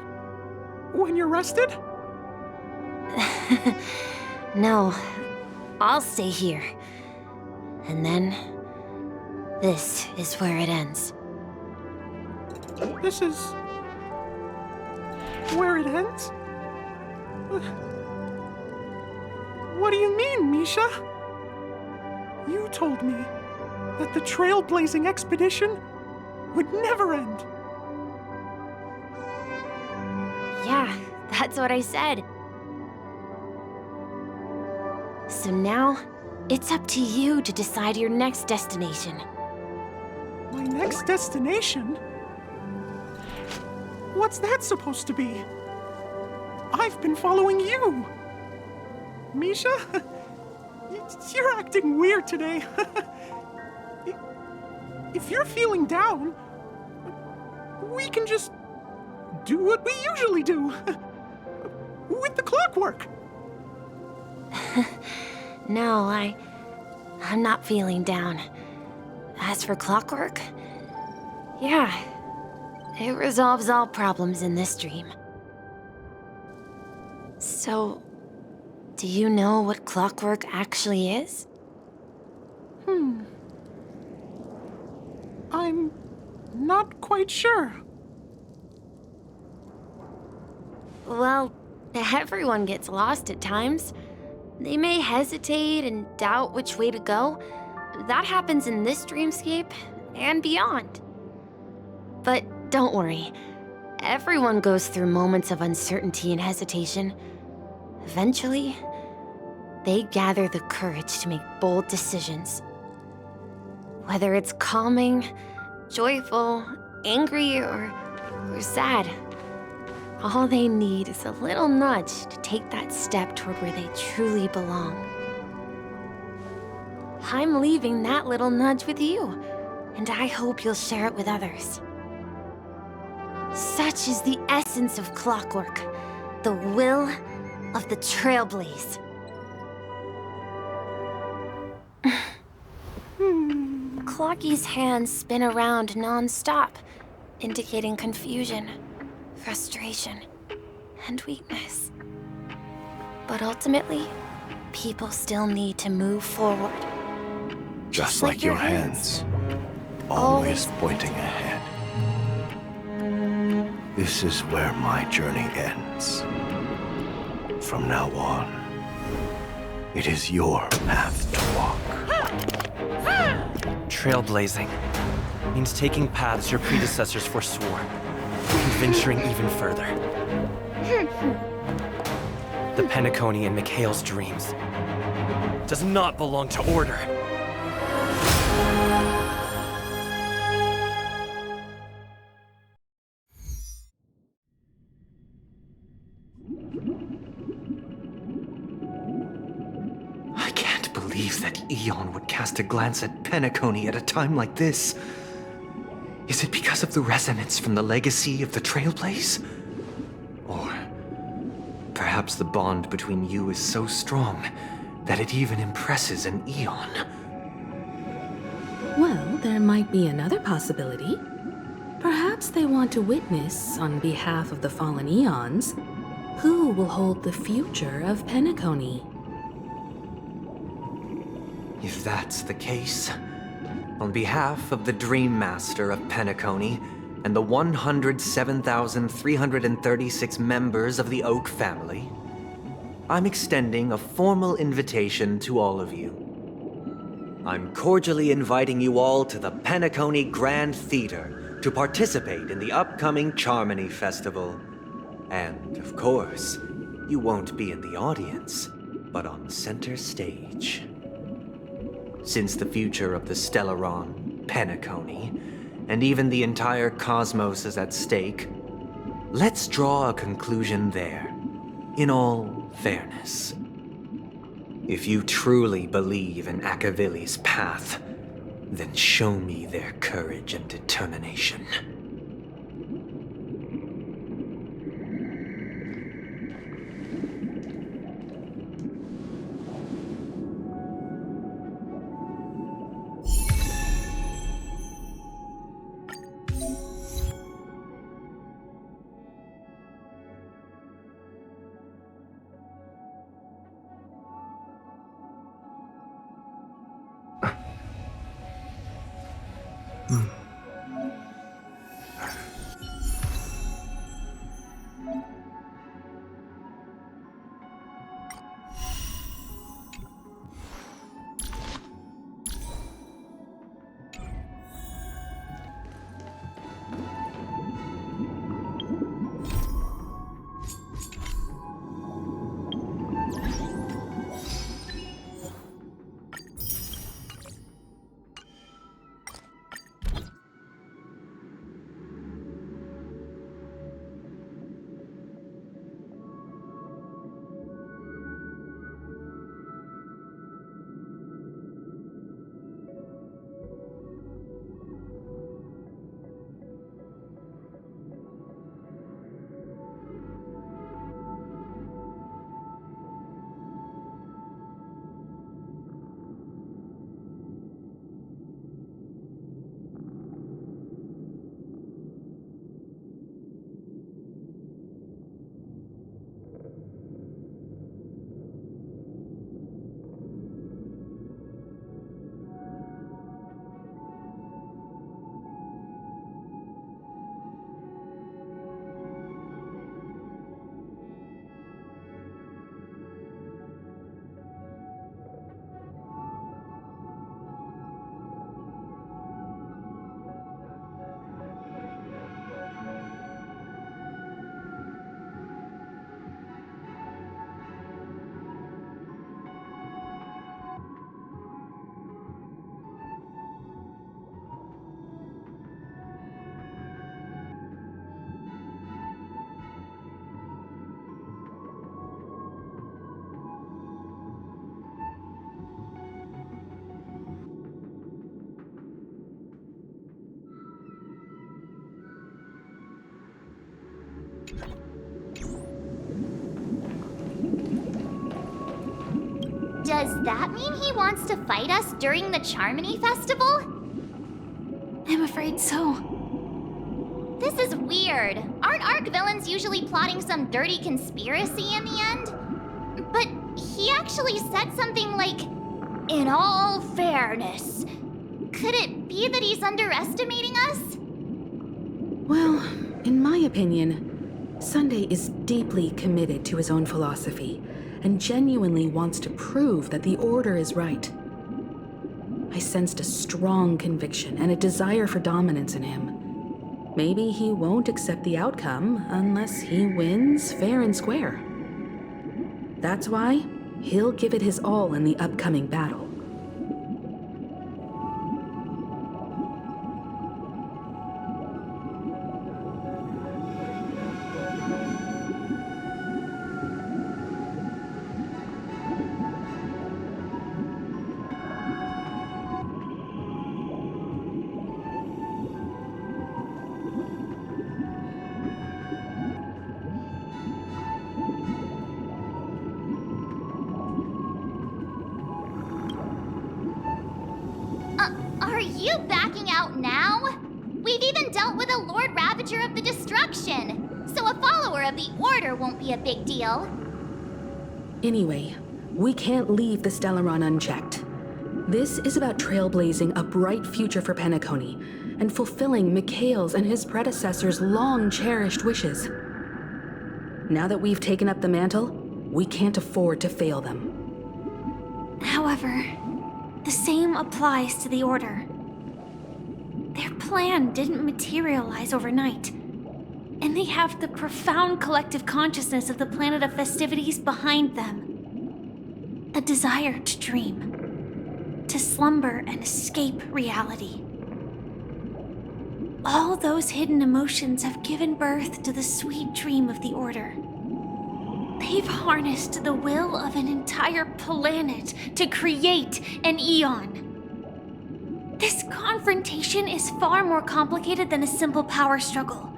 O: When you're rested?
K: No, I'll stay here. And then, this is where it ends.
O: This is... where it ends? What do you mean, Misha? You told me that the trailblazing expedition would never end.
K: Yeah, that's what I said. So now, it's up to you to decide your next destination.
O: My next destination? What's that supposed to be? I've been following you. Misha? You're acting weird today. If you're feeling down, we can just do what we usually do. With the clockwork.
K: No, I'm not feeling down. As for clockwork, yeah, it resolves all problems in this dream. So, do you know what clockwork actually is?
O: I'm not quite sure.
K: Well, everyone gets lost at times. They may hesitate and doubt which way to go. That happens in this dreamscape and beyond. But don't worry. Everyone goes through moments of uncertainty and hesitation. Eventually, they gather the courage to make bold decisions. Whether it's calming, joyful, angry, or sad, all they need is a little nudge to take that step toward where they truly belong. I'm leaving that little nudge with you, and I hope you'll share it with others. Such is the essence of clockwork, the will of the Trailblaze. Clocky's hands spin around non-stop, indicating confusion, frustration, and weakness. But ultimately, people still need to move forward.
P: Just like your hands, always pointing ahead. This is where my journey ends. From now on, it is your path to walk.
L: Trailblazing means taking paths your predecessors forswore, and venturing even further. The Penacony in Mikhail's dreams does not belong to Order.
C: I can't believe that Eon would cast a glance at Penacony at a time like this. Is it because of the resonance from the legacy of the Trailblaze? Or perhaps the bond between you is so strong that it even impresses an Eon?
S: Well, there might be another possibility. Perhaps they want to witness, on behalf of the fallen Eons, who will hold the future of Penacony.
C: If that's the case, on behalf of the Dream Master of Penacony and the 107,336 members of the Oak family, I'm extending a formal invitation to all of you. I'm cordially inviting you all to the Penacony Grand Theater to participate in the upcoming Charmony Festival. And, of course, you won't be in the audience, but on center stage. Since the future of the Stellaron, Penacony, and even the entire cosmos is at stake, let's draw a conclusion there, in all fairness. If you truly believe in Akavili's path, then show me their courage and determination.
J: Does that mean he wants to fight us during the Charmony Festival?
E: I'm afraid so.
J: This is weird. Aren't Arc villains usually plotting some dirty conspiracy in the end? But he actually said something like, "In all fairness." Could it be that he's underestimating us?
S: Well, in my opinion, Sunday is deeply committed to his own philosophy and genuinely wants to prove that the Order is right. I sensed a strong conviction and a desire for dominance in him. Maybe he won't accept the outcome unless he wins fair and square. That's why he'll give it his all in the upcoming battle.
J: Are you backing out now? We've even dealt with a Lord Ravager of the Destruction, so a follower of the Order won't be a big deal.
S: Anyway, we can't leave the Stellaron unchecked. This is about trailblazing a bright future for Penacony and fulfilling Mikhail's and his predecessors' long-cherished wishes. Now that we've taken up the mantle, we can't afford to fail them.
E: However, the same applies to the Order. Their plan didn't materialize overnight, and they have the profound collective consciousness of the planet of festivities behind them. A desire to dream, to slumber and escape reality. All those hidden emotions have given birth to the sweet dream of the Order. They've harnessed the will of an entire planet to create an eon. This confrontation is far more complicated than a simple power struggle.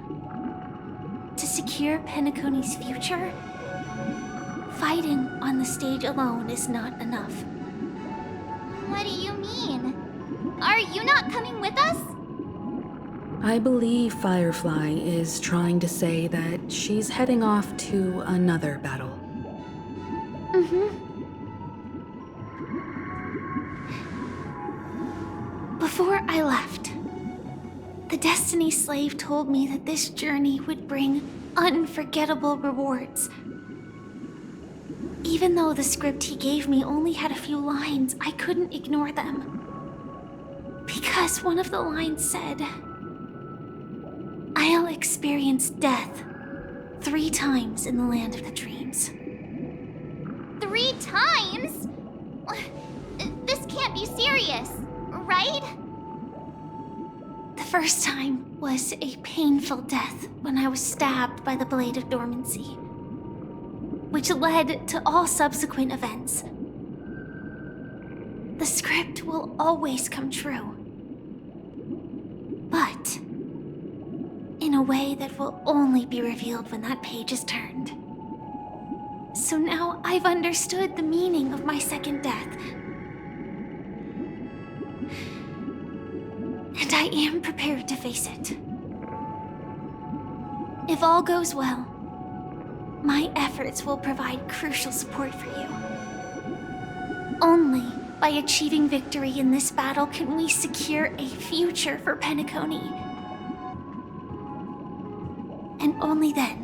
E: To secure Penacony's future, fighting on the stage alone is not enough.
J: What do you mean? Are you not coming with us?
S: I believe Firefly is trying to say that she's heading off to another battle.
E: Before I left, the Destiny Slave told me that this journey would bring unforgettable rewards. Even though the script he gave me only had a few lines, I couldn't ignore them. Because one of the lines said, "I'll experience death 3 times in the land of the dreams."
J: 3 times? This can't be serious, right?
E: The first time was a painful death when I was stabbed by the Blade of Dormancy, which led to all subsequent events. The script will always come true, but in a way that will only be revealed when that page is turned. So now I've understood the meaning of my second death. And I am prepared to face it. If all goes well, my efforts will provide crucial support for you. Only by achieving victory in this battle can we secure a future for Penacony. And only then,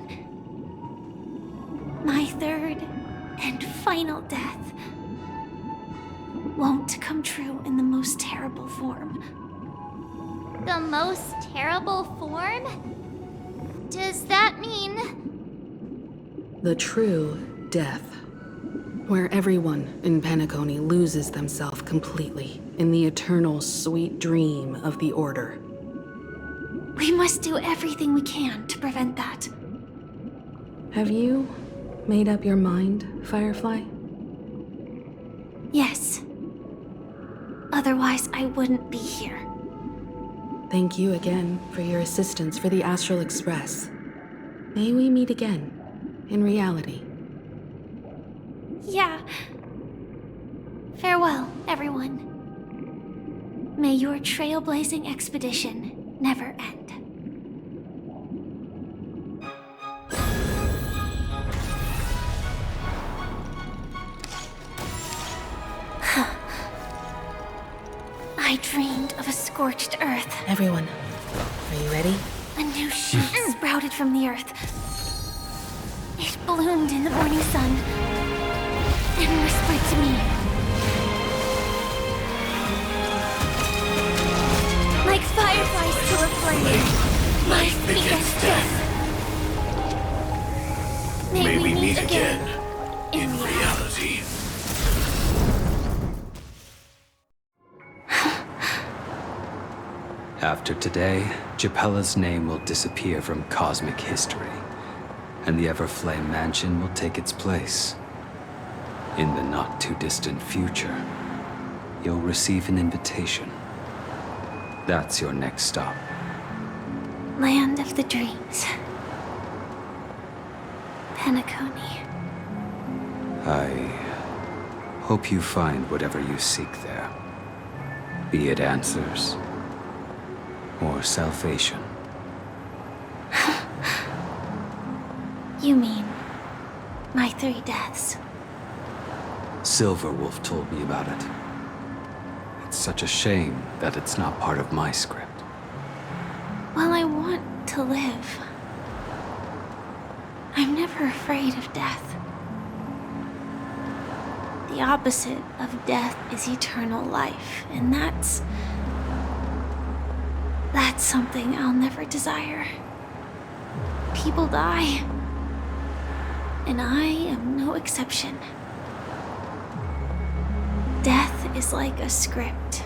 E: my third and final death won't come true in the most terrible form.
J: The most terrible form? Does that mean...
S: The true death, where everyone in Penacony loses themselves completely in the eternal sweet dream of the Order.
E: We must do everything we can to prevent that.
S: Have you made up your mind, Firefly?
E: Yes. Otherwise, I wouldn't be here.
S: Thank you again for your assistance for the Astral Express. May we meet again, in reality.
E: Yeah.
J: Farewell, everyone. May your trailblazing expedition never end. I dreamed of a scorched earth.
S: Everyone, are you ready?
J: A new shoot sprouted from the earth. It bloomed in the morning sun and whispered to me. Like fireflies to a flame, life begets death. May we meet again in reality.
F: After today, Japella's name will disappear from cosmic history, and the Everflame Mansion will take its place. In the not-too-distant future, you'll receive an invitation. That's your next stop.
J: Land of the Dreams. Penacony.
F: I hope you find whatever you seek there. Be it answers or salvation.
J: You mean my 3 deaths?
F: Silverwolf told me about it. It's such a shame that it's not part of my script.
J: Well, I want to live. I'm never afraid of death. The opposite of death is eternal life, and that's something I'll never desire. People die, and I am no exception. Death is like a script,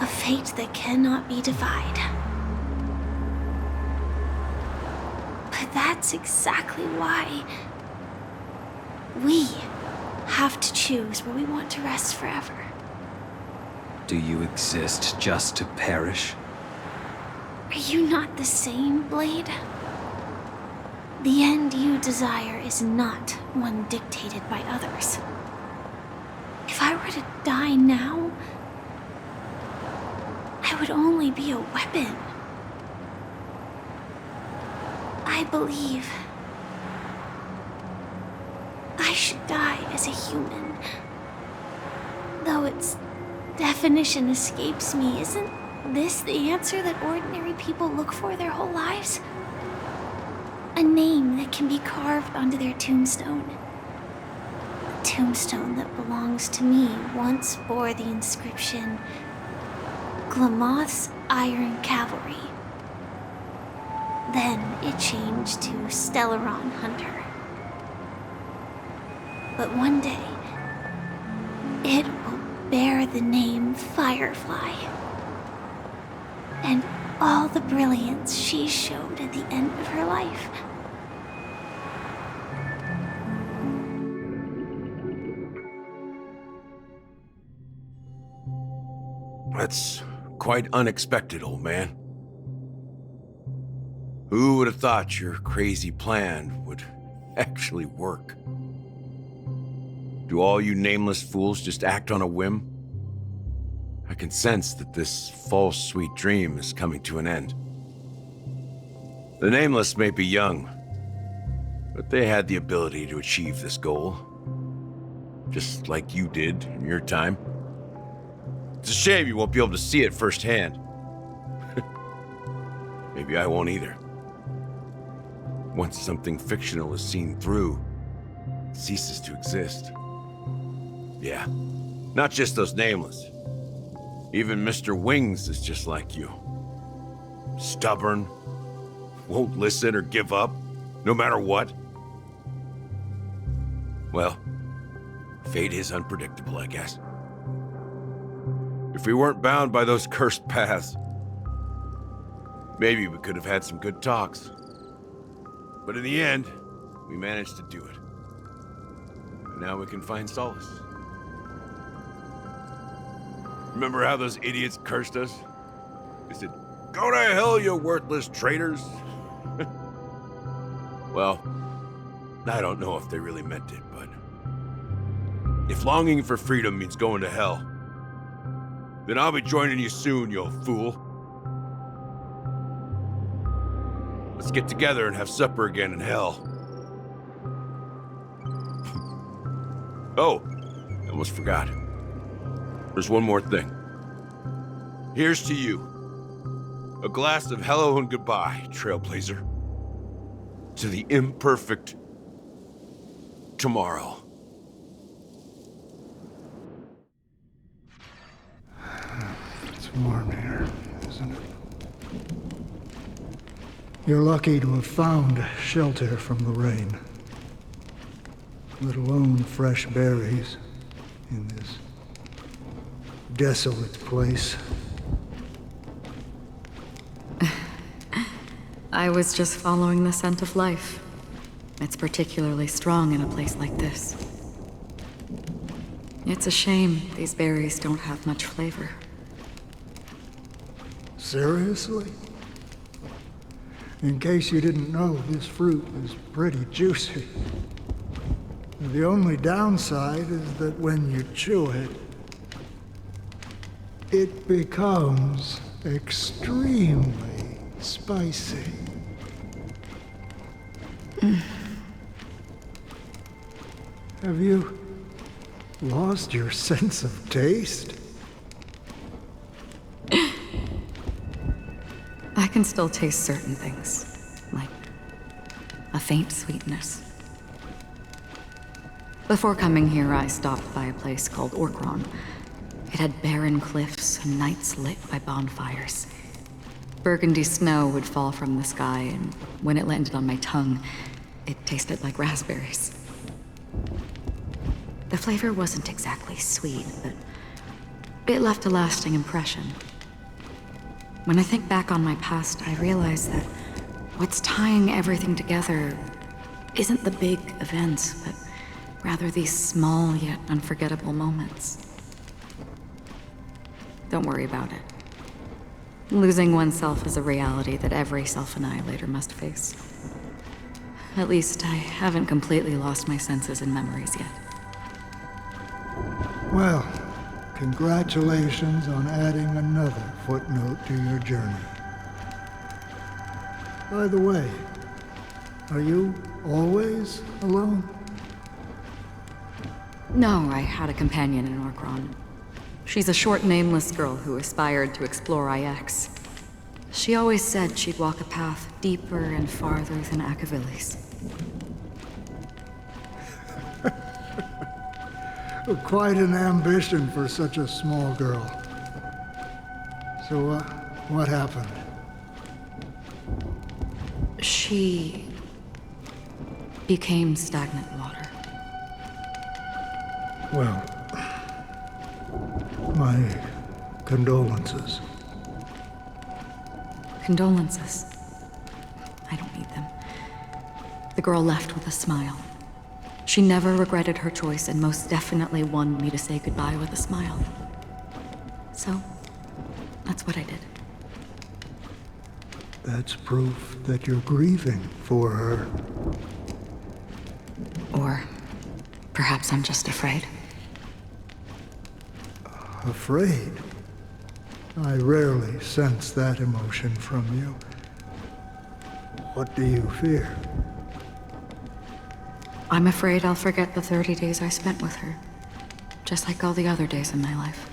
J: a fate that cannot be defied. But that's exactly why we have to choose where we want to rest forever.
F: Do you exist just to perish?
J: Are you not the same, Blade? The end you desire is not one dictated by others. If I were to die now, I would only be a weapon. I believe I should die as a human. Though its definition escapes me, isn't this the answer that ordinary people look for their whole lives? A name that can be carved onto their tombstone. The tombstone that belongs to me once bore the inscription, Glamoth's Iron Cavalry. Then it changed to Stellaron Hunter. But one day, it will bear the name Firefly. And all the brilliance she showed at the end of her life.
P: That's quite unexpected, old man. Who would have thought your crazy plan would actually work? Do all you nameless fools just act on a whim? I can sense that this false sweet dream is coming to an end. The Nameless may be young, but they had the ability to achieve this goal. Just like you did in your time. It's a shame you won't be able to see it firsthand. Maybe I won't either. Once something fictional is seen through, it ceases to exist. Yeah, not just those Nameless. Even Mr. Wings is just like you. Stubborn, won't listen or give up, no matter what. Well, fate is unpredictable, I guess. If we weren't bound by those cursed paths, maybe we could have had some good talks. But in the end, we managed to do it. And now we can find solace. Remember how those idiots cursed us? They said, "Go to hell, you worthless traitors." Well, I don't know if they really meant it, but If longing for freedom means going to hell, then I'll be joining you soon, you old fool. Let's get together and have supper again in hell. Oh, I almost forgot. There's one more thing. Here's to you. A glass of hello and goodbye, Trailblazer. To the imperfect tomorrow.
N: It's warm here, isn't it? You're lucky to have found shelter from the rain. Let alone fresh berries in this desolate place.
V: I was just following the scent of life. It's particularly strong in a place like this. It's a shame these berries don't have much flavor.
N: Seriously? In case you didn't know, this fruit is pretty juicy. The only downside is that when you chew it, it becomes extremely spicy. Have you lost your sense of taste?
V: I can still taste certain things, like a faint sweetness. Before coming here, I stopped by a place called Orkron. It had barren cliffs and nights lit by bonfires. Burgundy snow would fall from the sky, and when it landed on my tongue, it tasted like raspberries. The flavor wasn't exactly sweet, but it left a lasting impression. When I think back on my past, I realize that what's tying everything together isn't the big events, but rather these small yet unforgettable moments. Don't worry about it. Losing oneself is a reality that every self-annihilator must face. At least I haven't completely lost my senses and memories yet.
N: Well, congratulations on adding another footnote to your journey. By the way, are you always alone?
V: No, I had a companion in Orkron. She's a short, nameless girl who aspired to explore IX. She always said she'd walk a path deeper and farther than Akavilis.
N: Quite an ambition for such a small girl. So, what happened?
V: She became stagnant water.
N: Well, my condolences.
V: Condolences. I don't need them. The girl left with a smile. She never regretted her choice and most definitely wanted me to say goodbye with a smile. So, that's what I did.
N: That's proof that you're grieving for her.
V: Or perhaps I'm just afraid.
N: Afraid? I rarely sense that emotion from you. What do you fear?
V: I'm afraid I'll forget the 30 days I spent with her, just like all the other days in my life.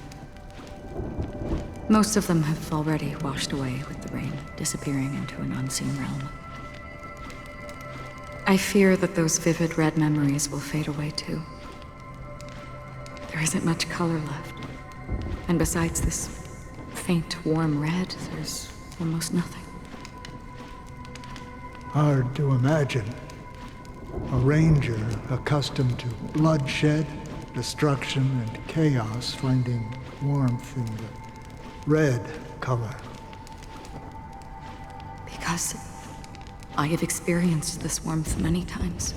V: Most of them have already washed away with the rain, disappearing into an unseen realm. I fear that those vivid red memories will fade away too. There isn't much color left, and besides this faint, warm red, there's almost nothing.
N: Hard to imagine. A ranger accustomed to bloodshed, destruction, and chaos finding warmth in the red color.
V: Because I have experienced this warmth many times.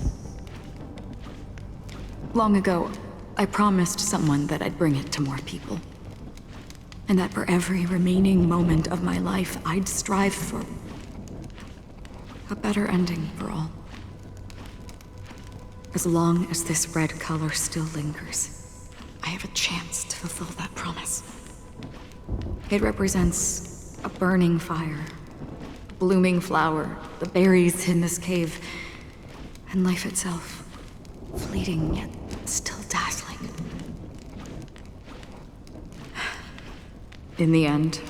V: Long ago, I promised someone that I'd bring it to more people. And that for every remaining moment of my life, I'd strive for a better ending for all. As long as this red color still lingers, I have a chance to fulfill that promise. It represents a burning fire, a blooming flower, the berries in this cave, and life itself, fleeting yet still dazzling. In the end,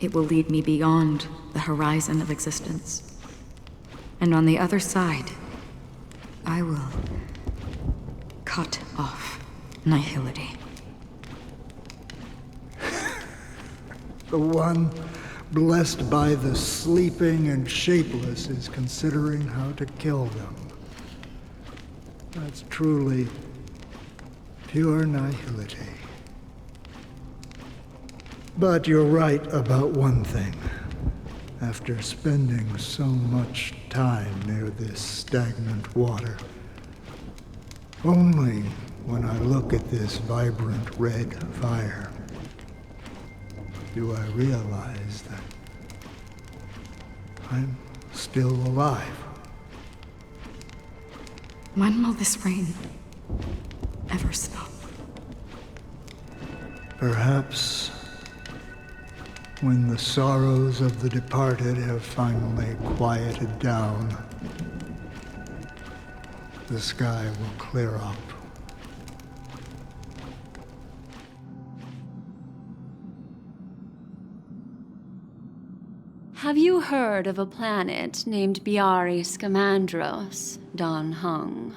V: it will lead me beyond the horizon of existence. And on the other side, I will cut off nihility.
N: The one blessed by the sleeping and shapeless is considering how to kill them. That's truly pure nihility. But you're right about one thing. After spending so much time near this stagnant water, only when I look at this vibrant red fire do I realize that I'm still alive.
V: When will this rain ever stop?
N: Perhaps when the sorrows of the departed have finally quieted down, the sky will clear up.
M: Have you heard of a planet named Biari Scamandros, Don Hung?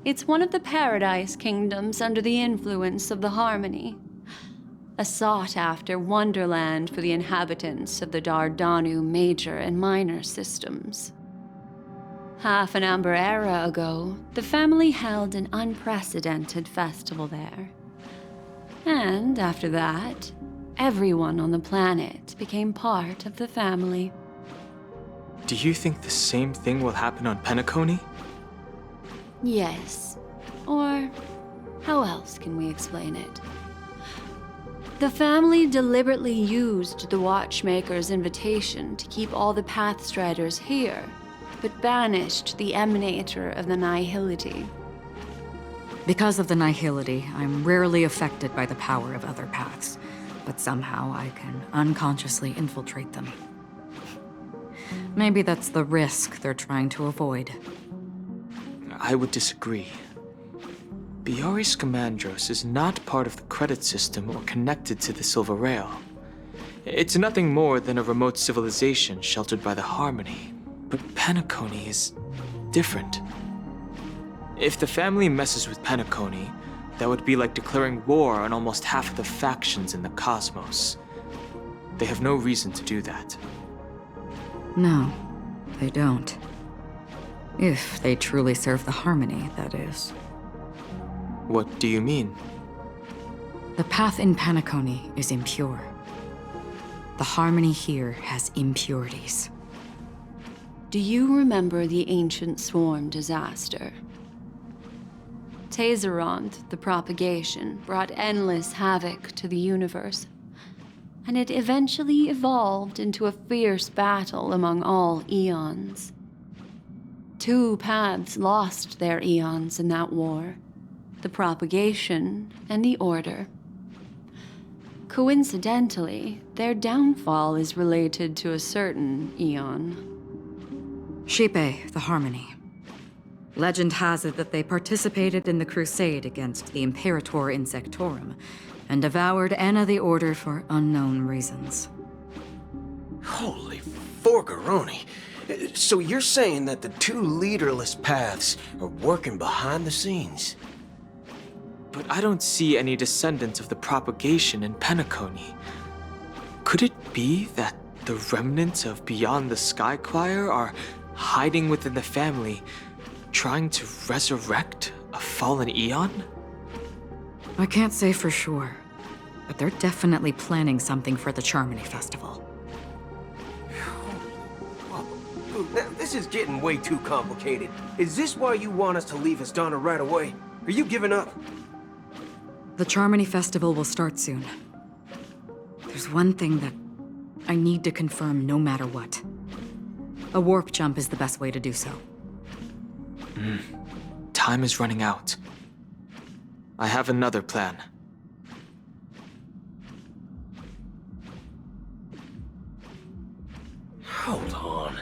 M: It's one of the Paradise Kingdoms under the influence of the Harmony. A sought-after wonderland for the inhabitants of the Dardanu major and minor systems. Half an Amber Era ago, the family held an unprecedented festival there. And after that, everyone on the planet became part of the family.
Q: Do you think the same thing will happen on Penacony?
M: Yes. Or how else can we explain it? The family deliberately used the Watchmaker's invitation to keep all the Pathstriders here, but banished the Emanator of the Nihility.
V: Because of the nihility, I'm rarely affected by the power of other paths, but somehow I can unconsciously infiltrate them. Maybe that's the risk they're trying to avoid.
Q: I would disagree. Biari Scamandros is not part of the credit system or connected to the Silver Rail. It's nothing more than a remote civilization sheltered by the Harmony. But Penacony is different. If the family messes with Penacony, that would be like declaring war on almost half of the factions in the cosmos. They have no reason to do that.
V: No, they don't. If they truly serve the Harmony, that is.
Q: What do you mean?
V: The path in Penacony is impure. The Harmony here has impurities.
M: Do you remember the Ancient Swarm disaster? Tazeront, the propagation, brought endless havoc to the universe, and it eventually evolved into a fierce battle among all eons. 2 paths lost their eons in that war, the propagation and the order. Coincidentally, their downfall is related to a certain eon.
V: Shipe, the Harmony. Legend has it that they participated in the crusade against the Imperator Insectorum and devoured Anna the Order for unknown reasons.
W: Holy forgaroni. So you're saying that the 2 leaderless paths are working behind the scenes?
Q: But I don't see any descendants of the propagation in Penacony. Could it be that the remnants of Beyond the Sky Choir are hiding within the family, trying to resurrect a fallen eon?
V: I can't say for sure, but they're definitely planning something for the Charmony Festival.
W: Now, this is getting way too complicated. Is this why you want us to leave Astana right away? Are you giving up?
V: The Charmony Festival will start soon. There's one thing that I need to confirm no matter what. A warp jump is the best way to do so.
Q: Time is running out. I have another plan.
U: Hold on.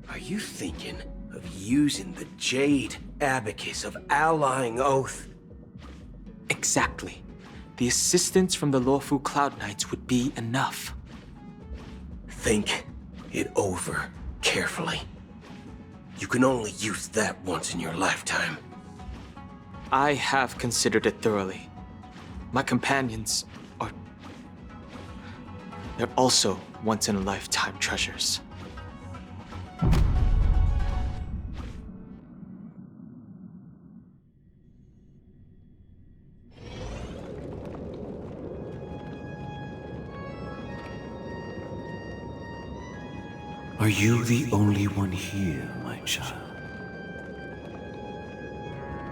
U: Are you thinking of using the Jade Abacus of Allying Oath?
Q: Exactly. The assistance from the lawful Cloud Knights would be enough.
U: Think it over carefully. You can only use that once in your lifetime.
Q: I have considered it thoroughly. My companions are... they're also once-in-a-lifetime treasures.
T: Are you the only one here, my child?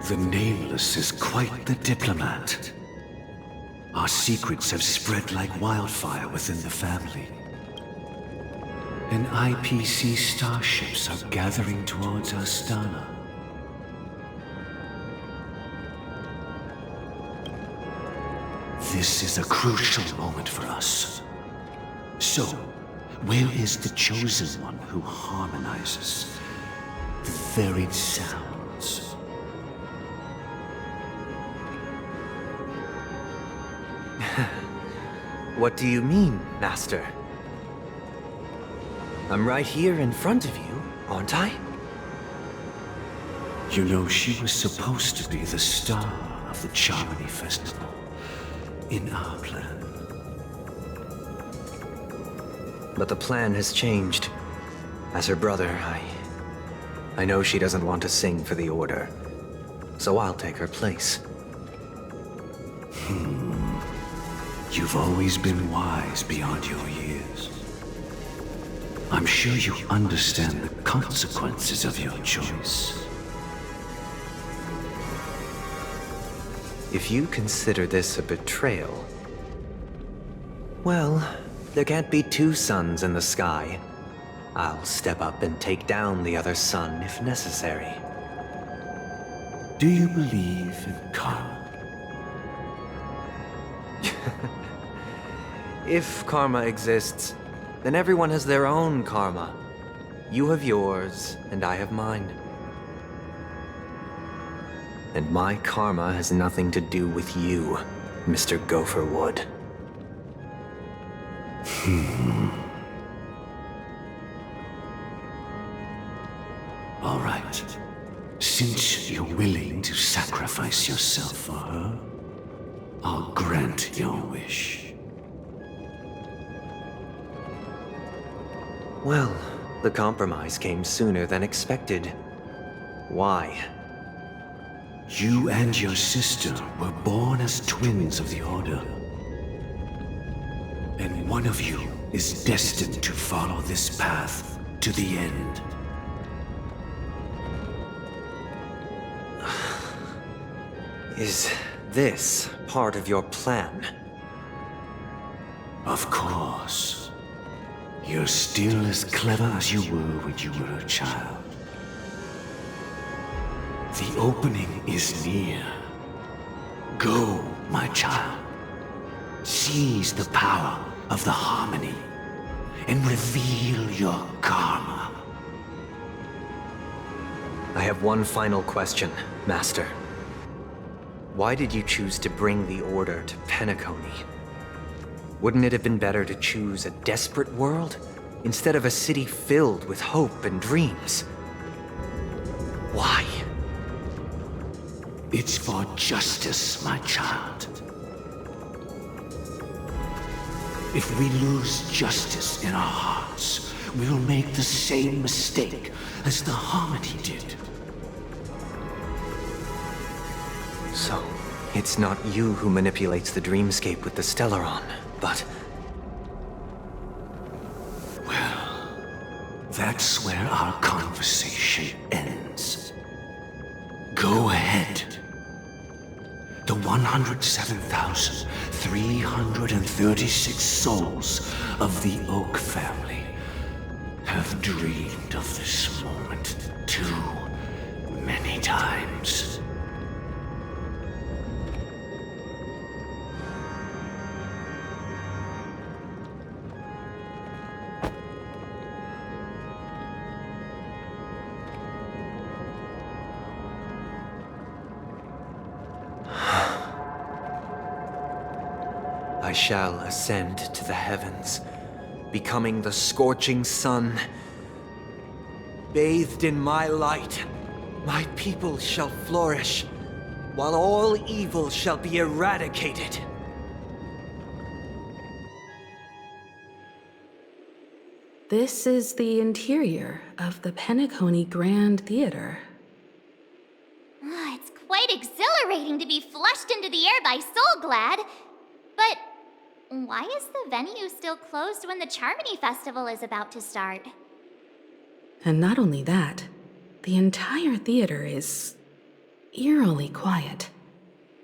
T: The Nameless is quite the diplomat. Our secrets have spread like wildfire within the family. And IPC starships are gathering towards Astana. This is a crucial moment for us. So, where is the Chosen One who harmonizes the varied sounds?
C: What do you mean, Master? I'm right here in front of you, aren't I?
T: You know, she was supposed to be the star of the Charmony Festival in our plan.
C: But the plan has changed. As her brother, I know she doesn't want to sing for the Order, so I'll take her place.
T: You've always been wise beyond your years. I'm sure you understand the consequences of your choice.
C: If you consider this a betrayal, well, there can't be two suns in the sky. I'll step up and take down the other sun if necessary.
T: Do you believe in karma?
C: If karma exists, then everyone has their own karma. You have yours, and I have mine. And my karma has nothing to do with you, Mr. Gopherwood.
T: All right. Since you're willing to sacrifice yourself for her, I'll grant your wish.
C: Well, the compromise came sooner than expected. Why?
T: You and your sister were born as twins of the Order. And one of you is destined to follow this path to the end.
C: Is this part of your plan?
T: Of course. You're still as clever as you were when you were a child. The opening is near. Go, my child. Seize the power of the harmony and reveal your karma.
C: I have one final question, Master. Why did you choose to bring the Order to Penacony? Wouldn't it have been better to choose a desperate world instead of a city filled with hope and dreams? Why?
T: It's for justice, my child. If we lose justice in our hearts, we'll make the same mistake as the Harmony did.
C: So, it's not you who manipulates the dreamscape with the Stellaron, but...
T: Well, that's where our conversation ends. Go ahead. The 107,336 souls of the Oak family have dreamed of this moment too many times.
C: I shall ascend to the heavens, becoming the scorching sun. Bathed in my light, my people shall flourish, while all evil shall be eradicated.
S: This is the interior of the Penacony Grand Theater.
J: It's quite exhilarating to be flushed into the air by Soulglad. But why is the venue still closed when the Charmony Festival is about to start?
S: And not only that, the entire theater is eerily quiet.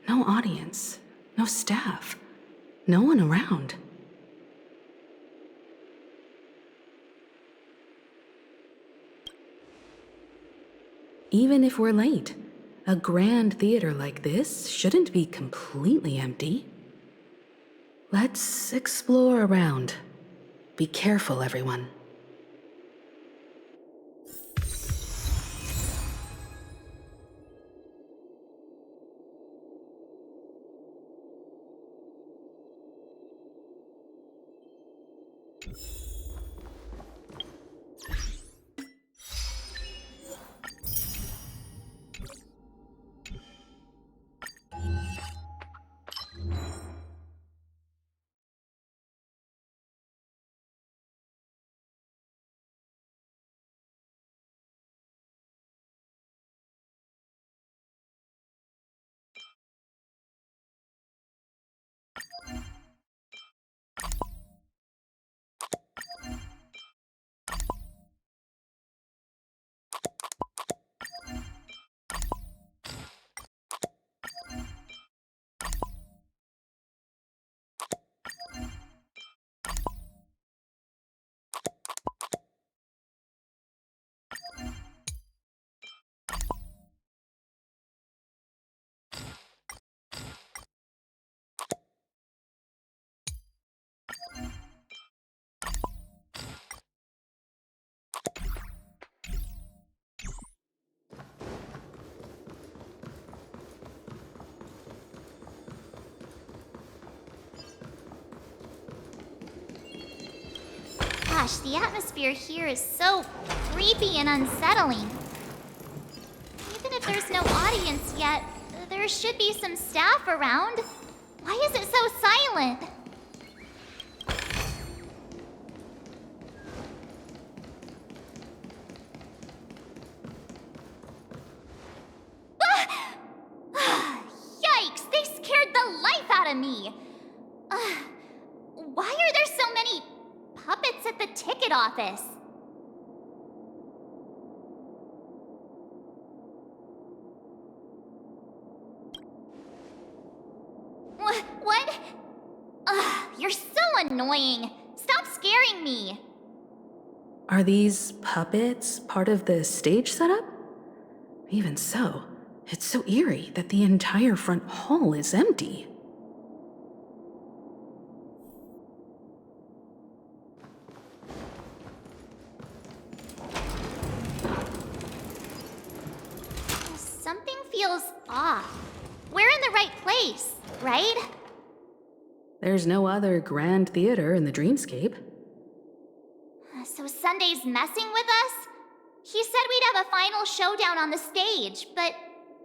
S: No audience, no staff, no one around. Even if we're late, a grand theater like this shouldn't be completely empty. Let's explore around. Be careful, everyone.
J: Gosh, the atmosphere here is so creepy and unsettling. Even if there's no audience yet, there should be some staff around. Why is it so silent? Yikes! They scared the life out of me! Why are there so many puppets at the ticket office? What? You're so annoying. Stop scaring me.
S: Are these puppets part of the stage setup? Even so, it's so eerie that the entire front hall is empty.
J: Something feels off. We're in the right place, right?
S: There's no other grand theater in the dreamscape.
J: So Sunday's messing with us? He said we'd have a final showdown on the stage, but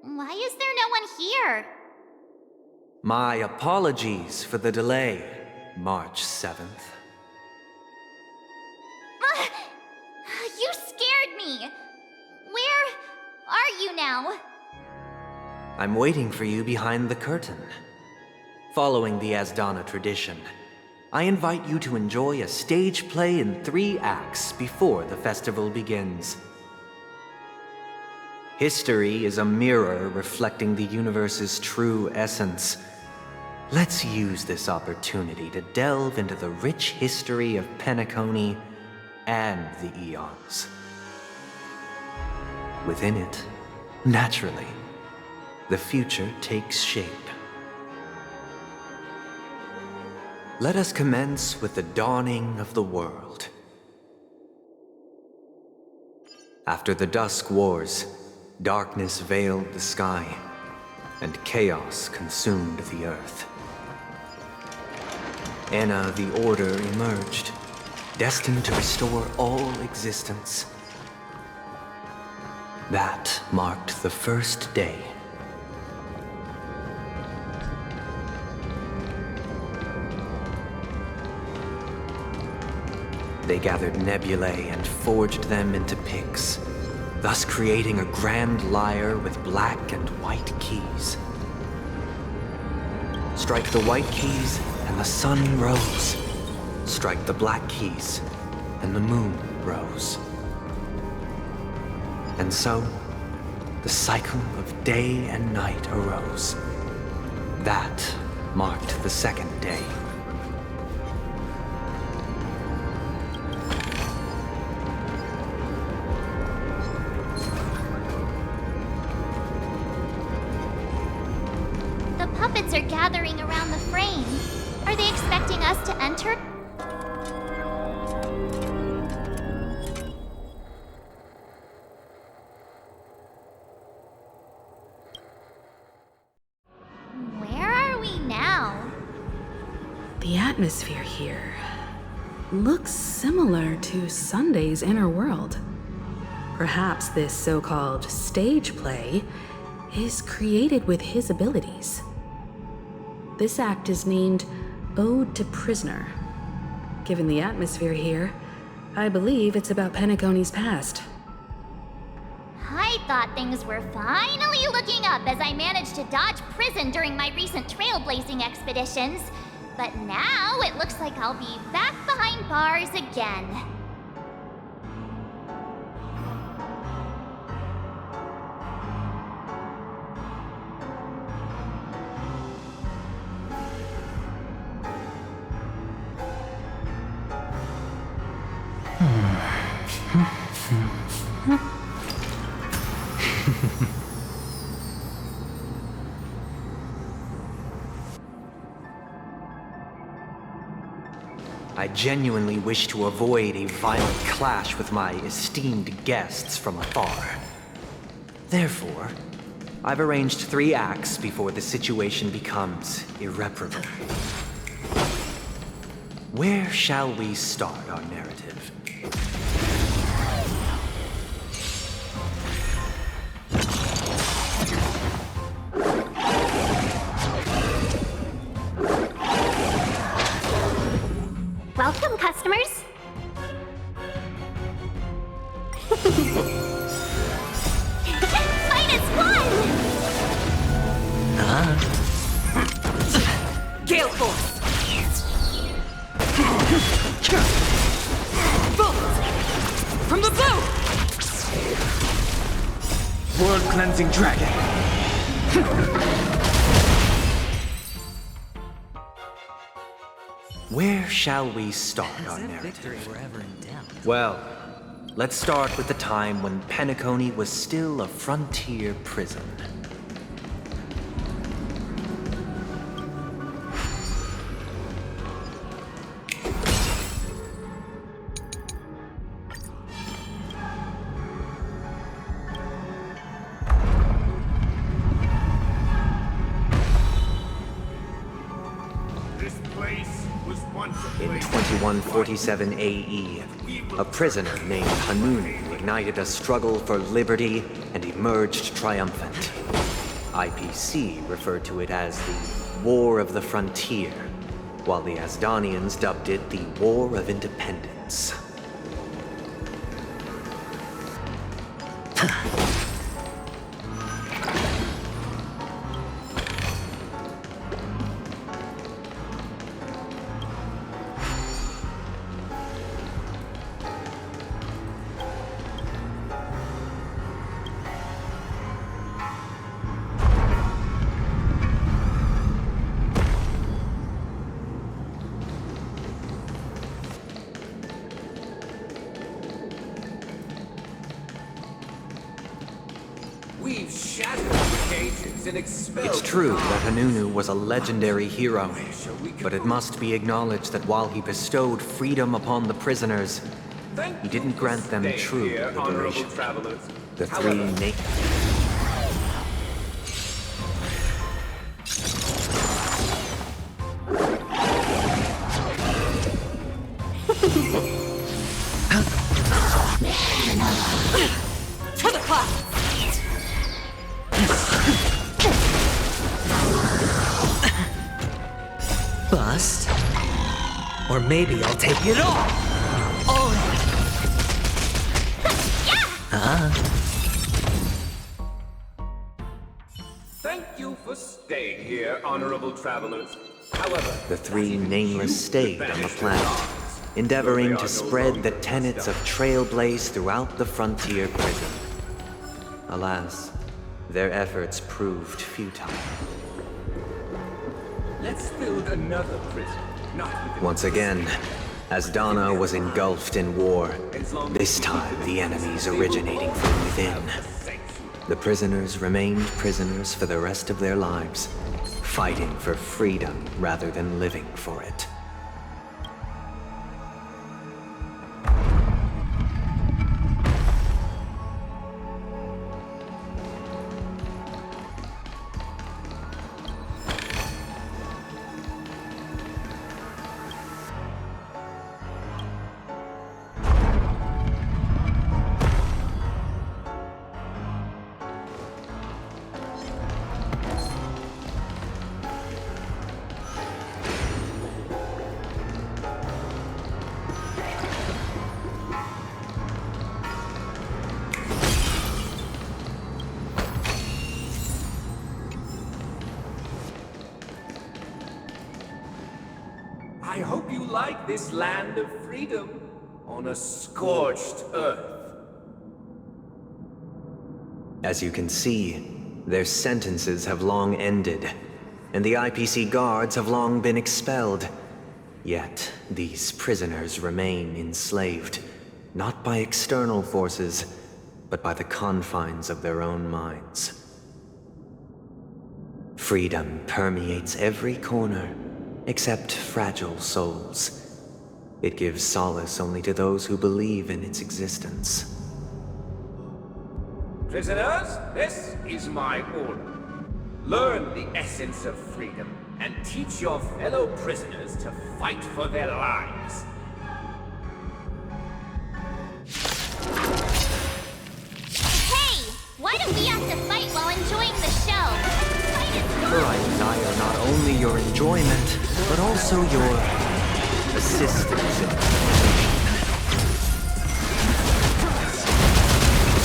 J: why is there no one here?
C: My apologies for the delay, March 7th.
J: You scared me! Where are you now?
C: I'm waiting for you behind the curtain. Following the Asdana tradition, I invite you to enjoy a stage play in 3 acts before the festival begins. History is a mirror reflecting the universe's true essence. Let's use this opportunity to delve into the rich history of Penacony and the eons. Within it, naturally, the future takes shape. Let us commence with the dawning of the world. After the Dusk Wars, darkness veiled the sky, and chaos consumed the earth. Anna the Order emerged, destined to restore all existence. That marked the first day. They gathered nebulae and forged them into picks, thus creating a grand lyre with black and white keys. Strike the white keys, and the sun rose. Strike the black keys, and the moon rose. And so, the cycle of day and night arose. That marked the second day.
J: The puppets are gathering around the frame. Are they expecting us to enter? Where are we now?
S: The atmosphere here looks similar to Sunday's inner world. Perhaps this so-called stage play is created with his abilities. This act is named Ode to Prisoner. Given the atmosphere here, I believe it's about Penacony's past.
J: I thought things were finally looking up as I managed to dodge prison during my recent trailblazing expeditions. But now it looks like I'll be back behind bars again.
C: I genuinely wish to avoid a violent clash with my esteemed guests from afar. Therefore, I've arranged 3 acts before the situation becomes irreparable. Where shall we start our narrative?
J: Welcome, customers. Minus 1!
D: Gale Force! Bolt! From the bow!
Q: World Cleansing Dragon!
C: Where shall we start our narrative? Well, let's start with the time when Penacony was still a frontier prison. In 2147 AE, a prisoner named Hanunu ignited a struggle for liberty and emerged triumphant. IPC referred to it as the War of the Frontier, while the Asdanians dubbed it the War of Independence.
A: We've shattered the cages and expelled.
C: It's true that Hanunu was a legendary hero, but it must be acknowledged that while he bestowed freedom upon the prisoners, he didn't grant them true liberation. The 3 naked... Or maybe I'll take it all!
A: Thank you for staying here, honorable travelers. However,
C: The three nameless stayed on the planet, endeavoring to spread the tenets of Trailblaze throughout the frontier prison. Alas, their efforts proved futile.
A: let's build another prison. Not with
C: Once again, as Donna was engulfed in war, this time the enemies originating from within. The prisoners remained prisoners for the rest of their lives, fighting for freedom rather than living for it.
A: I hope you like this land of freedom on a scorched earth.
C: As you can see, their sentences have long ended, and the IPC guards have long been expelled. Yet, these prisoners remain enslaved, not by external forces, but by the confines of their own minds. Freedom permeates every corner, except fragile souls. It gives solace only to those who believe in its existence.
A: Prisoners, this is my order. Learn the essence of freedom and teach your fellow prisoners to fight for their lives.
J: Hey! Why do we have to fight while enjoying the show? Fight is
C: For I desire not only your enjoyment, but also your assistance in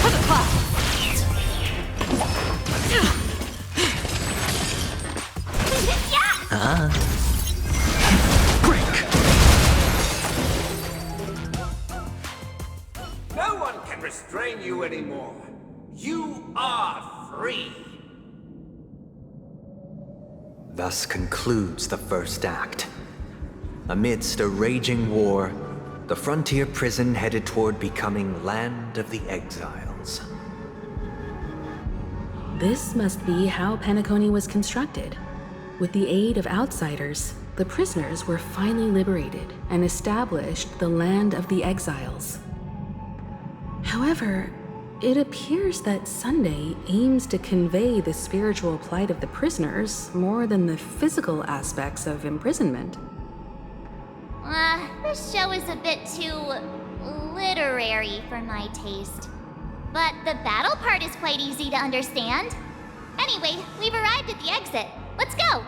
D: To the cloud!
A: No one can restrain you anymore. You are free.
C: Thus concludes the first act. Amidst a raging war, the frontier prison headed toward becoming Land of the Exiles.
S: This must be how Penacony was constructed. With the aid of outsiders, the prisoners were finally liberated and established the Land of the Exiles. However, it appears that Sunday aims to convey the spiritual plight of the prisoners more than the physical aspects of imprisonment.
J: This show is a bit too literary for my taste. But the battle part is quite easy to understand. Anyway, we've arrived at the exit. Let's go!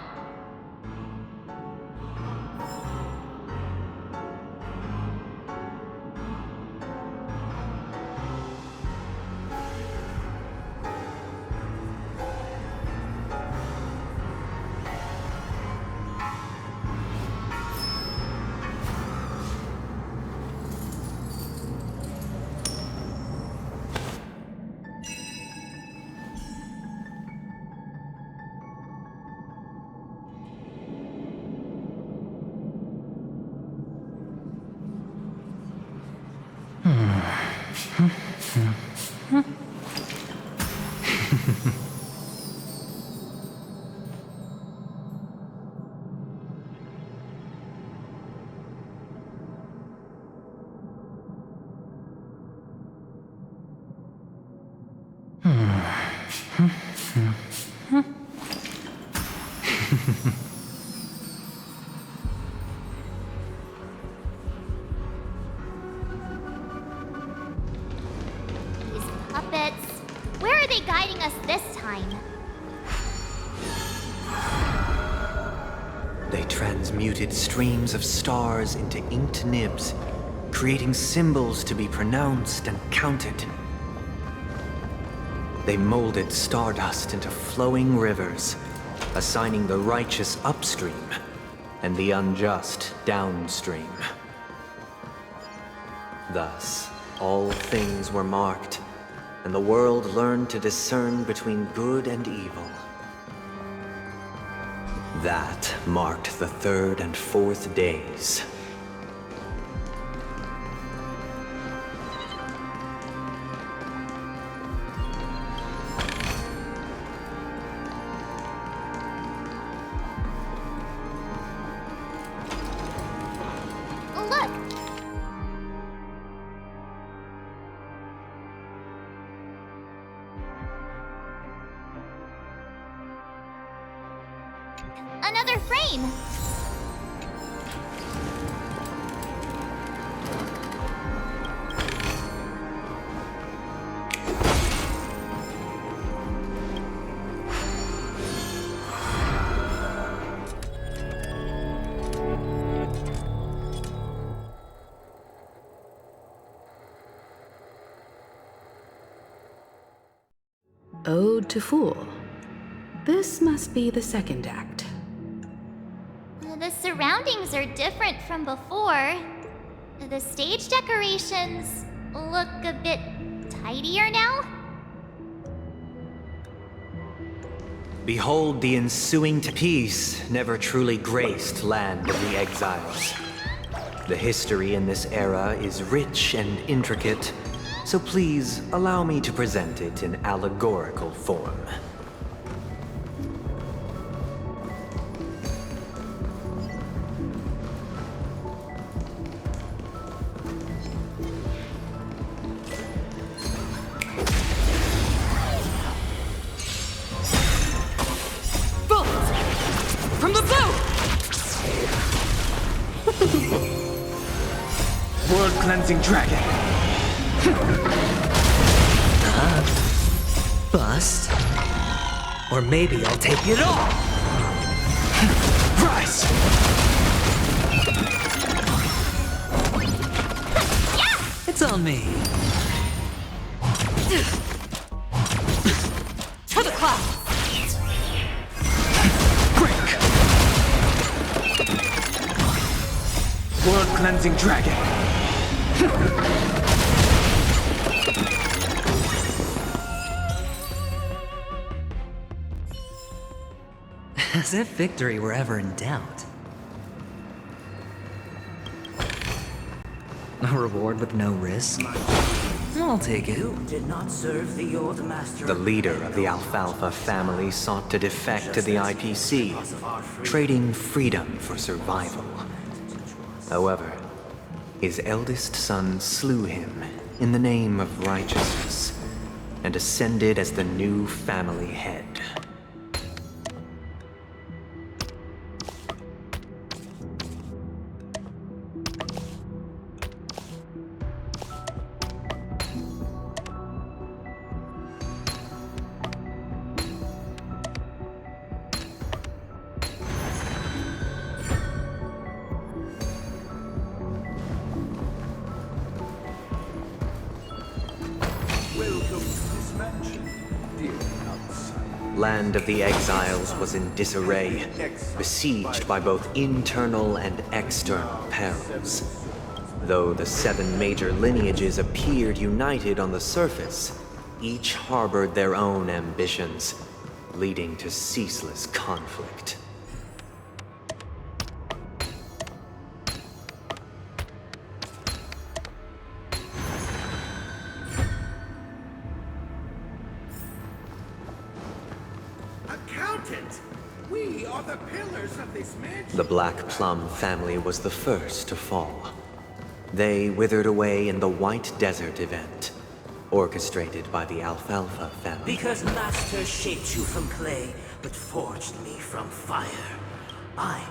J: These puppets. Where are they guiding us this time?
C: They transmute transmuted streams of stars into inked nibs, creating symbols to be pronounced and counted. They molded stardust into flowing rivers, assigning the righteous upstream and the unjust downstream. Thus, all things were marked, and the world learned to discern between good and evil. That marked the third and fourth days.
J: Look! Another frame!
S: Ode to Fool. This must be the second act.
J: The surroundings are different from before. The stage decorations look a bit tidier now.
C: Behold, the ensuing peace never truly graced Land of the Exiles. The history in this era is rich and intricate, so please allow me to present it in allegorical form.
D: From the blue!
Q: World-cleansing dragon!
H: Bust. Or maybe I'll take it all!
Q: Rise!
H: It's on me.
D: To the clouds!
Q: World-cleansing dragon!
H: As if victory were ever in doubt. A reward with no risk? I'll take it.
I: You did not serve the old master.
C: The leader of the Alfalfa family sought to defect to the IPC, trading freedom for survival. However, his eldest son slew him in the name of righteousness and ascended as the new family head. Land of the Exiles was in disarray, besieged by both internal and external perils. Though the 7 major lineages appeared united on the surface, each harbored their own ambitions, leading to ceaseless conflict.
A: We are the pillars of this mansion.
C: The Black Plum family was the first to fall. They withered away in the White Desert event, orchestrated by the Alfalfa family.
I: Because Master shaped you from clay, but forged me from fire. I'm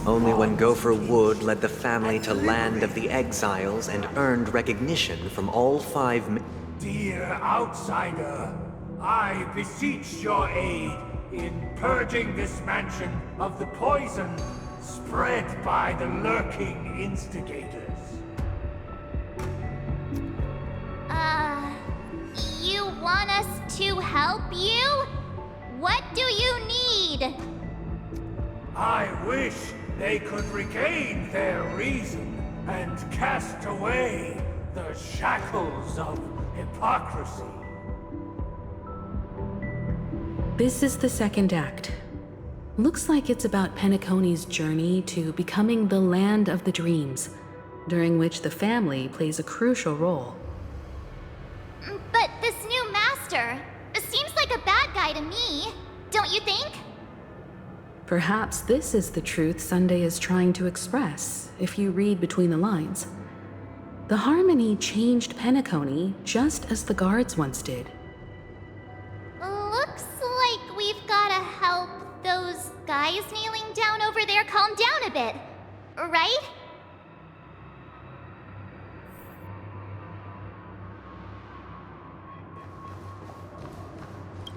C: Only when Gopher Wood led the family to Land of the Exiles and earned recognition from all 5
A: Dear outsider, I beseech your aid in purging this mansion of the poison spread by the lurking instigators.
J: You want us to help you? What do you need?
A: I wish they could regain their reason and cast away the shackles of hypocrisy.
S: This is the second act. Looks like it's about Penacony's journey to becoming the Land of the Dreams, during which the family plays a crucial role.
J: But this new master seems like a bad guy to me, don't you think?
S: Perhaps this is the truth Sunday is trying to express, if you read between the lines. The Harmony changed Penacony just as the guards once did.
J: Looks like we've gotta help those guys kneeling down over there calm down a bit, right?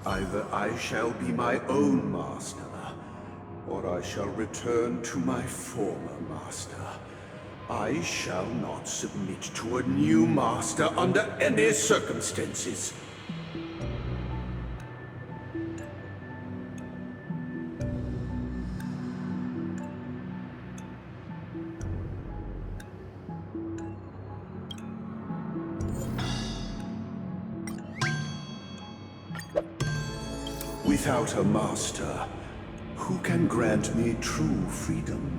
B: Either I shall be my own master, or I shall return to my former master. I shall not submit to a new master under any circumstances. Without a master, who can grant me true freedom?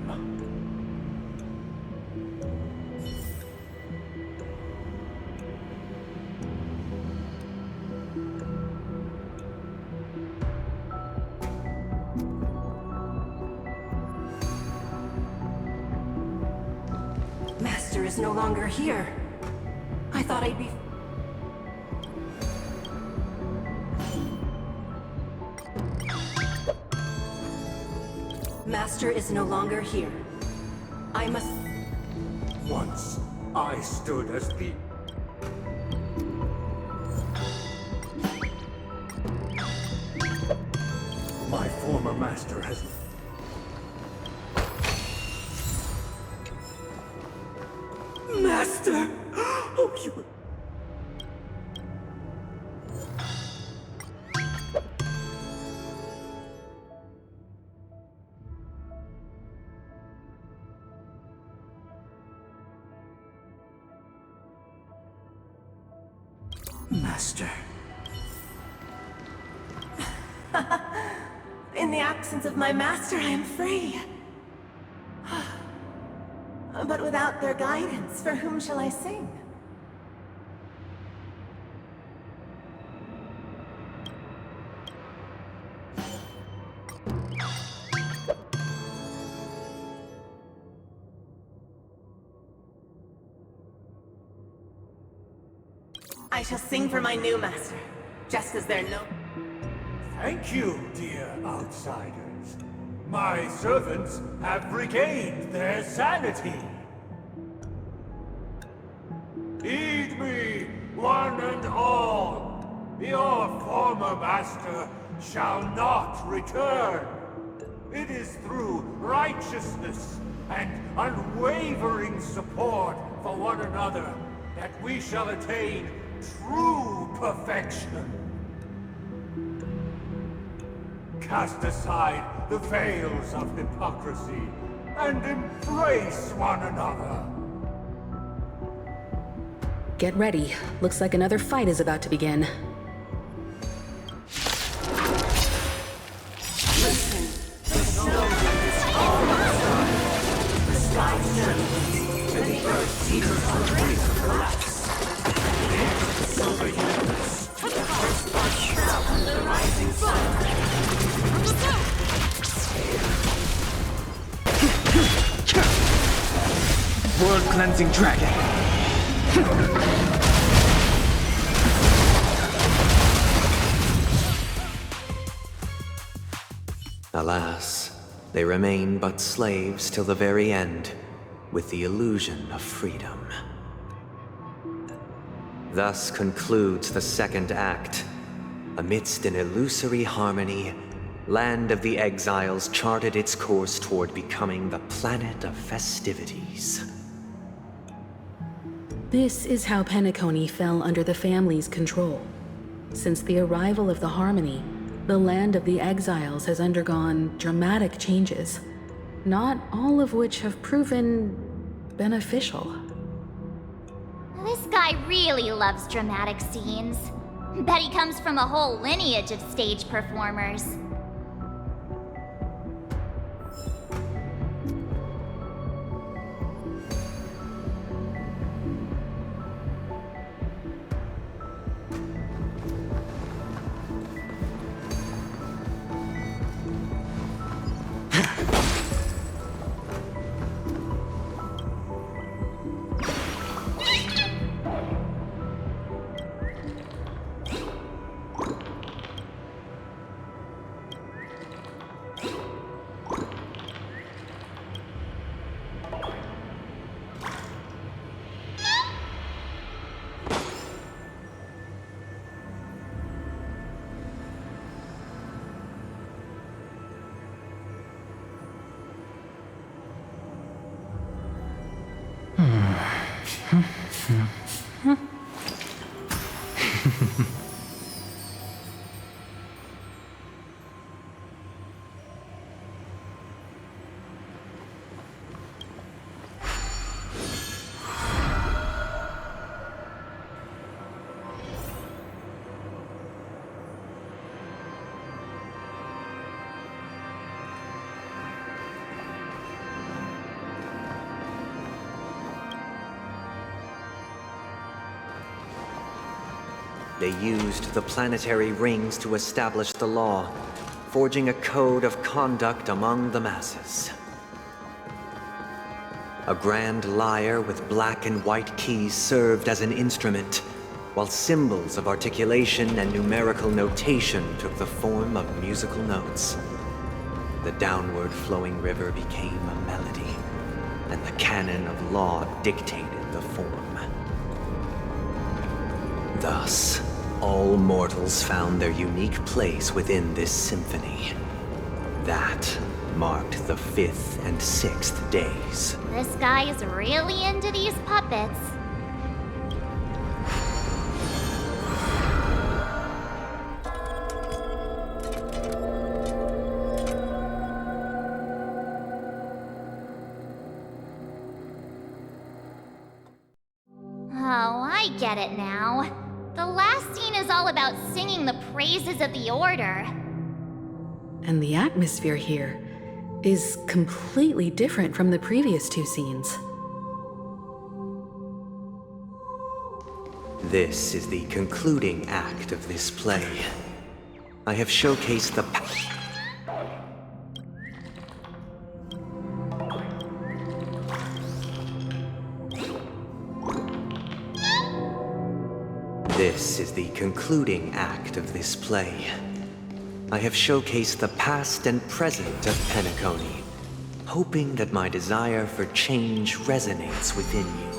G: Master is no longer here. I thought I'd be... Master is no longer here. I must...
A: Once I stood as the... My former master has...
G: Master! Oh, you... Master. In the absence of my master, I am free. But without their guidance, for whom shall I sing? I shall sing for my new master, just as they're no...
A: Thank you, dear outsiders. My servants have regained their sanity. Heed me, one and all. Your former master shall not return. It is through righteousness and unwavering support for one another that we shall attain true perfection. Cast aside the veils of hypocrisy and embrace one another.
S: Get ready. Looks like another fight is about to begin.
G: Listen, the snow is all outside. The sky trembles, and the earth seems on the brink of collapse. The silver universe, the first part shroud the rising sun.
Q: World-cleansing dragon.
C: Alas, they remain but slaves till the very end, with the illusion of freedom. Thus concludes the second act. Amidst an illusory harmony, Land of the Exiles charted its course toward becoming the planet of festivities.
S: This is how Penacony fell under the family's control. Since the arrival of the Harmony, the Land of the Exiles has undergone dramatic changes, not all of which have proven beneficial.
J: This guy really loves dramatic scenes. Bet he comes from a whole lineage of stage performers.
C: They used the planetary rings to establish the law, forging a code of conduct among the masses. A grand lyre with black and white keys served as an instrument, while symbols of articulation and numerical notation took the form of musical notes. The downward flowing river became a melody, and the canon of law dictated the form. Thus, all mortals found their unique place within this symphony. That marked the 5th and 6th days.
J: This guy is really into these puppets. Oh, I get it now. The last scene is all about singing the praises of the Order.
S: And the atmosphere here is completely different from the previous 2 scenes.
C: This is the concluding act of this play. I have showcased the This is the concluding act of this play. I have showcased the past and present of Penacony, hoping that my desire for change resonates within you.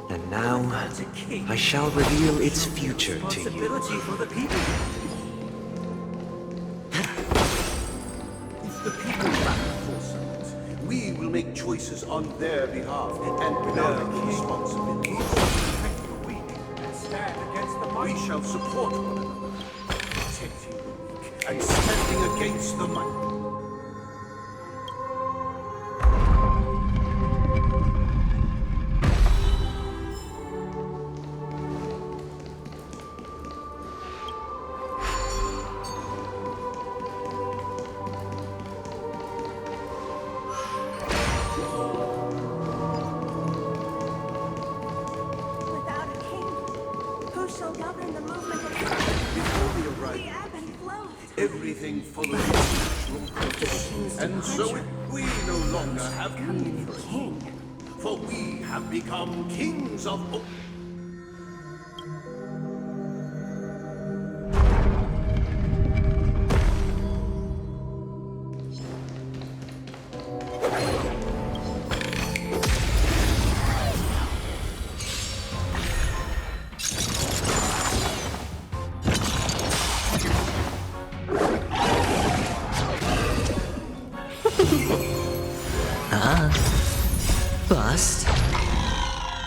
C: And now, I shall reveal its future to you.
B: For the people. If the people lack foresight, we will make choices on their behalf and bear responsibility. We shall support one another, protecting the weak and standing against the mighty. Everything follows natural course, and so we no longer have need for a king, for we have become kings of.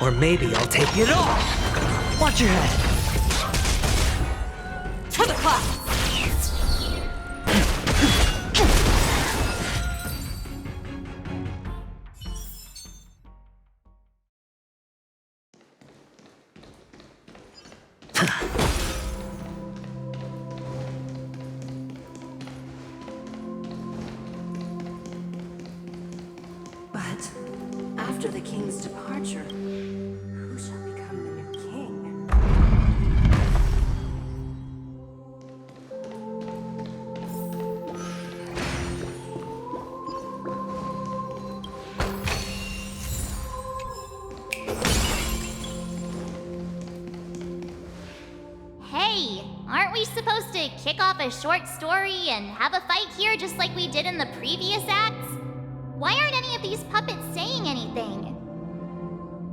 H: Or maybe I'll take it all! Watch your head!
D: To the clouds!
G: But after the king's departure, who shall become the new king?
J: Hey, aren't we supposed to kick off a short story and have a fight here just like we did in the previous acts? Why aren't any of these puppets saying anything?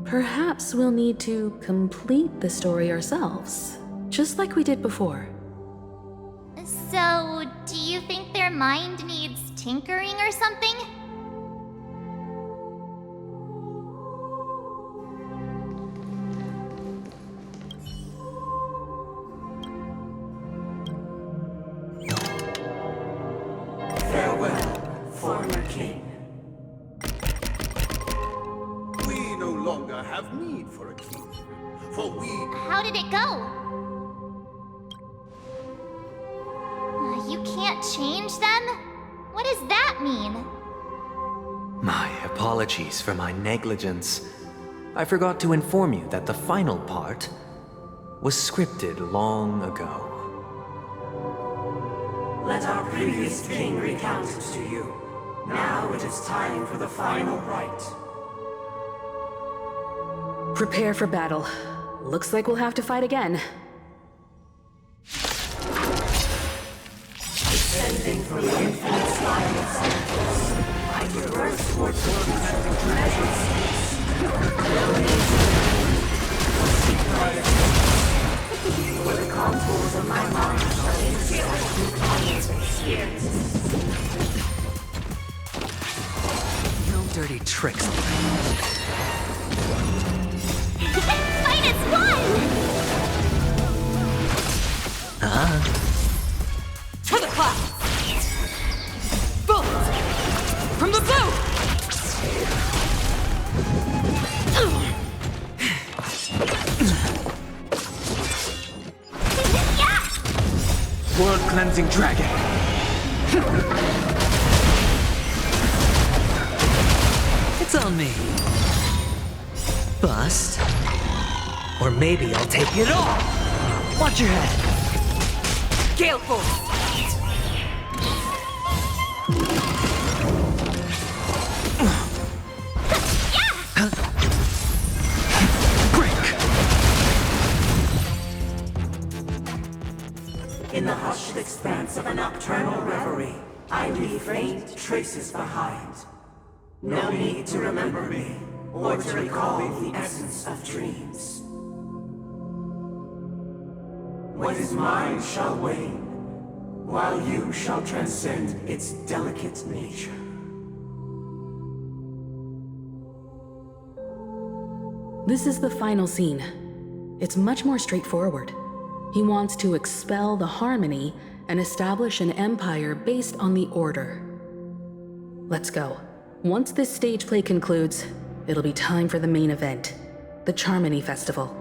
S: Perhaps we'll need to complete the story ourselves, just like we did before.
J: So, do you think their mind needs tinkering or something?
A: Farewell, former king.
B: We no longer have need for a king, for we...
J: How did it go? You can't change them? What does that mean?
C: My apologies for my negligence. I forgot to inform you that the final part was scripted long ago.
A: Let our previous king recount it to you. Now it is time for the final rite.
S: Prepare for battle. Looks like we'll have to fight again.
A: Descending from the infinite sky of Santos, I traverse towards the protecting treasures. Where the contours of my mind are intersected with bodies and spheres.
H: No dirty tricks.
J: Fight as one!
D: To the clouds! Bullets! From the blue!
L: World-cleansing dragon!
H: It's on me. Bust. Or maybe I'll take it all! Watch your head!
D: Gale Force!
A: In the hushed expanse of a nocturnal reverie, I leave faint traces behind. No need to remember me, or to recall the essence of dreams. What is mine shall wane, while you shall transcend its delicate nature.
S: This is the final scene. It's much more straightforward. He wants to expel the Harmony and establish an empire based on the Order. Let's go. Once this stage play concludes, it'll be time for the main event, the Charmony Festival.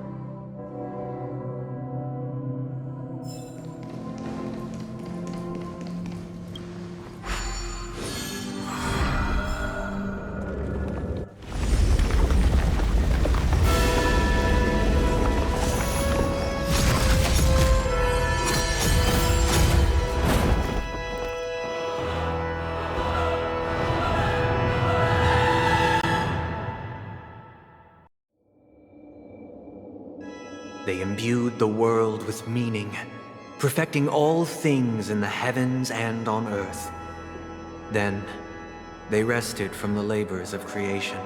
C: They imbued the world with meaning, perfecting all things in the heavens and on earth. Then, they rested from the labors of creation.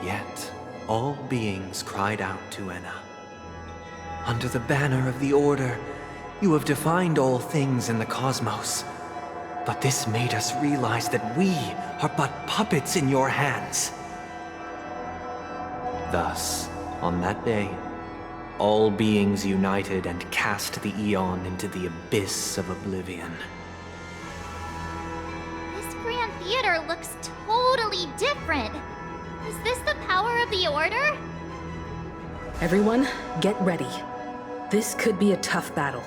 C: Yet, all beings cried out to Enna. Under the banner of the Order, you have defined all things in the cosmos. But this made us realize that we are but puppets in your hands. Thus, on that day, all beings united and cast the Eon into the abyss of oblivion.
J: This Grand Theater looks totally different. Is this the power of the Order?
S: Everyone, get ready. This could be a tough battle.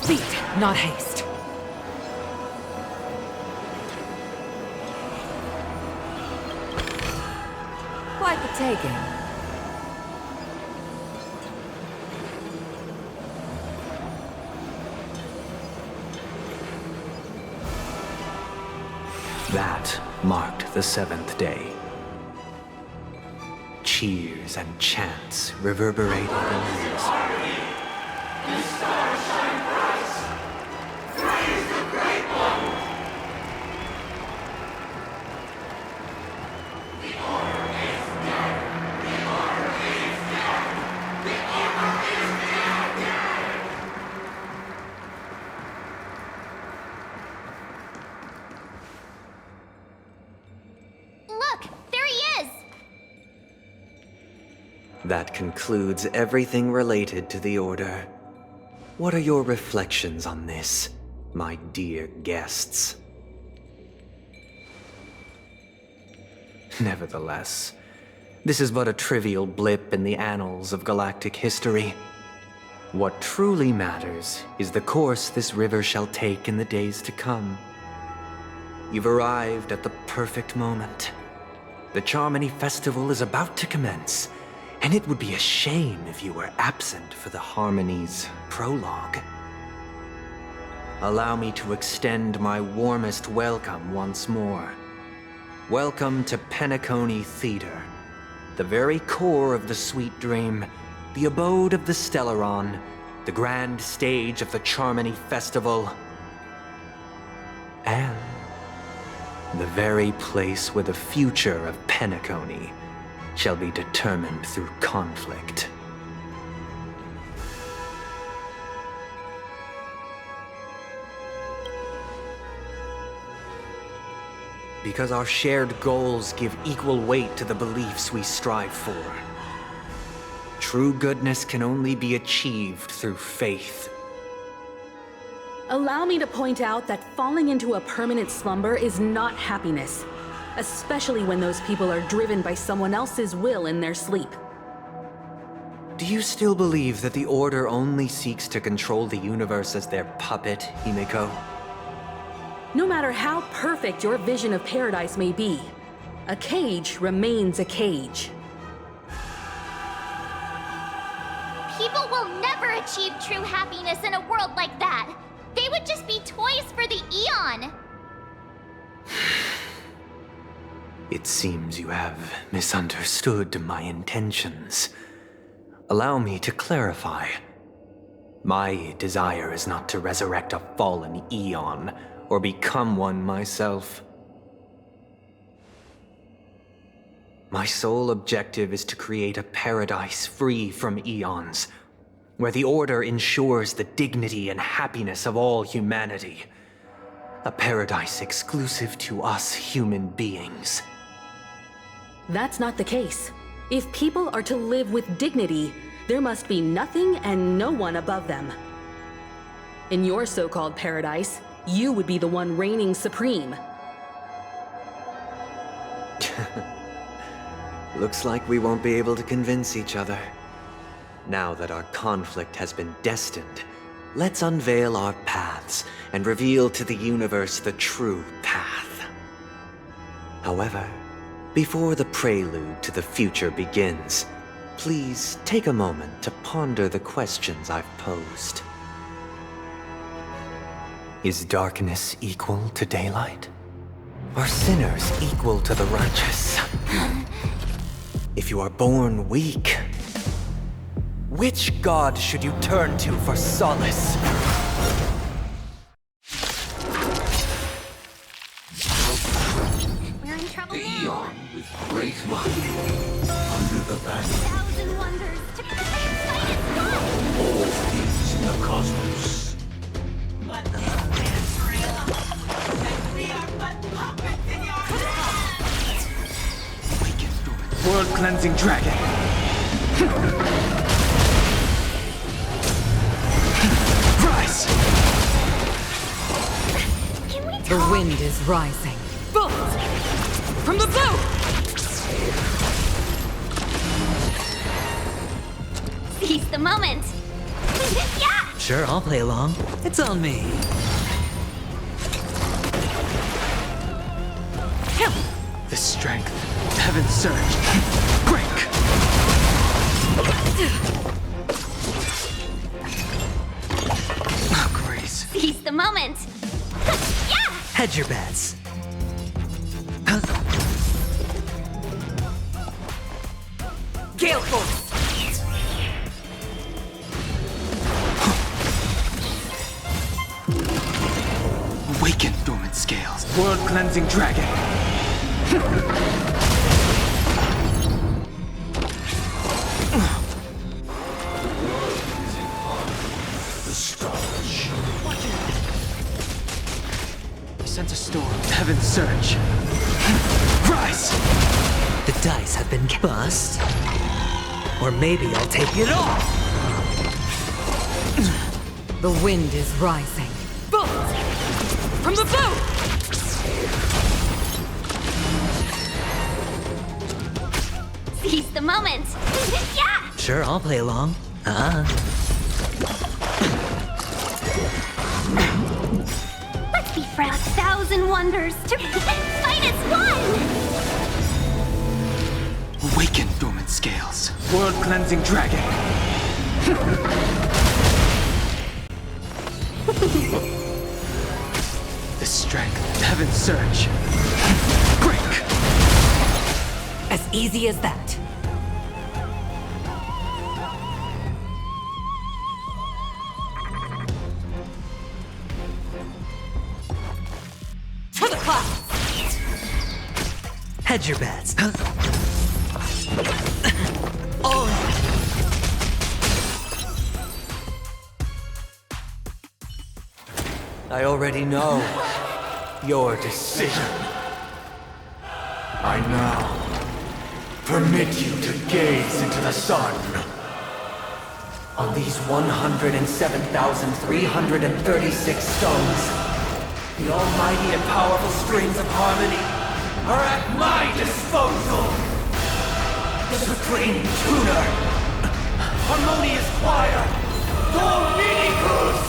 D: Speed, not haste. Quite the taking.
C: That marked the 7th day. Cheers and chants reverberated in the music.
J: Look, there he is!
C: That concludes everything related to the Order. What are your reflections on this, my dear guests? Nevertheless, this is but a trivial blip in the annals of galactic history. What truly matters is the course this river shall take in the days to come. You've arrived at the perfect moment. The Charmony Festival is about to commence, and it would be a shame if you were absent for the Harmony's prologue. Allow me to extend my warmest welcome once more. Welcome to Penacony Theater, the very core of the Sweet Dream, the abode of the Stellaron, the grand stage of the Charmony Festival, and the very place where the future of Penacony shall be determined through conflict. Because our shared goals give equal weight to the beliefs we strive for. True goodness can only be achieved through faith.
S: Allow me to point out that falling into a permanent slumber is not happiness, especially when those people are driven by someone else's will in their sleep.
C: Do you still believe that the Order only seeks to control the universe as their puppet, Himiko?
S: No matter how perfect your vision of paradise may be, a cage remains a cage.
J: People will never achieve true happiness in a world like that. They would just be toys for the Eon.
C: It seems you have misunderstood my intentions. Allow me to clarify. My desire is not to resurrect a fallen Eon, or become one myself. My sole objective is to create a paradise free from Eons, where the Order ensures the dignity and happiness of all humanity. A paradise exclusive to us human beings.
S: That's not the case. If people are to live with dignity, there must be nothing and no one above them. In your so-called paradise, you would be the one reigning supreme.
C: Looks like we won't be able to convince each other. Now that our conflict has been destined, let's unveil our paths and reveal to the universe the true path. However, before the prelude to the future begins, please take a moment to ponder the questions I've posed. Is darkness equal to daylight? Are sinners equal to the righteous? If you are born weak, which god should you turn to for solace?
J: We're in trouble
B: The
J: now.
B: Eon with great might. Under the banner.
J: Thousand wonders to fight its goal.
A: all things in the cosmos.
Q: World-cleansing dragon. Rise!
D: The wind is rising. Bolt! From the boat!
J: Seize the moment. Yeah!
H: Sure, I'll play along. It's on me.
Q: The strength. Heaven's surge. Break! Oh, Grace.
J: Seize the moment. Yeah!
H: Hedge your bets.
D: Gale Force!
Q: Awaken dormant scales. World-cleansing dragon.
A: The scourge.
Q: I sense a storm. Heaven's surge. Rise!
H: The dice have been bust. Or maybe I'll take it all.
D: The wind is rising. Bolt! From the boat!
J: Seize the moment. Yeah!
H: Sure, I'll play along.
J: Let's befriend 1,000 wonders to fight as one!
Q: Awaken dormant scales. World-cleansing dragon. The strength. Heaven's surge. Break!
D: As easy as that. To the clouds!
H: Hedge your bets. Oh. I already know your decision.
A: I now permit you to gaze into the sun.
H: On these 107,336 stones, the almighty and powerful strings of harmony
A: Are at my disposal.
H: Supreme Tuner,
A: Harmonious Choir, Dominicus!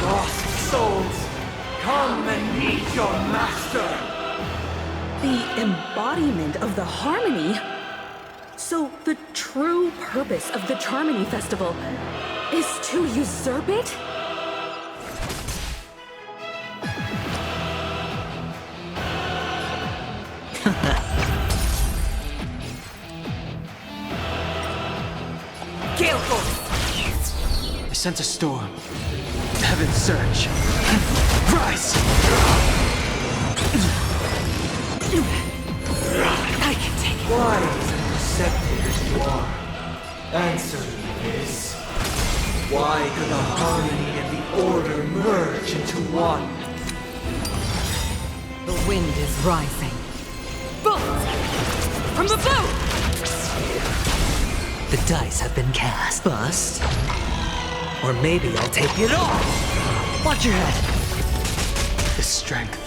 A: Lost souls, come and meet your master!
S: The embodiment of the harmony? So the true purpose of the Charmony Festival is to usurp it?
D: Gale Force!
Q: I sense a storm. Heaven's surge. Rise!
D: I can take it.
H: wise and receptive as you are, answer me this. Why could the harmony and the order merge into one?
D: The wind is rising. Bolt! From the boat!
H: The dice have been cast. Bust. Or maybe I'll take it all. Watch your head.
Q: The strength.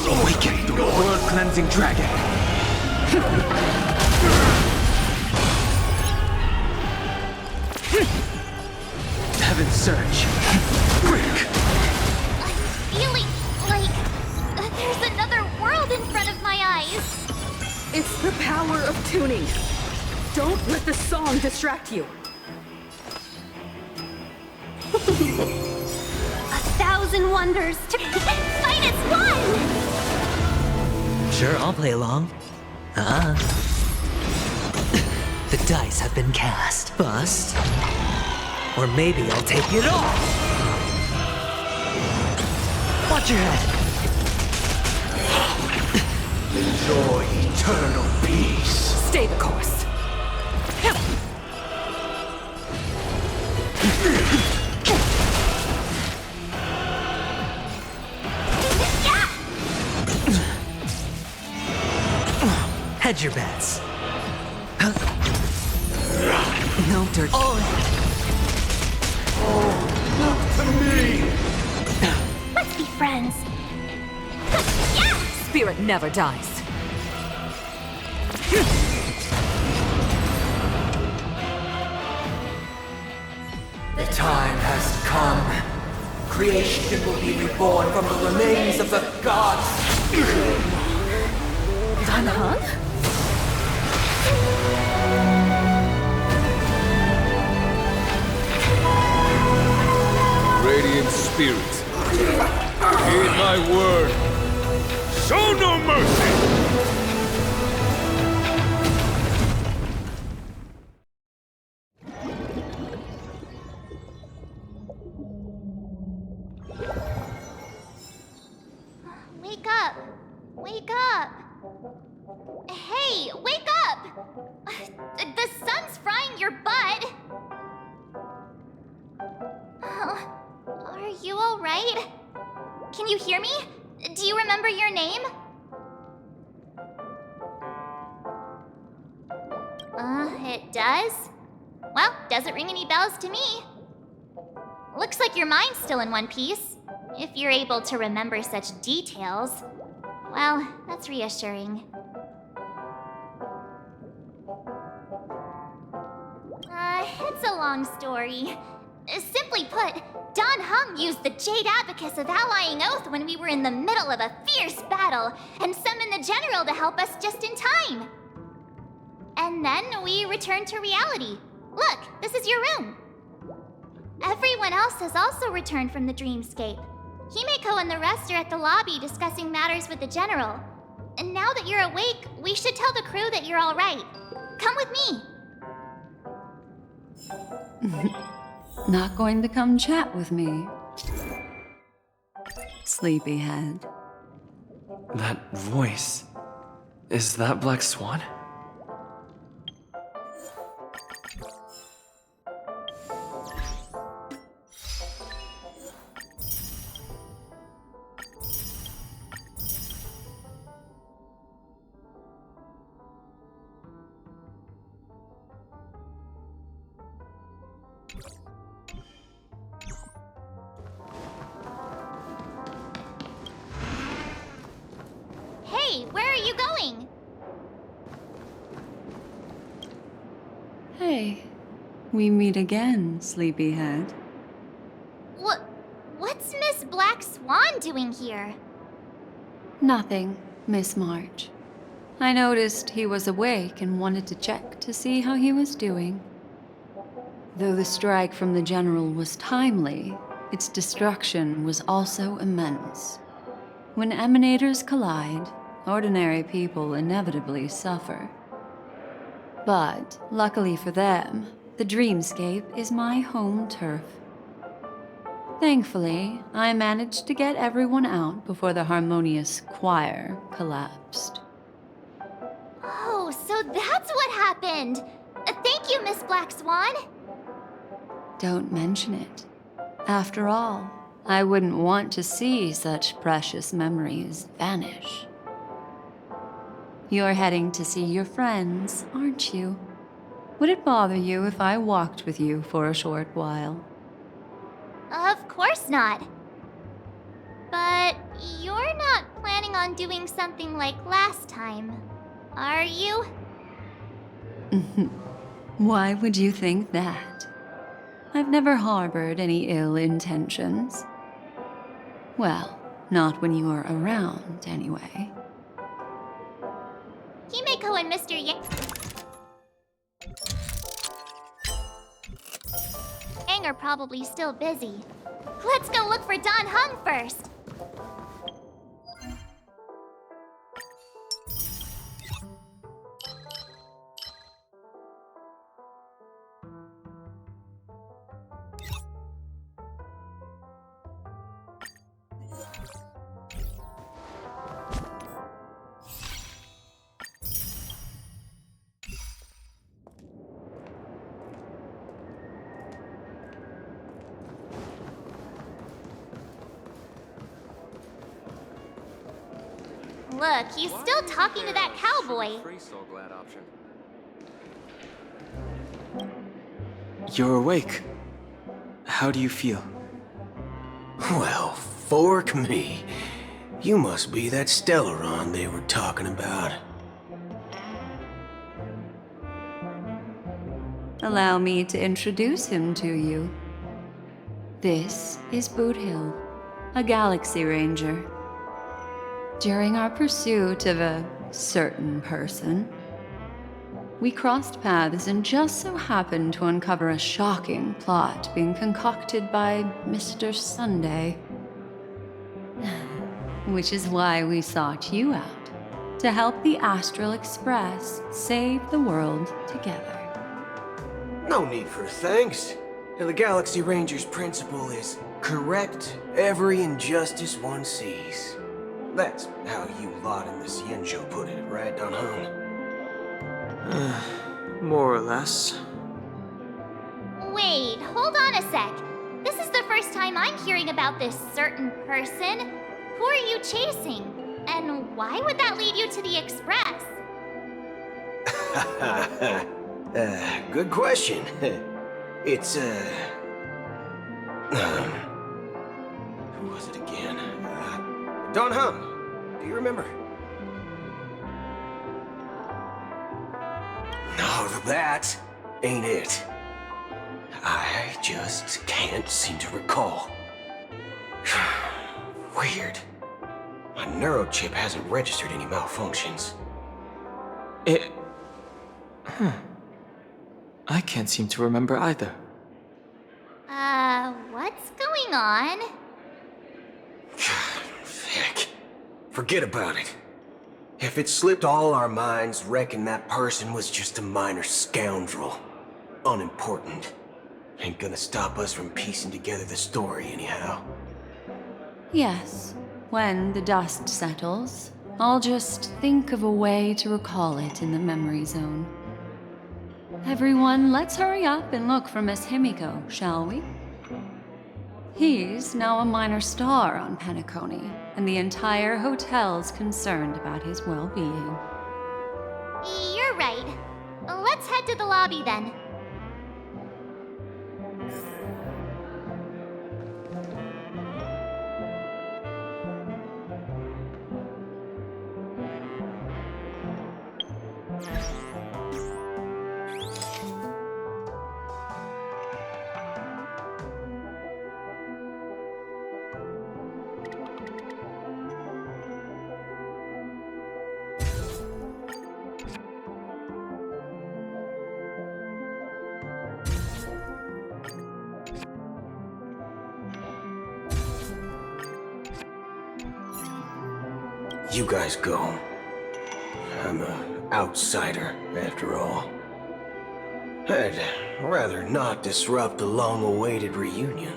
Q: Awaken the world-cleansing dragon. Heaven's surge. Break.
J: Feeling like there's another world in front of my eyes.
S: It's the power of tuning. Don't let the song distract you.
J: 1,000 wonders to fight as one!
H: Sure, I'll play along. The dice have been cast. Bust. Or maybe I'll take it all. Watch
C: Watch your head!
H: Enjoy eternal peace.
D: Stay the course.
C: Hedge your bets. No dirt.
J: Let's be friends.
D: Spirit never dies.
H: The time has come. Creation will be reborn from the remains of the gods.
D: Dan Heng?
K: Radiant spirits, heed my word. Show no mercy!
J: Wake up! Wake up! Hey, wake up! The sun's frying your butt! Are you alright? Can you hear me? Do you remember your name? It does? Well, doesn't ring any bells to me. Looks like your mind's still in one piece. If you're able to remember such details. Well, that's reassuring. It's a long story. Simply put, Dan Heng used the Jade Abacus of Allying Oath when we were in the middle of a fierce battle and summoned the General to help us just in time. And then we returned to reality. Look, this is your room. Everyone else has also returned from the dreamscape. Himeko and the rest are at the lobby discussing matters with the General. And now that you're awake, we should tell the crew that you're all right. Come with me.
M: Not going to come chat with me? Sleepyhead.
Q: That voice. Is that Black Swan?
J: Hey, where are you going?
M: Hey, we meet again, Sleepyhead.
J: What's Miss Black Swan doing here?
M: Nothing, Miss March. I noticed he was awake and wanted to check to see how he was doing. Though the strike from the General was timely, its destruction was also immense. When emanators collide, ordinary people inevitably suffer. But, luckily for them, the dreamscape is my home turf. Thankfully, I managed to get everyone out before the harmonious choir collapsed.
J: Oh, so that's what happened! Thank you, Miss Black Swan!
M: Don't mention it. After all, I wouldn't want to see such precious memories vanish. You're heading to see your friends, aren't you? Would it bother you if I walked with you for a short while?
J: Of course not. But you're not planning on doing something like last time, are you?
M: Why would you think that? I've never harbored any ill intentions. Well, not when you are around, anyway.
J: Himeko and Mr. Yang are probably still busy. Let's go look for Dan Heng first! Look, he's still talking to that cowboy.
Q: You're awake. How do you feel?
W: Well, fork me. You must be that Stellaron they were talking about.
M: Allow me to introduce him to you. This is Boot Hill, a Galaxy Ranger. During our pursuit of a certain person, we crossed paths and just so happened to uncover a shocking plot being concocted by Mr. Sunday. Which is why we sought you out, to help the Astral Express save the world together.
W: No need for thanks. The Galaxy Ranger's principle is correct every injustice one sees. That's how you lot in the Xianzhou put it, right, Don Hung?
Q: More or less.
J: Wait, hold on a sec. This is the first time I'm hearing about this certain person. Who are you chasing? And why would that lead you to the Express?
W: Good question. It's, who was it again? Don Hum. Do you remember? No, that ain't it. I just can't seem to recall. Weird. My neurochip hasn't registered any malfunctions.
Q: I can't seem to remember either.
J: What's going on?
W: Heck. Forget about it. If it slipped all our minds, reckon that person was just a minor scoundrel. Unimportant. Ain't gonna stop us from piecing together the story anyhow.
M: Yes, when the dust settles, I'll just think of a way to recall it in the memory zone. Everyone, let's hurry up and look for Miss Himiko, shall we? He's now a minor star on Penacony, and the entire hotel's concerned about his well-being.
J: You're right. Let's head to the lobby then.
W: You guys go. I'm an outsider, after all. I'd rather not disrupt the long-awaited reunion.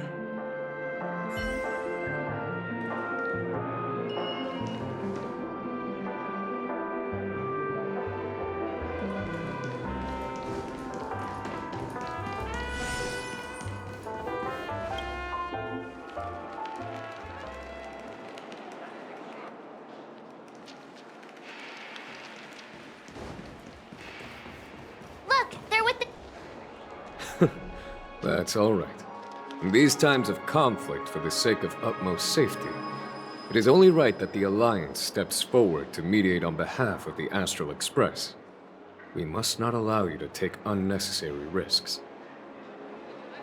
K: That's all right. In these times of conflict for the sake of utmost safety, it is only right that the Alliance steps forward to mediate on behalf of the Astral Express. We must not allow you to take unnecessary risks.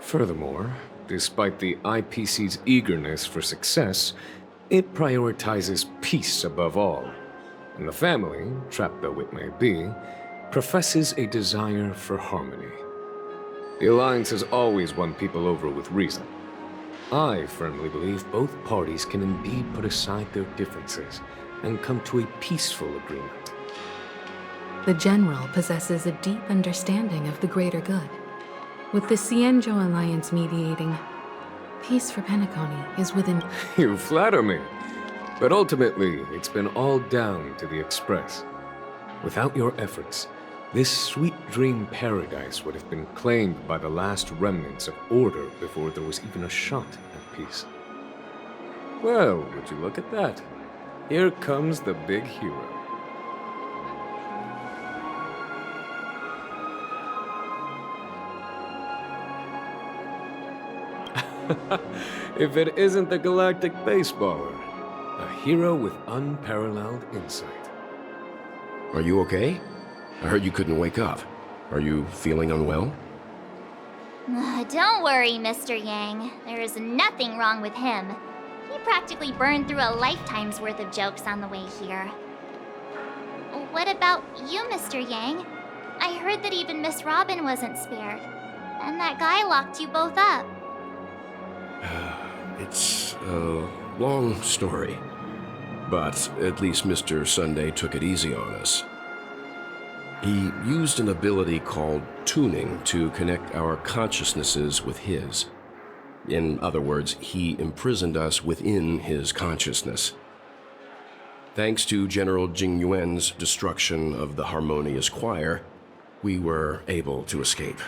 K: Furthermore, despite the IPC's eagerness for success, it prioritizes peace above all. And the family, trapped though it may be, professes a desire for harmony. The Alliance has always won people over with reason. I firmly believe both parties can indeed put aside their differences and come to a peaceful agreement.
S: The General possesses a deep understanding of the greater good. With the Xianzhou Alliance mediating, peace for Penacony is within...
K: You flatter me. But ultimately, it's been all down to the Express. Without your efforts, this sweet dream paradise would have been claimed by the last remnants of order before there was even a shot at peace. Well, would you look at that? Here comes the big hero. If it isn't the galactic baseballer, a hero with unparalleled insight.
E: Are you okay? I heard you couldn't wake up. Are you feeling unwell?
J: Don't worry, Mr. Yang. There is nothing wrong with him. He practically burned through a lifetime's worth of jokes on the way here. What about you, Mr. Yang? I heard that even Miss Robin wasn't spared. And that guy locked you both up.
E: It's a long story. But at least Mr. Sunday took it easy on us. He used an ability called tuning to connect our consciousnesses with his. In other words, he imprisoned us within his consciousness. Thanks to General Jing Yuan's destruction of the Harmonious Choir, we were able to escape.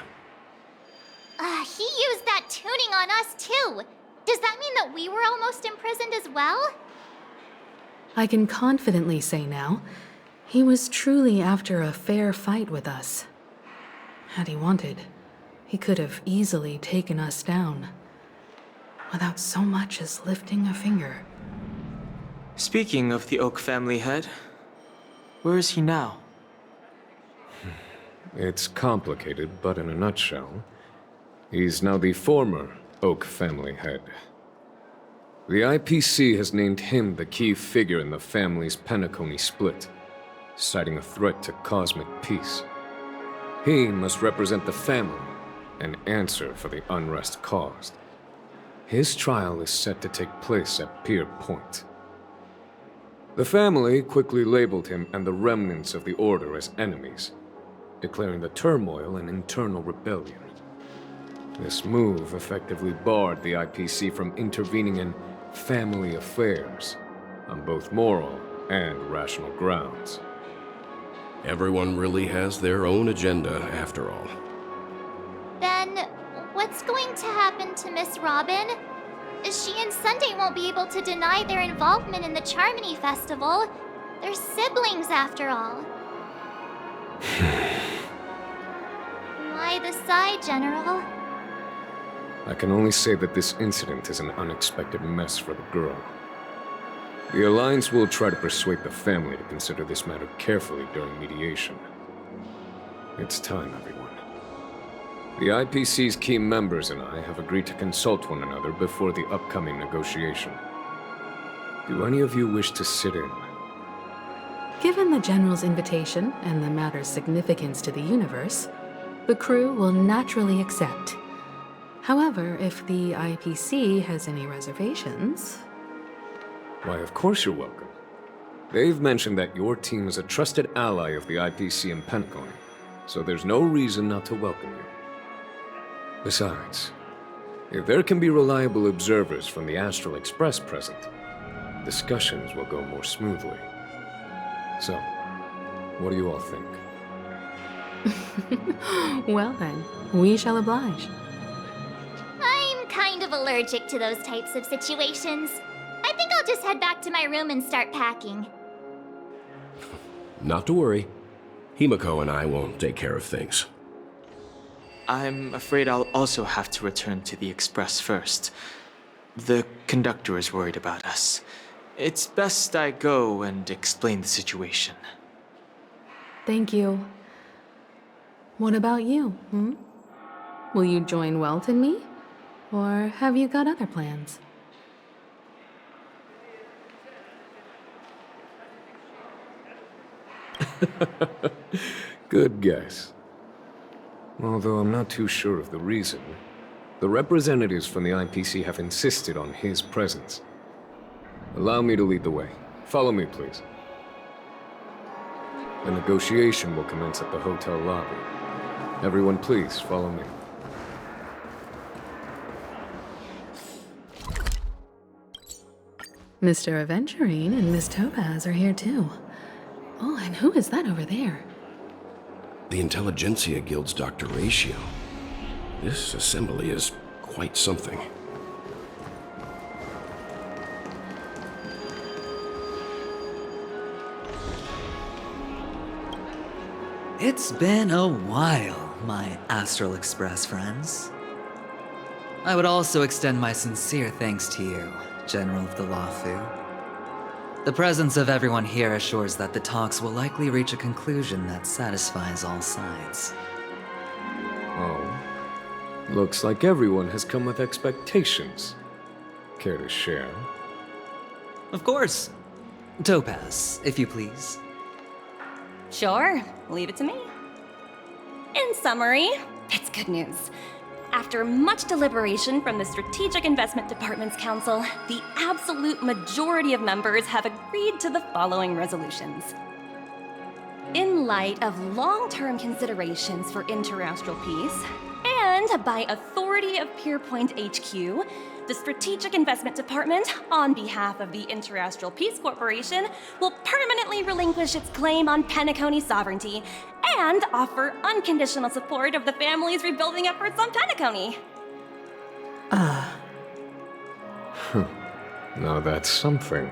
J: He used that tuning on us too. Does that mean that we were almost imprisoned as well?
S: I can confidently say now, he was truly after a fair fight with us. Had he wanted, he could have easily taken us down, without so much as lifting a finger.
Q: Speaking of the Oak family head, where is he now?
K: It's complicated, but in a nutshell, he's now the former Oak family head. The IPC has named him the key figure in the family's Penacony split, citing a threat to cosmic peace. He must represent the family and answer for the unrest caused. His trial is set to take place at Pier Point. The family quickly labeled him and the remnants of the Order as enemies, declaring the turmoil an internal rebellion. This move effectively barred the IPC from intervening in family affairs on both moral and rational grounds.
E: Everyone really has their own agenda, after all.
J: Then, what's going to happen to Miss Robin? She and Sunday won't be able to deny their involvement in the Charmony Festival. They're siblings, after all. Why the sigh, General?
K: I can only say that this incident is an unexpected mess for the girl. The Alliance will try to persuade the family to consider this matter carefully during mediation. It's time, everyone. The IPC's key members and I have agreed to consult one another before the upcoming negotiation. Do any of you wish to sit in?
S: Given the General's invitation and the matter's significance to the universe, the crew will naturally accept. However, if the IPC has any reservations...
K: Why, of course you're welcome. They've mentioned that your team is a trusted ally of the IPC in Penacony, so there's no reason not to welcome you. Besides, if there can be reliable observers from the Astral Express present, discussions will go more smoothly. So, what do you all think?
S: Well then, we shall oblige.
J: I'm kind of allergic to those types of situations. I think I'll just head back to my room and start packing.
E: Not to worry. Himiko and I will take care of things.
Q: I'm afraid I'll also have to return to the Express first. The conductor is worried about us. It's best I go and explain the situation.
S: Thank you. What about you, Will you join Welt and me? Or have you got other plans?
K: Good guess. Although I'm not too sure of the reason, the representatives from the IPC have insisted on his presence. Allow me to lead the way. Follow me, please. The negotiation will commence at the hotel lobby. Everyone, please, follow me.
S: Mr. Aventurine and Miss Topaz are here too. Oh, and who is that over there?
E: The Intelligentsia Guild's Dr. Ratio. This assembly is quite something.
F: It's been a while, my Astral Express friends. I would also extend my sincere thanks to you, General of the Luofu. The presence of everyone here assures that the talks will likely reach a conclusion that satisfies all sides.
K: Oh. Looks like everyone has come with expectations. Care to share?
F: Of course. Topaz, if you please.
O: Sure, leave it to me. In summary, it's good news. After much deliberation from the Strategic Investment Department's Council, the absolute majority of members have agreed to the following resolutions. In light of long-term considerations for interastral peace, and by authority of Pierpoint HQ, the Strategic Investment Department, on behalf of the Interastral Peace Corporation, will permanently relinquish its claim on Penacony sovereignty and offer unconditional support of the family's rebuilding efforts on Penacony.
K: Now that's something.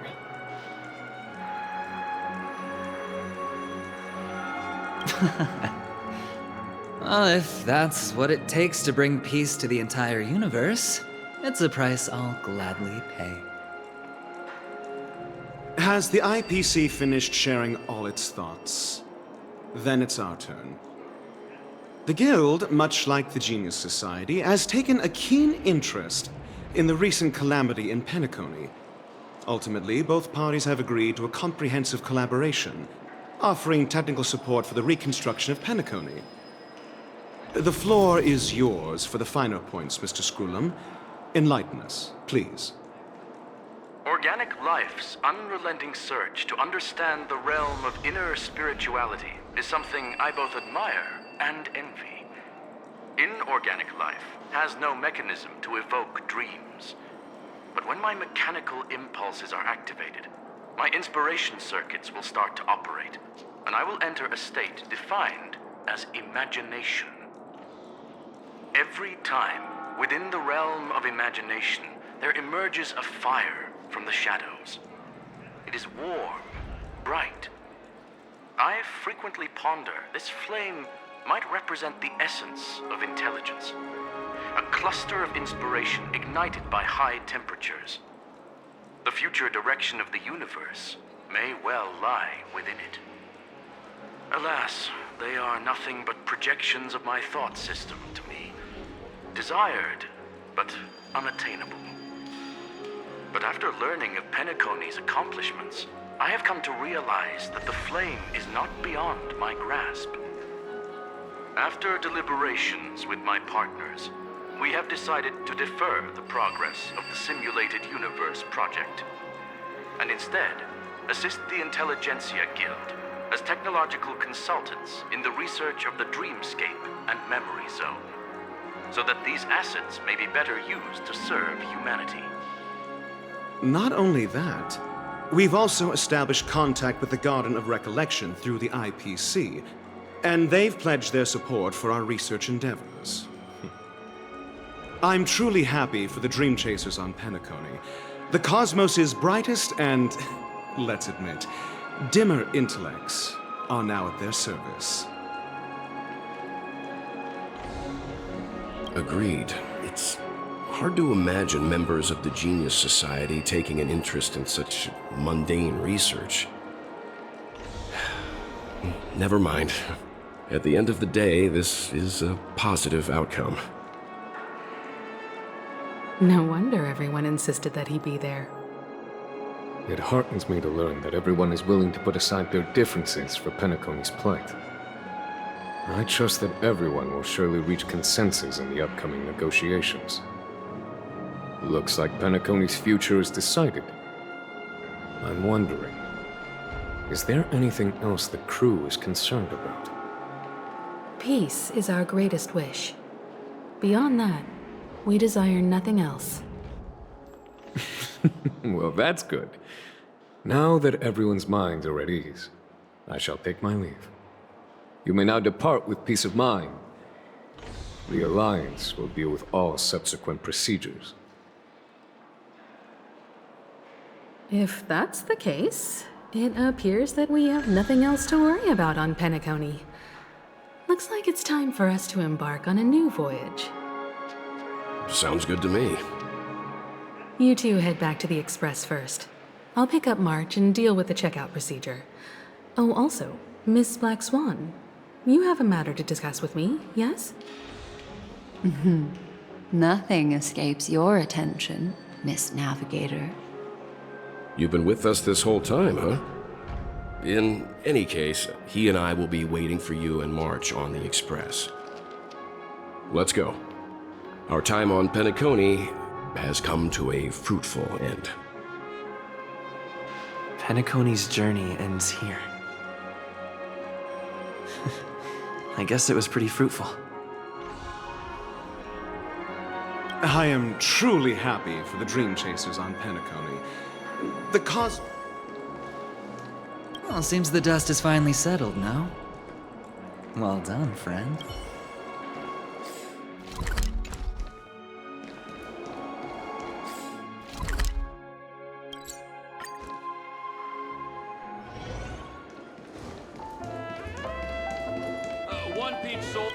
F: Well, if that's what it takes to bring peace to the entire universe, it's a price I'll gladly pay.
R: Has the IPC finished sharing all its thoughts? Then it's our turn. The Guild, much like the Genius Society, has taken a keen interest in the recent calamity in Penacony. Ultimately, both parties have agreed to a comprehensive collaboration, offering technical support for the reconstruction of Penacony. The floor is yours for the finer points, Mr. Screwlum. Enlighten us, please.
X: Organic life's unrelenting search to understand the realm of inner spirituality is something I both admire and envy. Inorganic life has no mechanism to evoke dreams. But when my mechanical impulses are activated, my inspiration circuits will start to operate, and I will enter a state defined as imagination. Every time, within the realm of imagination, there emerges a fire from the shadows. It is warm, bright. I frequently ponder this flame might represent the essence of intelligence, a cluster of inspiration ignited by high temperatures. The future direction of the universe may well lie within it. Alas, they are nothing but projections of my thought system to me. Desired, but unattainable. But after learning of Penacony's accomplishments, I have come to realize that the flame is not beyond my grasp. After deliberations with my partners, we have decided to defer the progress of the Simulated Universe project, and instead assist the Intelligentsia Guild as technological consultants in the research of the Dreamscape and Memory Zone, so that these assets may be better used to serve humanity.
R: Not only that, we've also established contact with the Garden of Recollection through the IPC, and they've pledged their support for our research endeavors. I'm truly happy for the Dream Chasers on Penacony. The cosmos' brightest and, let's admit, dimmer intellects are now at their service.
E: Agreed. It's hard to imagine members of the Genius Society taking an interest in such mundane research. Never mind. At the end of the day, this is a positive outcome.
S: No wonder everyone insisted that he be there.
K: It heartens me to learn that everyone is willing to put aside their differences for Penacony's plight. I trust that everyone will surely reach consensus in the upcoming negotiations. Looks like Penacony's future is decided. I'm wondering, is there anything else the crew is concerned about?
S: Peace is our greatest wish. Beyond that, we desire nothing else.
K: Well, that's good. Now that everyone's minds are at ease, I shall take my leave. You may now depart with peace of mind. The Alliance will deal with all subsequent procedures.
S: If that's the case, it appears that we have nothing else to worry about on Penacony. Looks like it's time for us to embark on a new voyage.
E: Sounds good to me.
S: You two head back to the Express first. I'll pick up March and deal with the checkout procedure. Oh, also, Miss Black Swan, you have a matter to discuss with me, yes?
M: Nothing escapes your attention, Miss Navigator.
E: You've been with us this whole time, huh? In any case, he and I will be waiting for you and March on the Express. Let's go. Our time on Penacony has come to a fruitful end.
L: Penacony's journey ends here. I guess it was pretty fruitful.
R: I am truly happy for the Dream Chasers on Penacony. The cause...
F: Well, seems the dust is finally settled, no? Well done, friend.
N: One peach sold.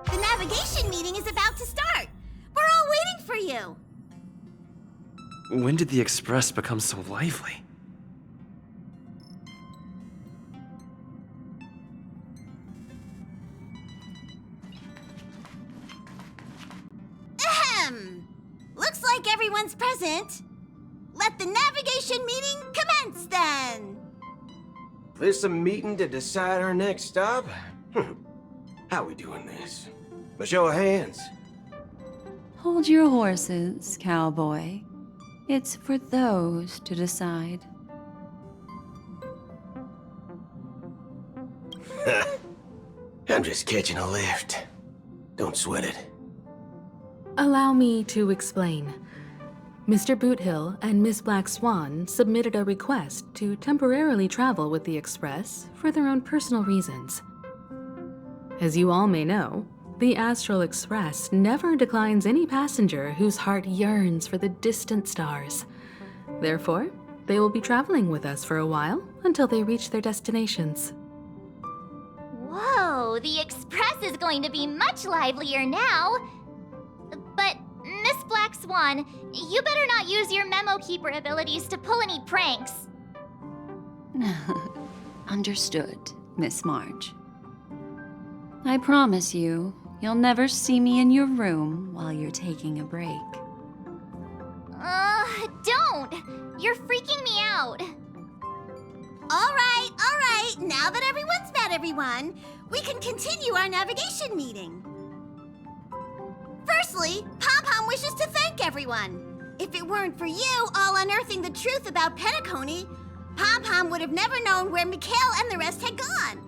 P: The navigation meeting is about to start. We're all waiting for you.
L: When did the Express become so lively?
P: Ahem. Looks like everyone's present. Let the navigation meeting commence then.
W: This a meeting to decide our next stop? How we doing this? A show of hands.
M: Hold your horses, cowboy. It's for those to decide.
W: I'm just catching a lift. Don't sweat it.
S: Allow me to explain. Mr. Boothill and Miss Black Swan submitted a request to temporarily travel with the Express for their own personal reasons. As you all may know, the Astral Express never declines any passenger whose heart yearns for the distant stars. Therefore, they will be traveling with us for a while until they reach their destinations.
J: Whoa, the Express is going to be much livelier now. But, Miss Black Swan, you better not use your memo keeper abilities to pull any pranks.
M: Understood, Miss March. I promise you, you'll never see me in your room while you're taking a break.
J: Don't! You're freaking me out.
P: All right. Now that everyone's met everyone, we can continue our navigation meeting. Firstly, Pom-Pom wishes to thank everyone. If it weren't for you all unearthing the truth about Penacony, Pom-Pom would have never known where Mikhail and the rest had gone.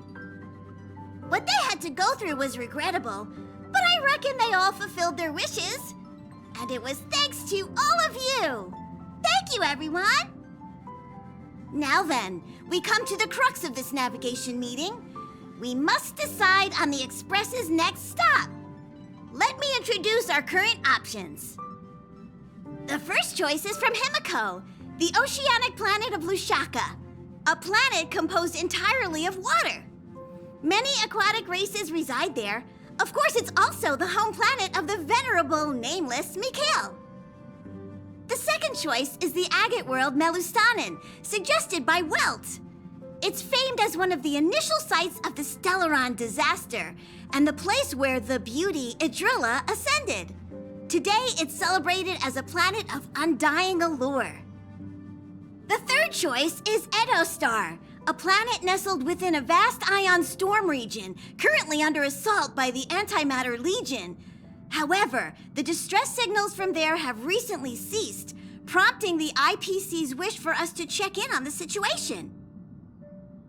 P: What they had to go through was regrettable, but I reckon they all fulfilled their wishes. And it was thanks to all of you. Thank you, everyone. Now then, we come to the crux of this navigation meeting. We must decide on the Express's next stop. Let me introduce our current options. The first choice is from Himiko, the oceanic planet of Lushaka, a planet composed entirely of water. Many aquatic races reside there. Of course, it's also the home planet of the venerable, nameless Mikhail. The second choice is the agate world Melustanen, suggested by Welt. It's famed as one of the initial sites of the Stellaron disaster, and the place where the beauty Idrilla ascended. Today, it's celebrated as a planet of undying allure. The third choice is Edostar, a planet nestled within a vast ion storm region, currently under assault by the Antimatter Legion. However, the distress signals from there have recently ceased, prompting the IPC's wish for us to check in on the situation.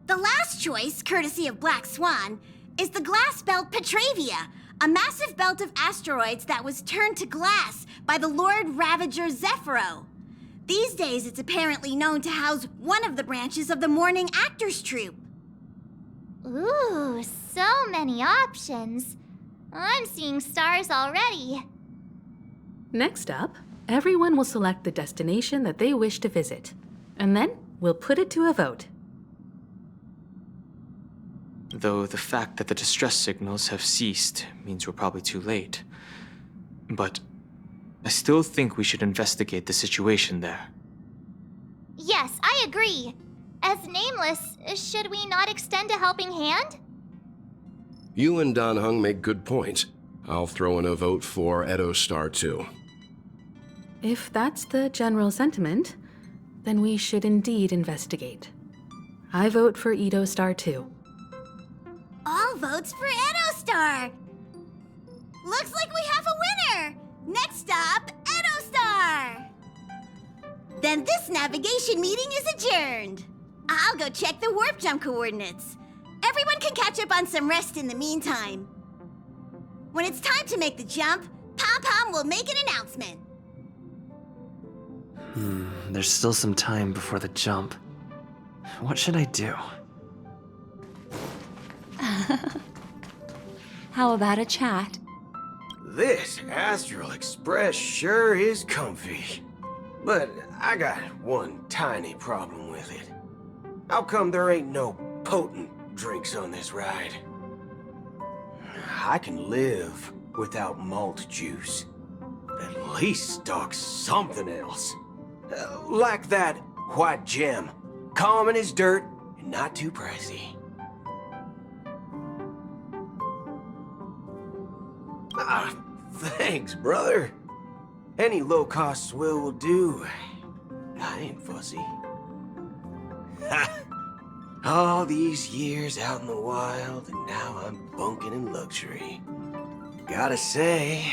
P: The last choice, courtesy of Black Swan, is the glass belt Petravia, a massive belt of asteroids that was turned to glass by the Lord Ravager Zephyro. These days, it's apparently known to house one of the branches of the Morning Actors Troupe.
J: Ooh, so many options. I'm seeing stars already.
S: Next up, everyone will select the destination that they wish to visit, and then we'll put it to a vote.
Q: though the fact that the distress signals have ceased means we're probably too late. But I still think we should investigate the situation there.
J: Yes, I agree. As Nameless, should we not extend a helping hand?
E: You and Dan Heng make good points. I'll throw in a vote for Edo Star 2.
S: If that's the general sentiment, then we should indeed investigate. I vote for Edo Star 2.
P: All votes for Edo Star! Looks like we have a winner! Next stop, Edo Star! Then this navigation meeting is adjourned. I'll go check the warp jump coordinates. Everyone can catch up on some rest in the meantime. When it's time to make the jump, Pom-Pom will make an announcement.
L: There's still some time before the jump. What should I do?
M: How about a chat?
W: This Astral Express sure is comfy. But I got one tiny problem with it. How come there ain't no potent drinks on this ride? I can live without malt juice. At least stock something else. Like that white gem. Common as dirt and not too pricey. Ah, thanks, brother. Any low-cost swill will do. I ain't fussy. Ha! All these years out in the wild, and now I'm bunking in luxury. Gotta say,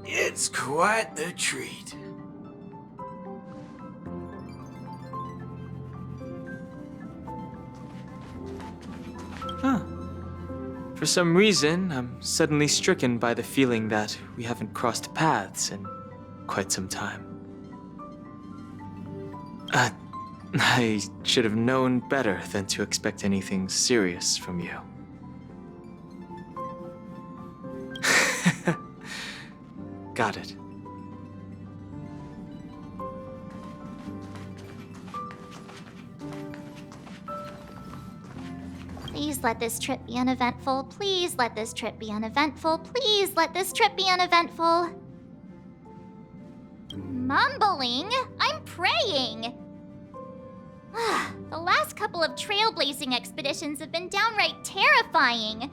W: it's quite the treat.
Q: Huh. For some reason, I'm suddenly stricken by the feeling that we haven't crossed paths in quite some time. I should have known better than to expect anything serious from you. Got it.
J: Please let this trip be uneventful. Please let this trip be uneventful. Please let this trip be uneventful. Mumbling? I'm praying. The last couple of trailblazing expeditions have been downright terrifying.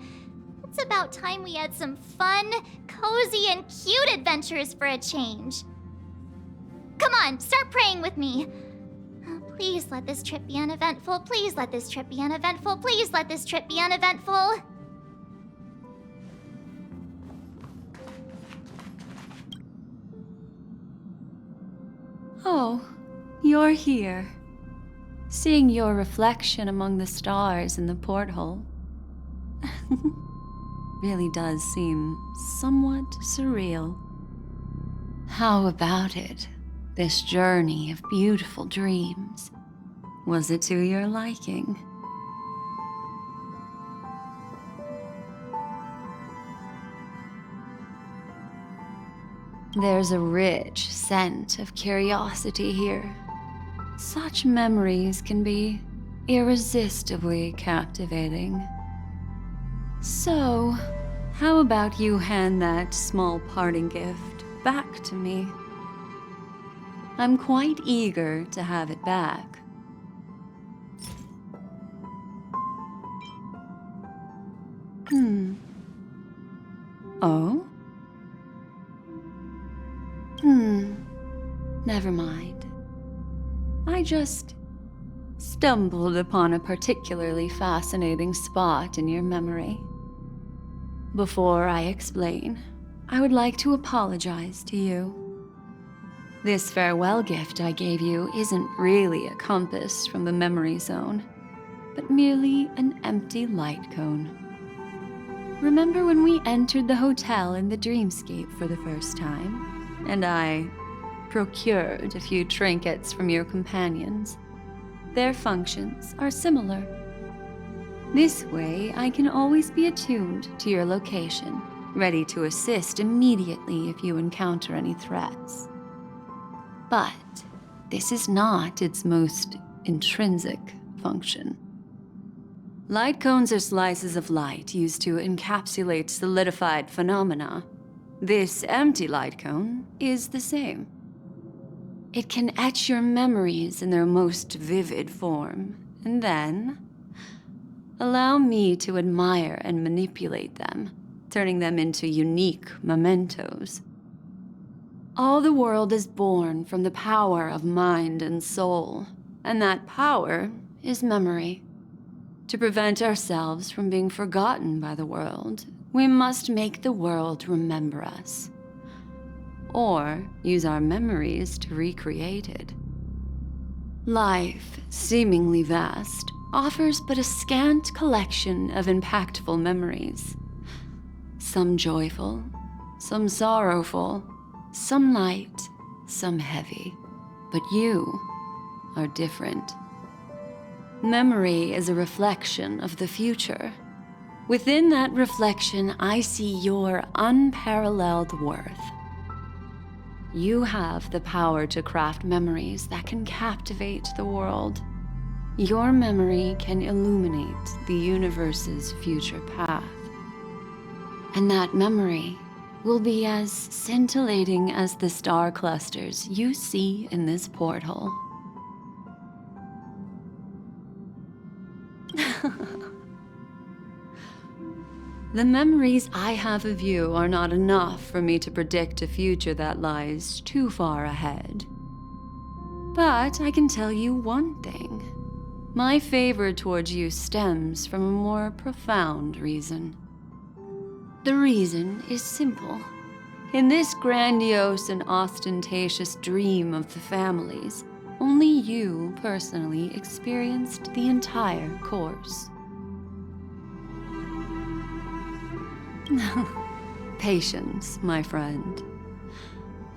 J: It's about time we had some fun, cozy, and cute adventures for a change. Come on, start praying with me. Please let this trip be uneventful. Please let this trip be uneventful. Please let this trip be uneventful.
M: Oh, you're here. Seeing your reflection among the stars in the porthole really does seem somewhat surreal. How about it? This journey of beautiful dreams. Was it to your liking? There's a rich scent of curiosity here. Such memories can be irresistibly captivating. So, how about you hand that small parting gift back to me? I'm quite eager to have it back. Oh? Never mind. I just stumbled upon a particularly fascinating spot in your memory. Before I explain, I would like to apologize to you. This farewell gift I gave you isn't really a compass from the memory zone, but merely an empty light cone. Remember when we entered the hotel in the dreamscape for the first time, and I procured a few trinkets from your companions? Their functions are similar. This way, I can always be attuned to your location, ready to assist immediately if you encounter any threats. But this is not its most intrinsic function. Light cones are slices of light used to encapsulate solidified phenomena. This empty light cone is the same. It can etch your memories in their most vivid form, and then allow me to admire and manipulate them, turning them into unique mementos. All the world is born from the power of mind and soul, and that power is memory. To prevent ourselves from being forgotten by the world, we must make the world remember us, or use our memories to recreate it. Life, seemingly vast, offers but a scant collection of impactful memories. Some joyful, some sorrowful, some light, some heavy. But you are different. Memory is a reflection of the future. Within that reflection, I see your unparalleled worth. You have the power to craft memories that can captivate the world. Your memory can illuminate the universe's future path. And that memory will be as scintillating as the star clusters you see in this porthole. The memories I have of you are not enough for me to predict a future that lies too far ahead. But I can tell you one thing. My favor towards you stems from a more profound reason. The reason is simple. In this grandiose and ostentatious dream of the families, only you personally experienced the entire course. Patience, my friend.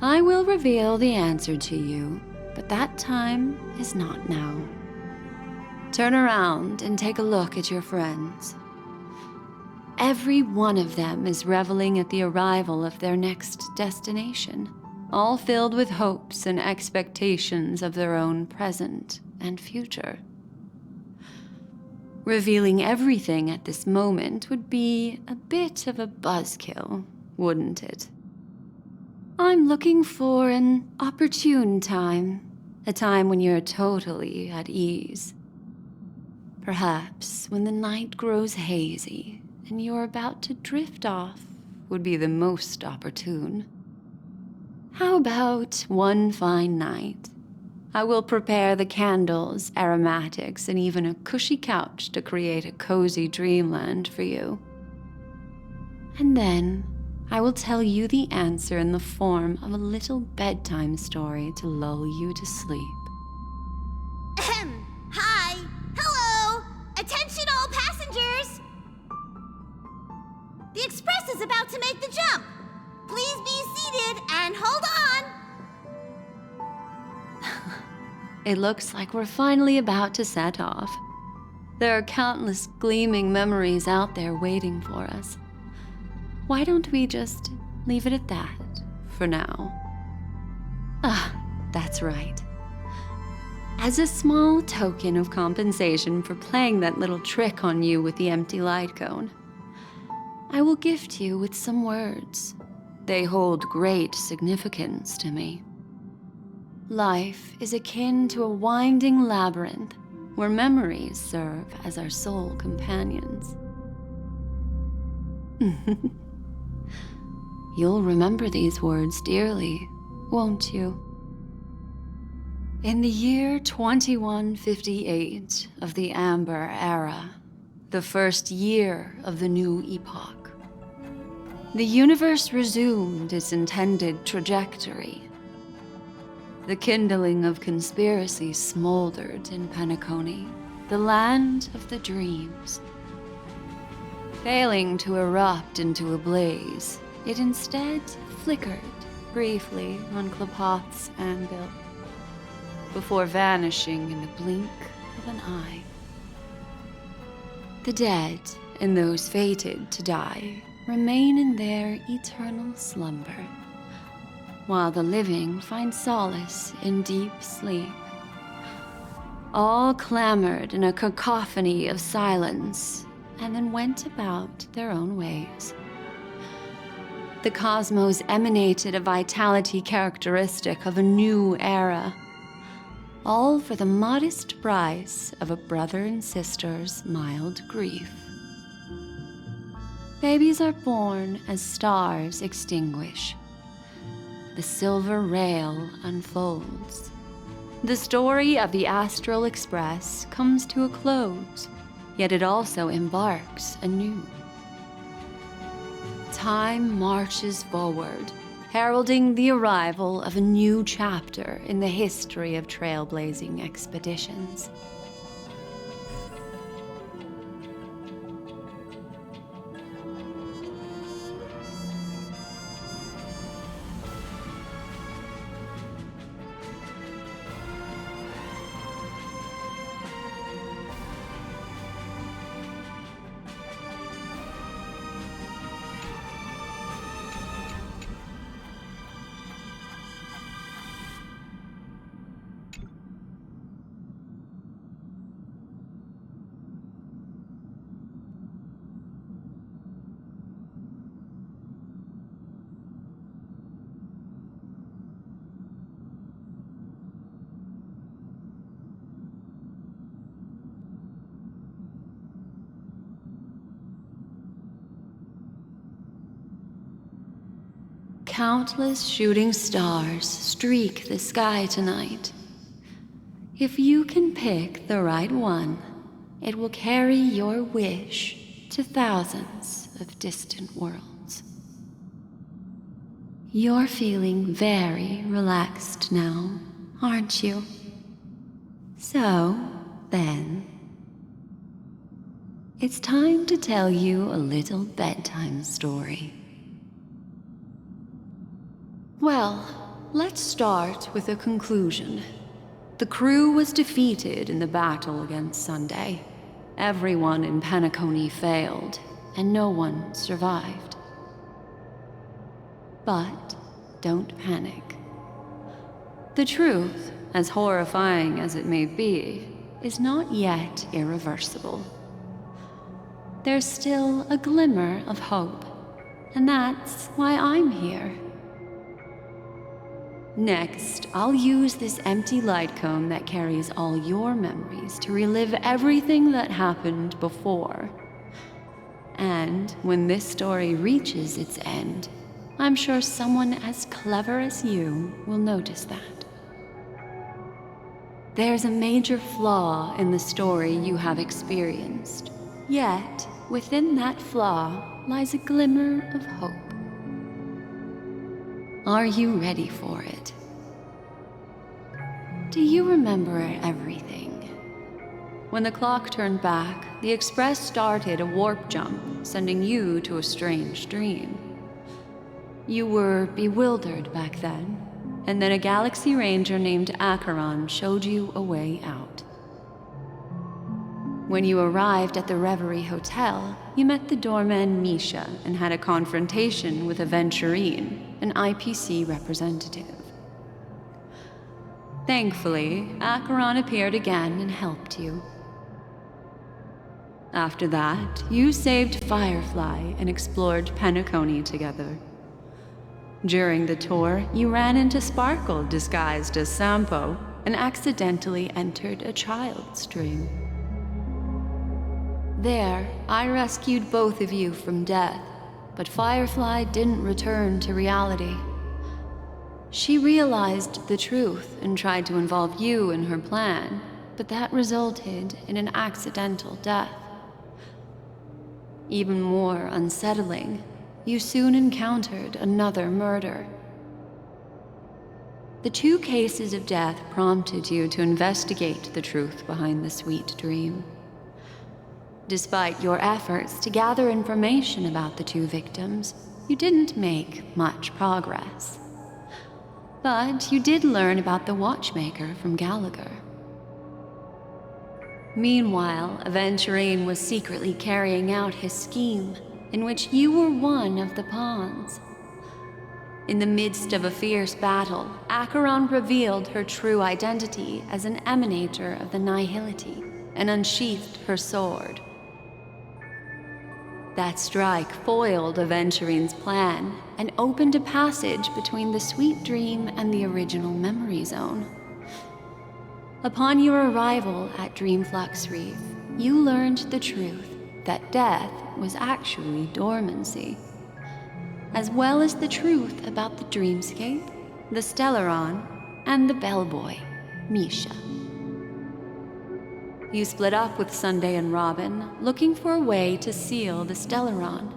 M: I will reveal the answer to you, but that time is not now. Turn around and take a look at your friends. Every one of them is reveling at the arrival of their next destination, all filled with hopes and expectations of their own present and future. Revealing everything at this moment would be a bit of a buzzkill, wouldn't it? I'm looking for an opportune time, a time when you're totally at ease. Perhaps when the night grows hazy and you're about to drift off would be the most opportune. How about one fine night? I will prepare the candles, aromatics, and even a cushy couch to create a cozy dreamland for you. And then I will tell you the answer in the form of a little bedtime story to lull you to sleep.
P: Hi! Hello! Attention all passengers! The express is about to make the jump. Please be seated and hold on!
M: It looks like we're finally about to set off. There are countless gleaming memories out there waiting for us. Why don't we just leave it at that for now? That's right. As a small token of compensation for playing that little trick on you with the empty light cone, I will gift you with some words. They hold great significance to me. Life is akin to a winding labyrinth where memories serve as our sole companions. You'll remember these words dearly, won't you? In the year 2158 of the Amber Era, the first year of the new epoch, the universe resumed its intended trajectory. The kindling of conspiracy smoldered in Penacony, the land of the dreams. Failing to erupt into a blaze, it instead flickered briefly on Klapoth's anvil, before vanishing in the blink of an eye. The dead and those fated to die remain in their eternal slumber, while the living find solace in deep sleep. All clamored in a cacophony of silence, and then went about their own ways. The cosmos emanated a vitality characteristic of a new era, all for the modest price of a brother and sister's mild grief. Babies are born as stars extinguish. The silver rail unfolds. The story of the Astral Express comes to a close, yet it also embarks anew. Time marches forward, heralding the arrival of a new chapter in the history of trailblazing expeditions. Countless shooting stars streak the sky tonight. If you can pick the right one, it will carry your wish to thousands of distant worlds. You're feeling very relaxed now, aren't you? So, then, it's time to tell you a little bedtime story. Well, let's start with a conclusion. The crew was defeated in the battle against Sunday. Everyone in Penacony failed, and no one survived. But don't panic. The truth, as horrifying as it may be, is not yet irreversible. There's still a glimmer of hope, and that's why I'm here. Next, I'll use this empty light cone that carries all your memories to relive everything that happened before. And when this story reaches its end, I'm sure someone as clever as you will notice that. There's a major flaw in the story you have experienced, yet within that flaw lies a glimmer of hope. Are you ready for it? Do you remember everything? When the clock turned back, the Express started a warp jump, sending you to a strange dream. You were bewildered back then, and then a Galaxy Ranger named Acheron showed you a way out. When you arrived at the Reverie Hotel, you met the doorman Misha and had a confrontation with Aventurine, an IPC representative. Thankfully, Acheron appeared again and helped you. After that, you saved Firefly and explored Penacony together. During the tour, you ran into Sparkle disguised as Sampo and accidentally entered a child's dream. There, I rescued both of you from death, but Firefly didn't return to reality. She realized the truth and tried to involve you in her plan, but that resulted in an accidental death. Even more unsettling, you soon encountered another murder. The 2 cases of death prompted you to investigate the truth behind the sweet dream. Despite your efforts to gather information about the 2 victims, you didn't make much progress. But you did learn about the watchmaker from Gallagher. Meanwhile, Aventurine was secretly carrying out his scheme, in which you were one of the pawns. In the midst of a fierce battle, Acheron revealed her true identity as an emanator of the Nihility and unsheathed her sword. That strike foiled Aventurine's plan and opened a passage between the Sweet Dream and the original Memory Zone. Upon your arrival at Dreamflux Reef, you learned the truth that death was actually dormancy, as well as the truth about the dreamscape, the Stellaron, and the bellboy, Misha. You split up with Sunday and Robin, looking for a way to seal the Stellaron.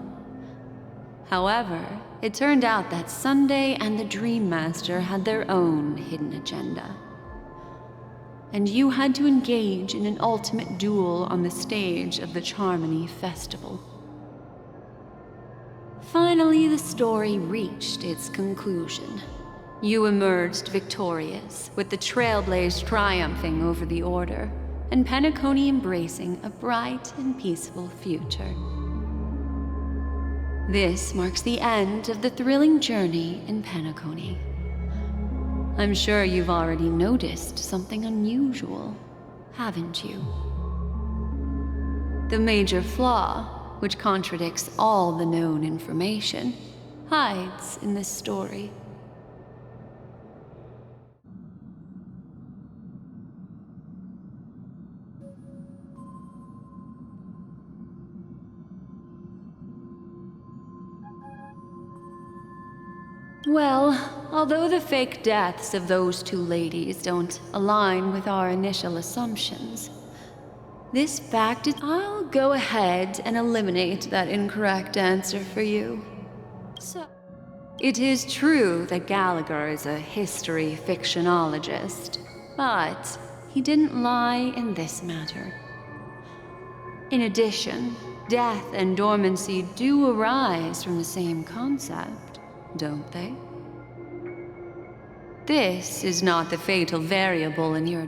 M: However, it turned out that Sunday and the Dream Master had their own hidden agenda. And you had to engage in an ultimate duel on the stage of the Charmony Festival. Finally, the story reached its conclusion. You emerged victorious, with the Trailblazer triumphing over the Order, and Penacony embracing a bright and peaceful future. This marks the end of the thrilling journey in Penacony. I'm sure you've already noticed something unusual, haven't you? The major flaw, which contradicts all the known information, hides in this story. Well, although the fake deaths of those two ladies don't align with our initial assumptions, this fact is... I'll go ahead and eliminate that incorrect answer for you. So, it is true that Gallagher is a history fictionologist, but he didn't lie in this matter. In addition, death and dormancy do arise from the same concept, don't they? This is not the fatal variable in your...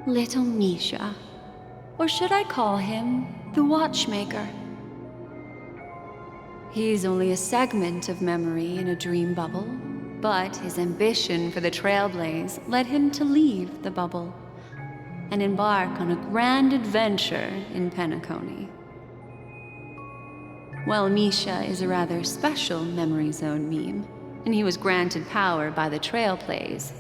M: Little Misha. Or should I call him the Watchmaker? He's only a segment of memory in a dream bubble, but his ambition for the Trailblaze led him to leave the bubble and embark on a grand adventure in Penacony. While Misha is a rather special Memory Zone meme, and he was granted power by the Trailblaze,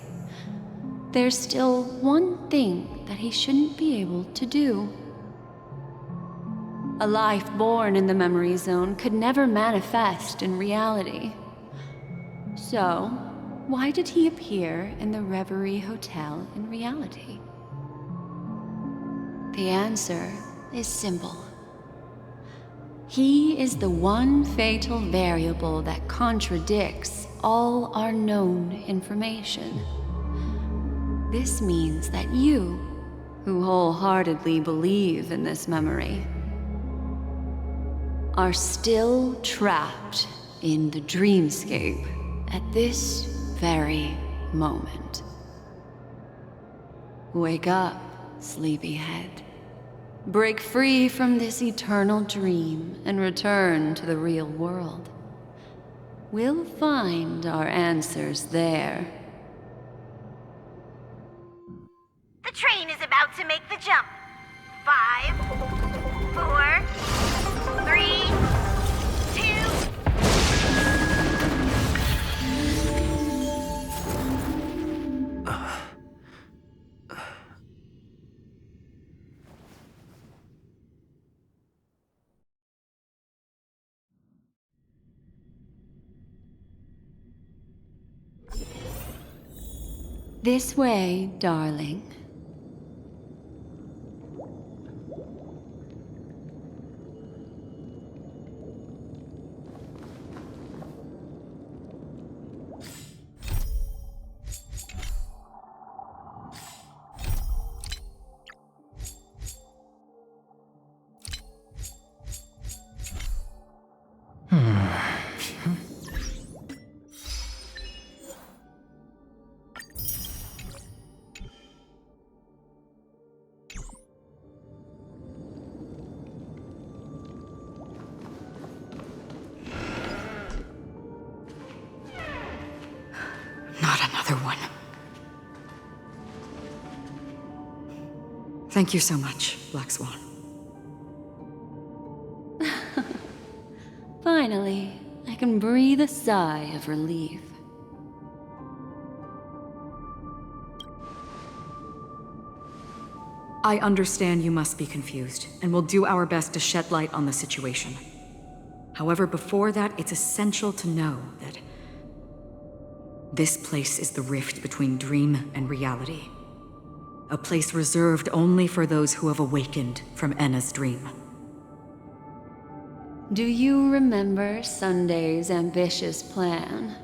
M: there's still one thing that he shouldn't be able to do. A life born in the Memory Zone could never manifest in reality. So, why did he appear in the Reverie Hotel in reality? The answer is simple. He is the one fatal variable that contradicts all our known information. This means that you, who wholeheartedly believe in this memory, are still trapped in the dreamscape at this very moment. Wake up, sleepyhead. Break free from this eternal dream and return to the real world. We'll find our answers there.
P: The train is about to make the jump. 5, 4, 3, 2...
M: This way, darling.
N: Thank you so much, Black Swan.
M: Finally, I can breathe a sigh of relief.
N: I understand you must be confused, and will do our best to shed light on the situation. However, before that, it's essential to know that this place is the rift between dream and reality. A place reserved only for those who have awakened from Enna's dream.
M: Do you remember Sunday's ambitious plan?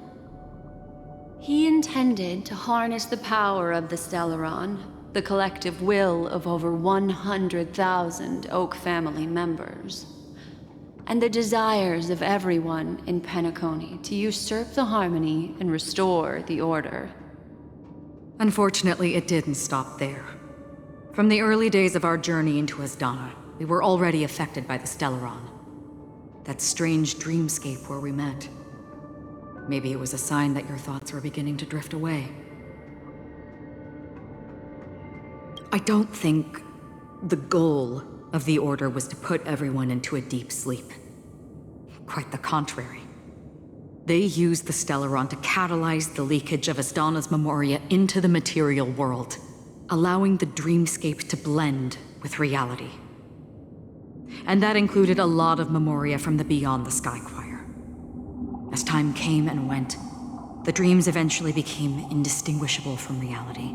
M: He intended to harness the power of the Stellaron, the collective will of over 100,000 Oak family members, and the desires of everyone in Penacony to usurp the harmony and restore the order.
N: Unfortunately, it didn't stop there. From the early days of our journey into Asdana, we were already affected by the Stellaron. That strange dreamscape where we met. Maybe it was a sign that your thoughts were beginning to drift away. I don't think the goal of the Order was to put everyone into a deep sleep. Quite the contrary. They used the Stellaron to catalyze the leakage of Asdana's memoria into the material world, allowing the dreamscape to blend with reality. And that included a lot of memoria from the Beyond the Sky Choir. As time came and went, the dreams eventually became indistinguishable from reality,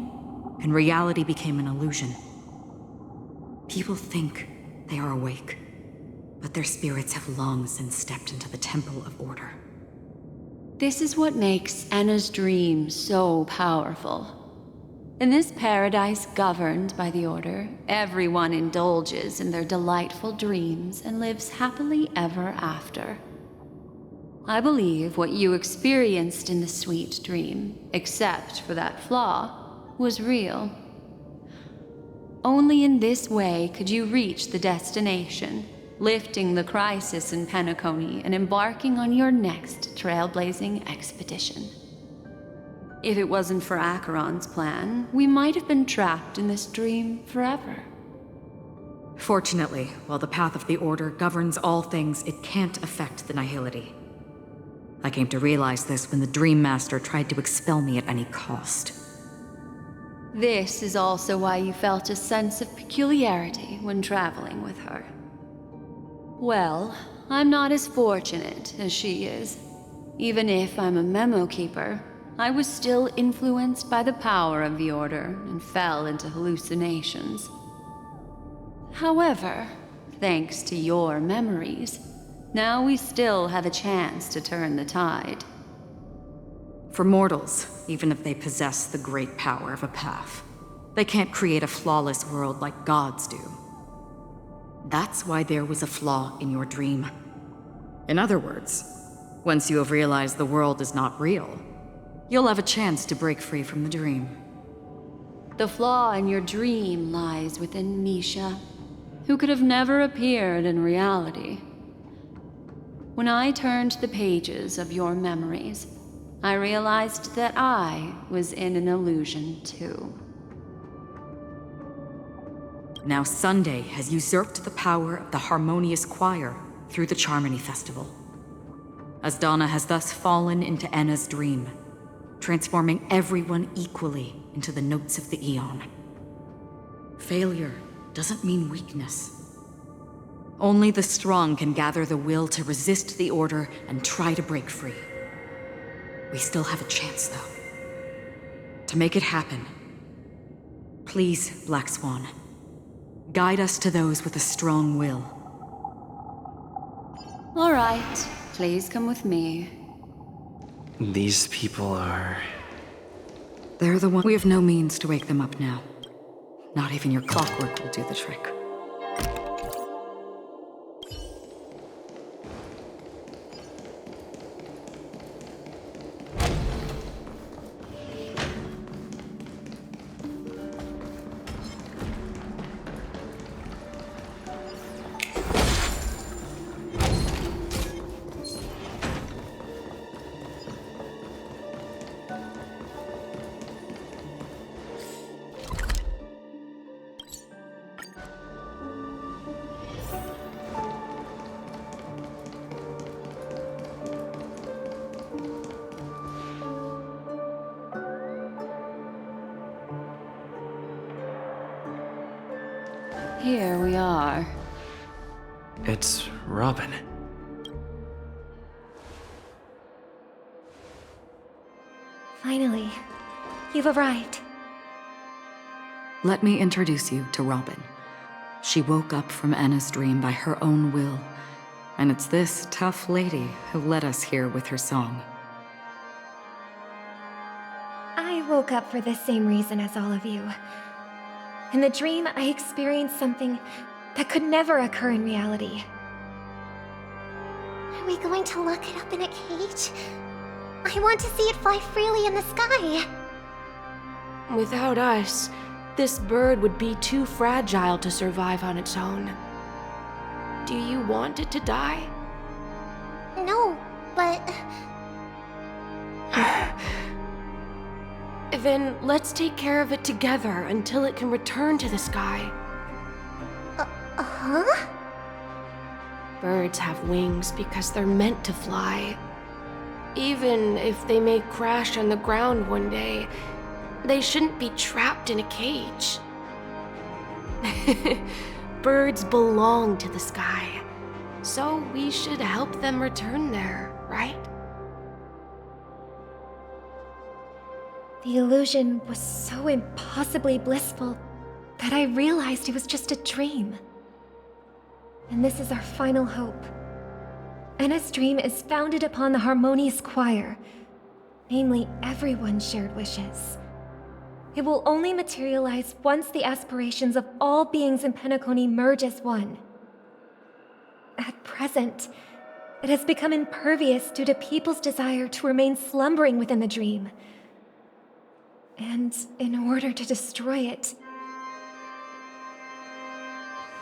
N: and reality became an illusion. People think they are awake, but their spirits have long since stepped into the Temple of Order.
M: This is what makes Enna's dream so powerful. In this paradise governed by the Order, everyone indulges in their delightful dreams and lives happily ever after. I believe what you experienced in the sweet dream, except for that flaw, was real. Only in this way could you reach the destination, lifting the crisis in Penacony and embarking on your next trailblazing expedition. If it wasn't for Acheron's plan, we might have been trapped in this dream forever.
N: Fortunately, while the path of the Order governs all things, it can't affect the Nihility. I came to realize this when the Dream Master tried to expel me at any cost.
M: This is also why you felt a sense of peculiarity when traveling with her. Well, I'm not as fortunate as she is. Even if I'm a memo keeper, I was still influenced by the power of the Order and fell into hallucinations. However, thanks to your memories, now we still have a chance to turn the tide.
N: For mortals, even if they possess the great power of a path, they can't create a flawless world like gods do. That's why there was a flaw in your dream. In other words, once you have realized the world is not real, you'll have a chance to break free from the dream.
M: The flaw in your dream lies within Misha, who could have never appeared in reality. When I turned the pages of your memories, I realized that I was in an illusion too.
N: Now Sunday has usurped the power of the Harmonious Choir through the Charmony Festival. Asdana has thus fallen into Enna's dream, transforming everyone equally into the notes of the Aeon. Failure doesn't mean weakness. Only the strong can gather the will to resist the Order and try to break free. We still have a chance, though. To make it happen, please, Black Swan, guide us to those with a strong will.
M: All right, please come with me.
Q: These people are...
N: They're the ones. We have no means to wake them up now. Not even your clockwork will do the trick.
M: here we are.
Q: It's Robin.
I: Finally, you've arrived.
N: Let me introduce you to Robin. She woke up from Anna's dream by her own will, and it's this tough lady who led us here with her song.
I: I woke up for the same reason as all of you. In the dream, I experienced something that could never occur in reality.
J: Are we going to lock it up in a cage? I want to see it fly freely in the sky.
T: Without us, this bird would be too fragile to survive on its own. Do you want it to die?
J: No, but...
T: Then let's take care of it together until it can return to the sky.
J: Huh?
T: Birds have wings because they're meant to fly. Even if they may crash on the ground one day, they shouldn't be trapped in a cage. Birds belong to the sky, so we should help them return there, right?
I: The illusion was so impossibly blissful that I realized it was just a dream. And this is our final hope. Anna's dream is founded upon the harmonious choir, namely everyone's shared wishes. It will only materialize once the aspirations of all beings in Penacony merge as one. At present, it has become impervious due to people's desire to remain slumbering within the dream. And in order to destroy it,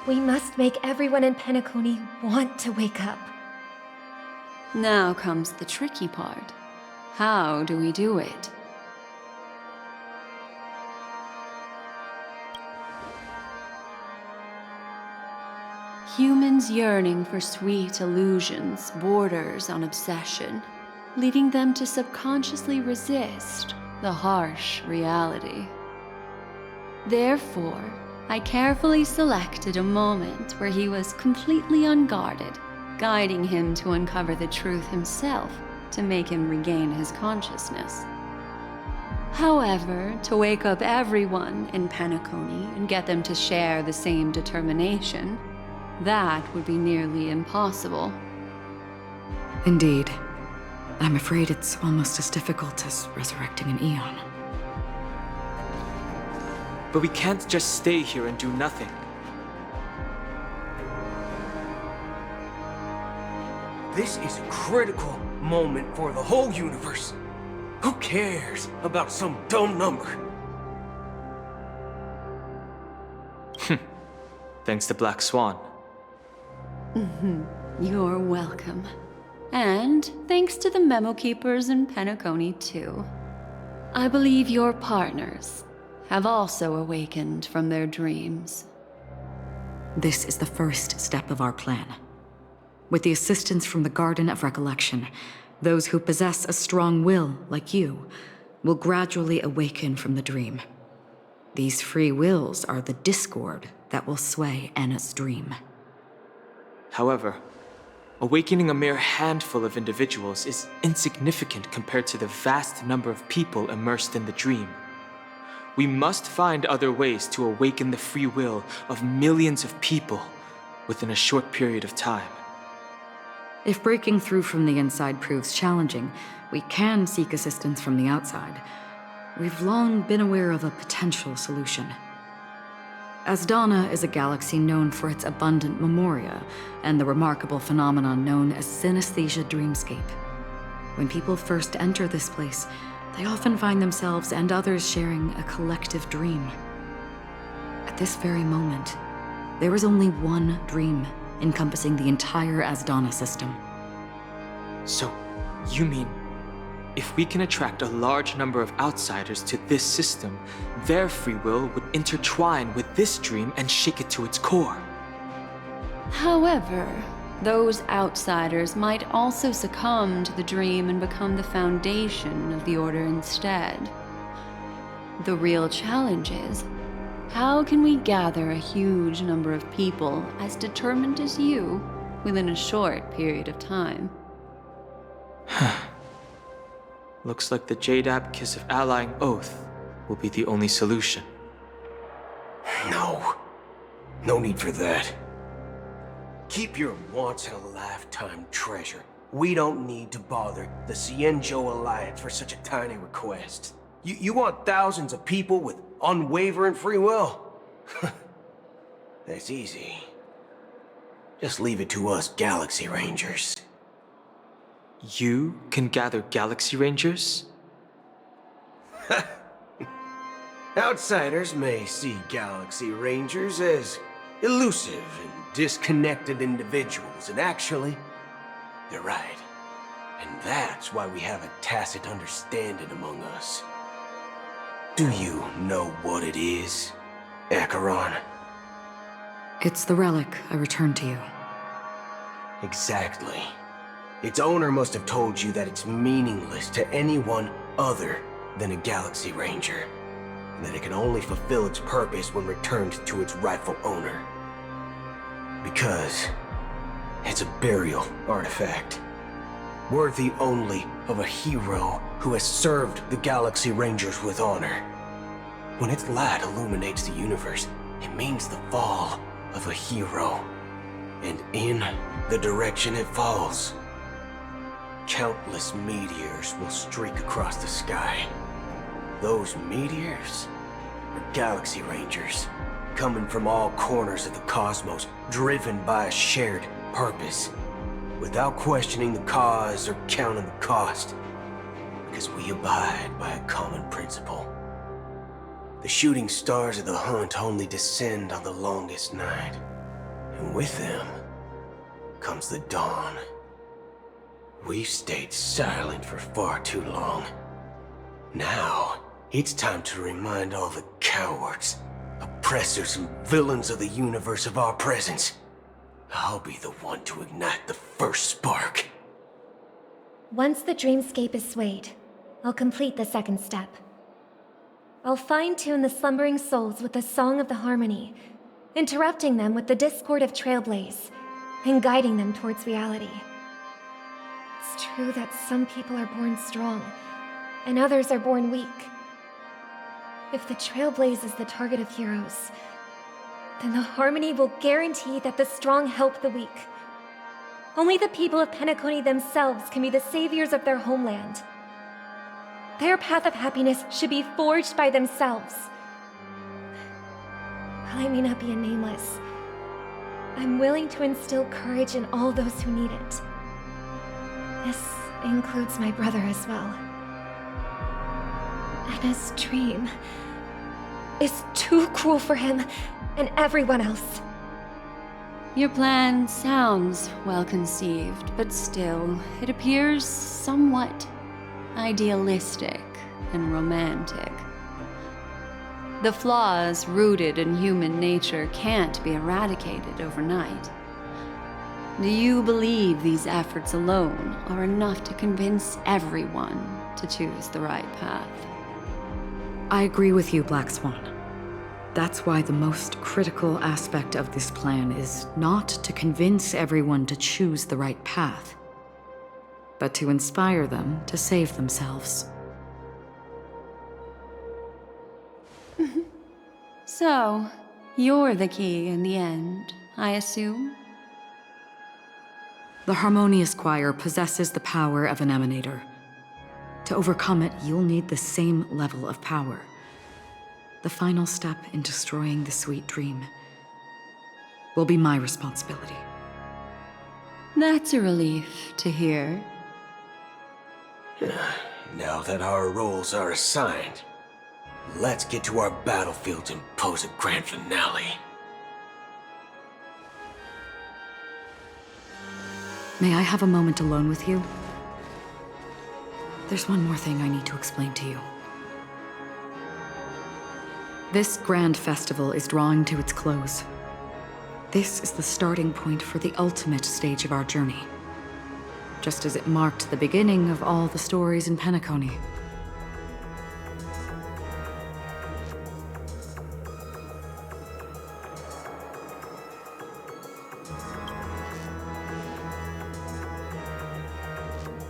I: we must make everyone in Penacony want to wake up.
M: Now comes the tricky part. How do we do it? Humans yearning for sweet illusions borders on obsession, leading them to subconsciously resist the harsh reality. Therefore, I carefully selected a moment where he was completely unguarded, guiding him to uncover the truth himself to make him regain his consciousness. However, to wake up everyone in Penacony and get them to share the same determination, that would be nearly impossible.
N: Indeed. I'm afraid it's almost as difficult as resurrecting an Eon.
Q: But we can't just stay here and do nothing.
W: This is a critical moment for the whole universe. Who cares about some dumb number?
Q: Thanks to Black Swan.
M: You're welcome. And thanks to the memo keepers in Penacony, too. I believe your partners have also awakened from their dreams.
N: This is the first step of our plan. With the assistance from the Garden of Recollection, those who possess a strong will, like you, will gradually awaken from the dream. These free wills are the discord that will sway Anna's dream.
Q: However, awakening a mere handful of individuals is insignificant compared to the vast number of people immersed in the dream. We must find other ways to awaken the free will of millions of people within a short period of time.
N: If breaking through from the inside proves challenging, we can seek assistance from the outside. We've long been aware of a potential solution. Asdana is a galaxy known for its abundant memoria and the remarkable phenomenon known as synesthesia dreamscape. When people first enter this place, they often find themselves and others sharing a collective dream. At this very moment, there is only one dream encompassing the entire Asdana system.
Q: So, you mean, if we can attract a large number of outsiders to this system, their free will would intertwine with this dream and shake it to its core?
M: However, those outsiders might also succumb to the dream and become the foundation of the Order instead. The real challenge is, How can we gather a huge number of people as determined as you within a short period of time?
Q: Looks like the Jade Abacus of Allying Oath will be the only solution.
W: No. No need for that. Keep your once-in-a-lifetime treasure. We don't need to bother the Cienjo Alliance for such a tiny request. You want thousands of people with unwavering free will? That's easy. Just leave it to us Galaxy Rangers.
Q: You can gather Galaxy Rangers?
W: Outsiders may see Galaxy Rangers as elusive and disconnected individuals, and actually, they're right. And that's why we have a tacit understanding among us. Do you know what it is, Acheron?
N: It's the relic I returned to you.
W: Exactly. Its owner must have told you that it's meaningless to anyone other than a Galaxy Ranger, and that it can only fulfill its purpose when returned to its rightful owner. Because it's a burial artifact, worthy only of a hero who has served the Galaxy Rangers with honor. When its light illuminates the universe, it means the fall of a hero. And in the direction it falls, countless meteors will streak across the sky. Those meteors are Galaxy Rangers, coming from all corners of the cosmos, driven by a shared purpose, without questioning the cause or counting the cost, because we abide by a common principle. The shooting stars of the hunt only descend on the longest night, and with them comes the dawn. We've stayed silent for far too long. Now, it's time to remind all the cowards, oppressors and villains of the universe of our presence. I'll be the one to ignite the first spark.
I: Once the dreamscape is swayed, I'll complete the second step. I'll fine-tune the slumbering souls with the Song of the Harmony, interrupting them with the discord of Trailblaze, and guiding them towards reality. It's true that some people are born strong, and others are born weak. If the Trailblaze is the target of heroes, then the Harmony will guarantee that the strong help the weak. Only the people of Penacony themselves can be the saviors of their homeland. Their path of happiness should be forged by themselves. While I may not be a nameless, I'm willing to instill courage in all those who need it. This includes my brother as well. Anna's dream is too cruel for him and everyone else.
M: Your plan sounds well conceived, but still, it appears somewhat idealistic and romantic. The flaws rooted in human nature can't be eradicated overnight. Do you believe these efforts alone are enough to convince everyone to choose the right path?
N: I agree with you, Black Swan. That's why the most critical aspect of this plan is not to convince everyone to choose the right path, but to inspire them to save themselves.
M: So, you're the key in the end, I assume?
N: The Harmonious Choir possesses the power of an emanator. To overcome it, you'll need the same level of power. The final step in destroying the sweet dream will be my responsibility.
M: That's a relief to hear.
W: Now that our roles are assigned, let's get to our battlefields and pose a grand finale.
N: May I have a moment alone with you? There's one more thing I need to explain to you. This grand festival is drawing to its close. This is the starting point for the ultimate stage of our journey, just as it marked the beginning of all the stories in Penacony.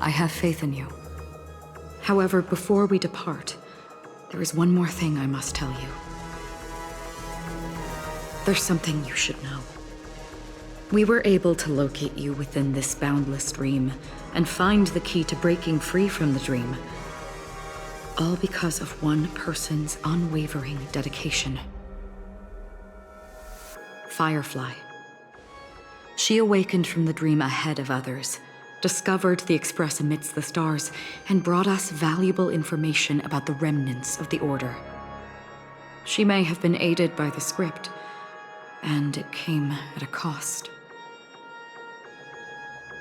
N: I have faith in you. However, before we depart, there is one more thing I must tell you. There's something you should know. We were able to locate you within this boundless dream and find the key to breaking free from the dream. All because of one person's unwavering dedication. Firefly. She awakened from the dream ahead of others, discovered the Express amidst the stars, and brought us valuable information about the remnants of the Order. She may have been aided by the script, and it came at a cost.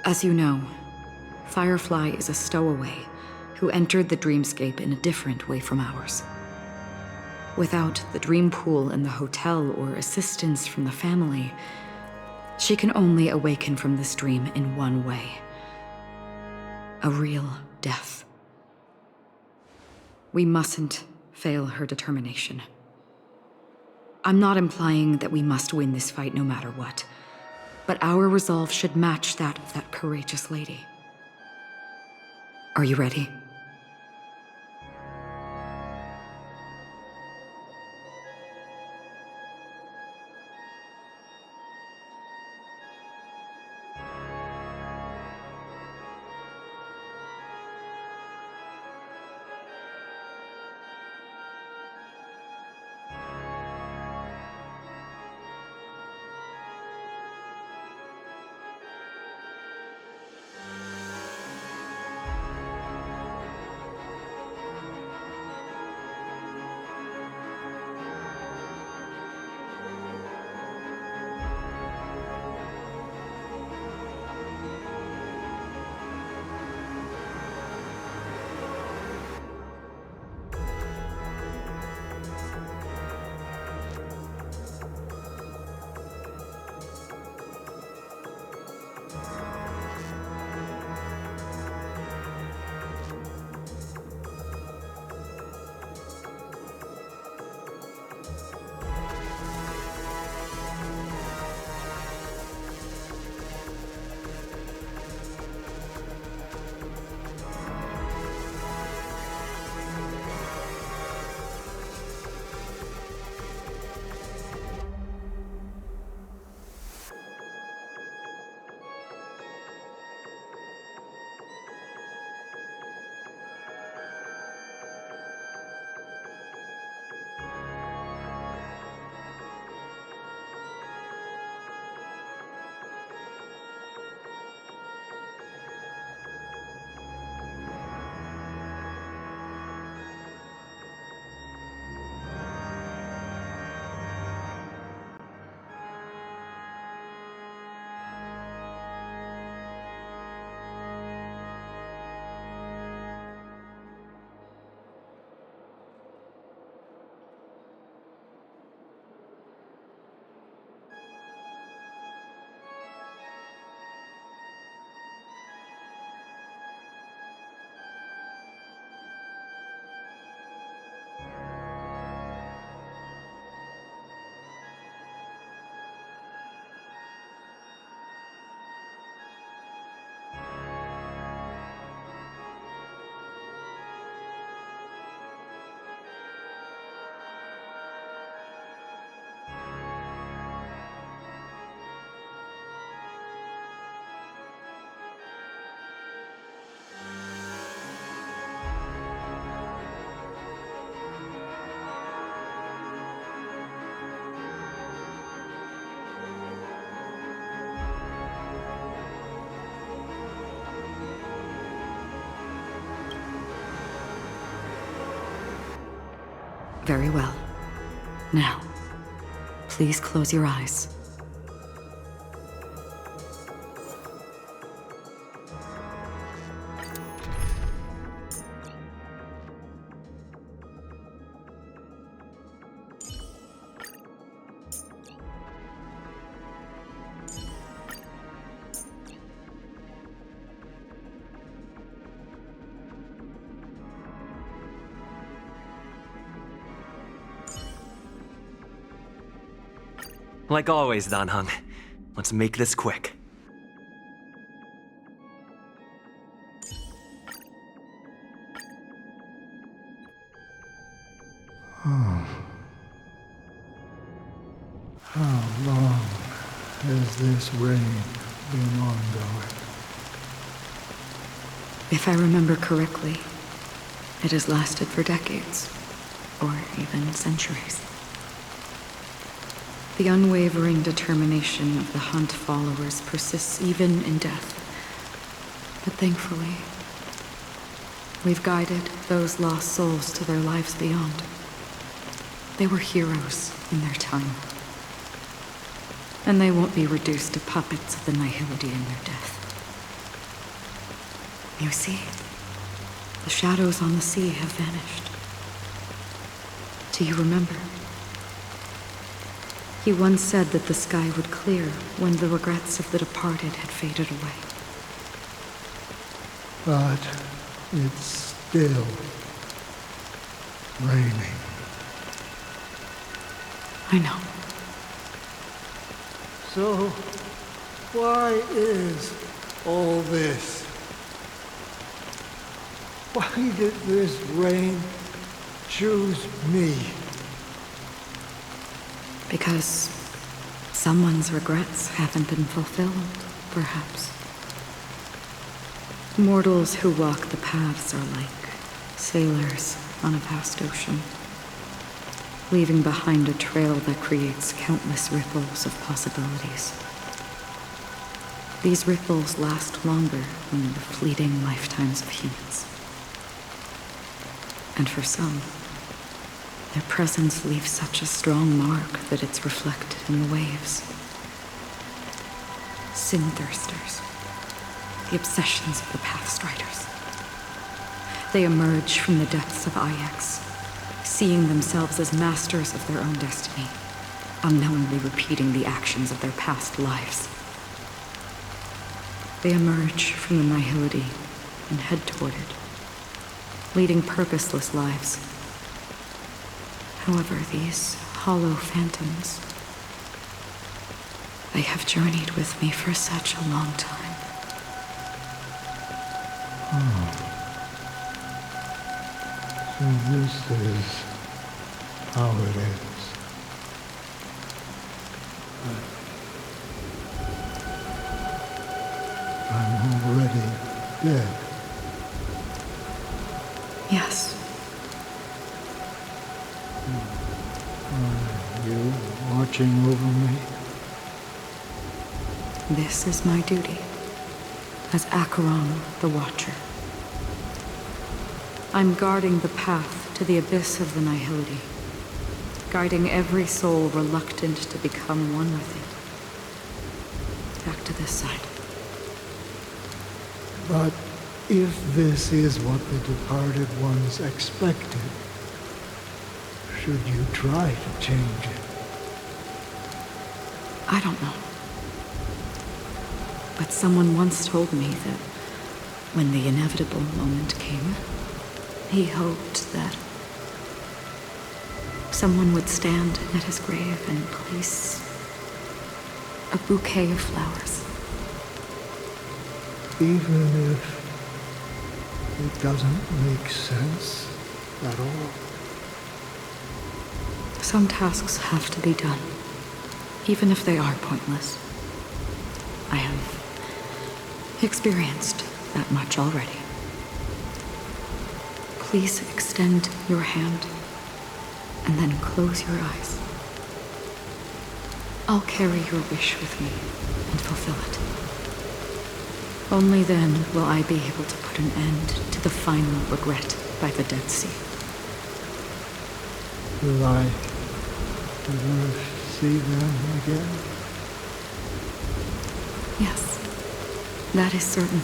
N: As you know, Firefly is a stowaway who entered the dreamscape in a different way from ours. Without the dream pool in the hotel or assistance from the family, she can only awaken from this dream in one way. A real death. We mustn't fail her determination. I'm not implying that we must win this fight no matter what, but our resolve should match that of that courageous lady. Are you ready? Very well. Now, please close your eyes.
L: Like always, Dan Heng. Let's make this quick.
B: How long has this reign been ongoing?
N: If I remember correctly, it has lasted for decades, or even centuries. The unwavering determination of the Hunt followers persists even in death. But thankfully, we've guided those lost souls to their lives beyond. They were heroes in their time. And they won't be reduced to puppets of the Nihility in their death. You see, the shadows on the sea have vanished. Do you remember? He once said that the sky would clear when the regrets of the departed had faded away.
B: But it's still raining.
N: I know.
B: So, why is all this? Why did this rain choose me?
N: Because someone's regrets haven't been fulfilled, perhaps. Mortals who walk the paths are like sailors on a vast ocean, leaving behind a trail that creates countless ripples of possibilities. These ripples last longer than the fleeting lifetimes of humans. And for some, their presence leaves such a strong mark that it's reflected in the waves. Sin-thirsters, the obsessions of the Pathstriders. They emerge from the depths of Ix, seeing themselves as masters of their own destiny, unknowingly repeating the actions of their past lives. They emerge from the Nihility and head toward it, leading purposeless lives. However, these hollow phantoms, they have journeyed with me for such a long time.
B: So this is how it is. I'm already dead.
N: Yes.
B: Are you watching over me?
N: This is my duty as Acheron the Watcher. I'm guarding the path to the abyss of the Nihility, guiding every soul reluctant to become one with it. Back to this side.
B: But if this is what the departed ones expected, should you try to change it?
N: I don't know. But someone once told me that when the inevitable moment came, he hoped that someone would stand at his grave and place a bouquet of flowers.
B: Even if it doesn't make sense at all?
N: Some tasks have to be done, even if they are pointless. I have experienced that much already. Please extend your hand, and then close your eyes. I'll carry your wish with me and fulfill it. Only then will I be able to put an end to the final regret by the Dead Sea.
B: Will I ever see them again?
N: Yes, that is certain.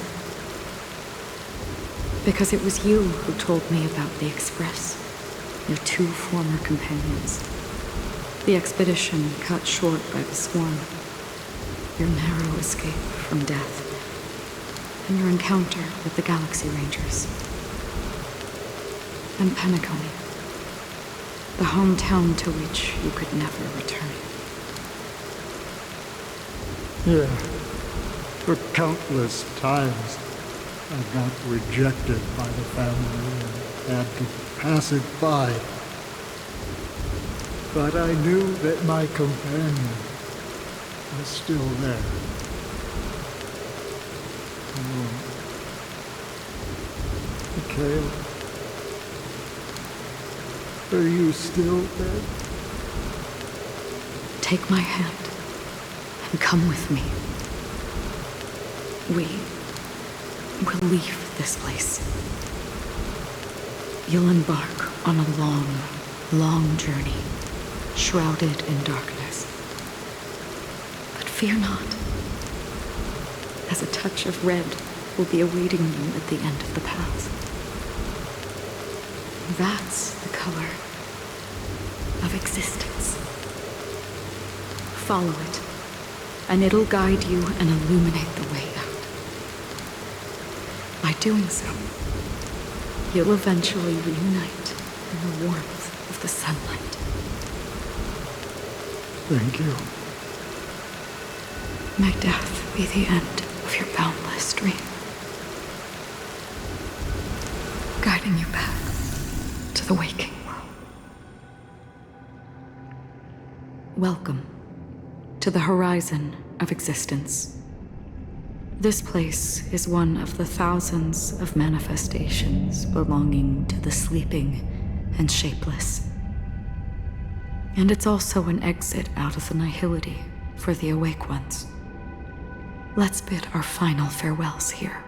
N: Because it was you who told me about the Express, your two former companions. The expedition cut short by the swarm, your narrow escape from death, and your encounter with the Galaxy Rangers. And Penacony, the hometown to which you could never return.
B: Yeah, for countless times I got rejected by the family and had to pass it by. But I knew that my companion was still there. Oh. Mikhail, are you still dead?
N: Take my hand and come with me. We will leave this place. You'll embark on a long, long journey, shrouded in darkness. But fear not, as a touch of red will be awaiting you at the end of the path. That's the color of existence. Follow it, and it'll guide you and illuminate the way out. By doing so, you'll eventually reunite in the warmth of the sunlight.
B: Thank you.
N: May death be the end of your boundless dream, guiding you back to the waking world. Welcome to the horizon of existence. This place is one of the thousands of manifestations belonging to the sleeping and shapeless. And it's also an exit out of the nihility for the awake ones. Let's bid our final farewells here.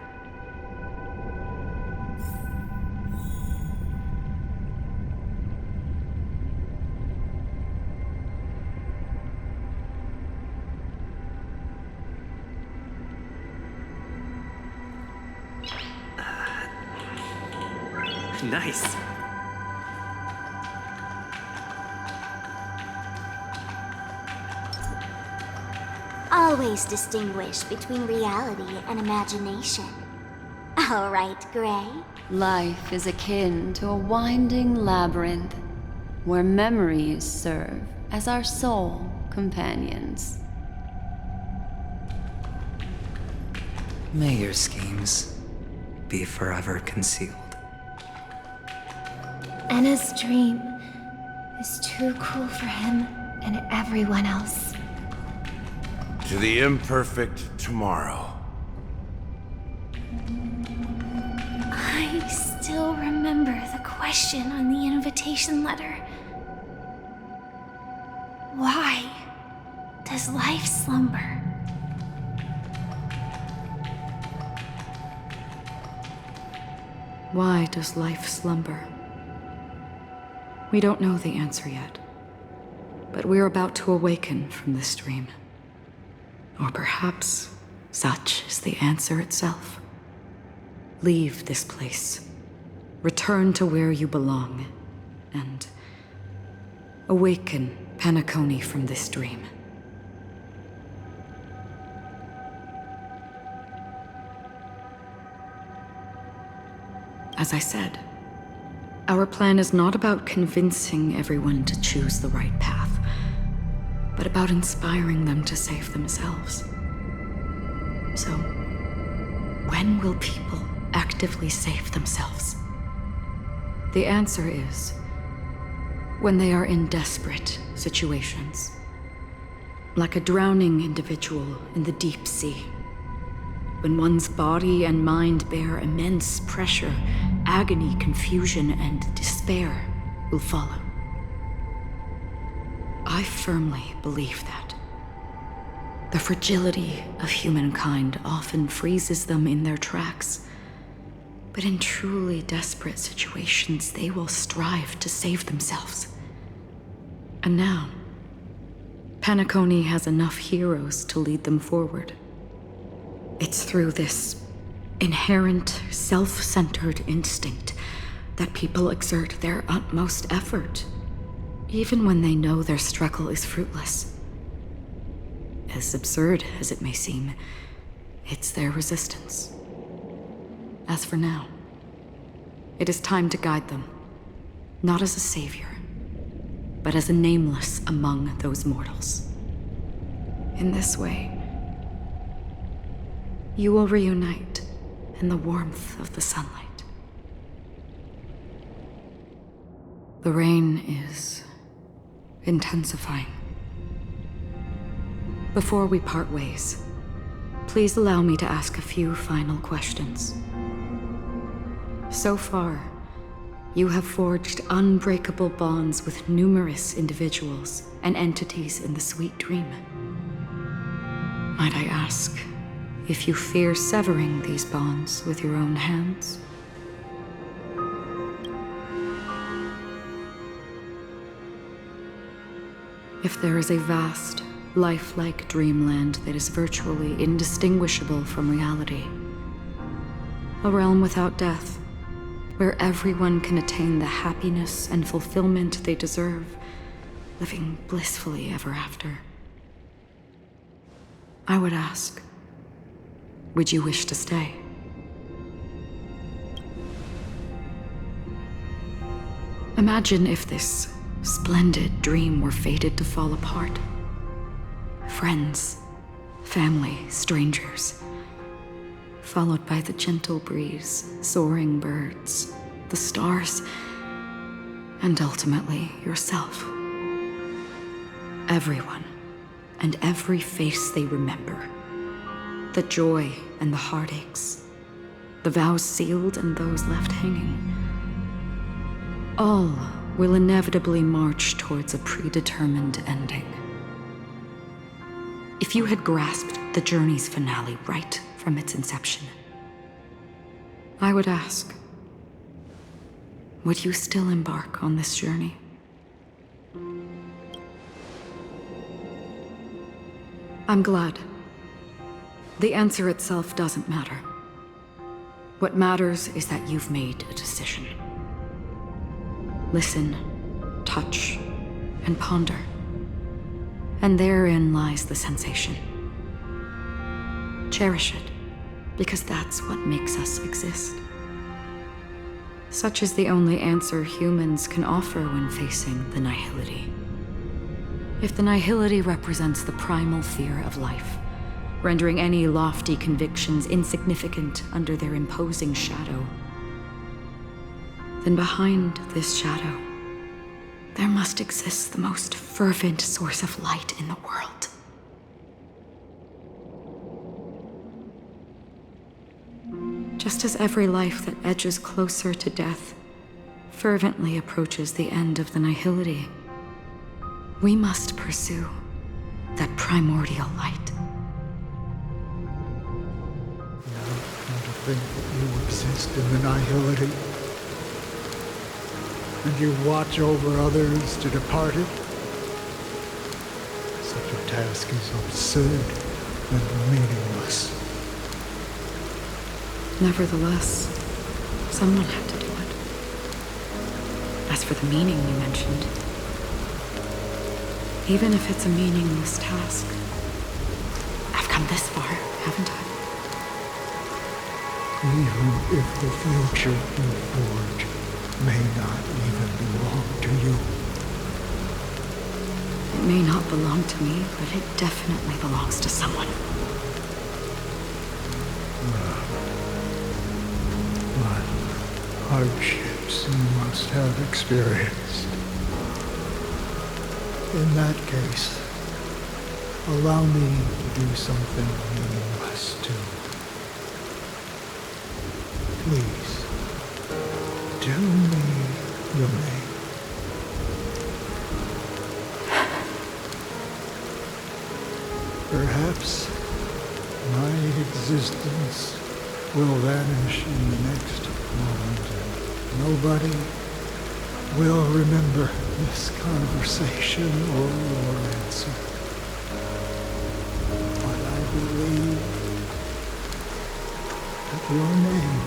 F: Nice.
J: Always distinguish between reality and imagination. All right, Gray.
M: Life is akin to a winding labyrinth, where memories serve as our sole companions.
F: May your schemes be forever concealed.
I: Anna's dream is too cruel for him and everyone else.
A: To the imperfect tomorrow.
J: I still remember the question on the invitation letter. Why does life slumber?
N: Why does life slumber? We don't know the answer yet, but we're about to awaken from this dream. Or perhaps such is the answer itself. Leave this place, return to where you belong, and awaken Penacony from this dream. As I said, our plan is not about convincing everyone to choose the right path, but about inspiring them to save themselves. So, when will people actively save themselves? The answer is when they are in desperate situations, like a drowning individual in the deep sea. When one's body and mind bear immense pressure, agony, confusion, and despair will follow. I firmly believe that. The fragility of humankind often freezes them in their tracks. But in truly desperate situations, they will strive to save themselves. And now, Penacony has enough heroes to lead them forward. It's through this inherent, self-centered instinct that people exert their utmost effort, even when they know their struggle is fruitless. As absurd as it may seem, it's their resistance. As for now, it is time to guide them, not as a savior, but as a nameless among those mortals. In this way, you will reunite in the warmth of the sunlight. The rain is intensifying. Before we part ways, please allow me to ask a few final questions. So far, you have forged unbreakable bonds with numerous individuals and entities in the Sweet Dream. Might I ask if you fear severing these bonds with your own hands? If there is a vast, lifelike dreamland that is virtually indistinguishable from reality, a realm without death, where everyone can attain the happiness and fulfillment they deserve, living blissfully ever after, I would ask, would you wish to stay? Imagine if this splendid dream were fated to fall apart. Friends, family, strangers, followed by the gentle breeze, soaring birds, the stars, and ultimately yourself. Everyone, and every face they remember. The joy and the heartaches, the vows sealed and those left hanging. All will inevitably march towards a predetermined ending. If you had grasped the journey's finale right from its inception, I would ask, would you still embark on this journey? I'm glad. The answer itself doesn't matter. What matters is that you've made a decision. Listen, touch, and ponder. And therein lies the sensation. Cherish it, because that's what makes us exist. Such is the only answer humans can offer when facing the nihility. If the nihility represents the primal fear of life, rendering any lofty convictions insignificant under their imposing shadow, then behind this shadow, there must exist the most fervent source of light in the world. Just as every life that edges closer to death fervently approaches the end of the nihility, we must pursue that primordial light.
B: Now, come to think that you exist in the nihility, and you watch over others to depart it, such a task is absurd and meaningless.
N: Nevertheless, someone had to do it. As for the meaning you mentioned, even if it's a meaningless task, I've come this far, haven't I?
B: Even if the future you forge may not even belong to you.
N: It may not belong to me, but it definitely belongs to someone.
B: What hardships you must have experienced. In that case, allow me to do something meaningless too. Please, tell me your name. Perhaps my existence will vanish in the next moment, and nobody will remember this conversation or your answer. But I believe that your name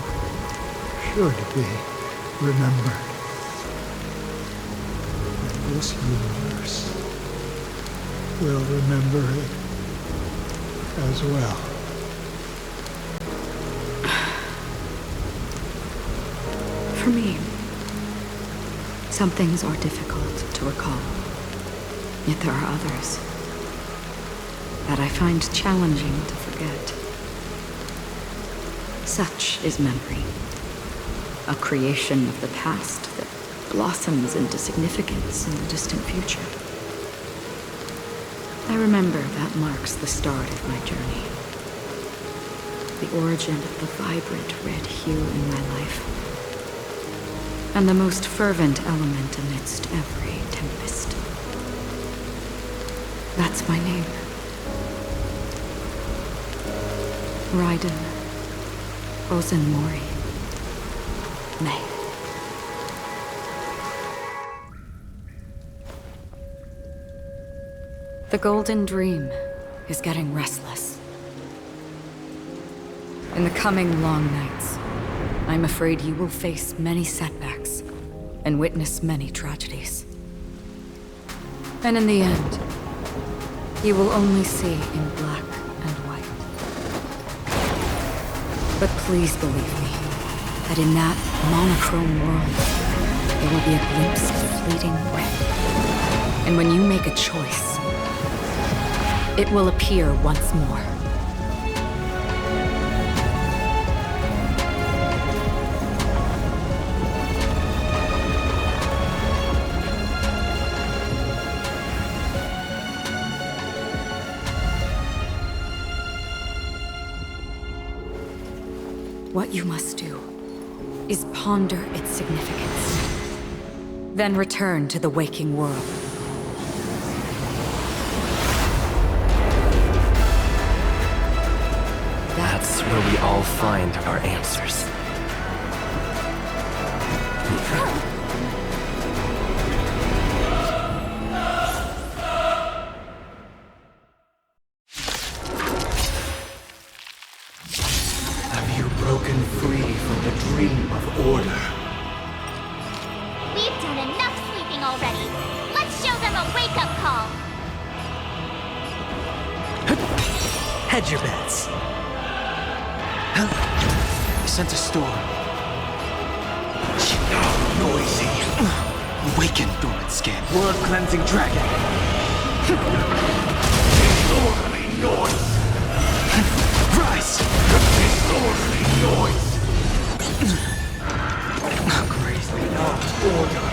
B: should be remembered. And this universe will remember it as well.
N: For me, some things are difficult to recall. Yet there are others that I find challenging to forget. Such is memory, a creation of the past that blossoms into significance in the distant future. I remember that marks the start of my journey. The origin of the vibrant red hue in my life. And the most fervent element amidst every tempest. That's my name. Raiden Ozenmori. May. The Golden Dream is getting restless. In the coming long nights, I'm afraid you will face many setbacks and witness many tragedies. And in the end, you will only see in black and white. But please believe me, that in that monochrome world, there will be a glimpse of fleeting red. And when you make a choice, it will appear once more. What you must do is ponder its significance, then return to the waking world.
L: That's where we all find our answers.
H: Have you broken free from the dream of order?
J: We've done enough sleeping already. Let's show them a wake-up call.
L: Hedge your bets.
Q: I sent a storm.
H: Noisy.
Q: Awaken, dormant scan.
H: World-cleansing dragon. Disorderly noise.
Q: Rise!
H: Disorderly noise. Greatly not order.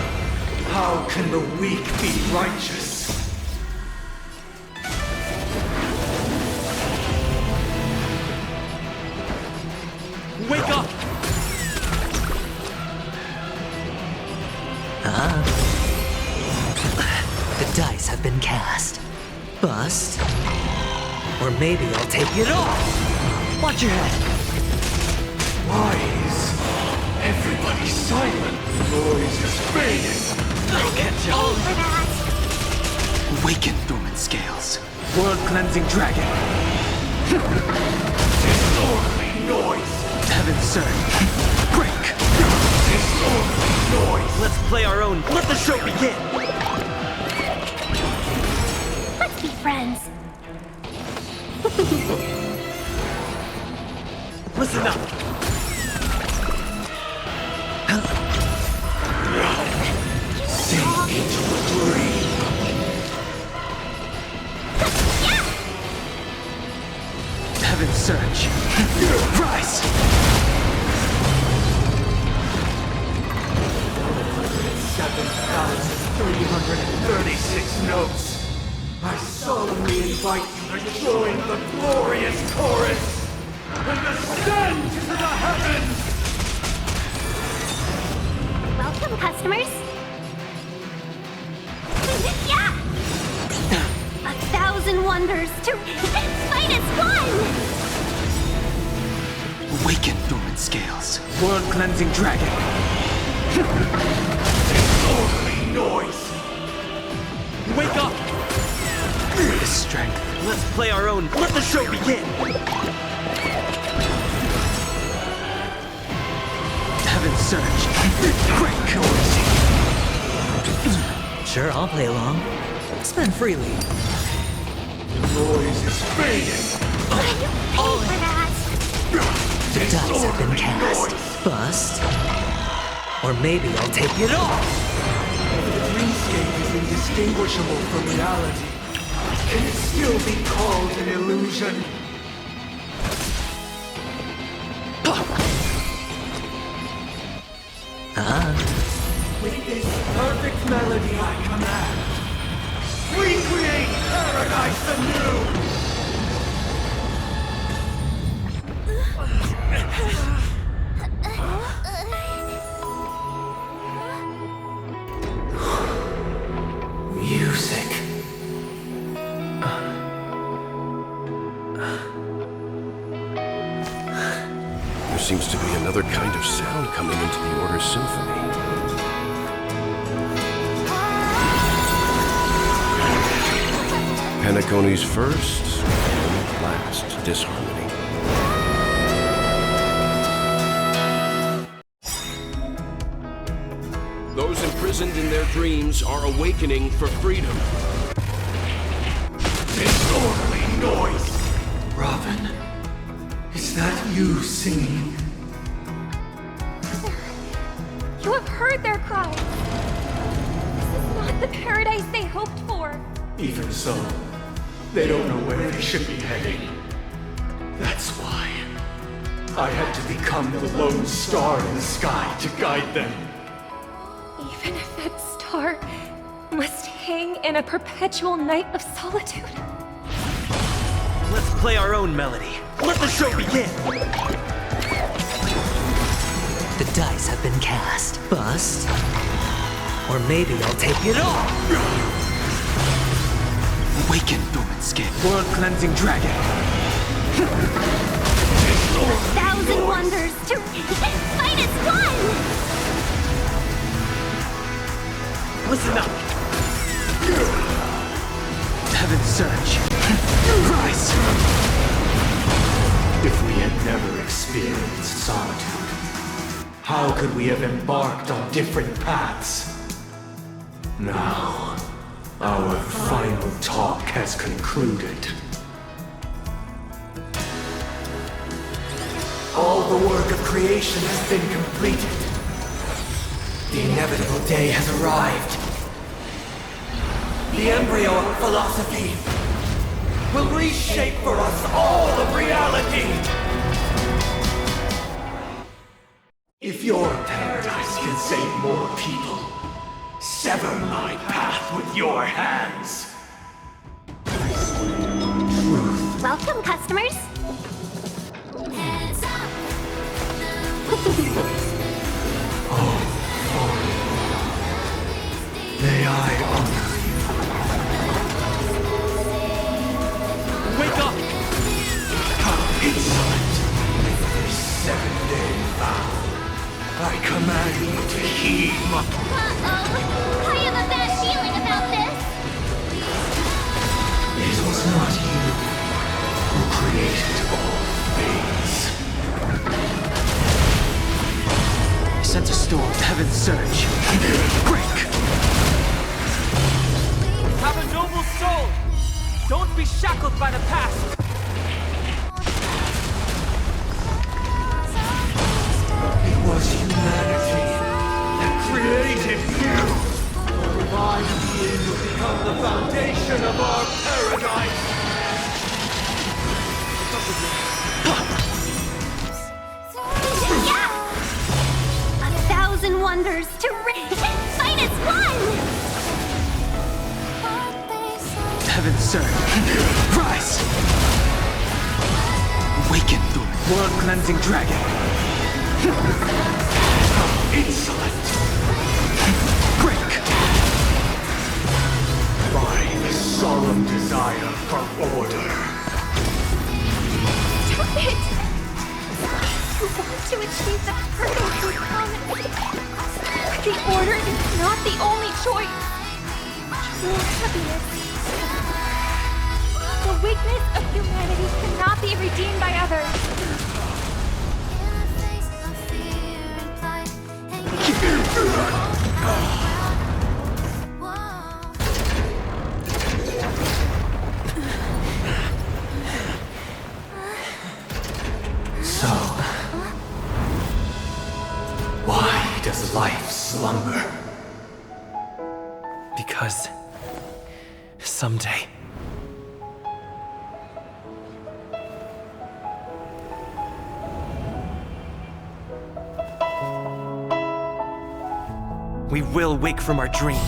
H: How can the weak be righteous?
L: Wake up!
F: The dice have been cast. Bust. Or maybe I'll take it off. Watch your head.
H: Why is everybody silent? The noise is fading.
Q: I'll catch
J: Aim for that.
Q: Awaken, dormant scales. World-cleansing dragon.
H: Disorderly noise.
Q: Heaven surge. Break.
H: Disorderly noise.
L: Let's play our own. Let the show begin.
J: Let's be friends.
L: Listen up.
H: Sink into a dream.
Q: Heaven surge. Rise!
H: 7,336 notes. I solemnly invite you to join the glorious chorus and ascend to the heavens!
J: Welcome, customers. Yeah! 1,000 wonders to fight as one!
Q: Awaken, dormant scales. World-cleansing dragon.
H: Disorderly noise.
L: Wake up!
Q: This strength.
L: Let's play our own. Let the show begin.
Q: Heaven surge. Break.
F: Sure, I'll play along. Spend freely.
H: The noise is fading.
J: Pay for that.
F: The dice have been cast. Bust. Or maybe I'll take it off.
H: The dreamscape is indistinguishable from reality. Can it still be called an illusion? With this perfect melody I command, recreate paradise anew!
W: Music.
E: There seems to be another kind of sound coming into the Order's symphony. Penacony's first and last disharmony. Those imprisoned in their dreams are awakening for freedom.
H: Disorderly noise! Robin, is that you singing?
J: You have heard their cries. This is not the paradise they hoped for.
H: Even so, they don't know where they should be heading. That's why I had to become the lone star in the sky to guide them.
I: Even if that star must hang in a perpetual night of solitude.
L: Let's play our own melody. Let the show begin!
F: The dice have been cast. Bust. Or maybe I'll take it all!
Q: Awaken, dormant skin. World-cleansing dragon.
J: 1,000 wonders to fight as one!
Q: Listen up. Heaven's surge. Rise.
H: If we had never experienced solitude, how could we have embarked on different paths? Now, our final talk has concluded. All the work of creation has been completed. The inevitable day has arrived. The embryo of philosophy will reshape for us all of reality. If your paradise can save more people, sever my path with your hands.
J: Welcome, customers.
H: May I honor you?
L: Wake up!
H: How insolent! This 7-day vow. I command you to heed my...
J: Uh-oh. I have a bad feeling about this.
H: It was not you who created all things.
Q: I sense a storm. Heaven's surge. Break!
L: Have a noble soul! Don't be shackled by the past!
H: It was humanity that created you! My being will become the foundation of our paradise!
J: Yeah! 1,000 wonders to fight as one!
Q: Heaven's surge. Rise! Awaken, dormant. World-cleansing dragon.
H: How insolent!
Q: Break!
H: By the solemn desire for order.
J: Stop it! You want to achieve the perfect you promised. The order is not the only choice. True happiness. The weakness of humanity cannot be redeemed by others.
H: So, why does life slumber?
L: Because someday we will wake from our dreams.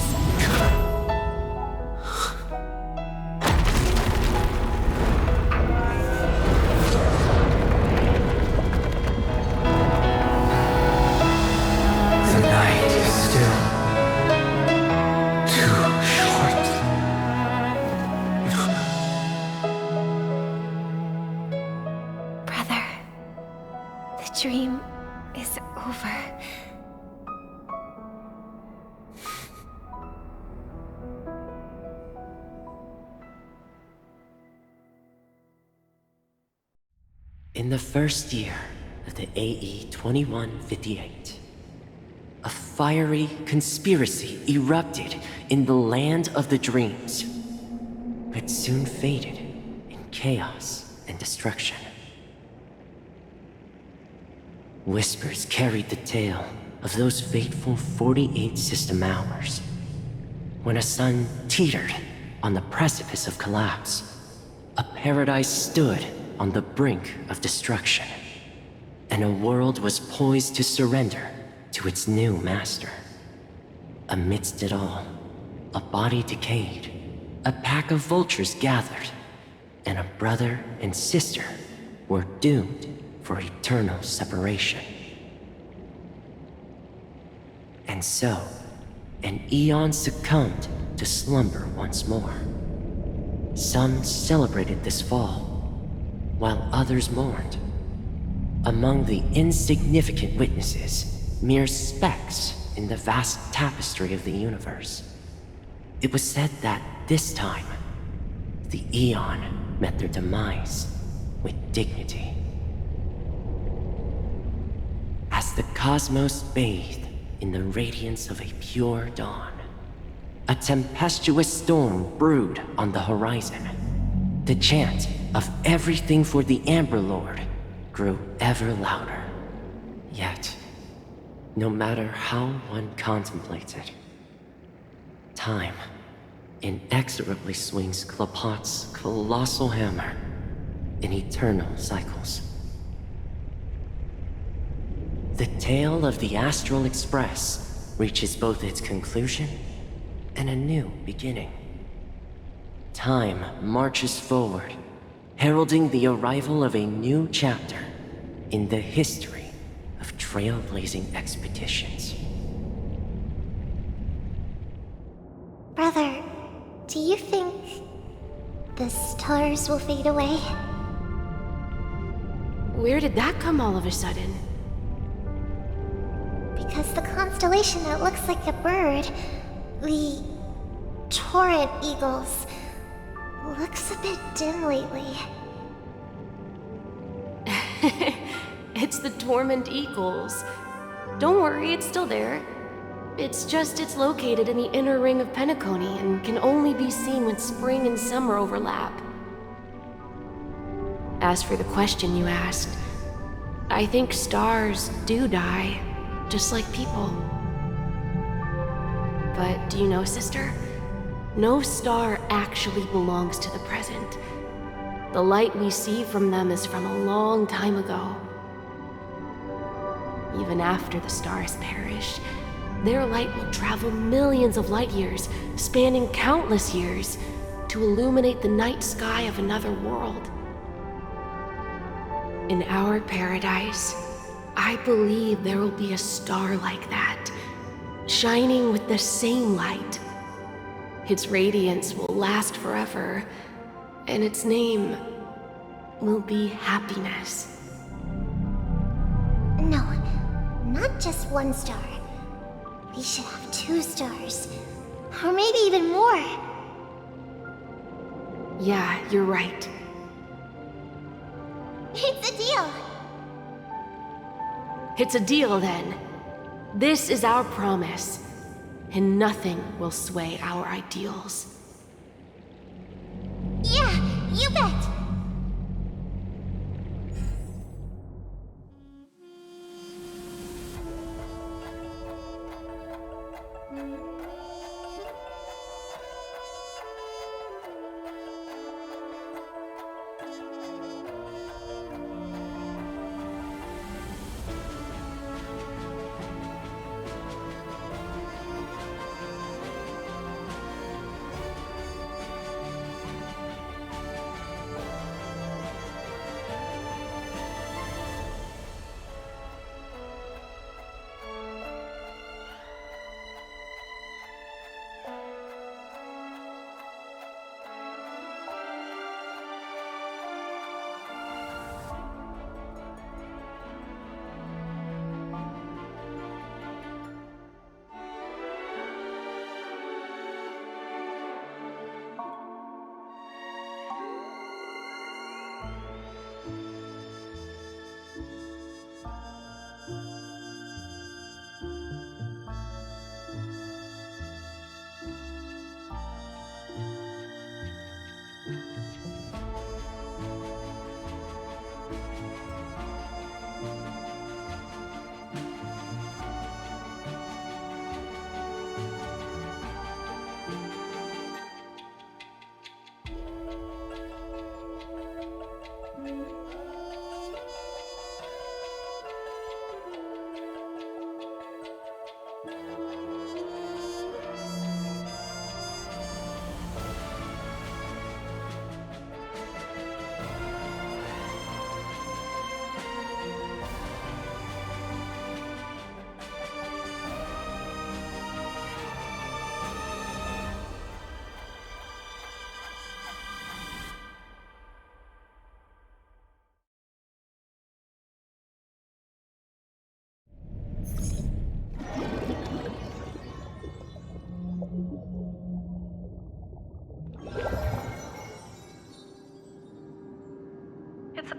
I: dream is over.
C: In the first year of the AE 2158, a fiery conspiracy erupted in the land of the dreams, but soon faded in chaos and destruction. Whispers carried the tale of those fateful 48 system hours, when a sun teetered on the precipice of collapse. A paradise stood on the brink of destruction, and a world was poised to surrender to its new master. Amidst it all, a body decayed, a pack of vultures gathered, and a brother and sister were doomed for eternal separation. And so, an eon succumbed to slumber once more. Some celebrated this fall, while others mourned. Among the insignificant witnesses, mere specks in the vast tapestry of the universe, it was said that this time, the Eon met their demise with dignity. As the cosmos bathed in the radiance of a pure dawn, a tempestuous storm brewed on the horizon. The chant of everything for the Amber Lord grew ever louder. Yet, no matter how one contemplates it, time inexorably swings Klapot's colossal hammer in eternal cycles. The tale of the Astral Express reaches both its conclusion and a new beginning. Time marches forward, heralding the arrival of a new chapter in the history of trailblazing expeditions.
I: Brother, do you think the stars will fade away?
T: Where did that come all of a sudden?
I: Because the constellation that looks like a bird, the Torrent Eagles, looks a bit dim lately.
T: It's the Torment Eagles. Don't worry, it's still there. It's just it's located in the inner ring of Penacony and can only be seen when spring and summer overlap. As for the question you asked, I think stars do die, just like people. But do you know, sister? No star actually belongs to the present. The light we see from them is from a long time ago. Even after the stars perish, their light will travel millions of light years, spanning countless years, to illuminate the night sky of another world. In our paradise, I believe there will be a star like that, shining with the same light. Its radiance will last forever, and its name will be happiness.
I: No, not just one star. We should have 2 stars, or maybe even more.
T: Yeah, you're right.
I: It's a deal.
T: It's a deal then. This is our promise, and nothing will sway our ideals.
I: Yeah, you bet.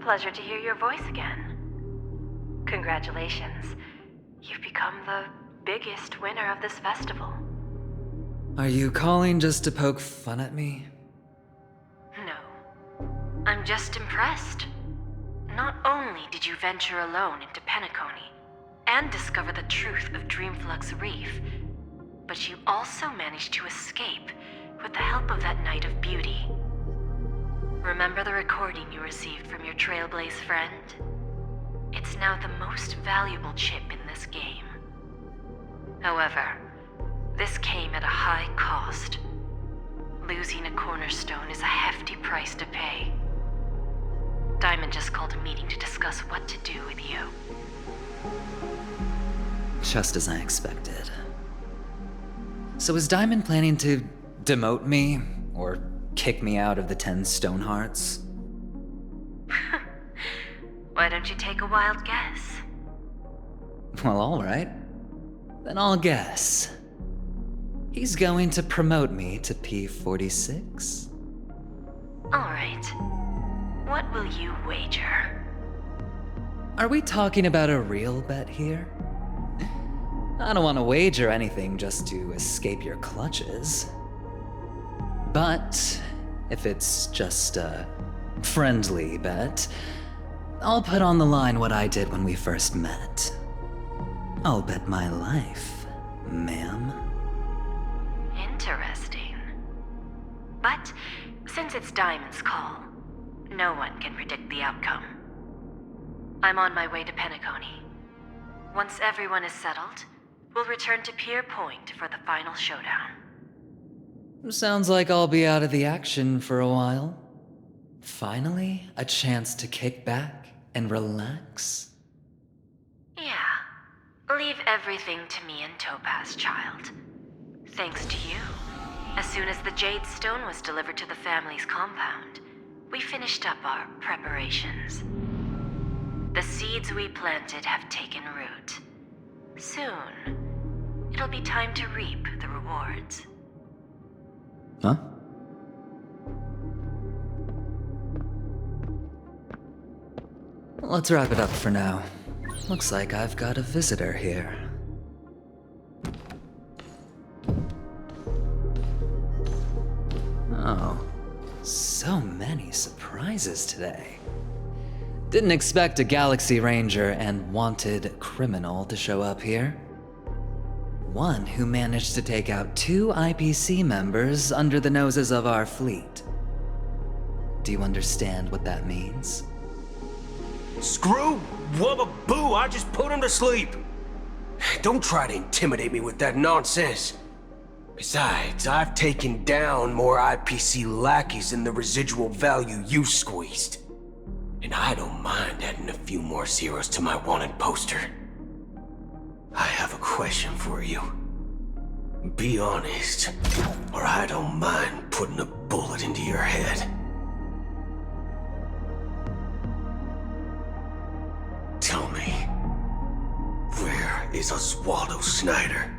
D: pleasure to hear your voice again. Congratulations. You've become the biggest winner of this festival.
F: Are you calling just to poke fun at me?
D: No. I'm just impressed. Not only did you venture alone into Penacony and discover the truth of Dreamflux Reef, but you also managed to escape with the help of that Knight of Beauty. Remember the recording you received from your Trailblaze friend? It's now the most valuable chip in this game. However, this came at a high cost. Losing a cornerstone is a hefty price to pay. Diamond just called a meeting to discuss what to do with you.
F: Just as I expected. So is Diamond planning to demote me, or kick me out of the 10 Stonehearts?
D: Why don't you take a wild guess?
F: Well, alright. Then I'll guess. He's going to promote me to P46?
D: Alright. What will you wager?
F: Are we talking about a real bet here? I don't want to wager anything just to escape your clutches. But if it's just a friendly bet, I'll put on the line what I did when we first met. I'll bet my life, ma'am.
D: Interesting. But since it's Diamond's call, no one can predict the outcome. I'm on my way to Penacony. Once everyone is settled, we'll return to Pier Point for the final showdown.
F: Sounds like I'll be out of the action for a while. Finally, a chance to kick back and relax.
D: Yeah. Leave everything to me and Topaz, child. Thanks to you, as soon as the Jade Stone was delivered to the family's compound, we finished up our preparations. The seeds we planted have taken root. Soon, it'll be time to reap the rewards.
F: Huh? Let's wrap it up for now. Looks like I've got a visitor here. Oh, so many surprises today. Didn't expect a Galaxy Ranger and wanted criminal to show up here. One who managed to take out 2 IPC members under the noses of our fleet. Do you understand what that means?
W: Screw Wubba Boo, I just put him to sleep. Don't try to intimidate me with that nonsense. Besides, I've taken down more IPC lackeys than the residual value you squeezed. And I don't mind adding a few more zeros to my wanted poster. I have a question for you. Be honest, or I don't mind putting a bullet into your head. Tell me, where is Oswaldo Snyder?